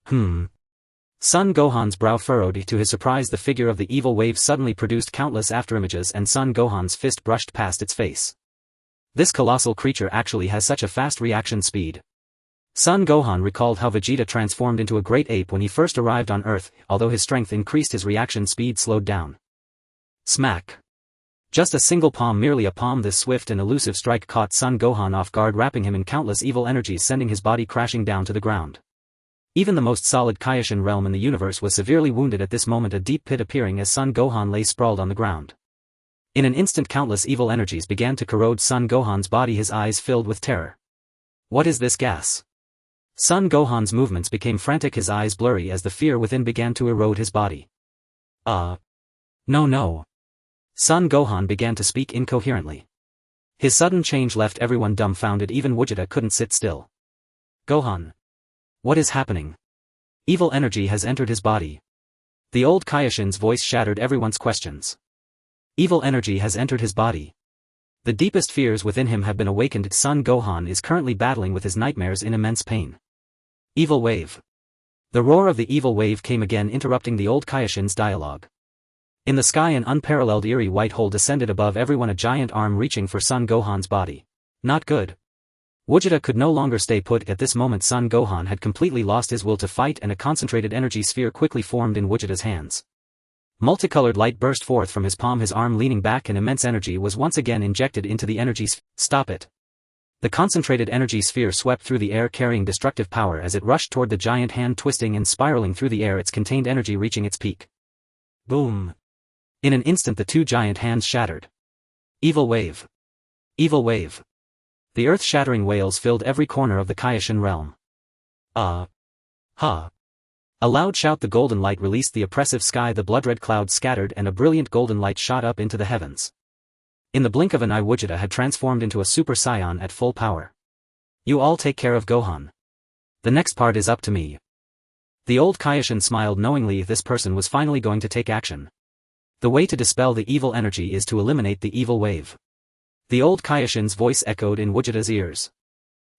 [SPEAKER 1] Son Gohan's brow furrowed. To his surprise, the figure of the evil wave suddenly produced countless afterimages, and Son Gohan's fist brushed past its face. This colossal creature actually has such a fast reaction speed. Son Gohan recalled how Vegeta transformed into a great ape when he first arrived on Earth. Although his strength increased, his reaction speed slowed down. Smack. Just a single palm, merely a palm. This swift and elusive strike caught Son Gohan off guard, wrapping him in countless evil energies, sending his body crashing down to the ground. Even the most solid Kaioshin realm in the universe was severely wounded at this moment, a deep pit appearing as Son Gohan lay sprawled on the ground. In an instant countless evil energies began to corrode Son Gohan's body, his eyes filled with terror. What is this gas? Son Gohan's movements became frantic, his eyes blurry as the fear within began to erode his body. No. Son Gohan began to speak incoherently. His sudden change left everyone dumbfounded, even Vegeta couldn't sit still. Gohan. What is happening? Evil energy has entered his body. The old Kaioshin's voice shattered everyone's questions. Evil energy has entered his body. The deepest fears within him have been awakened. Son Gohan is currently battling with his nightmares in immense pain. Evil wave. The roar of the evil wave came again, interrupting the old Kaioshin's dialogue. In the sky an unparalleled eerie white hole descended above everyone, a giant arm reaching for Son Gohan's body. Not good. Vegeta could no longer stay put. At this moment Son Gohan had completely lost his will to fight, and a concentrated energy sphere quickly formed in Vegeta's hands. Multicolored light burst forth from his palm, his arm leaning back, and immense energy was once again injected into the energy sphere. Stop it. The concentrated energy sphere swept through the air, carrying destructive power as it rushed toward the giant hand, twisting and spiraling through the air, its contained energy reaching its peak. Boom. In an instant the two giant hands shattered. Evil wave. Evil wave. The earth-shattering wails filled every corner of the Kaioshin realm. Ha. A loud shout, the golden light released the oppressive sky, the blood-red clouds scattered, and a brilliant golden light shot up into the heavens. In the blink of an eye Vegeta had transformed into a Super Saiyan at full power. You all take care of Gohan. The next part is up to me. The old Kaioshin smiled knowingly. This person was finally going to take action. The way to dispel the evil energy is to eliminate the evil wave. The old Kaioshin's voice echoed in Vegeta's ears.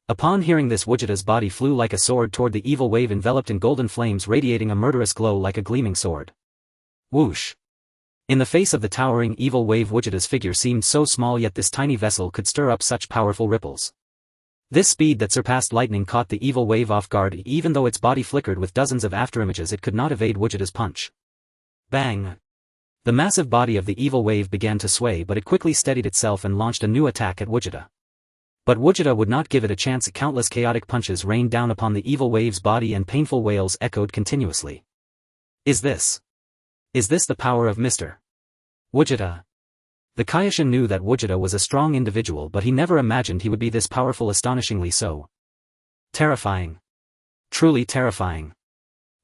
[SPEAKER 1] Upon hearing this, Vegeta's body flew like a sword toward the evil wave, enveloped in golden flames radiating a murderous glow like a gleaming sword. Whoosh! In the face of the towering evil wave, Vegeta's figure seemed so small, yet this tiny vessel could stir up such powerful ripples. This speed that surpassed lightning caught the evil wave off guard. Even though its body flickered with dozens of afterimages, it could not evade Vegeta's punch. Bang! The massive body of the evil wave began to sway, but it quickly steadied itself and launched a new attack at Vegeta. But Vegeta would not give it a chance. Countless chaotic punches rained down upon the evil wave's body, and painful wails echoed continuously. Is this the power of Mr. Vegeta? The Kaioshin knew that Vegeta was a strong individual, but he never imagined he would be this powerful, astonishingly so. Terrifying. Truly terrifying.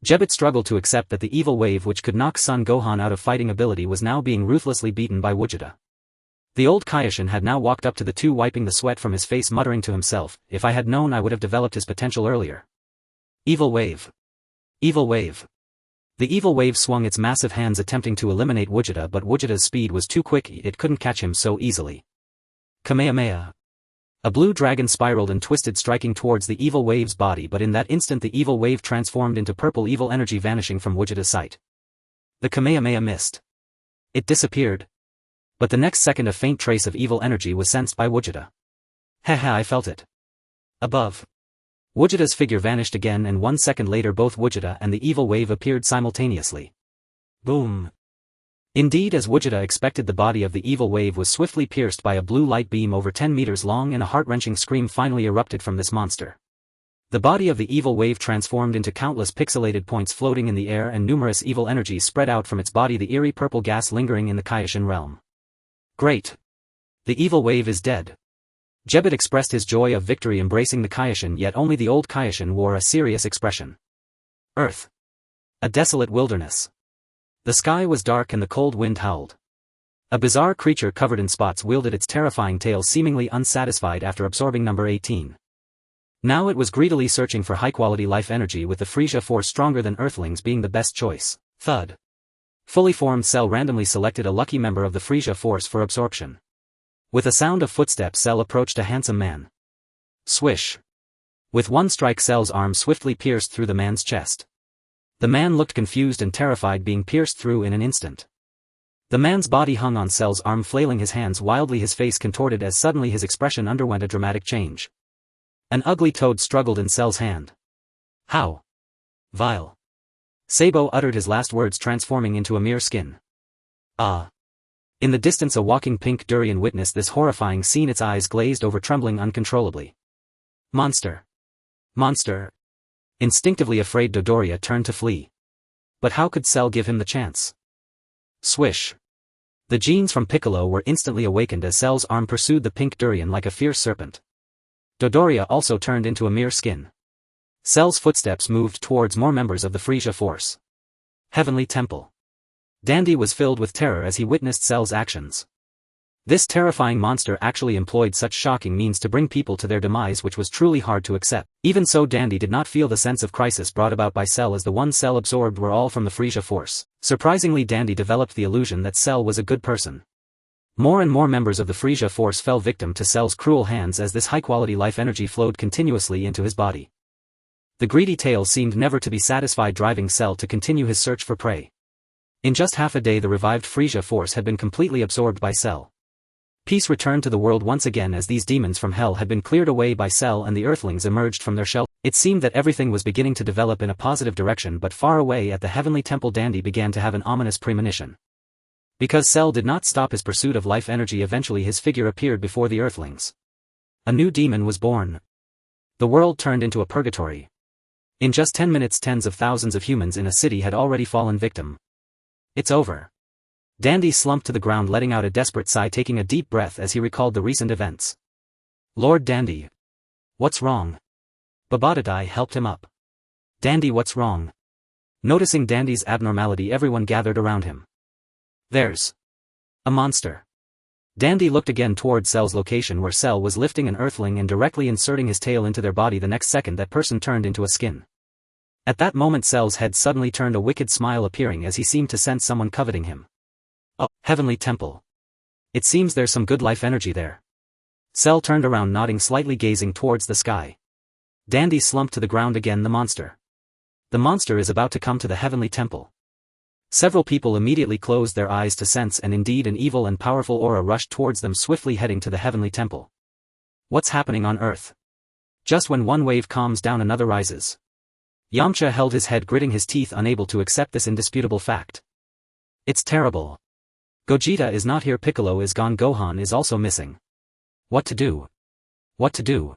[SPEAKER 1] Gebet struggled to accept that the evil wave, which could knock Son Gohan out of fighting ability, was now being ruthlessly beaten by Vegeta. The old Kaioshin had now walked up to the two, wiping the sweat from his face, muttering to himself, if I had known, I would have developed his potential earlier. Evil wave. Evil wave. The evil wave swung its massive hands attempting to eliminate Gogeta, but Gogeta's speed was too quick, it couldn't catch him so easily. Kamehameha. A blue dragon spiraled and twisted, striking towards the evil wave's body, but in that instant the evil wave transformed into purple evil energy, vanishing from Gogeta's sight. The Kamehameha missed. It disappeared. But the next second a faint trace of evil energy was sensed by Gogeta. Haha, I felt it. Above. Gogeta's figure vanished again, and 1 second later both Gogeta and the evil wave appeared simultaneously. Boom. Indeed, as Gogeta expected, the body of the evil wave was swiftly pierced by a blue light beam over 10 meters long, and a heart-wrenching scream finally erupted from this monster. The body of the evil wave transformed into countless pixelated points floating in the air, and numerous evil energies spread out from its body, the eerie purple gas lingering in the Kaioshin realm. Great. The evil wave is dead. Gogeta expressed his joy of victory embracing the Kaioshin, yet only the old Kaioshin wore a serious expression. Earth. A desolate wilderness. The sky was dark and the cold wind howled. A bizarre creature covered in spots wielded its terrifying tail, seemingly unsatisfied after absorbing number 18. Now it was greedily searching for high-quality life energy, with the Frieza force stronger than Earthlings being the best choice. Thud. Fully formed Cell randomly selected a lucky member of the Frieza force for absorption. With a sound of footsteps, Cell approached a handsome man. Swish. With one strike, Cell's arm swiftly pierced through the man's chest. The man looked confused and terrified, being pierced through in an instant. The man's body hung on Cell's arm, flailing his hands wildly, his face contorted as suddenly his expression underwent a dramatic change. An ugly toad struggled in Cell's hand. How? Vile. Sabo uttered his last words, transforming into a mere skin. Ah. In the distance a walking pink durian witnessed this horrifying scene, its eyes glazed over, trembling uncontrollably. Monster. Monster. Instinctively afraid, Dodoria turned to flee. But how could Cell give him the chance? Swish. The genes from Piccolo were instantly awakened as Cell's arm pursued the pink durian like a fierce serpent. Dodoria also turned into a mere skin. Cell's footsteps moved towards more members of the Frieza force. Heavenly Temple. Dende was filled with terror as he witnessed Cell's actions. This terrifying monster actually employed such shocking means to bring people to their demise, which was truly hard to accept. Even so, Dende did not feel the sense of crisis brought about by Cell, as the one Cell absorbed were all from the Frieza force. Surprisingly, Dende developed the illusion that Cell was a good person. More and more members of the Frieza force fell victim to Cell's cruel hands as this high-quality life energy flowed continuously into his body. The greedy tail seemed never to be satisfied, driving Cell to continue his search for prey. In just half a day the revived Frieza force had been completely absorbed by Cell. Peace returned to the world once again as these demons from hell had been cleared away by Cell and the Earthlings emerged from their shelter. It seemed that everything was beginning to develop in a positive direction, but far away at the Heavenly Temple, Dende began to have an ominous premonition. Because Cell did not stop his pursuit of life energy, eventually his figure appeared before the Earthlings. A new demon was born. The world turned into a purgatory. In just 10 minutes tens of thousands of humans in a city had already fallen victim. It's over. Dende slumped to the ground, letting out a desperate sigh, taking a deep breath as he recalled the recent events. Lord Dende. What's wrong? Babadadai helped him up. Dende, what's wrong? Noticing Dande's abnormality, everyone gathered around him. There's a monster. Dende looked again towards Cell's location, where Cell was lifting an Earthling and directly inserting his tail into their body. The next second that person turned into a skin. At that moment Cell's head suddenly turned, a wicked smile appearing as he seemed to sense someone coveting him. Oh, Heavenly Temple. It seems there's some good life energy there. Cell turned around, nodding slightly, gazing towards the sky. Dende slumped to the ground again. The monster. The monster is about to come to the Heavenly Temple. Several people immediately closed their eyes to sense, and indeed an evil and powerful aura rushed towards them, swiftly heading to the Heavenly Temple. What's happening on Earth? Just when one wave calms down, another rises. Yamcha held his head, gritting his teeth, unable to accept this indisputable fact. It's terrible. Gogeta is not here, Piccolo is gone, Gohan is also missing. What to do? What to do?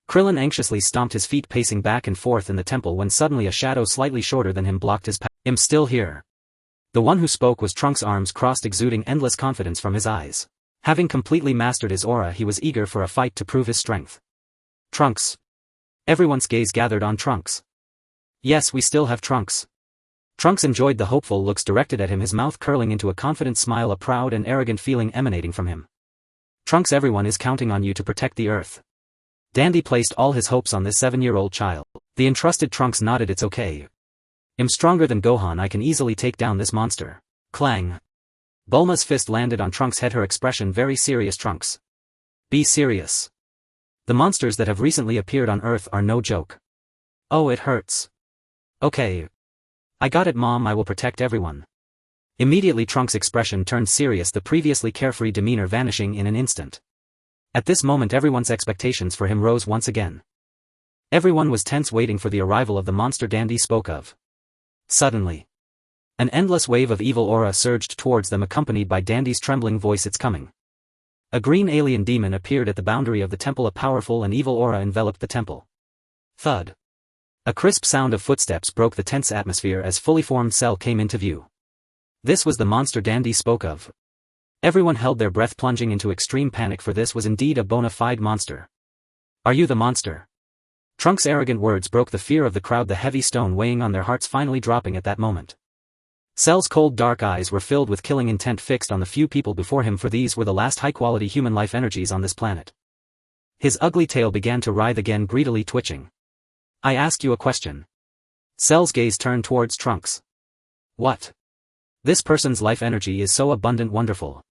[SPEAKER 1] Krillin anxiously stomped his feet, pacing back and forth in the temple, when suddenly a shadow slightly shorter than him blocked his path. I'm still here. The one who spoke was Trunks, arms crossed, exuding endless confidence from his eyes. Having completely mastered his aura, he was eager for a fight to prove his strength. Trunks. Everyone's gaze gathered on Trunks. Yes, we still have Trunks. Trunks enjoyed the hopeful looks directed at him, his mouth curling into a confident smile, a proud and arrogant feeling emanating from him. Trunks, everyone is counting on you to protect the Earth. Dende placed all his hopes on this 7-year-old child. The entrusted Trunks nodded. It's okay. I'm stronger than Gohan, I can easily take down this monster. Clang. Bulma's fist landed on Trunks' head, her expression very serious. Trunks. Be serious. The monsters that have recently appeared on Earth are no joke. Oh, it hurts. Okay. I got it, Mom, I will protect everyone. Immediately Trunks' expression turned serious, the previously carefree demeanor vanishing in an instant. At this moment everyone's expectations for him rose once again. Everyone was tense, waiting for the arrival of the monster Dende spoke of. Suddenly, an endless wave of evil aura surged towards them, accompanied by Dende's trembling voice, it's coming. A green alien demon appeared at the boundary of the temple, a powerful and evil aura enveloped the temple. Thud. A crisp sound of footsteps broke the tense atmosphere as fully formed Cell came into view. This was the monster Dende spoke of. Everyone held their breath, plunging into extreme panic, for this was indeed a bona fide monster. Are you the monster? Trunks' arrogant words broke the fear of the crowd, the heavy stone weighing on their hearts finally dropping at that moment. Cell's cold dark eyes were filled with killing intent, fixed on the few people before him, for these were the last high-quality human life energies on this planet. His ugly tail began to writhe again, greedily twitching. I ask you a question. Cell's gaze turned towards Trunks. What? This person's life energy is so abundant, wonderful.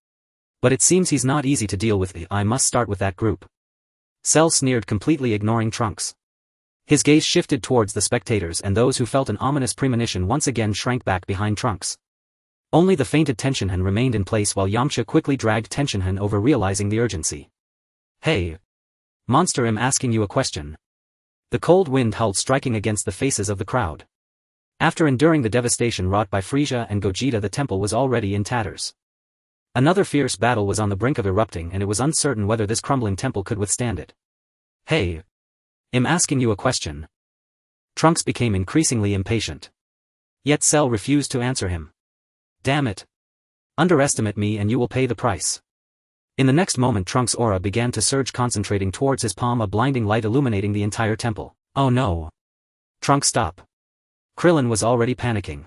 [SPEAKER 1] But it seems he's not easy to deal with. I must start with that group. Cell sneered, completely ignoring Trunks. His gaze shifted towards the spectators, and those who felt an ominous premonition once again shrank back behind Trunks. Only the fainted Tenshinhan remained in place, while Yamcha quickly dragged Tenshinhan over, realizing the urgency. Hey! Monster, I'm asking you a question. The cold wind howled, striking against the faces of the crowd. After enduring the devastation wrought by Frieza and Gogeta, the temple was already in tatters. Another fierce battle was on the brink of erupting, and it was uncertain whether this crumbling temple could withstand it. Hey! I'm asking you a question. Trunks became increasingly impatient. Yet Cell refused to answer him. Damn it. Underestimate me and you will pay the price. In the next moment Trunks' aura began to surge, concentrating towards his palm, a blinding light illuminating the entire temple. Oh no. Trunks, stop. Krillin was already panicking.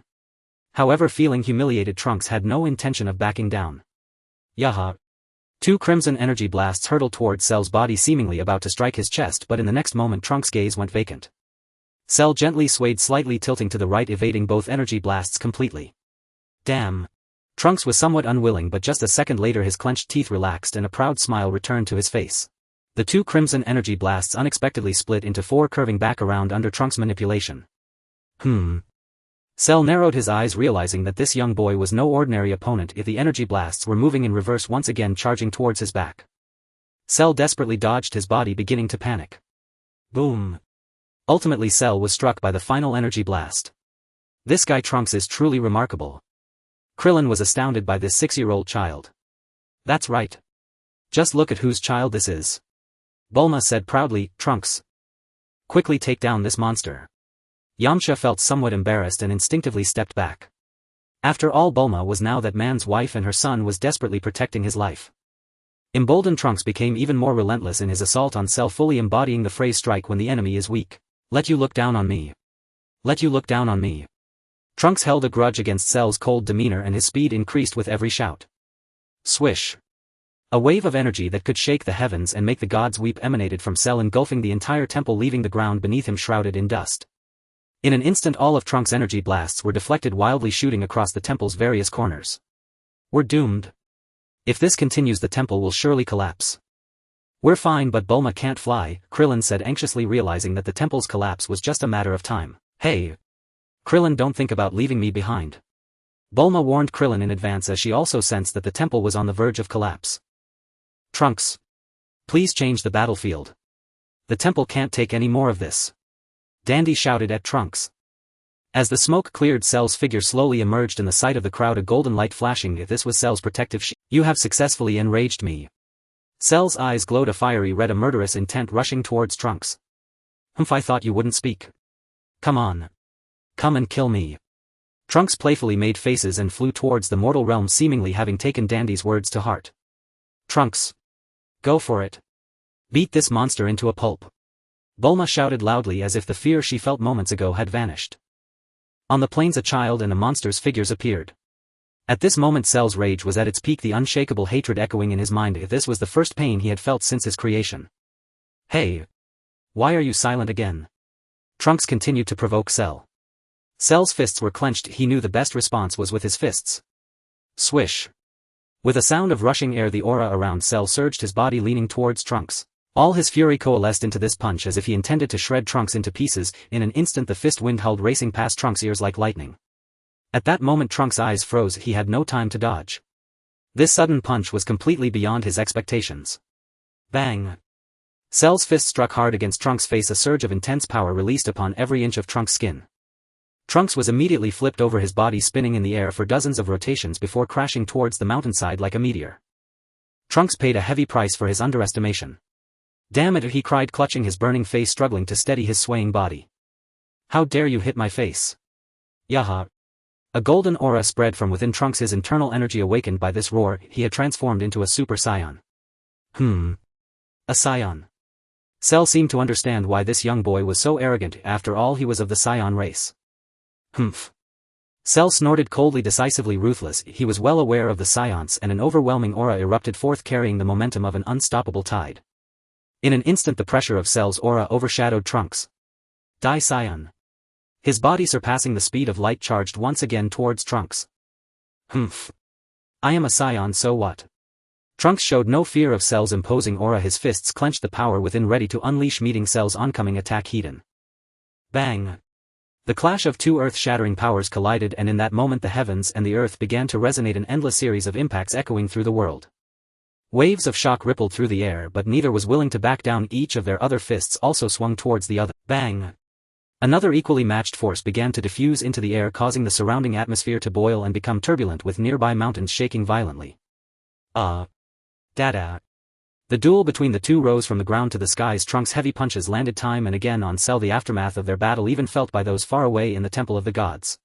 [SPEAKER 1] However, feeling humiliated, Trunks had no intention of backing down. Yaha. Two crimson energy blasts hurtled towards Cell's body, seemingly about to strike his chest, but in the next moment Trunks' gaze went vacant. Cell gently swayed, slightly tilting to the right, evading both energy blasts completely. Damn. Trunks was somewhat unwilling, but just a second later his clenched teeth relaxed and a proud smile returned to his face. The two crimson energy blasts unexpectedly split into four, curving back around under Trunks' manipulation. Cell narrowed his eyes, realizing that this young boy was no ordinary opponent. If the energy blasts were moving in reverse, once again charging towards his back. Cell desperately dodged, his body beginning to panic. Boom. Ultimately Cell was struck by the final energy blast. This guy Trunks is truly remarkable. Krillin was astounded by this 6-year-old child. That's right. Just look at whose child this is. Bulma said proudly. Trunks, quickly take down this monster. Yamcha felt somewhat embarrassed and instinctively stepped back. After all, Bulma was now that man's wife and her son was desperately protecting his life. Emboldened, Trunks became even more relentless in his assault on Cell, fully embodying the phrase strike when the enemy is weak. Let you look down on me. Let you look down on me. Trunks held a grudge against Cell's cold demeanor, and his speed increased with every shout. Swish. A wave of energy that could shake the heavens and make the gods weep emanated from Cell, engulfing the entire temple, leaving the ground beneath him shrouded in dust. In an instant all of Trunks' energy blasts were deflected, wildly shooting across the temple's various corners. We're doomed. If this continues, the temple will surely collapse. We're fine, but Bulma can't fly, Krillin said anxiously, realizing that the temple's collapse was just a matter of time. Hey! Krillin, don't think about leaving me behind. Bulma warned Krillin in advance, as she also sensed that the temple was on the verge of collapse. Trunks, please change the battlefield. The temple can't take any more of this. Dende shouted at Trunks. As the smoke cleared, Cell's figure slowly emerged in the sight of the crowd, a golden light flashing. If this was Cell's protective shield. You have successfully enraged me. Cell's eyes glowed a fiery red, a murderous intent rushing towards Trunks. I thought you wouldn't speak. Come on. Come and kill me. Trunks playfully made faces and flew towards the mortal realm, seemingly having taken Dende's words to heart. Trunks, go for it. Beat this monster into a pulp. Bulma shouted loudly, as if the fear she felt moments ago had vanished. On the plains a child and a monster's figures appeared. At this moment Cell's rage was at its peak, the unshakable hatred echoing in his mind. If this was the first pain he had felt since his creation. Hey! Why are you silent again? Trunks continued to provoke Cell. Cell's fists were clenched. He knew the best response was with his fists. Swish. With a sound of rushing air, the aura around Cell surged, his body leaning towards Trunks. All his fury coalesced into this punch as if he intended to shred Trunks into pieces. In an instant the fist wind howled, racing past Trunks' ears like lightning. At that moment Trunks' eyes froze. He had no time to dodge. This sudden punch was completely beyond his expectations. Bang! Cell's fist struck hard against Trunks' face. A surge of intense power released upon every inch of Trunks' skin. Trunks was immediately flipped over, his body spinning in the air for dozens of rotations before crashing towards the mountainside like a meteor. Trunks paid a heavy price for his underestimation. Damn it, he cried, clutching his burning face, struggling to steady his swaying body. How dare you hit my face? Yaha. A golden aura spread from within Trunks, his internal energy awakened by this roar. He had transformed into a Super Saiyan. A Saiyan. Cell seemed to understand why this young boy was so arrogant. After all, he was of the Saiyan race. Humph. Cell snorted coldly, decisively ruthless. He was well aware of the Saiyans, and an overwhelming aura erupted forth, carrying the momentum of an unstoppable tide. In an instant the pressure of Cell's aura overshadowed Trunks. Die Saiyan. His body, surpassing the speed of light, charged once again towards Trunks. Humph. I am a Saiyan, so what? Trunks showed no fear of Cell's imposing aura. His fists clenched, the power within ready to unleash, meeting Cell's oncoming attack head-on. Bang! The clash of two earth-shattering powers collided, and in that moment the heavens and the earth began to resonate, an endless series of impacts echoing through the world. Waves of shock rippled through the air, but neither was willing to back down. Each of their other fists also swung towards the other. Bang! Another equally matched force began to diffuse into the air, causing the surrounding atmosphere to boil and become turbulent, with nearby mountains shaking violently. Dada. The duel between the two rose from the ground to the skies. Trunks' heavy punches landed time and again on Cell, the aftermath of their battle even felt by those far away in the Temple of the Gods.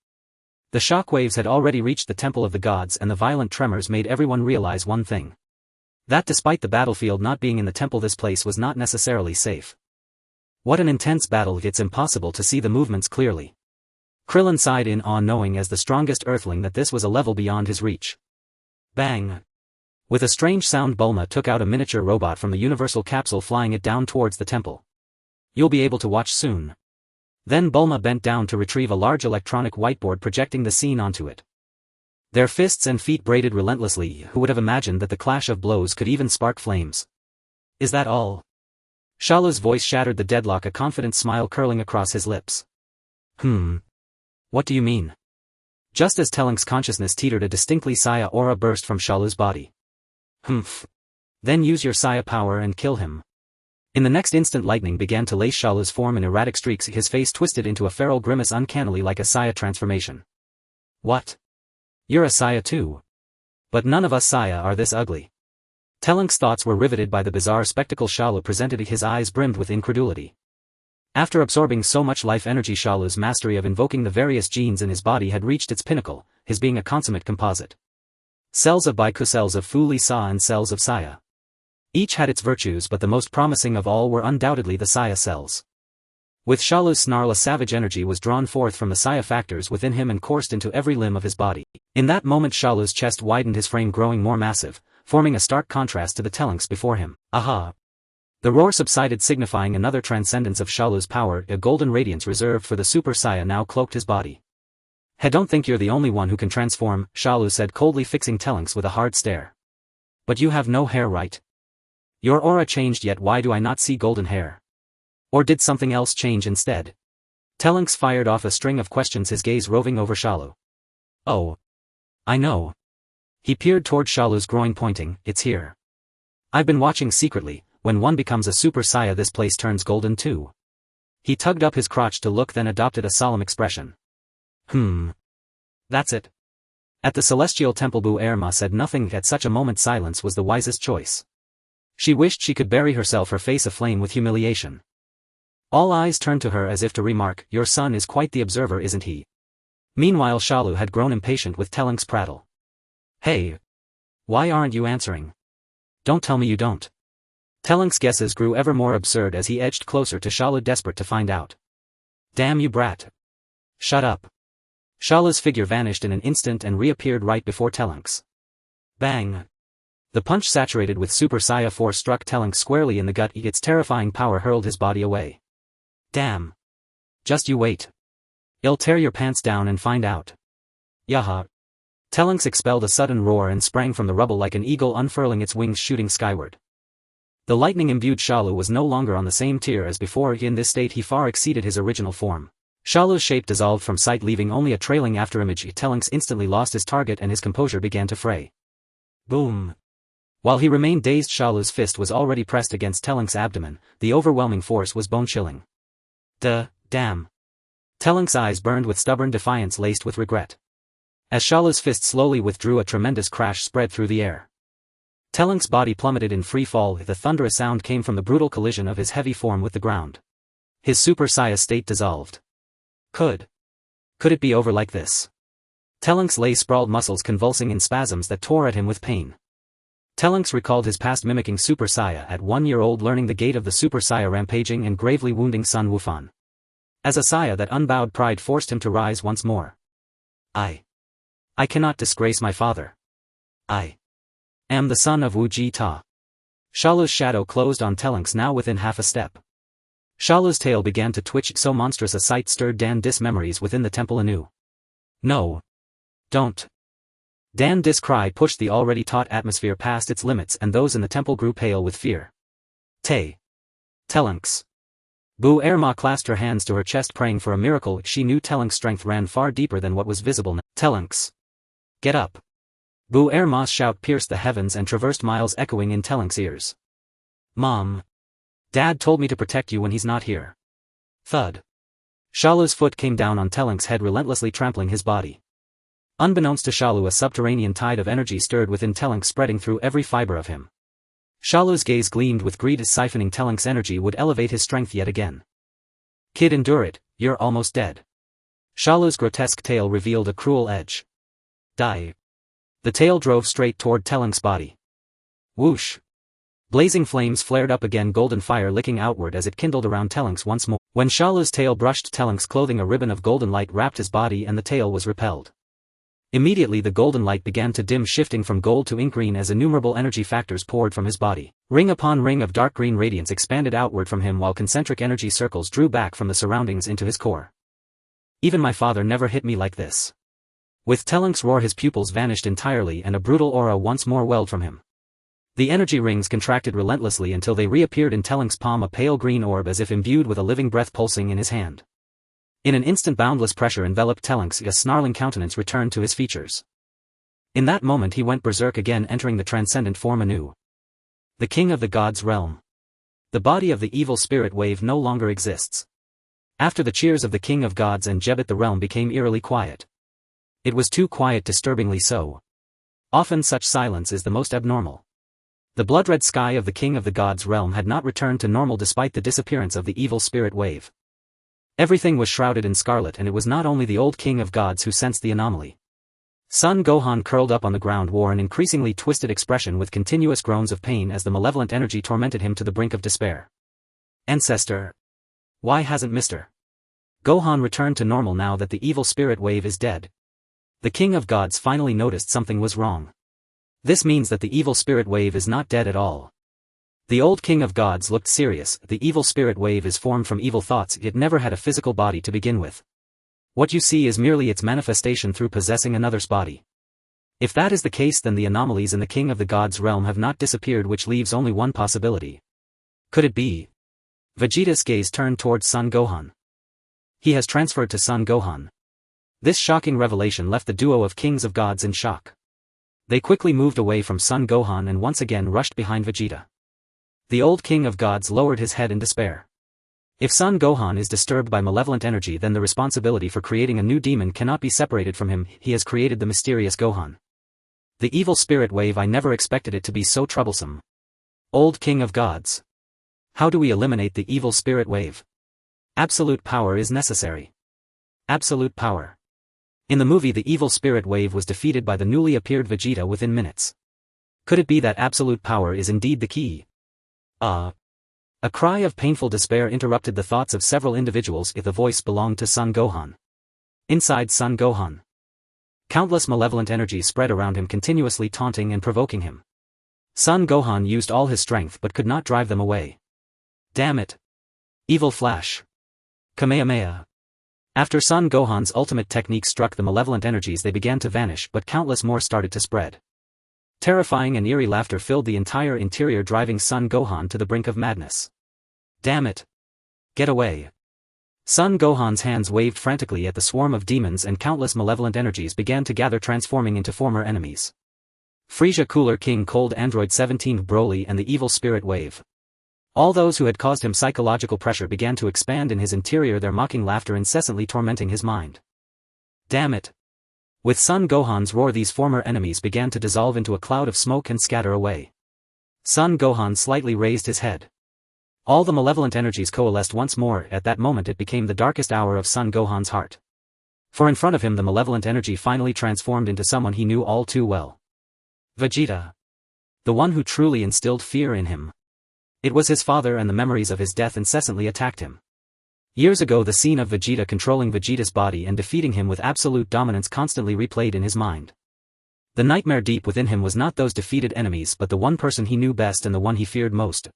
[SPEAKER 1] The shock waves had already reached the Temple of the Gods, and the violent tremors made everyone realize one thing. That despite the battlefield not being in the temple, this place was not necessarily safe. What an intense battle! It's impossible to see the movements clearly. Krillin sighed in awe, knowing as the strongest earthling that this was a level beyond his reach. Bang! With a strange sound, Bulma took out a miniature robot from the universal capsule, flying it down towards the temple. You'll be able to watch soon. Then Bulma bent down to retrieve a large electronic whiteboard, projecting the scene onto it. Their fists and feet braided relentlessly. Who would have imagined that the clash of blows could even spark flames? Is that all? Shalu's voice shattered the deadlock, a confident smile curling across his lips. What do you mean? Just as Telling's consciousness teetered, a distinctly Saya aura burst from Shalu's body. Then use your Saya power and kill him. In the next instant lightning began to lace Shalu's form in erratic streaks, his face twisted into a feral grimace, uncannily like a Saya transformation. What? You're a Saya too? But none of us Saya are this ugly. Telling's thoughts were riveted by the bizarre spectacle Shalu presented. His eyes brimmed with incredulity. After absorbing so much life energy, Shalu's mastery of invoking the various genes in his body had reached its pinnacle, his being a consummate composite. Cells of Baiku, cells of Fu Li Sa, and cells of Saya. Each had its virtues, but the most promising of all were undoubtedly the Saya cells. With Shalu's snarl, a savage energy was drawn forth from the Saya factors within him and coursed into every limb of his body. In that moment Shalu's chest widened, his frame growing more massive, forming a stark contrast to the Tellings before him. Aha! The roar subsided, signifying another transcendence of Shalu's power. A golden radiance reserved for the Super Saya now cloaked his body. I don't think you're the only one who can transform, Shalu said coldly, fixing Tellings with a hard stare. But you have no hair, right? Your aura changed, yet why do I not see golden hair? Or did something else change instead? Tellings fired off a string of questions, his gaze roving over Shalu. Oh. I know. He peered toward Shalu's groin, pointing, it's here. I've been watching secretly. When one becomes a Super Saya, this place turns golden too. He tugged up his crotch to look, then adopted a solemn expression. That's it. At the celestial temple, Bu Erma said nothing. At such a moment silence was the wisest choice. She wished she could bury herself, her face aflame with humiliation. All eyes turned to her as if to remark, your son is quite the observer, isn't he? Meanwhile Shalu had grown impatient with Telling's prattle. Hey! Why aren't you answering? Don't tell me you don't. Telling's guesses grew ever more absurd as he edged closer to Shalu, desperate to find out. Damn you, brat. Shut up. Shalu's figure vanished in an instant and reappeared right before Telling's. Bang! The punch, saturated with Super Saya force, struck Telling squarely in the gut. Its terrifying power hurled his body away. Damn! Just you wait. I'll tear your pants down and find out. Yaha. Telynx expelled a sudden roar and sprang from the rubble like an eagle unfurling its wings shooting skyward. The lightning-imbued Shalu was no longer on the same tier as before. In this state he far exceeded his original form. Shalu's shape dissolved from sight, leaving only a trailing afterimage. Telynx instantly lost his target and his composure began to fray. Boom. While he remained dazed, Shalu's fist was already pressed against Telynx's abdomen. The overwhelming force was bone-chilling. Damn. Telynx's eyes burned with stubborn defiance laced with regret. As Shalu's fist slowly withdrew, a tremendous crash spread through the air. Telynx's body plummeted in free fall. The thunderous sound came from the brutal collision of his heavy form with the ground. His Super Saiyan state dissolved. Could it be over like this? Telynx lay sprawled, muscles convulsing in spasms that tore at him with pain. Telynx recalled his past mimicking Super Saiyan at 1 year old, learning the gait of the Super Saiyan, rampaging and gravely wounding Sun Wukong. As a Saiyan, that unbowed pride forced him to rise once more. I cannot disgrace my father. I am the son of Gogeta. Shalu's shadow closed on Telynx, now within half a step. Shalu's tail began to twitch, so monstrous a sight stirred Dande's memories within the temple anew. No. Don't. Dande's cry pushed the already taut atmosphere past its limits, and those in the temple grew pale with fear. Telynx. Bu Erma clasped her hands to her chest, praying for a miracle. She knew Telynx's strength ran far deeper than what was visible now. Telynx. Get up. Bu Erma's shout pierced the heavens and traversed miles, echoing in Telynx's ears. Mom. Dad told me to protect you when he's not here. Thud. Shalu's foot came down on Telynx's head, relentlessly trampling his body. Unbeknownst to Shalu, a subterranean tide of energy stirred within Telynx, spreading through every fiber of him. Shalu's gaze gleamed with greed, as siphoning Telynx's energy would elevate his strength yet again. Kid, endure it, you're almost dead. Shalu's grotesque tail revealed a cruel edge. Die. The tail drove straight toward Telynx's body. Whoosh. Blazing flames flared up again, golden fire licking outward as it kindled around Telynx once more. When Shalu's tail brushed Telynx's clothing, a ribbon of golden light wrapped his body and the tail was repelled. Immediately the golden light began to dim, shifting from gold to ink green as innumerable energy factors poured from his body. Ring upon ring of dark green radiance expanded outward from him, while concentric energy circles drew back from the surroundings into his core. Even my father never hit me like this. With Telynx's roar, his pupils vanished entirely and a brutal aura once more welled from him. The energy rings contracted relentlessly until they reappeared in Telynx's palm, a pale green orb as if imbued with a living breath pulsing in his hand. In an instant, boundless pressure enveloped Telynx, a snarling countenance returned to his features. In that moment he went berserk again, entering the transcendent form anew. The king of the gods' realm. The body of the evil spirit wave no longer exists. After the cheers of the king of gods and Gebet, the realm became eerily quiet. It was too quiet, disturbingly so. Often such silence is the most abnormal. The blood-red sky of the king of the gods' realm had not returned to normal despite the disappearance of the evil spirit wave. Everything was shrouded in scarlet, and it was not only the old king of gods who sensed the anomaly. Son Gohan, curled up on the ground, wore an increasingly twisted expression with continuous groans of pain as the malevolent energy tormented him to the brink of despair. Ancestor. Why hasn't Mr. Gohan returned to normal now that the evil spirit wave is dead? The king of gods finally noticed something was wrong. This means that the evil spirit wave is not dead at all. The old king of gods looked serious. The evil spirit wave is formed from evil thoughts. It never had a physical body to begin with. What you see is merely its manifestation through possessing another's body. If that is the case, then the anomalies in the king of the gods' realm have not disappeared, which leaves only one possibility. Could it be? Vegeta's gaze turned towards Son Gohan. He has transferred to Son Gohan. This shocking revelation left the duo of kings of gods in shock. They quickly moved away from Son Gohan and once again rushed behind Vegeta. The old king of gods lowered his head in despair. If Son Gohan is disturbed by malevolent energy, then the responsibility for creating a new demon cannot be separated from him. He has created the mysterious Gohan. The evil spirit wave, I never expected it to be so troublesome. Old king of gods. How do we eliminate the evil spirit wave? Absolute power is necessary. Absolute power. In the movie, the evil spirit wave was defeated by the newly appeared Vegeta within minutes. Could it be that absolute power is indeed the key? A cry of painful despair interrupted the thoughts of several individuals. If the voice belonged to Son Gohan. Inside Son Gohan, countless malevolent energies spread around him, continuously taunting and provoking him. Son Gohan used all his strength but could not drive them away. Damn it! Evil Flash! Kamehameha! After Son Gohan's ultimate technique struck the malevolent energies, they began to vanish, but countless more started to spread. Terrifying and eerie laughter filled the entire interior, driving Son Gohan to the brink of madness. Damn it! Get away! Son Gohan's hands waved frantically at the swarm of demons, and countless malevolent energies began to gather, transforming into former enemies. Frieza, Cooler King, Cold Android 17, Broly, and the evil spirit wave. All those who had caused him psychological pressure began to expand in his interior, their mocking laughter incessantly tormenting his mind. Damn it! With Son Gohan's roar, these former enemies began to dissolve into a cloud of smoke and scatter away. Son Gohan slightly raised his head. All the malevolent energies coalesced once more. At that moment it became the darkest hour of Son Gohan's heart. For in front of him the malevolent energy finally transformed into someone he knew all too well. Vegeta. The one who truly instilled fear in him. It was his father, and the memories of his death incessantly attacked him. Years ago the scene of Vegeta controlling Vegeta's body and defeating him with absolute dominance constantly replayed in his mind. The nightmare deep within him was not those defeated enemies, but the one person he knew best and the one he feared most.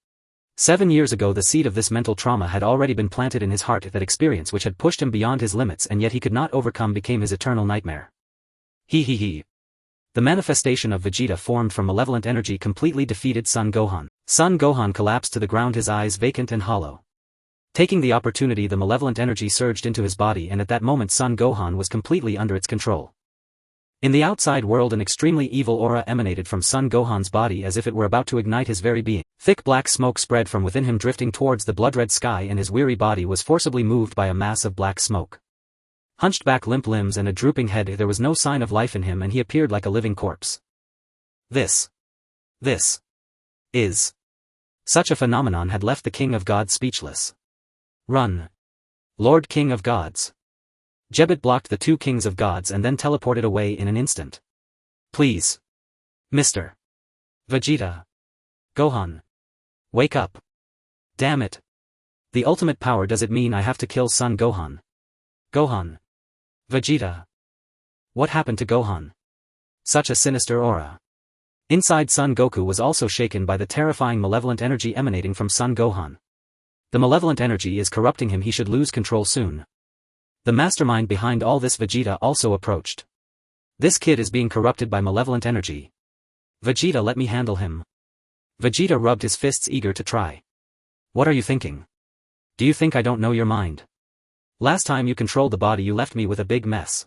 [SPEAKER 1] 7 years ago the seed of this mental trauma had already been planted in his heart. That experience which had pushed him beyond his limits and yet he could not overcome became his eternal nightmare. He. The manifestation of Vegeta formed from malevolent energy completely defeated Son Gohan. Son Gohan collapsed to the ground, his eyes vacant and hollow. Taking the opportunity, the malevolent energy surged into his body, and at that moment Son Gohan was completely under its control. In the outside world an extremely evil aura emanated from Son Gohan's body as if it were about to ignite his very being. Thick black smoke spread from within him, drifting towards the blood-red sky, and his weary body was forcibly moved by a mass of black smoke. Hunched back, limp limbs and a drooping head, there was no sign of life in him, and he appeared like a living corpse. This is... Such a phenomenon had left the King of Gods speechless. Run! Lord King of Gods! Gogeta blocked the two Kings of Gods and then teleported away in an instant. Please! Mr. Vegeta! Gohan! Wake up! Damn it! The ultimate power, does it mean I have to kill Son Gohan? Gohan! Vegeta! What happened to Gohan? Such a sinister aura. Inside, Son Goku was also shaken by the terrifying malevolent energy emanating from Son Gohan. The malevolent energy is corrupting him, he should lose control soon. The mastermind behind all this, Vegeta, also approached. This kid is being corrupted by malevolent energy. Vegeta, let me handle him. Vegeta rubbed his fists, eager to try. What are you thinking? Do you think I don't know your mind? Last time you controlled the body you left me with a big mess.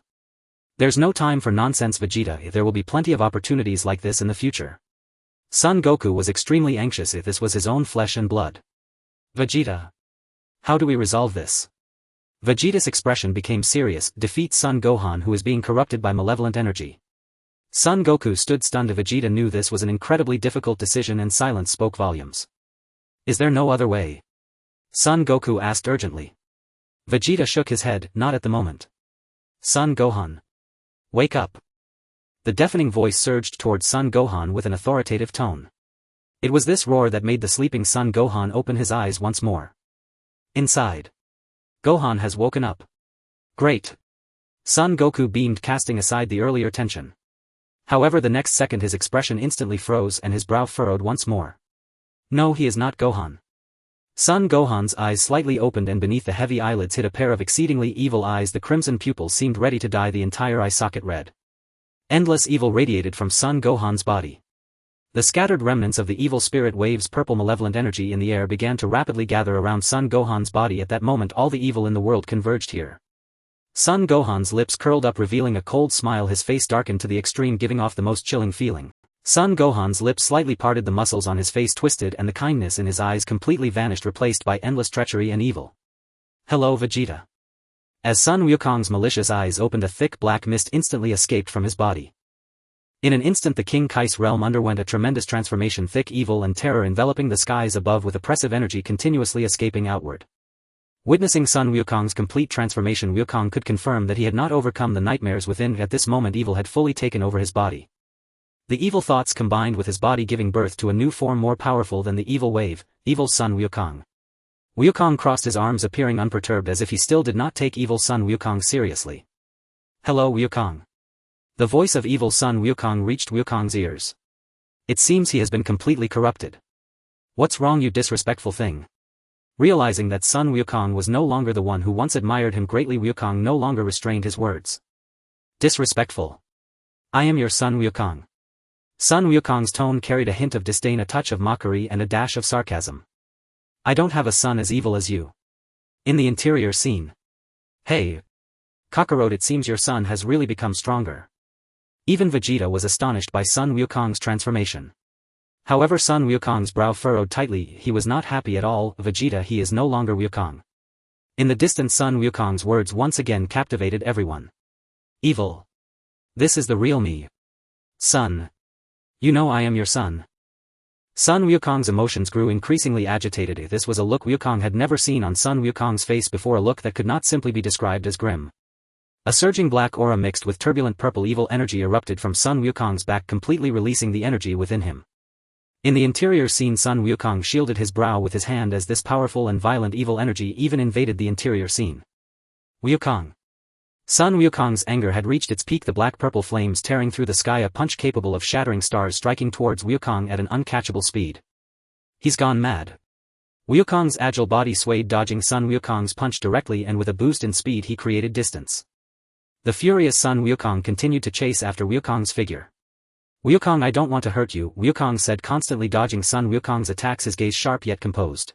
[SPEAKER 1] There's no time for nonsense, Vegeta. There will be plenty of opportunities like this in the future. Son Goku was extremely anxious if this was his own flesh and blood. Vegeta. How do we resolve this? Vegeta's expression became serious. Defeat Son Gohan, who is being corrupted by malevolent energy. Son Goku stood stunned. Vegeta knew this was an incredibly difficult decision and silence spoke volumes. Is there no other way? Son Goku asked urgently. Vegeta shook his head, not at the moment. Son Gohan. Wake up. The deafening voice surged towards Son Gohan with an authoritative tone. It was this roar that made the sleeping Son Gohan open his eyes once more. Inside. Gohan has woken up. Great. Son Goku beamed, casting aside the earlier tension. However, the next second his expression instantly froze and his brow furrowed once more. No, he is not Gohan. Son Gohan's eyes slightly opened, and beneath the heavy eyelids hid a pair of exceedingly evil eyes. The crimson pupils seemed ready to dye the entire eye socket red. Endless evil radiated from Son Gohan's body. The scattered remnants of the evil spirit waves, purple malevolent energy in the air, began to rapidly gather around Son Gohan's body. At that moment all the evil in the world converged here. Son Gohan's lips curled up, revealing a cold smile. His face darkened to the extreme, giving off the most chilling feeling. Son Gohan's lips slightly parted, the muscles on his face twisted, and the kindness in his eyes completely vanished, replaced by endless treachery and evil. Hello, Vegeta. As Son Wukong's malicious eyes opened, a thick black mist instantly escaped from his body. In an instant the King Kai's realm underwent a tremendous transformation, thick evil and terror enveloping the skies above, with oppressive energy continuously escaping outward. Witnessing Son Wukong's complete transformation, Wukong could confirm that he had not overcome the nightmares within. At this moment evil had fully taken over his body. The evil thoughts combined with his body, giving birth to a new form more powerful than the evil wave, evil Son Wukong. Wukong crossed his arms, appearing unperturbed, as if he still did not take evil Son Wukong seriously. Hello, Wukong. The voice of evil Son Wukong reached Wukong's ears. It seems he has been completely corrupted. What's wrong, you disrespectful thing? Realizing that Sun Wukong was no longer the one who once admired him greatly, Wukong no longer restrained his words. Disrespectful. I am your son Wukong. Sun Wukong's tone carried a hint of disdain, a touch of mockery and a dash of sarcasm. I don't have a son as evil as you. In the interior scene. Hey. Kakarot, it seems your son has really become stronger. Even Vegeta was astonished by Sun Wukong's transformation. However, Sun Wukong's brow furrowed tightly. He was not happy at all. Vegeta, he is no longer Wukong. In the distance, Sun Wukong's words once again captivated everyone. Evil. This is the real me. Son. You know I am your son. Sun Wukong's emotions grew increasingly agitated. This was a look Wukong had never seen on Sun Wukong's face before, a look that could not simply be described as grim. A surging black aura mixed with turbulent purple evil energy erupted from Sun Wukong's back, completely releasing the energy within him. In the interior scene, Sun Wukong shielded his brow with his hand as this powerful and violent evil energy even invaded the interior scene. Wukong. Sun Wukong's anger had reached its peak, the black-purple flames tearing through the sky, a punch capable of shattering stars striking towards Wukong at an uncatchable speed. He's gone mad. Wukong's agile body swayed, dodging Sun Wukong's punch directly, and with a boost in speed he created distance. The furious Sun Wukong continued to chase after Wukong's figure. Wukong, I don't want to hurt you, Wukong said, constantly dodging Sun Wukong's attacks, his gaze sharp yet composed.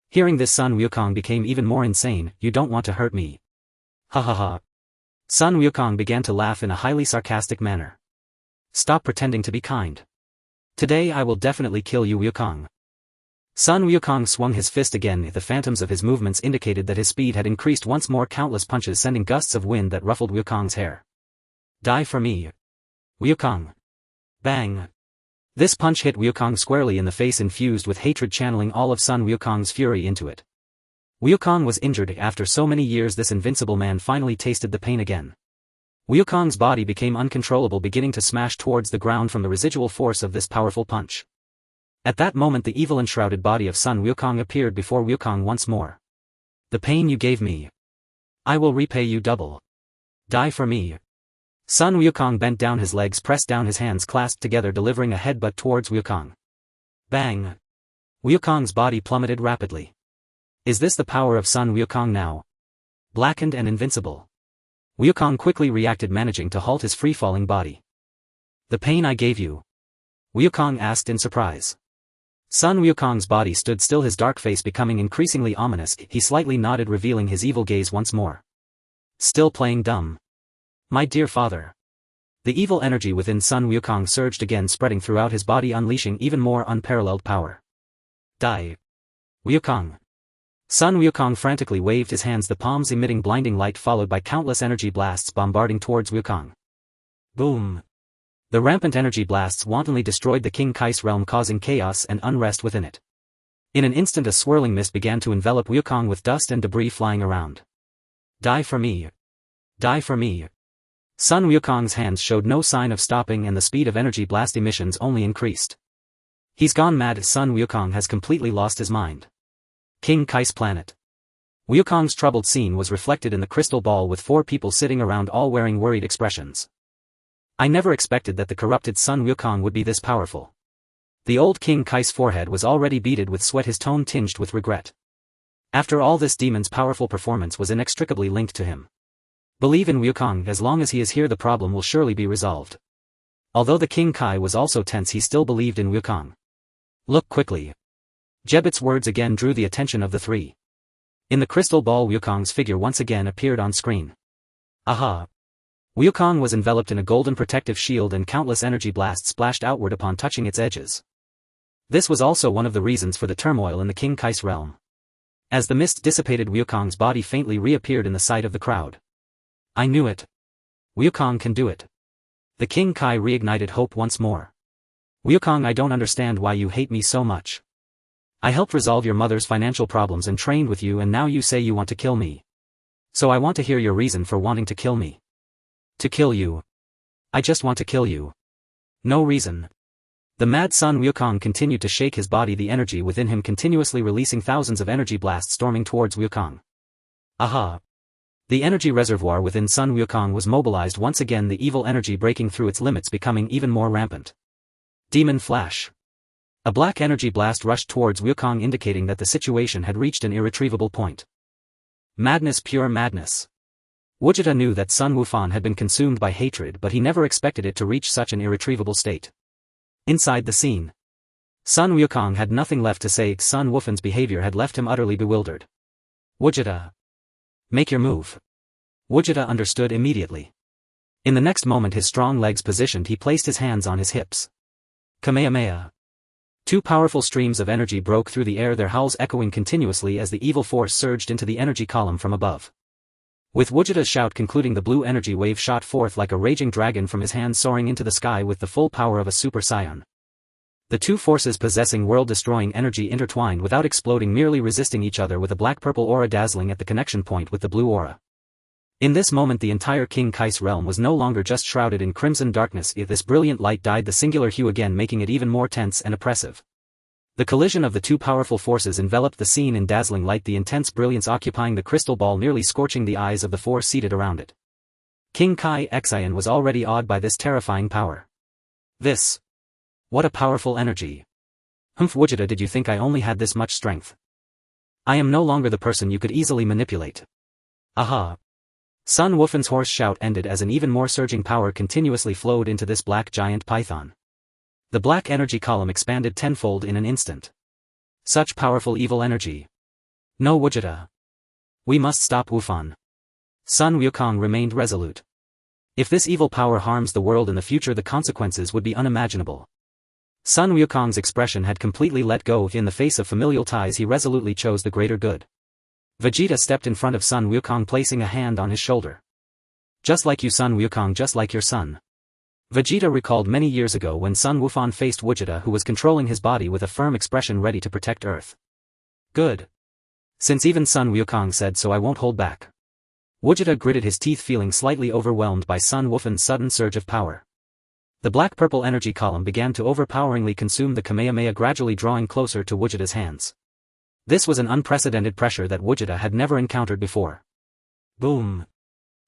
[SPEAKER 1] Hearing this, Sun Wukong became even more insane. You don't want to hurt me. Ha ha ha. Sun Wukong began to laugh in a highly sarcastic manner. Stop pretending to be kind. Today I will definitely kill you, Wukong. Sun Wukong swung his fist again. The phantoms of his movements indicated that his speed had increased once more, countless punches sending gusts of wind that ruffled Wukong's hair. Die for me. Wukong. Bang. This punch hit Wukong squarely in the face, infused with hatred, channeling all of Sun Wukong's fury into it. Wukong was injured. After so many years, this invincible man finally tasted the pain again. Wukong's body became uncontrollable, beginning to smash towards the ground from the residual force of this powerful punch. At that moment, the evil enshrouded body of Sun Wukong appeared before Wukong once more. The pain you gave me. I will repay you double. Die for me. Sun Wukong bent down, his legs pressed down, his hands clasped together, delivering a headbutt towards Wukong. Bang. Wukong's body plummeted rapidly. Is this the power of Sun Wukong now? Blackened and invincible. Wukong quickly reacted, managing to halt his free-falling body. The pain I gave you? Wukong asked in surprise. Sun Wukong's body stood still, his dark face becoming increasingly ominous. He slightly nodded, revealing his evil gaze once more. Still playing dumb? My dear father. The evil energy within Sun Wukong surged again, spreading throughout his body, unleashing even more unparalleled power. Die. Wukong. Sun Wukong frantically waved his hands, the palms emitting blinding light, followed by countless energy blasts bombarding towards Wukong. Boom. The rampant energy blasts wantonly destroyed the King Kai's realm, causing chaos and unrest within it. In an instant, a swirling mist began to envelop Wukong, with dust and debris flying around. Die for me. Die for me. Sun Wukong's hands showed no sign of stopping, and the speed of energy blast emissions only increased. He's gone mad. Sun Wukong has completely lost his mind. King Kai's planet. Wukong's troubled scene was reflected in the crystal ball, with 4 people sitting around, all wearing worried expressions. I never expected that the corrupted Sun Wukong would be this powerful. The old King Kai's forehead was already beaded with sweat, his tone tinged with regret. After all, this demon's powerful performance was inextricably linked to him. Believe in Wukong. As long as he is here, the problem will surely be resolved. Although the King Kai was also tense, he still believed in Wukong. Look quickly. Jebet's words again drew the attention of the 3. In the crystal ball, Wukong's figure once again appeared on screen. Aha! Wukong was enveloped in a golden protective shield, and countless energy blasts splashed outward upon touching its edges. This was also one of the reasons for the turmoil in the King Kai's realm. As the mist dissipated, Wukong's body faintly reappeared in the sight of the crowd. I knew it. Wukong can do it. The King Kai reignited hope once more. Wukong, I don't understand why you hate me so much. I helped resolve your mother's financial problems and trained with you, and now you say you want to kill me. So I want to hear your reason for wanting to kill me. To kill you. I just want to kill you. No reason. The mad Sun Wukong continued to shake his body, the energy within him continuously releasing thousands of energy blasts storming towards Wukong. Aha! The energy reservoir within Sun Wukong was mobilized once again, the evil energy breaking through its limits, becoming even more rampant. Demon Flash. A black energy blast rushed towards Wukong, indicating that the situation had reached an irretrievable point. Madness, pure madness. Gogeta knew that Sun Wufan had been consumed by hatred, but he never expected it to reach such an irretrievable state. Inside the scene, Sun Wukong had nothing left to say. Sun Wufan's behavior had left him utterly bewildered. Gogeta, make your move. Gogeta understood immediately. In the next moment, his strong legs positioned, he placed his hands on his hips. Kamehameha. Two powerful streams of energy broke through the air, their howls echoing continuously as the evil force surged into the energy column from above. With Gogeta's shout concluding, the blue energy wave shot forth like a raging dragon from his hand, soaring into the sky with the full power of a Super Saiyan. The two forces possessing world-destroying energy intertwined without exploding, merely resisting each other, with a black-purple aura dazzling at the connection point with the blue aura. In this moment, the entire King Kai's realm was no longer just shrouded in crimson darkness. This brilliant light dyed the singular hue again, making it even more tense and oppressive. The collision of the two powerful forces enveloped the scene in dazzling light, the intense brilliance occupying the crystal ball, nearly scorching the eyes of the four seated around it. King Kai Xian was already awed by this terrifying power. What a powerful energy. Humph, Gogeta, did you think I only had this much strength? I am no longer the person you could easily manipulate. Aha. Sun Wufan's hoarse shout ended as an even more surging power continuously flowed into this black giant python. The black energy column expanded tenfold in an instant. Such powerful evil energy. No, Gogeta. We must stop Wufan. Sun Wukong remained resolute. If this evil power harms the world in the future, the consequences would be unimaginable. Sun Wukong's expression had completely let go. In the face of familial ties, he resolutely chose the greater good. Vegeta stepped in front of Sun Wukong, placing a hand on his shoulder. Just like you, Sun Wukong, just like your son. Vegeta recalled many years ago when Sun Wufan faced Gogeta, who was controlling his body with a firm expression, ready to protect Earth. Good. Since even Sun Wukong said so, I won't hold back. Gogeta gritted his teeth, feeling slightly overwhelmed by Sun Wufan's sudden surge of power. The black-purple energy column began to overpoweringly consume the Kamehameha, gradually drawing closer to Gogeta's hands. This was an unprecedented pressure that Gogeta had never encountered before. Boom.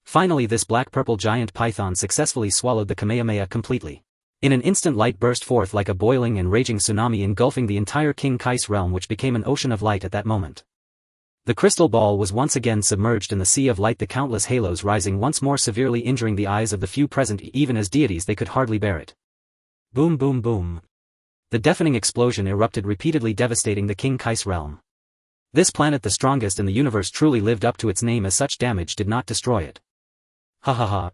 [SPEAKER 1] Finally, this black-purple giant python successfully swallowed the Kamehameha completely. In an instant, light burst forth like a boiling and raging tsunami, engulfing the entire King Kai's realm, which became an ocean of light at that moment. The crystal ball was once again submerged in the sea of light, the countless halos rising once more, severely injuring the eyes of the few present. Even as deities, they could hardly bear it. Boom, boom, boom. The deafening explosion erupted repeatedly, devastating the King Kai's realm. This planet, the strongest in the universe, truly lived up to its name, as such damage did not destroy it. Ha ha ha.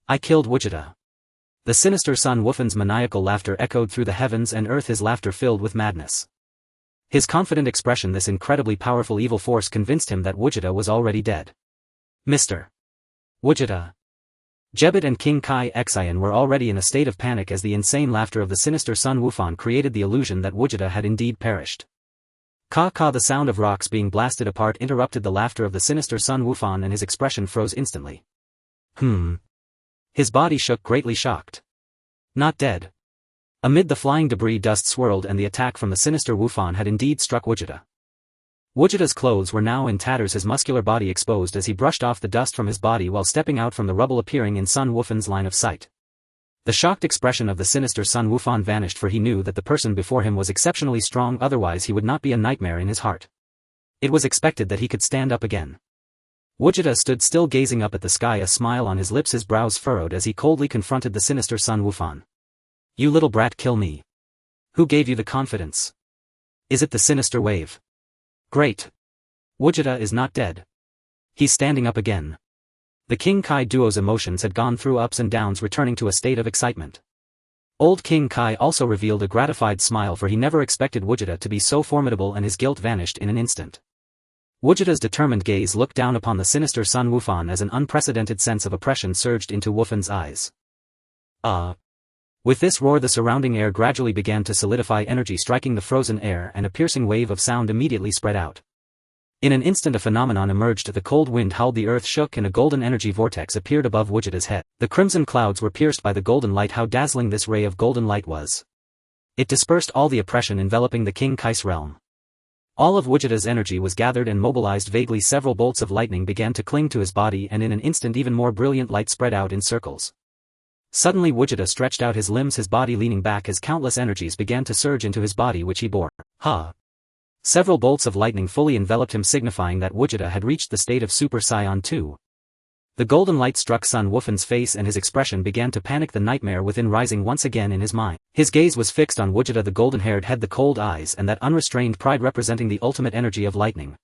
[SPEAKER 1] I killed Gogeta. The sinister Sun Wufan's maniacal laughter echoed through the heavens and earth, his laughter filled with madness. His confident expression, this incredibly powerful evil force, convinced him that Gogeta was already dead. Mr. Gogeta. Gogeta and King Kai Xian were already in a state of panic as the insane laughter of the sinister Sun Wufan created the illusion that Gogeta had indeed perished. Ka, the sound of rocks being blasted apart interrupted the laughter of the sinister Sun Wufan, and his expression froze instantly. His body shook, greatly shocked. Not dead. Amid the flying debris, dust swirled, and the attack from the sinister Wufan had indeed struck Gogeta. Gogeta's clothes were now in tatters, his muscular body exposed as he brushed off the dust from his body while stepping out from the rubble, appearing in Sun Wufan's line of sight. The shocked expression of the sinister Sun Wufan vanished, for he knew that the person before him was exceptionally strong, otherwise he would not be a nightmare in his heart. It was expected that he could stand up again. Gogeta stood still, gazing up at the sky, a smile on his lips, his brows furrowed as he coldly confronted the sinister Sun Wufan. You little brat, kill me. Who gave you the confidence? Is it the sinister wave? Great. Gogeta is not dead. He's standing up again. The King Kai duo's emotions had gone through ups and downs, returning to a state of excitement. Old King Kai also revealed a gratified smile, for he never expected Gogeta to be so formidable, and his guilt vanished in an instant. Gogeta's determined gaze looked down upon the sinister Sun Wufan as an unprecedented sense of oppression surged into Wufan's eyes. With this roar, the surrounding air gradually began to solidify, energy striking the frozen air, and a piercing wave of sound immediately spread out. In an instant, a phenomenon emerged. The cold wind howled, the earth shook, and a golden energy vortex appeared above Gogeta's head. The crimson clouds were pierced by the golden light. How dazzling this ray of golden light was! It dispersed all the oppression enveloping the King Kai's realm. All of Gogeta's energy was gathered and mobilized vaguely. Several bolts of lightning began to cling to his body, and in an instant even more brilliant light spread out in circles. Suddenly Vegeta stretched out his limbs, his body leaning back as countless energies began to surge into his body which he bore. Ha! Several bolts of lightning fully enveloped him, signifying that Vegeta had reached the state of Super Saiyan 2. The golden light struck Sun Wufan's face and his expression began to panic, the nightmare within rising once again in his mind. His gaze was fixed on Vegeta, the golden-haired head, the cold eyes, and that unrestrained pride representing the ultimate energy of lightning.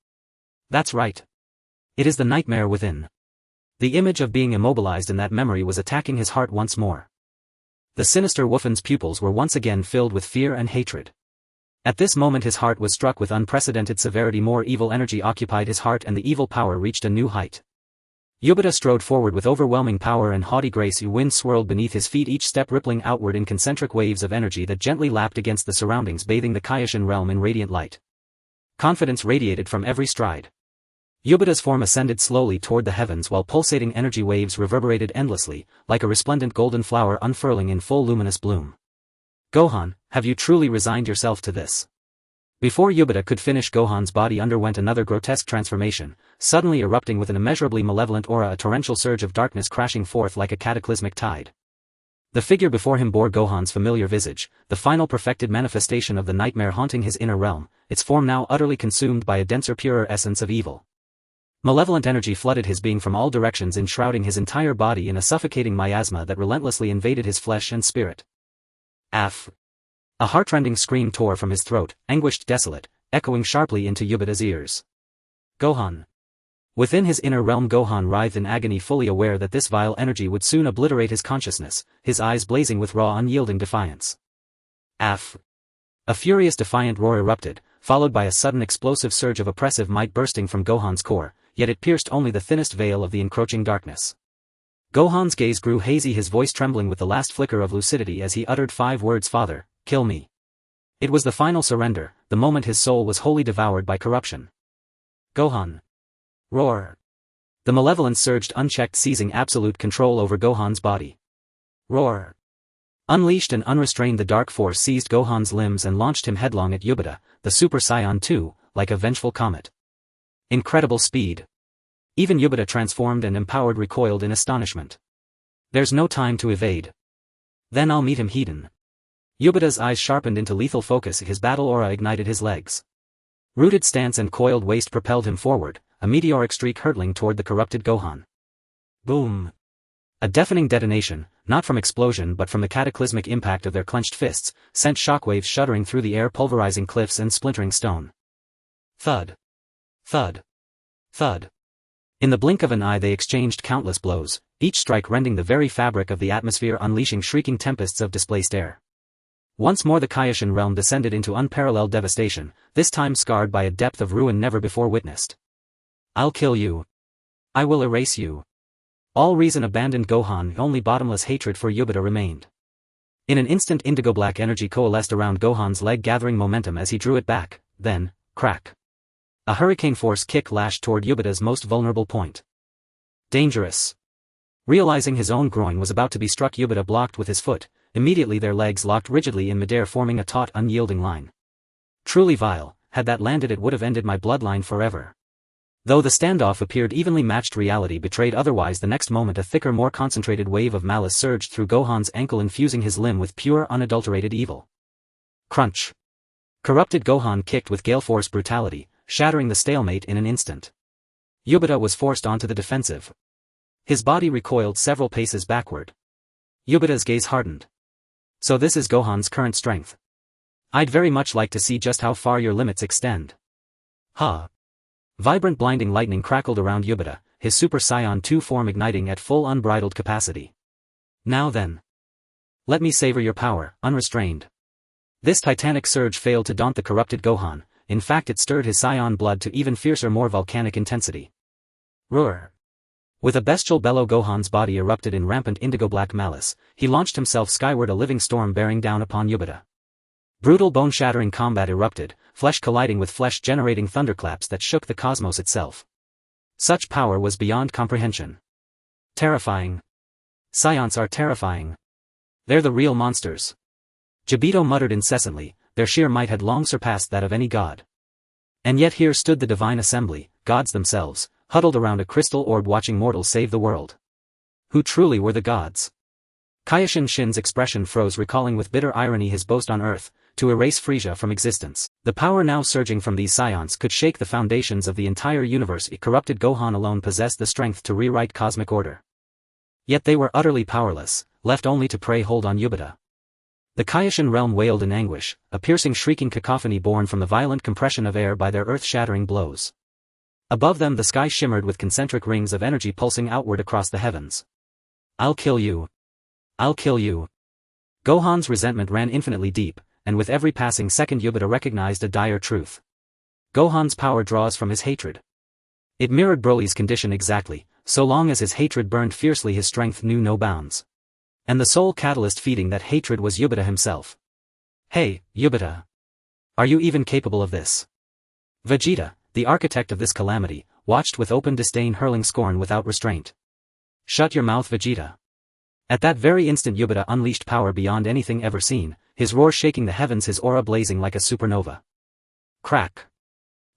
[SPEAKER 1] That's right. It is the nightmare within. The image of being immobilized in that memory was attacking his heart once more. The sinister Wufan's pupils were once again filled with fear and hatred. At this moment his heart was struck with unprecedented severity. More evil energy occupied his heart and the evil power reached a new height. Gogeta strode forward with overwhelming power and haughty grace. Wind swirled beneath his feet, each step rippling outward in concentric waves of energy that gently lapped against the surroundings, bathing the Kaishin realm in radiant light. Confidence radiated from every stride. Gogeta's form ascended slowly toward the heavens while pulsating energy waves reverberated endlessly, like a resplendent golden flower unfurling in full luminous bloom. Gohan, have you truly resigned yourself to this? Before Gogeta could finish, Gohan's body underwent another grotesque transformation, suddenly erupting with an immeasurably malevolent aura, a torrential surge of darkness crashing forth like a cataclysmic tide. The figure before him bore Gohan's familiar visage, the final perfected manifestation of the nightmare haunting his inner realm, its form now utterly consumed by a denser, purer essence of evil. Malevolent energy flooded his being from all directions, enshrouding his entire body in a suffocating miasma that relentlessly invaded his flesh and spirit. Aff! A heartrending scream tore from his throat, anguished, desolate, echoing sharply into Gogeta's ears. Gohan. Within his inner realm Gohan writhed in agony, fully aware that this vile energy would soon obliterate his consciousness, his eyes blazing with raw, unyielding defiance. Aff! A furious defiant roar erupted, followed by a sudden explosive surge of oppressive might bursting from Gohan's core, yet it pierced only the thinnest veil of the encroaching darkness. Gohan's gaze grew hazy, his voice trembling with the last flicker of lucidity as he uttered 5 words: Father, kill me. It was the final surrender, the moment his soul was wholly devoured by corruption. Gohan. Roar. The malevolence surged unchecked, seizing absolute control over Gohan's body. Roar. Unleashed and unrestrained, the dark force seized Gohan's limbs and launched him headlong at Gogeta, the Super Saiyan 2, like a vengeful comet. Incredible speed. Even Gogeta, transformed and empowered, recoiled in astonishment. There's no time to evade. Then I'll meet him, Hedon. Gogeta's eyes sharpened into lethal focus, his battle aura ignited his legs. Rooted stance and coiled waist propelled him forward, a meteoric streak hurtling toward the corrupted Gohan. Boom! A deafening detonation, not from explosion but from the cataclysmic impact of their clenched fists, sent shockwaves shuddering through the air, pulverizing cliffs and splintering stone. Thud. Thud. Thud. In the blink of an eye they exchanged countless blows, each strike rending the very fabric of the atmosphere, unleashing shrieking tempests of displaced air. Once more the Kaishin realm descended into unparalleled devastation, this time scarred by a depth of ruin never before witnessed. I'll kill you. I will erase you. All reason abandoned Gohan, only bottomless hatred for Gogeta remained. In an instant indigo-black energy coalesced around Gohan's leg, gathering momentum as he drew it back, then, crack. A hurricane force kick lashed toward Gogeta's most vulnerable point. Dangerous. Realizing his own groin was about to be struck, Gogeta blocked with his foot. Immediately their legs locked rigidly in midair, forming a taut, unyielding line. Truly vile, had that landed it would have ended my bloodline forever. Though the standoff appeared evenly matched, reality betrayed otherwise. The next moment a thicker, more concentrated wave of malice surged through Gohan's ankle, infusing his limb with pure, unadulterated evil. Crunch. Corrupted Gohan kicked with gale-force brutality, shattering the stalemate in an instant. Gogeta was forced onto the defensive. His body recoiled several paces backward. Gogeta's gaze hardened. So this is Gohan's current strength. I'd very much like to see just how far your limits extend. Ha! Vibrant blinding lightning crackled around Gogeta, his Super Saiyan 2 form igniting at full unbridled capacity. Now then. Let me savor your power, unrestrained. This titanic surge failed to daunt the corrupted Gohan, in fact it stirred his Saiyan blood to even fiercer, more volcanic intensity. Roar! With a bestial bellow Gohan's body erupted in rampant indigo-black malice, he launched himself skyward, a living storm bearing down upon Gogeta. Brutal bone-shattering combat erupted, flesh colliding with flesh, generating thunderclaps that shook the cosmos itself. Such power was beyond comprehension. Terrifying. Saiyans are terrifying. They're the real monsters. Gogeta muttered incessantly, their sheer might had long surpassed that of any god. And yet here stood the divine assembly, gods themselves, huddled around a crystal orb watching mortals save the world. Who truly were the gods? Kaioshin Shin's expression froze, recalling with bitter irony his boast on Earth, to erase Frieza from existence. The power now surging from these Saiyans could shake the foundations of the entire universe. A corrupted Gohan alone possessed the strength to rewrite cosmic order. Yet they were utterly powerless, left only to prey hold on Gogeta. The Kaioshin realm wailed in anguish, a piercing shrieking cacophony born from the violent compression of air by their earth-shattering blows. Above them the sky shimmered with concentric rings of energy pulsing outward across the heavens. I'll kill you. I'll kill you. Gohan's resentment ran infinitely deep, and with every passing second Gogeta recognized a dire truth. Gohan's power draws from his hatred. It mirrored Broly's condition exactly, so long as his hatred burned fiercely his strength knew no bounds. And the sole catalyst feeding that hatred was Gogeta himself. Hey, Gogeta. Are you even capable of this? Vegeta, the architect of this calamity, watched with open disdain, hurling scorn without restraint. Shut your mouth, Vegeta. At that very instant Gogeta unleashed power beyond anything ever seen, his roar shaking the heavens, his aura blazing like a supernova. Crack.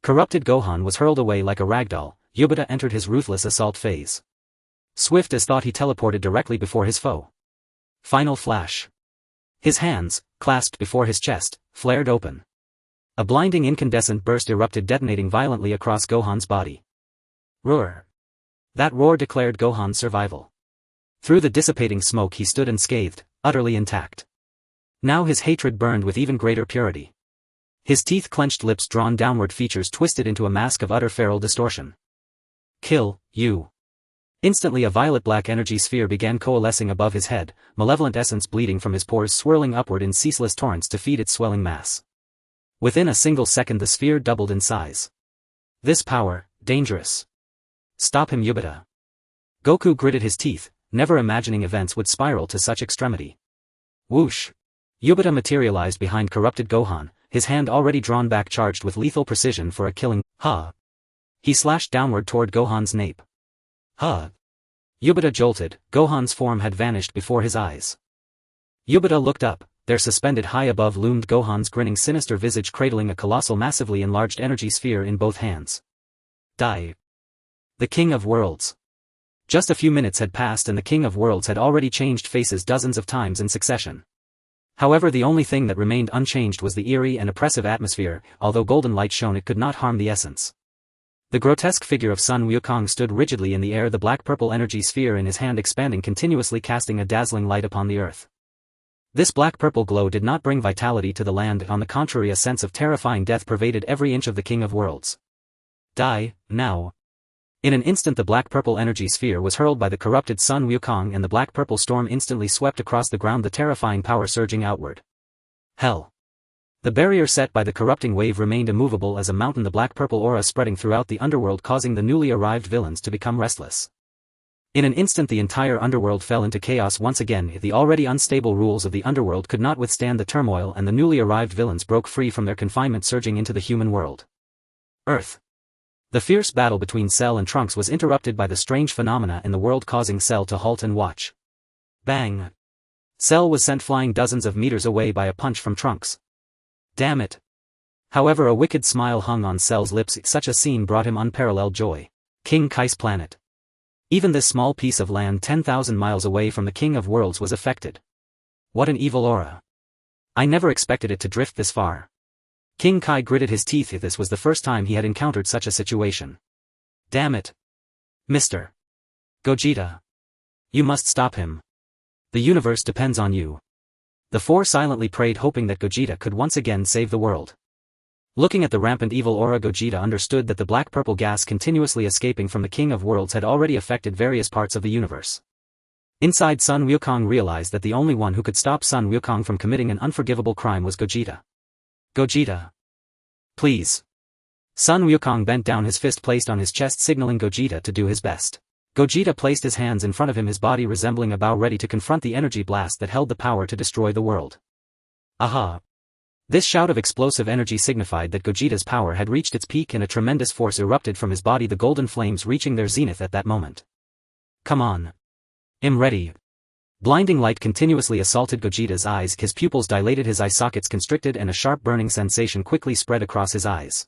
[SPEAKER 1] Corrupted Gohan was hurled away like a ragdoll. Gogeta entered his ruthless assault phase. Swift as thought he teleported directly before his foe. Final flash. His hands, clasped before his chest, flared open. A blinding incandescent burst erupted, detonating violently across Gohan's body. Roar. That roar declared Gohan's survival. Through the dissipating smoke he stood unscathed, utterly intact. Now his hatred burned with even greater purity. His teeth-clenched lips drawn downward, features twisted into a mask of utter feral distortion. Kill, you. Instantly a violet-black energy sphere began coalescing above his head, malevolent essence bleeding from his pores swirling upward in ceaseless torrents to feed its swelling mass. Within a single second the sphere doubled in size. This power, dangerous. Stop him, Gogeta. Goku gritted his teeth, never imagining events would spiral to such extremity. Whoosh. Gogeta materialized behind corrupted Gohan, his hand already drawn back, charged with lethal precision for a killing. Ha! He slashed downward toward Gohan's nape. Ha! Gogeta jolted. Gohan's form had vanished before his eyes. Gogeta looked up. There suspended high above loomed Gohan's grinning sinister visage, cradling a colossal massively enlarged energy sphere in both hands. Die. The King of Worlds. Just a few minutes had passed and the King of Worlds had already changed faces dozens of times in succession. However, the only thing that remained unchanged was the eerie and oppressive atmosphere. Although golden light shone, it could not harm the essence. The grotesque figure of Sun Wukong stood rigidly in the air, the black-purple energy sphere in his hand expanding continuously, casting a dazzling light upon the earth. This black-purple glow did not bring vitality to the land, on the contrary a sense of terrifying death pervaded every inch of the King of Worlds. Die, now. In an instant the black-purple energy sphere was hurled by the corrupted Sun Wukong and the black-purple storm instantly swept across the ground, the terrifying power surging outward. Hell. The barrier set by the corrupting wave remained immovable as a mountain, the black-purple aura spreading throughout the underworld, causing the newly arrived villains to become restless. In an instant the entire underworld fell into chaos once again. The already unstable rules of the underworld could not withstand the turmoil and the newly arrived villains broke free from their confinement, surging into the human world. Earth. The fierce battle between Cell and Trunks was interrupted by the strange phenomena in the world, causing Cell to halt and watch. Bang. Cell was sent flying dozens of meters away by a punch from Trunks. Damn it. However, a wicked smile hung on Cell's lips. Such a scene brought him unparalleled joy. King Kai's planet. Even this small piece of land 10,000 miles away from the King of Worlds was affected. What an evil aura. I never expected it to drift this far. King Kai gritted his teeth. This was the first time he had encountered such a situation. Damn it. Mr. Gogeta. You must stop him. The universe depends on you. The four silently prayed, hoping that Gogeta could once again save the world. Looking at the rampant evil aura, Gogeta understood that the black-purple gas continuously escaping from the King of Worlds had already affected various parts of the universe. Inside, Sun Wukong realized that the only one who could stop Sun Wukong from committing an unforgivable crime was Gogeta. Gogeta. Please. Sun Wukong bent down, his fist placed on his chest, signaling Gogeta to do his best. Gogeta placed his hands in front of him, his body resembling a bow ready to confront the energy blast that held the power to destroy the world. Aha! This shout of explosive energy signified that Gogeta's power had reached its peak and a tremendous force erupted from his body, the golden flames reaching their zenith at that moment. Come on. I'm ready. Blinding light continuously assaulted Gogeta's eyes, his pupils dilated, his eye sockets constricted, and a sharp burning sensation quickly spread across his eyes.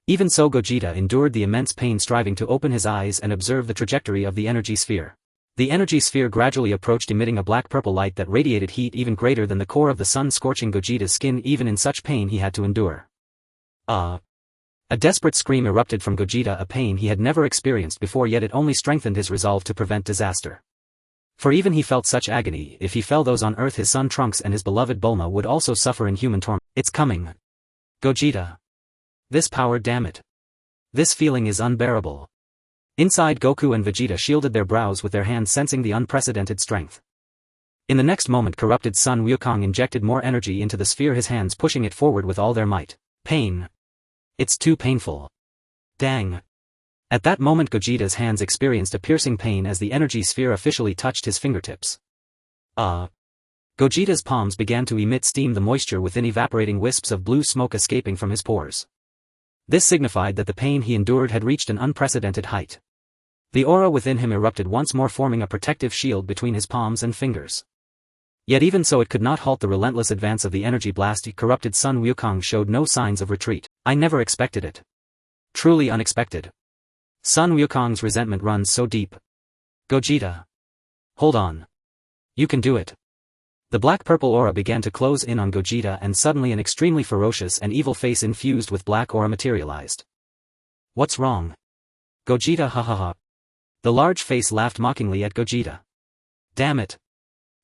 [SPEAKER 1] Even so, Gogeta endured the immense pain, striving to open his eyes and observe the trajectory of the energy sphere. The energy sphere gradually approached, emitting a black-purple light that radiated heat even greater than the core of the sun, scorching Gogeta's skin even in such pain he had to endure. A desperate scream erupted from Gogeta, a pain he had never experienced before, yet it only strengthened his resolve to prevent disaster. For even he felt such agony, if he fell those on Earth, his son Trunks and his beloved Bulma would also suffer inhuman torment. It's coming. Gogeta. This power, damn it. This feeling is unbearable. Inside, Goku and Vegeta shielded their brows with their hands, sensing the unprecedented strength. In the next moment, corrupted Sun Wukong injected more energy into the sphere, his hands pushing it forward with all their might. Pain. It's too painful. Dang. At that moment, Gogeta's hands experienced a piercing pain as the energy sphere officially touched his fingertips. Gogeta's palms began to emit steam, the moisture within evaporating, wisps of blue smoke escaping from his pores. This signified that the pain he endured had reached an unprecedented height. The aura within him erupted once more, forming a protective shield between his palms and fingers. Yet even so, it could not halt the relentless advance of the energy blast. Corrupted Sun Wukong showed no signs of retreat. I never expected it. Truly unexpected. Sun Wukong's resentment runs so deep. Gogeta. Hold on. You can do it. The black-purple aura began to close in on Gogeta, and suddenly an extremely ferocious and evil face infused with black aura materialized. What's wrong? Gogeta, ha ha ha. The large face laughed mockingly at Gogeta. Damn it.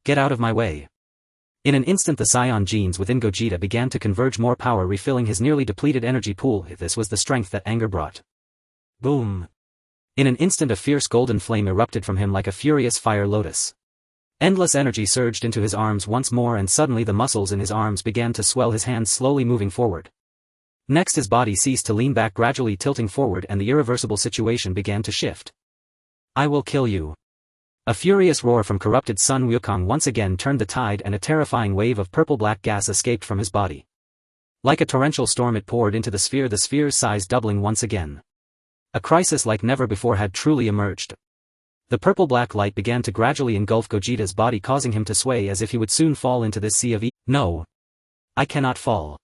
[SPEAKER 1] Get out of my way. In an instant, the Saiyan genes within Gogeta began to converge, more power refilling his nearly depleted energy pool. This was the strength that anger brought. Boom. In an instant, a fierce golden flame erupted from him like a furious fire lotus. Endless energy surged into his arms once more, and suddenly the muscles in his arms began to swell, his hands slowly moving forward. Next, his body ceased to lean back, gradually tilting forward, and the irreversible situation began to shift. I will kill you. A furious roar from corrupted Sun Wukong once again turned the tide, and a terrifying wave of purple-black gas escaped from his body. Like a torrential storm, it poured into the sphere's size doubling once again. A crisis like never before had truly emerged. The purple-black light began to gradually engulf Gogeta's body, causing him to sway as if he would soon fall into this sea of No. I cannot fall.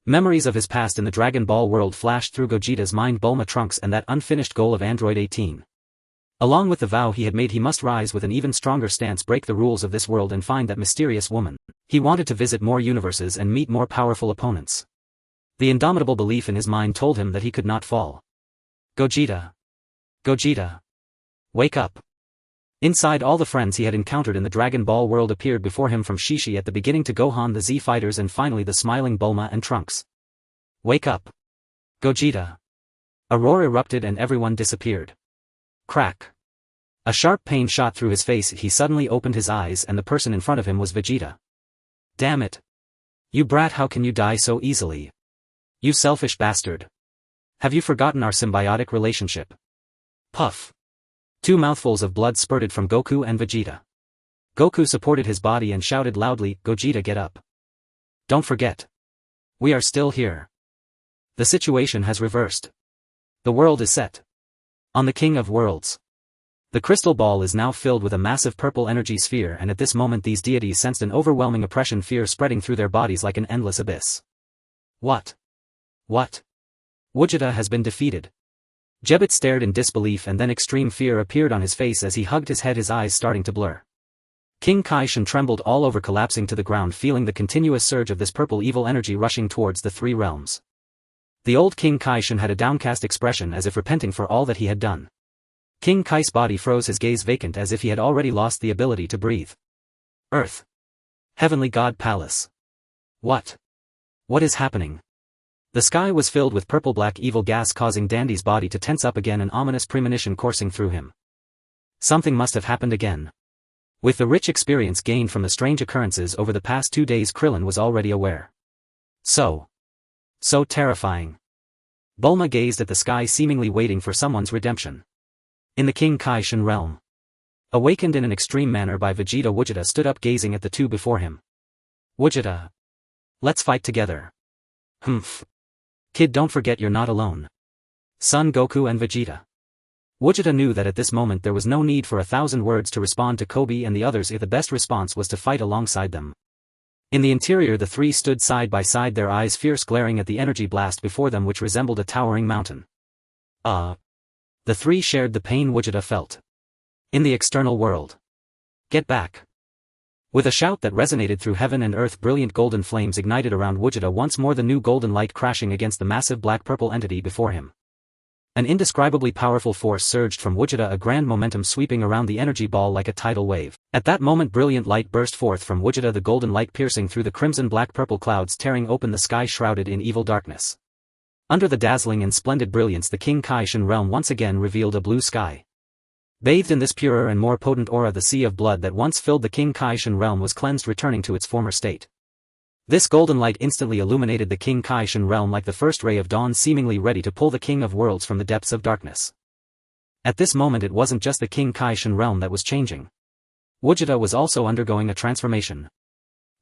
[SPEAKER 1] Memories of his past in the Dragon Ball world flashed through Gogeta's mind, Bulma, Trunks, and that unfinished goal of Android 18. Along with the vow he had made, he must rise with an even stronger stance, break the rules of this world, and find that mysterious woman. He wanted to visit more universes and meet more powerful opponents. The indomitable belief in his mind told him that he could not fall. Gogeta. Gogeta. Wake up. Inside, all the friends he had encountered in the Dragon Ball world appeared before him, from Shishi at the beginning to Gohan, the Z fighters, and finally the smiling Bulma and Trunks. Wake up. Gogeta. A roar erupted and everyone disappeared. Crack. A sharp pain shot through his face. He suddenly opened his eyes, and the person in front of him was Vegeta. Damn it. You brat, how can you die so easily? You selfish bastard. Have you forgotten our symbiotic relationship? Puff. 2 mouthfuls of blood spurted from Goku and Vegeta. Goku supported his body and shouted loudly, Gogeta, get up. Don't forget. We are still here. The situation has reversed. The world is set. On the King of Worlds. The crystal ball is now filled with a massive purple energy sphere, and at this moment these deities sensed an overwhelming oppression, fear spreading through their bodies like an endless abyss. What? What? Gogeta has been defeated. Gebet stared in disbelief, and then extreme fear appeared on his face as he hugged his head, his eyes starting to blur. King Kai-Shun trembled all over, collapsing to the ground, feeling the continuous surge of this purple evil energy rushing towards the 3 realms. The old King Kai-Shun had a downcast expression, as if repenting for all that he had done. King Kai's body froze, his gaze vacant, as if he had already lost the ability to breathe. Earth. Heavenly God Palace. What? What is happening? The sky was filled with purple-black evil gas, causing Dandy's body to tense up again, an ominous premonition coursing through him. Something must have happened again. With the rich experience gained from the strange occurrences over the past 2 days, Krillin was already aware. So terrifying. Bulma gazed at the sky, seemingly waiting for someone's redemption. In the King Kai-Shun realm. Awakened in an extreme manner by Vegeta, Gogeta stood up, gazing at the two before him. Gogeta. Let's fight together. Humph. Kid, don't forget you're not alone. Son Goku and Vegeta. Gogeta knew that at this moment there was no need for 1,000 words to respond to Kobe and the others, if the best response was to fight alongside them. In the interior, the 3 stood side by side, their eyes fierce, glaring at the energy blast before them, which resembled a towering mountain. The 3 shared the pain Gogeta felt. In the external world. Get back. With a shout that resonated through heaven and earth, brilliant golden flames ignited around Gogeta, once more the new golden light crashing against the massive black-purple entity before him. An indescribably powerful force surged from Gogeta, a grand momentum sweeping around the energy ball like a tidal wave. At that moment brilliant light burst forth from Gogeta, the golden light piercing through the crimson black-purple clouds, tearing open the sky shrouded in evil darkness. Under the dazzling and splendid brilliance, the King Kai-Shan realm once again revealed a blue sky. Bathed in this purer and more potent aura, the sea of blood that once filled the King Kai-Shan realm was cleansed, returning to its former state. This golden light instantly illuminated the King Kai-Shan realm like the first ray of dawn, seemingly ready to pull the King of Worlds from the depths of darkness. At this moment it wasn't just the King Kai-Shan realm that was changing. Gogeta was also undergoing a transformation.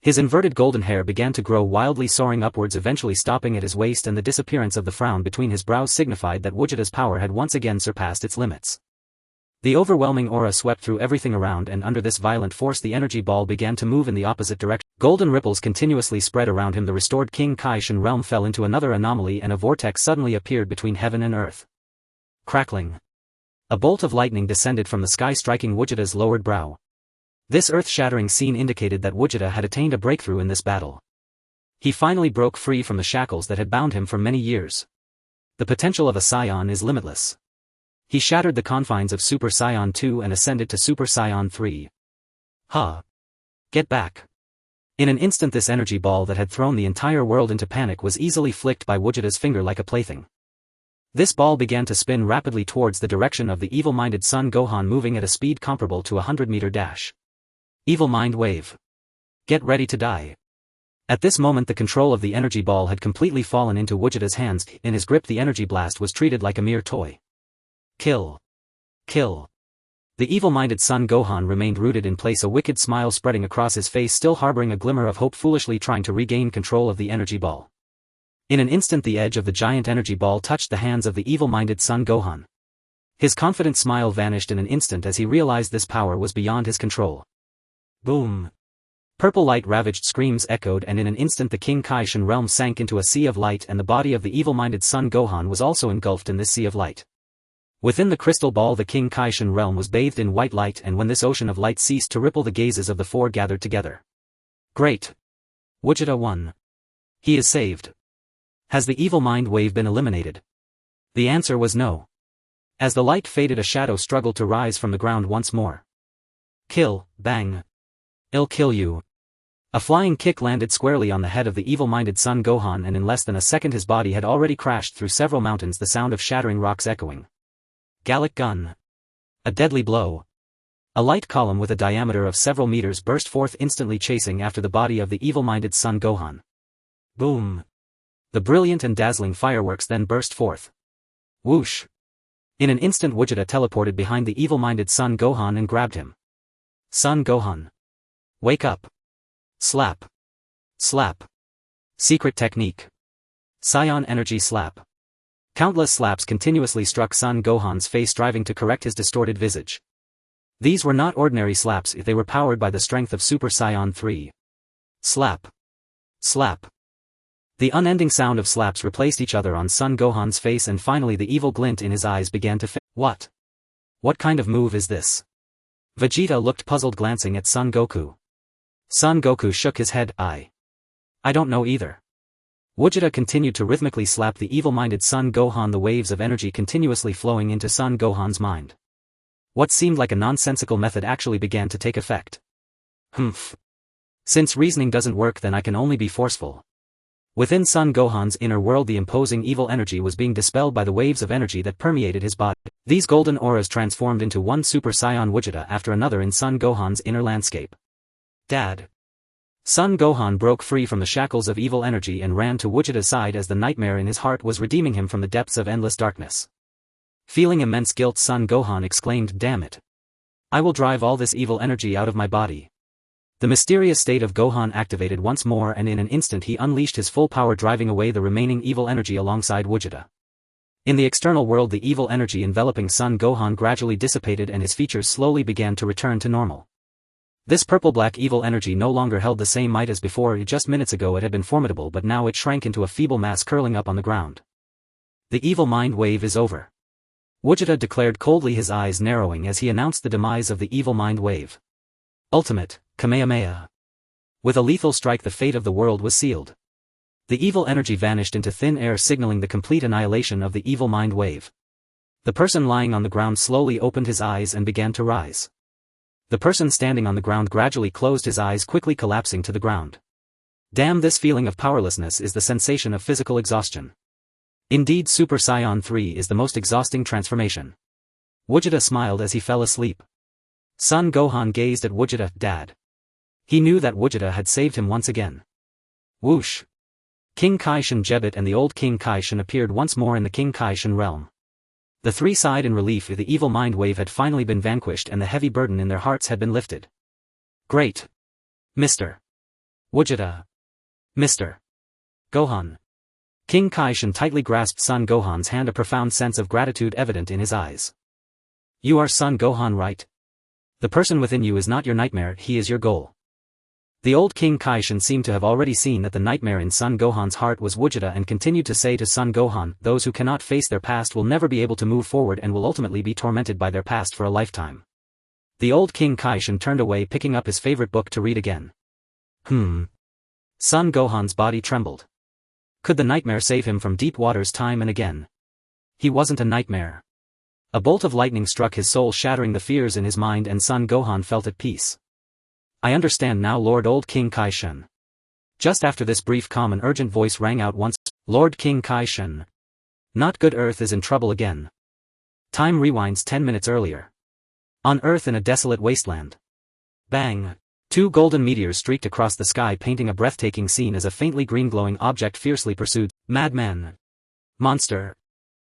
[SPEAKER 1] His inverted golden hair began to grow wildly, soaring upwards, eventually stopping at his waist, and the disappearance of the frown between his brows signified that Gogeta's power had once again surpassed its limits. The overwhelming aura swept through everything around, and under this violent force the energy ball began to move in the opposite direction. Golden ripples continuously spread around him. The restored King Kai-Shan realm fell into another anomaly, and a vortex suddenly appeared between heaven and earth. Crackling. A bolt of lightning descended from the sky, striking Gogeta's lowered brow. This earth-shattering scene indicated that Gogeta had attained a breakthrough in this battle. He finally broke free from the shackles that had bound him for many years. The potential of a Saiyan is limitless. He shattered the confines of Super Saiyan 2 and ascended to Super Saiyan 3. Get back. In an instant this energy ball that had thrown the entire world into panic was easily flicked by Gogeta's finger like a plaything. This ball began to spin rapidly towards the direction of the evil-minded Son Gohan, moving at a speed comparable to a 100-meter dash. Evil Mind Wave. Get ready to die. At this moment the control of the energy ball had completely fallen into Gogeta's hands. In his grip the energy blast was treated like a mere toy. Kill. Kill. The evil-minded Son Gohan remained rooted in place, a wicked smile spreading across his face, still harboring a glimmer of hope, foolishly trying to regain control of the energy ball. In an instant the edge of the giant energy ball touched the hands of the evil-minded Son Gohan. His confident smile vanished in an instant as he realized this power was beyond his control. Boom. Purple light ravaged screams echoed, and in an instant the King Kai-Shan realm sank into a sea of light, and the body of the evil-minded Son Gohan was also engulfed in this sea of light. Within the crystal ball the King Kai-Shan realm was bathed in white light, and when this ocean of light ceased to ripple the gazes of the four gathered together. Great. Gogeta won. He is saved. Has the evil mind wave been eliminated? The answer was no. As the light faded a shadow struggled to rise from the ground once more. Kill, bang. I'll kill you. A flying kick landed squarely on the head of the evil-minded Son Gohan, and in less than a second his body had already crashed through several mountains, the sound of shattering rocks echoing. Gallic gun. A deadly blow. A light column with a diameter of several meters burst forth, instantly chasing after the body of the evil-minded Son Gohan. Boom. The brilliant and dazzling fireworks then burst forth. Whoosh. In an instant Gogeta teleported behind the evil-minded Son Gohan and grabbed him. Son Gohan. Wake up. Slap. Slap. Secret technique. Saiyan energy slap. Countless slaps continuously struck Son Gohan's face, striving to correct his distorted visage. These were not ordinary slaps, they were powered by the strength of Super Saiyan 3. Slap. Slap. The unending sound of slaps replaced each other on Son Gohan's face, and finally the evil glint in his eyes began to fade. What? What kind of move is this? Vegeta looked puzzled, glancing at Son Goku. Son Goku shook his head. I don't know either. Gogeta continued to rhythmically slap the evil-minded Son Gohan, the waves of energy continuously flowing into Son Gohan's mind. What seemed like a nonsensical method actually began to take effect. Humph. Since reasoning doesn't work, then I can only be forceful. Within Son Gohan's inner world the imposing evil energy was being dispelled by the waves of energy that permeated his body. These golden auras transformed into one Super Saiyan Gogeta after another in Son Gohan's inner landscape. Dad. Son Gohan broke free from the shackles of evil energy and ran to Gogeta's side as the nightmare in his heart was redeeming him from the depths of endless darkness. Feeling immense guilt, Son Gohan exclaimed, "Damn it. I will drive all this evil energy out of my body." The mysterious state of Gohan activated once more, and in an instant he unleashed his full power, driving away the remaining evil energy alongside Gogeta. In the external world the evil energy enveloping Son Gohan gradually dissipated and his features slowly began to return to normal. This purple-black evil energy no longer held the same might as before. Just minutes ago it had been formidable, but now it shrank into a feeble mass curling up on the ground. The evil mind wave is over. Gogeta declared coldly, his eyes narrowing as he announced the demise of the evil mind wave. Ultimate, Kamehameha. With a lethal strike the fate of the world was sealed. The evil energy vanished into thin air, signaling the complete annihilation of the evil mind wave. The person lying on the ground slowly opened his eyes and began to rise. The person standing on the ground gradually closed his eyes, quickly collapsing to the ground. Damn, this feeling of powerlessness is the sensation of physical exhaustion. Indeed, Super Saiyan 3 is the most exhausting transformation. Gogeta smiled as he fell asleep. Son Gohan gazed at Gogeta. Dad. He knew that Gogeta had saved him once again. Whoosh. King Kai-Shan Jebet and the old King Kai-Shan appeared once more in the King Kai-Shan realm. The three sighed in relief. The evil mind wave had finally been vanquished and the heavy burden in their hearts had been lifted. Great. Mr. Gogeta. Mr. Gohan. King Kai-Shan tightly grasped Son Gohan's hand, a profound sense of gratitude evident in his eyes. You are Son Gohan, right? The person within you is not your nightmare, he is your goal. The old King Kai-Shan seemed to have already seen that the nightmare in Son Gohan's heart was Gogeta and continued to say to Son Gohan, those who cannot face their past will never be able to move forward and will ultimately be tormented by their past for a lifetime. The old King Kai-Shan turned away, picking up his favorite book to read again. Son Gohan's body trembled. Could the nightmare save him from deep waters time and again? He wasn't a nightmare. A bolt of lightning struck his soul, shattering the fears in his mind, and Son Gohan felt at peace. I understand now, Lord Old King Kai-Shan. Just after this brief calm, an urgent voice rang out once. Lord King Kai-Shan. Not good, Earth is in trouble again. Time rewinds 10 minutes earlier. On Earth, in a desolate wasteland. Bang! Two golden meteors streaked across the sky, painting a breathtaking scene as a faintly green glowing object fiercely pursued. Madman. Monster.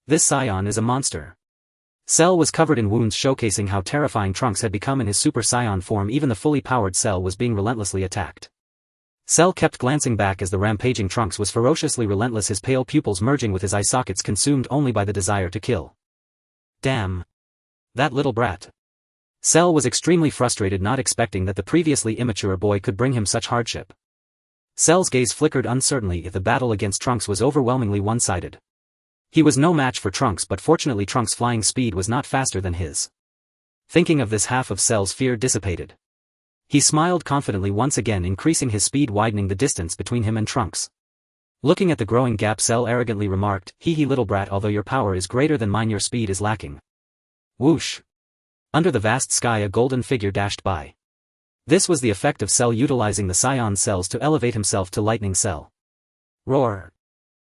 [SPEAKER 1] This Saiyan is a monster. Cell was covered in wounds, showcasing how terrifying Trunks had become in his Super Saiyan form. Even the fully powered Cell was being relentlessly attacked. Cell kept glancing back as the rampaging Trunks was ferociously relentless, his pale pupils merging with his eye sockets, consumed only by the desire to kill. Damn. That little brat. Cell was extremely frustrated, not expecting that the previously immature boy could bring him such hardship. Cell's gaze flickered uncertainly. If the battle against Trunks was overwhelmingly one-sided. He was no match for Trunks, but fortunately Trunks' flying speed was not faster than his. Thinking of this, half of Cell's fear dissipated. He smiled confidently once again, increasing his speed, widening the distance between him and Trunks. Looking at the growing gap, Cell arrogantly remarked, "Hee little brat, although your power is greater than mine, your speed is lacking." Whoosh. Under the vast sky, a golden figure dashed by. This was the effect of Cell utilizing the Saiyan cells to elevate himself to Lightning Cell. Roar.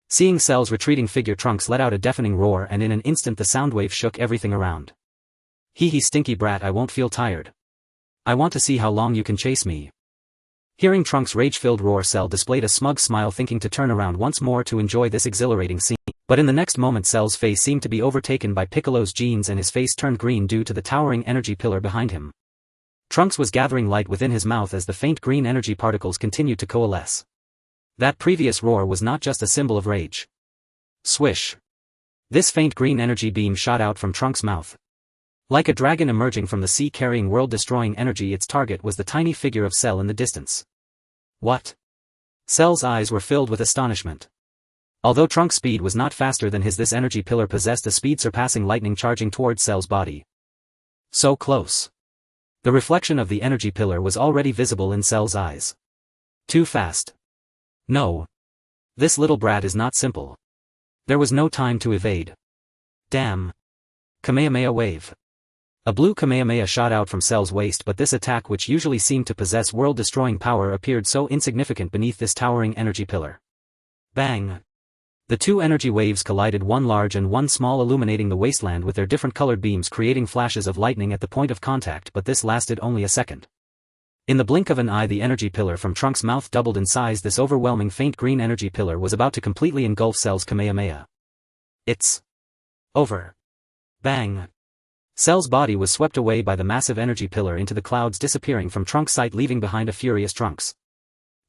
[SPEAKER 1] Seeing Cell's retreating figure, Trunks let out a deafening roar, and in an instant the sound wave shook everything around. Hee stinky brat, I won't feel tired. I want to see how long you can chase me. Hearing Trunks' rage-filled roar, Cell displayed a smug smile, thinking to turn around once more to enjoy this exhilarating scene. But in the next moment Cell's face seemed to be overtaken by Piccolo's genes and his face turned green due to the towering energy pillar behind him. Trunks was gathering light within his mouth as the faint green energy particles continued to coalesce. That previous roar was not just a symbol of rage. Swish. This faint green energy beam shot out from Trunks' mouth. Like a dragon emerging from the sea carrying world-destroying energy, its target was the tiny figure of Cell in the distance. What? Cell's eyes were filled with astonishment. Although Trunks' speed was not faster than his, this energy pillar possessed a speed surpassing lightning, charging towards Cell's body. So close. The reflection of the energy pillar was already visible in Cell's eyes. Too fast. No. This little brat is not simple. There was no time to evade. Damn. Kamehameha wave. A blue Kamehameha shot out from Cell's waist, but this attack, which usually seemed to possess world-destroying power, appeared so insignificant beneath this towering energy pillar. Bang. The two energy waves collided, one large and one small, illuminating the wasteland with their different colored beams, creating flashes of lightning at the point of contact, but this lasted only a second. In the blink of an eye, the energy pillar from Trunks' mouth doubled in size. This overwhelming faint green energy pillar was about to completely engulf Cell's Kamehameha. It's over. Bang. Cell's body was swept away by the massive energy pillar into the clouds, disappearing from Trunks' sight, leaving behind a furious Trunks.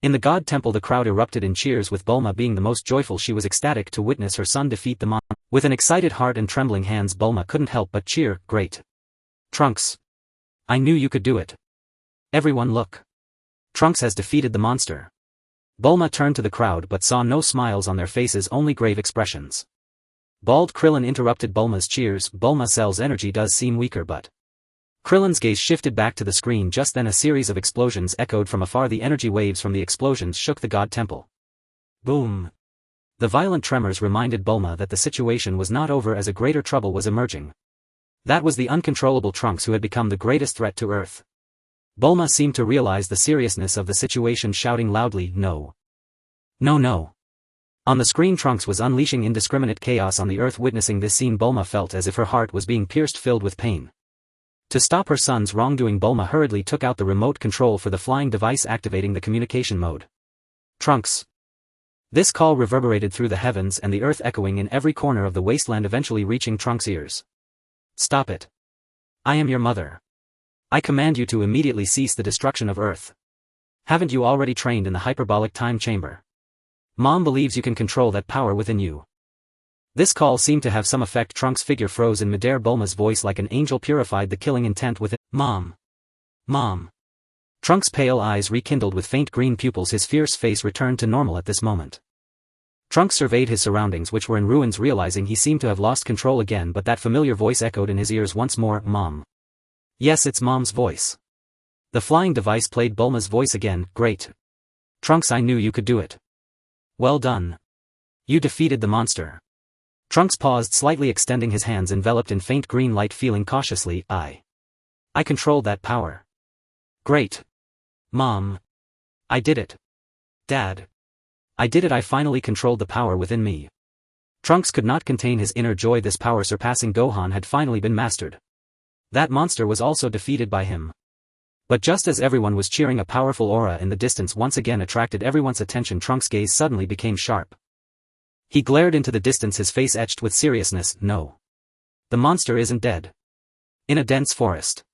[SPEAKER 1] In the God Temple, the crowd erupted in cheers, with Bulma being the most joyful. She was ecstatic to witness her son defeat the monster. With an excited heart and trembling hands, Bulma couldn't help but cheer. Great. Trunks. I knew you could do it. Everyone look. Trunks has defeated the monster. Bulma turned to the crowd but saw no smiles on their faces, only grave expressions. Bald Krillin interrupted Bulma's cheers. Bulma Cell's energy does seem weaker, but... Krillin's gaze shifted back to the screen. Just then a series of explosions echoed from afar. The energy waves from the explosions shook the God Temple. Boom. The violent tremors reminded Bulma that the situation was not over, as a greater trouble was emerging. That was the uncontrollable Trunks, who had become the greatest threat to Earth. Bulma seemed to realize the seriousness of the situation, shouting loudly, "No. No, no." On the screen, Trunks was unleashing indiscriminate chaos on the Earth. Witnessing this scene, Bulma felt as if her heart was being pierced, filled with pain. To stop her son's wrongdoing, Bulma hurriedly took out the remote control for the flying device, activating the communication mode. Trunks. This call reverberated through the heavens and the Earth, echoing in every corner of the wasteland, eventually reaching Trunks' ears. "Stop it. I am your mother. I command you to immediately cease the destruction of Earth. Haven't you already trained in the hyperbolic time chamber? Mom believes you can control that power within you." This call seemed to have some effect. Trunks' figure froze in midair. Bulma's voice, like an angel, purified the killing intent within. "Mom. Mom." Trunks' pale eyes rekindled with faint green pupils. His fierce face returned to normal at this moment. Trunks surveyed his surroundings, which were in ruins, realizing he seemed to have lost control again, but that familiar voice echoed in his ears once more, "Mom." Yes, it's Mom's voice. The flying device played Bulma's voice again. "Great. Trunks, I knew you could do it. Well done. You defeated the monster." Trunks paused slightly, extending his hands enveloped in faint green light, feeling cautiously, I controlled that power. "Great. Mom. I did it. Dad. I did it. I finally controlled the power within me." Trunks could not contain his inner joy. This power surpassing Gohan had finally been mastered. That monster was also defeated by him. But just as everyone was cheering, a powerful aura in the distance once again attracted everyone's attention. Trunks' gaze suddenly became sharp. He glared into the distance, his face etched with seriousness. "No. The monster isn't dead." In a dense forest,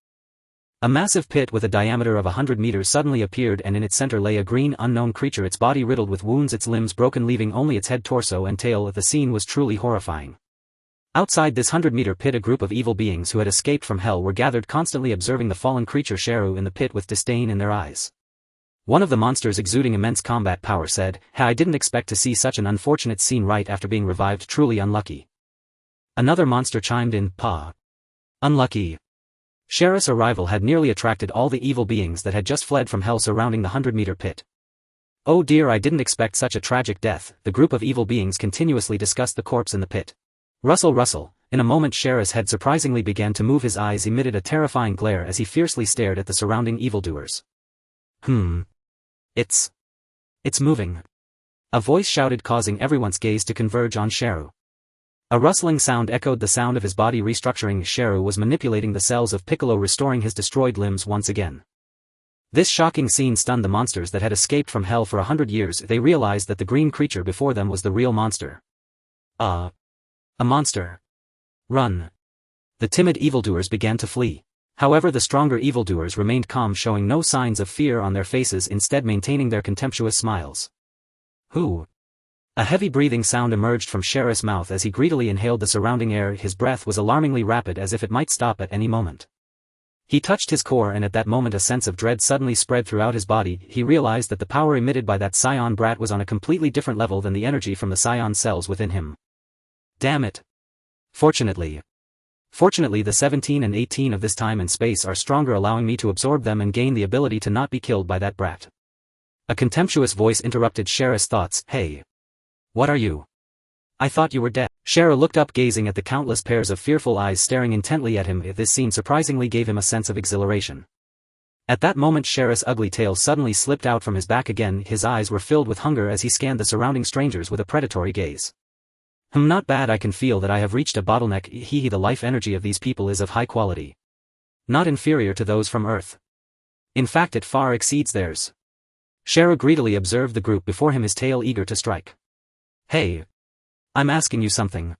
[SPEAKER 1] a massive pit with a diameter of 100 meters suddenly appeared, and in its center lay a green unknown creature, its body riddled with wounds, its limbs broken, leaving only its head, torso and tail. The scene was truly horrifying. Outside this 100-meter pit, a group of evil beings who had escaped from hell were gathered, constantly observing the fallen creature Sheru in the pit with disdain in their eyes. One of the monsters, exuding immense combat power, said, I didn't expect to see such an unfortunate scene right after being revived. Truly unlucky." Another monster chimed in, "Pa. Unlucky." Sheriff's arrival had nearly attracted all the evil beings that had just fled from hell surrounding the 100-meter pit. "Oh dear, I didn't expect such a tragic death." The group of evil beings continuously discussed the corpse in the pit. Rustle, rustle. In a moment Sheriff's head surprisingly began to move. His eyes emitted a terrifying glare as he fiercely stared at the surrounding evildoers. It's moving." A voice shouted, causing everyone's gaze to converge on Sheru. A rustling sound echoed the sound of his body restructuring. Sheru was manipulating the cells of Piccolo, restoring his destroyed limbs once again. This shocking scene stunned the monsters that had escaped from hell for 100 years. They realized that the green creature before them was the real monster. A monster. Run. The timid evildoers began to flee. However, the stronger evildoers remained calm, showing no signs of fear on their faces, instead maintaining their contemptuous smiles. "Who?" A heavy breathing sound emerged from Sheriff's mouth as he greedily inhaled the surrounding air. His breath was alarmingly rapid, as if it might stop at any moment. He touched his core, and at that moment a sense of dread suddenly spread throughout his body. He realized that the power emitted by that Saiyan brat was on a completely different level than the energy from the Saiyan cells within him. Damn it. Fortunately, the 17 and 18 of this time and space are stronger, allowing me to absorb them and gain the ability to not be killed by that brat. A contemptuous voice interrupted Sheriff's thoughts. "Hey. What are you? I thought you were dead." Sheriff looked up, gazing at the countless pairs of fearful eyes staring intently at him. This scene surprisingly gave him a sense of exhilaration. At that moment Sheriff's ugly tail suddenly slipped out from his back again. His eyes were filled with hunger as he scanned the surrounding strangers with a predatory gaze. Not bad. I can feel that I have reached a bottleneck. The life energy of these people is of high quality. Not inferior to those from Earth. In fact, it far exceeds theirs." Sheriff greedily observed the group before him, his tail eager to strike. "Hey. I'm asking you something."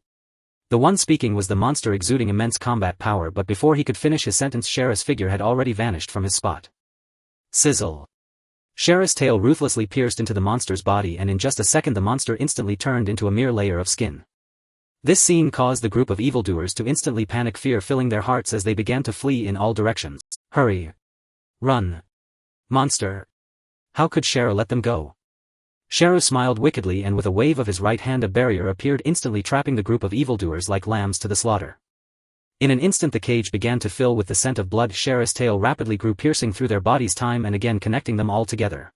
[SPEAKER 1] The one speaking was the monster exuding immense combat power, but before he could finish his sentence Sheriff's figure had already vanished from his spot. Sizzle. Sheriff's tail ruthlessly pierced into the monster's body, and in just a second the monster instantly turned into a mere layer of skin. This scene caused the group of evildoers to instantly panic, fear filling their hearts as they began to flee in all directions. "Hurry. Run. Monster. How could Sheriff let them go?" Sharu smiled wickedly, and with a wave of his right hand a barrier appeared, instantly trapping the group of evildoers like lambs to the slaughter. In an instant the cage began to fill with the scent of blood. Sharu's tail rapidly grew, piercing through their bodies time and again, connecting them all together.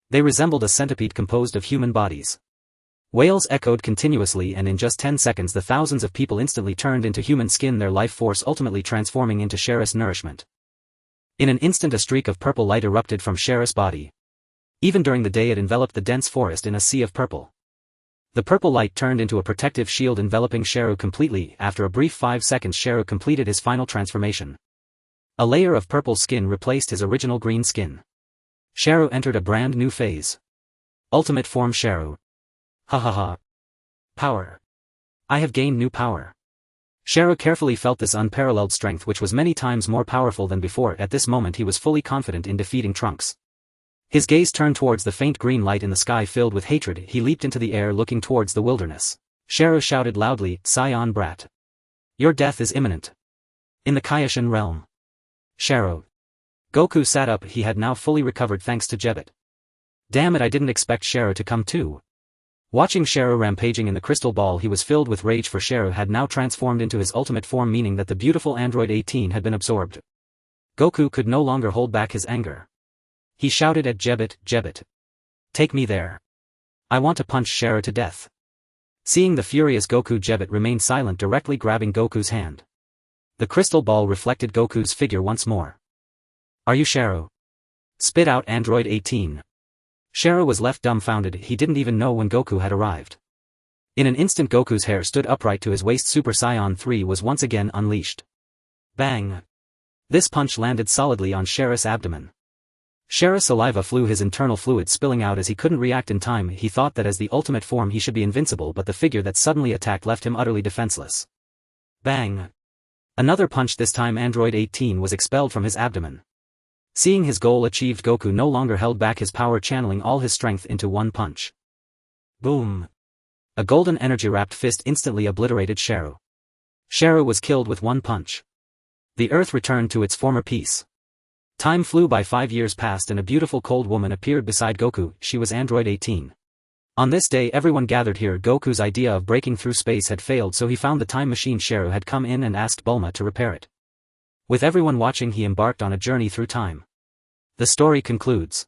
[SPEAKER 1] They resembled a centipede composed of human bodies. Wails echoed continuously, and in just 10 seconds the thousands of people instantly turned into human skin, their life force ultimately transforming into Sharu's nourishment. In an instant a streak of purple light erupted from Sharu's body. Even during the day it enveloped the dense forest in a sea of purple. The purple light turned into a protective shield enveloping Sharu completely. After a brief 5 seconds Sharu completed his final transformation. A layer of purple skin replaced his original green skin. Sharu entered a brand new phase. Ultimate form Sharu. Ha ha ha. Power. I have gained new power. Sharu carefully felt this unparalleled strength, which was many times more powerful than before. At this moment he was fully confident in defeating Trunks. His gaze turned towards the faint green light in the sky filled with hatred. He leaped into the air looking towards the wilderness. Sharu shouted loudly, Saiyan brat. Your death is imminent. In the Kaioshin realm. Sharu. Goku sat up. He had now fully recovered thanks to Gogeta. Damn it, I didn't expect Sharu to come too. Watching Sharu rampaging in the crystal ball, he was filled with rage, for Sharu had now transformed into his ultimate form, meaning that the beautiful android 18 had been absorbed. Goku could no longer hold back his anger. He shouted at Gogeta. Take me there. I want to punch Sharu to death. Seeing the furious Goku, Gogeta remained silent, directly grabbing Goku's hand. The crystal ball reflected Goku's figure once more. Are you Sharu? Spit out android 18. Sharu was left dumbfounded. He didn't even know when Goku had arrived. In an instant Goku's hair stood upright to his waist. Super Saiyan 3 was once again unleashed. Bang! This punch landed solidly on Sharu's abdomen. Sharu's saliva flew, his internal fluid spilling out as he couldn't react in time. He thought that as the ultimate form he should be invincible, but the figure that suddenly attacked left him utterly defenseless. Bang! Another punch. This time android 18 was expelled from his abdomen. Seeing his goal achieved, Goku no longer held back his power, channeling all his strength into one punch. Boom! A golden energy-wrapped fist instantly obliterated Sharu. Sharu was killed with one punch. The earth returned to its former peace. Time flew by. 5 years passed and a beautiful cold woman appeared beside Goku. She was android 18. On this day everyone gathered here. Goku's idea of breaking through space had failed, so he found the time machine. Sharu had come in and asked Bulma to repair it. With everyone watching he embarked on a journey through time. The story concludes.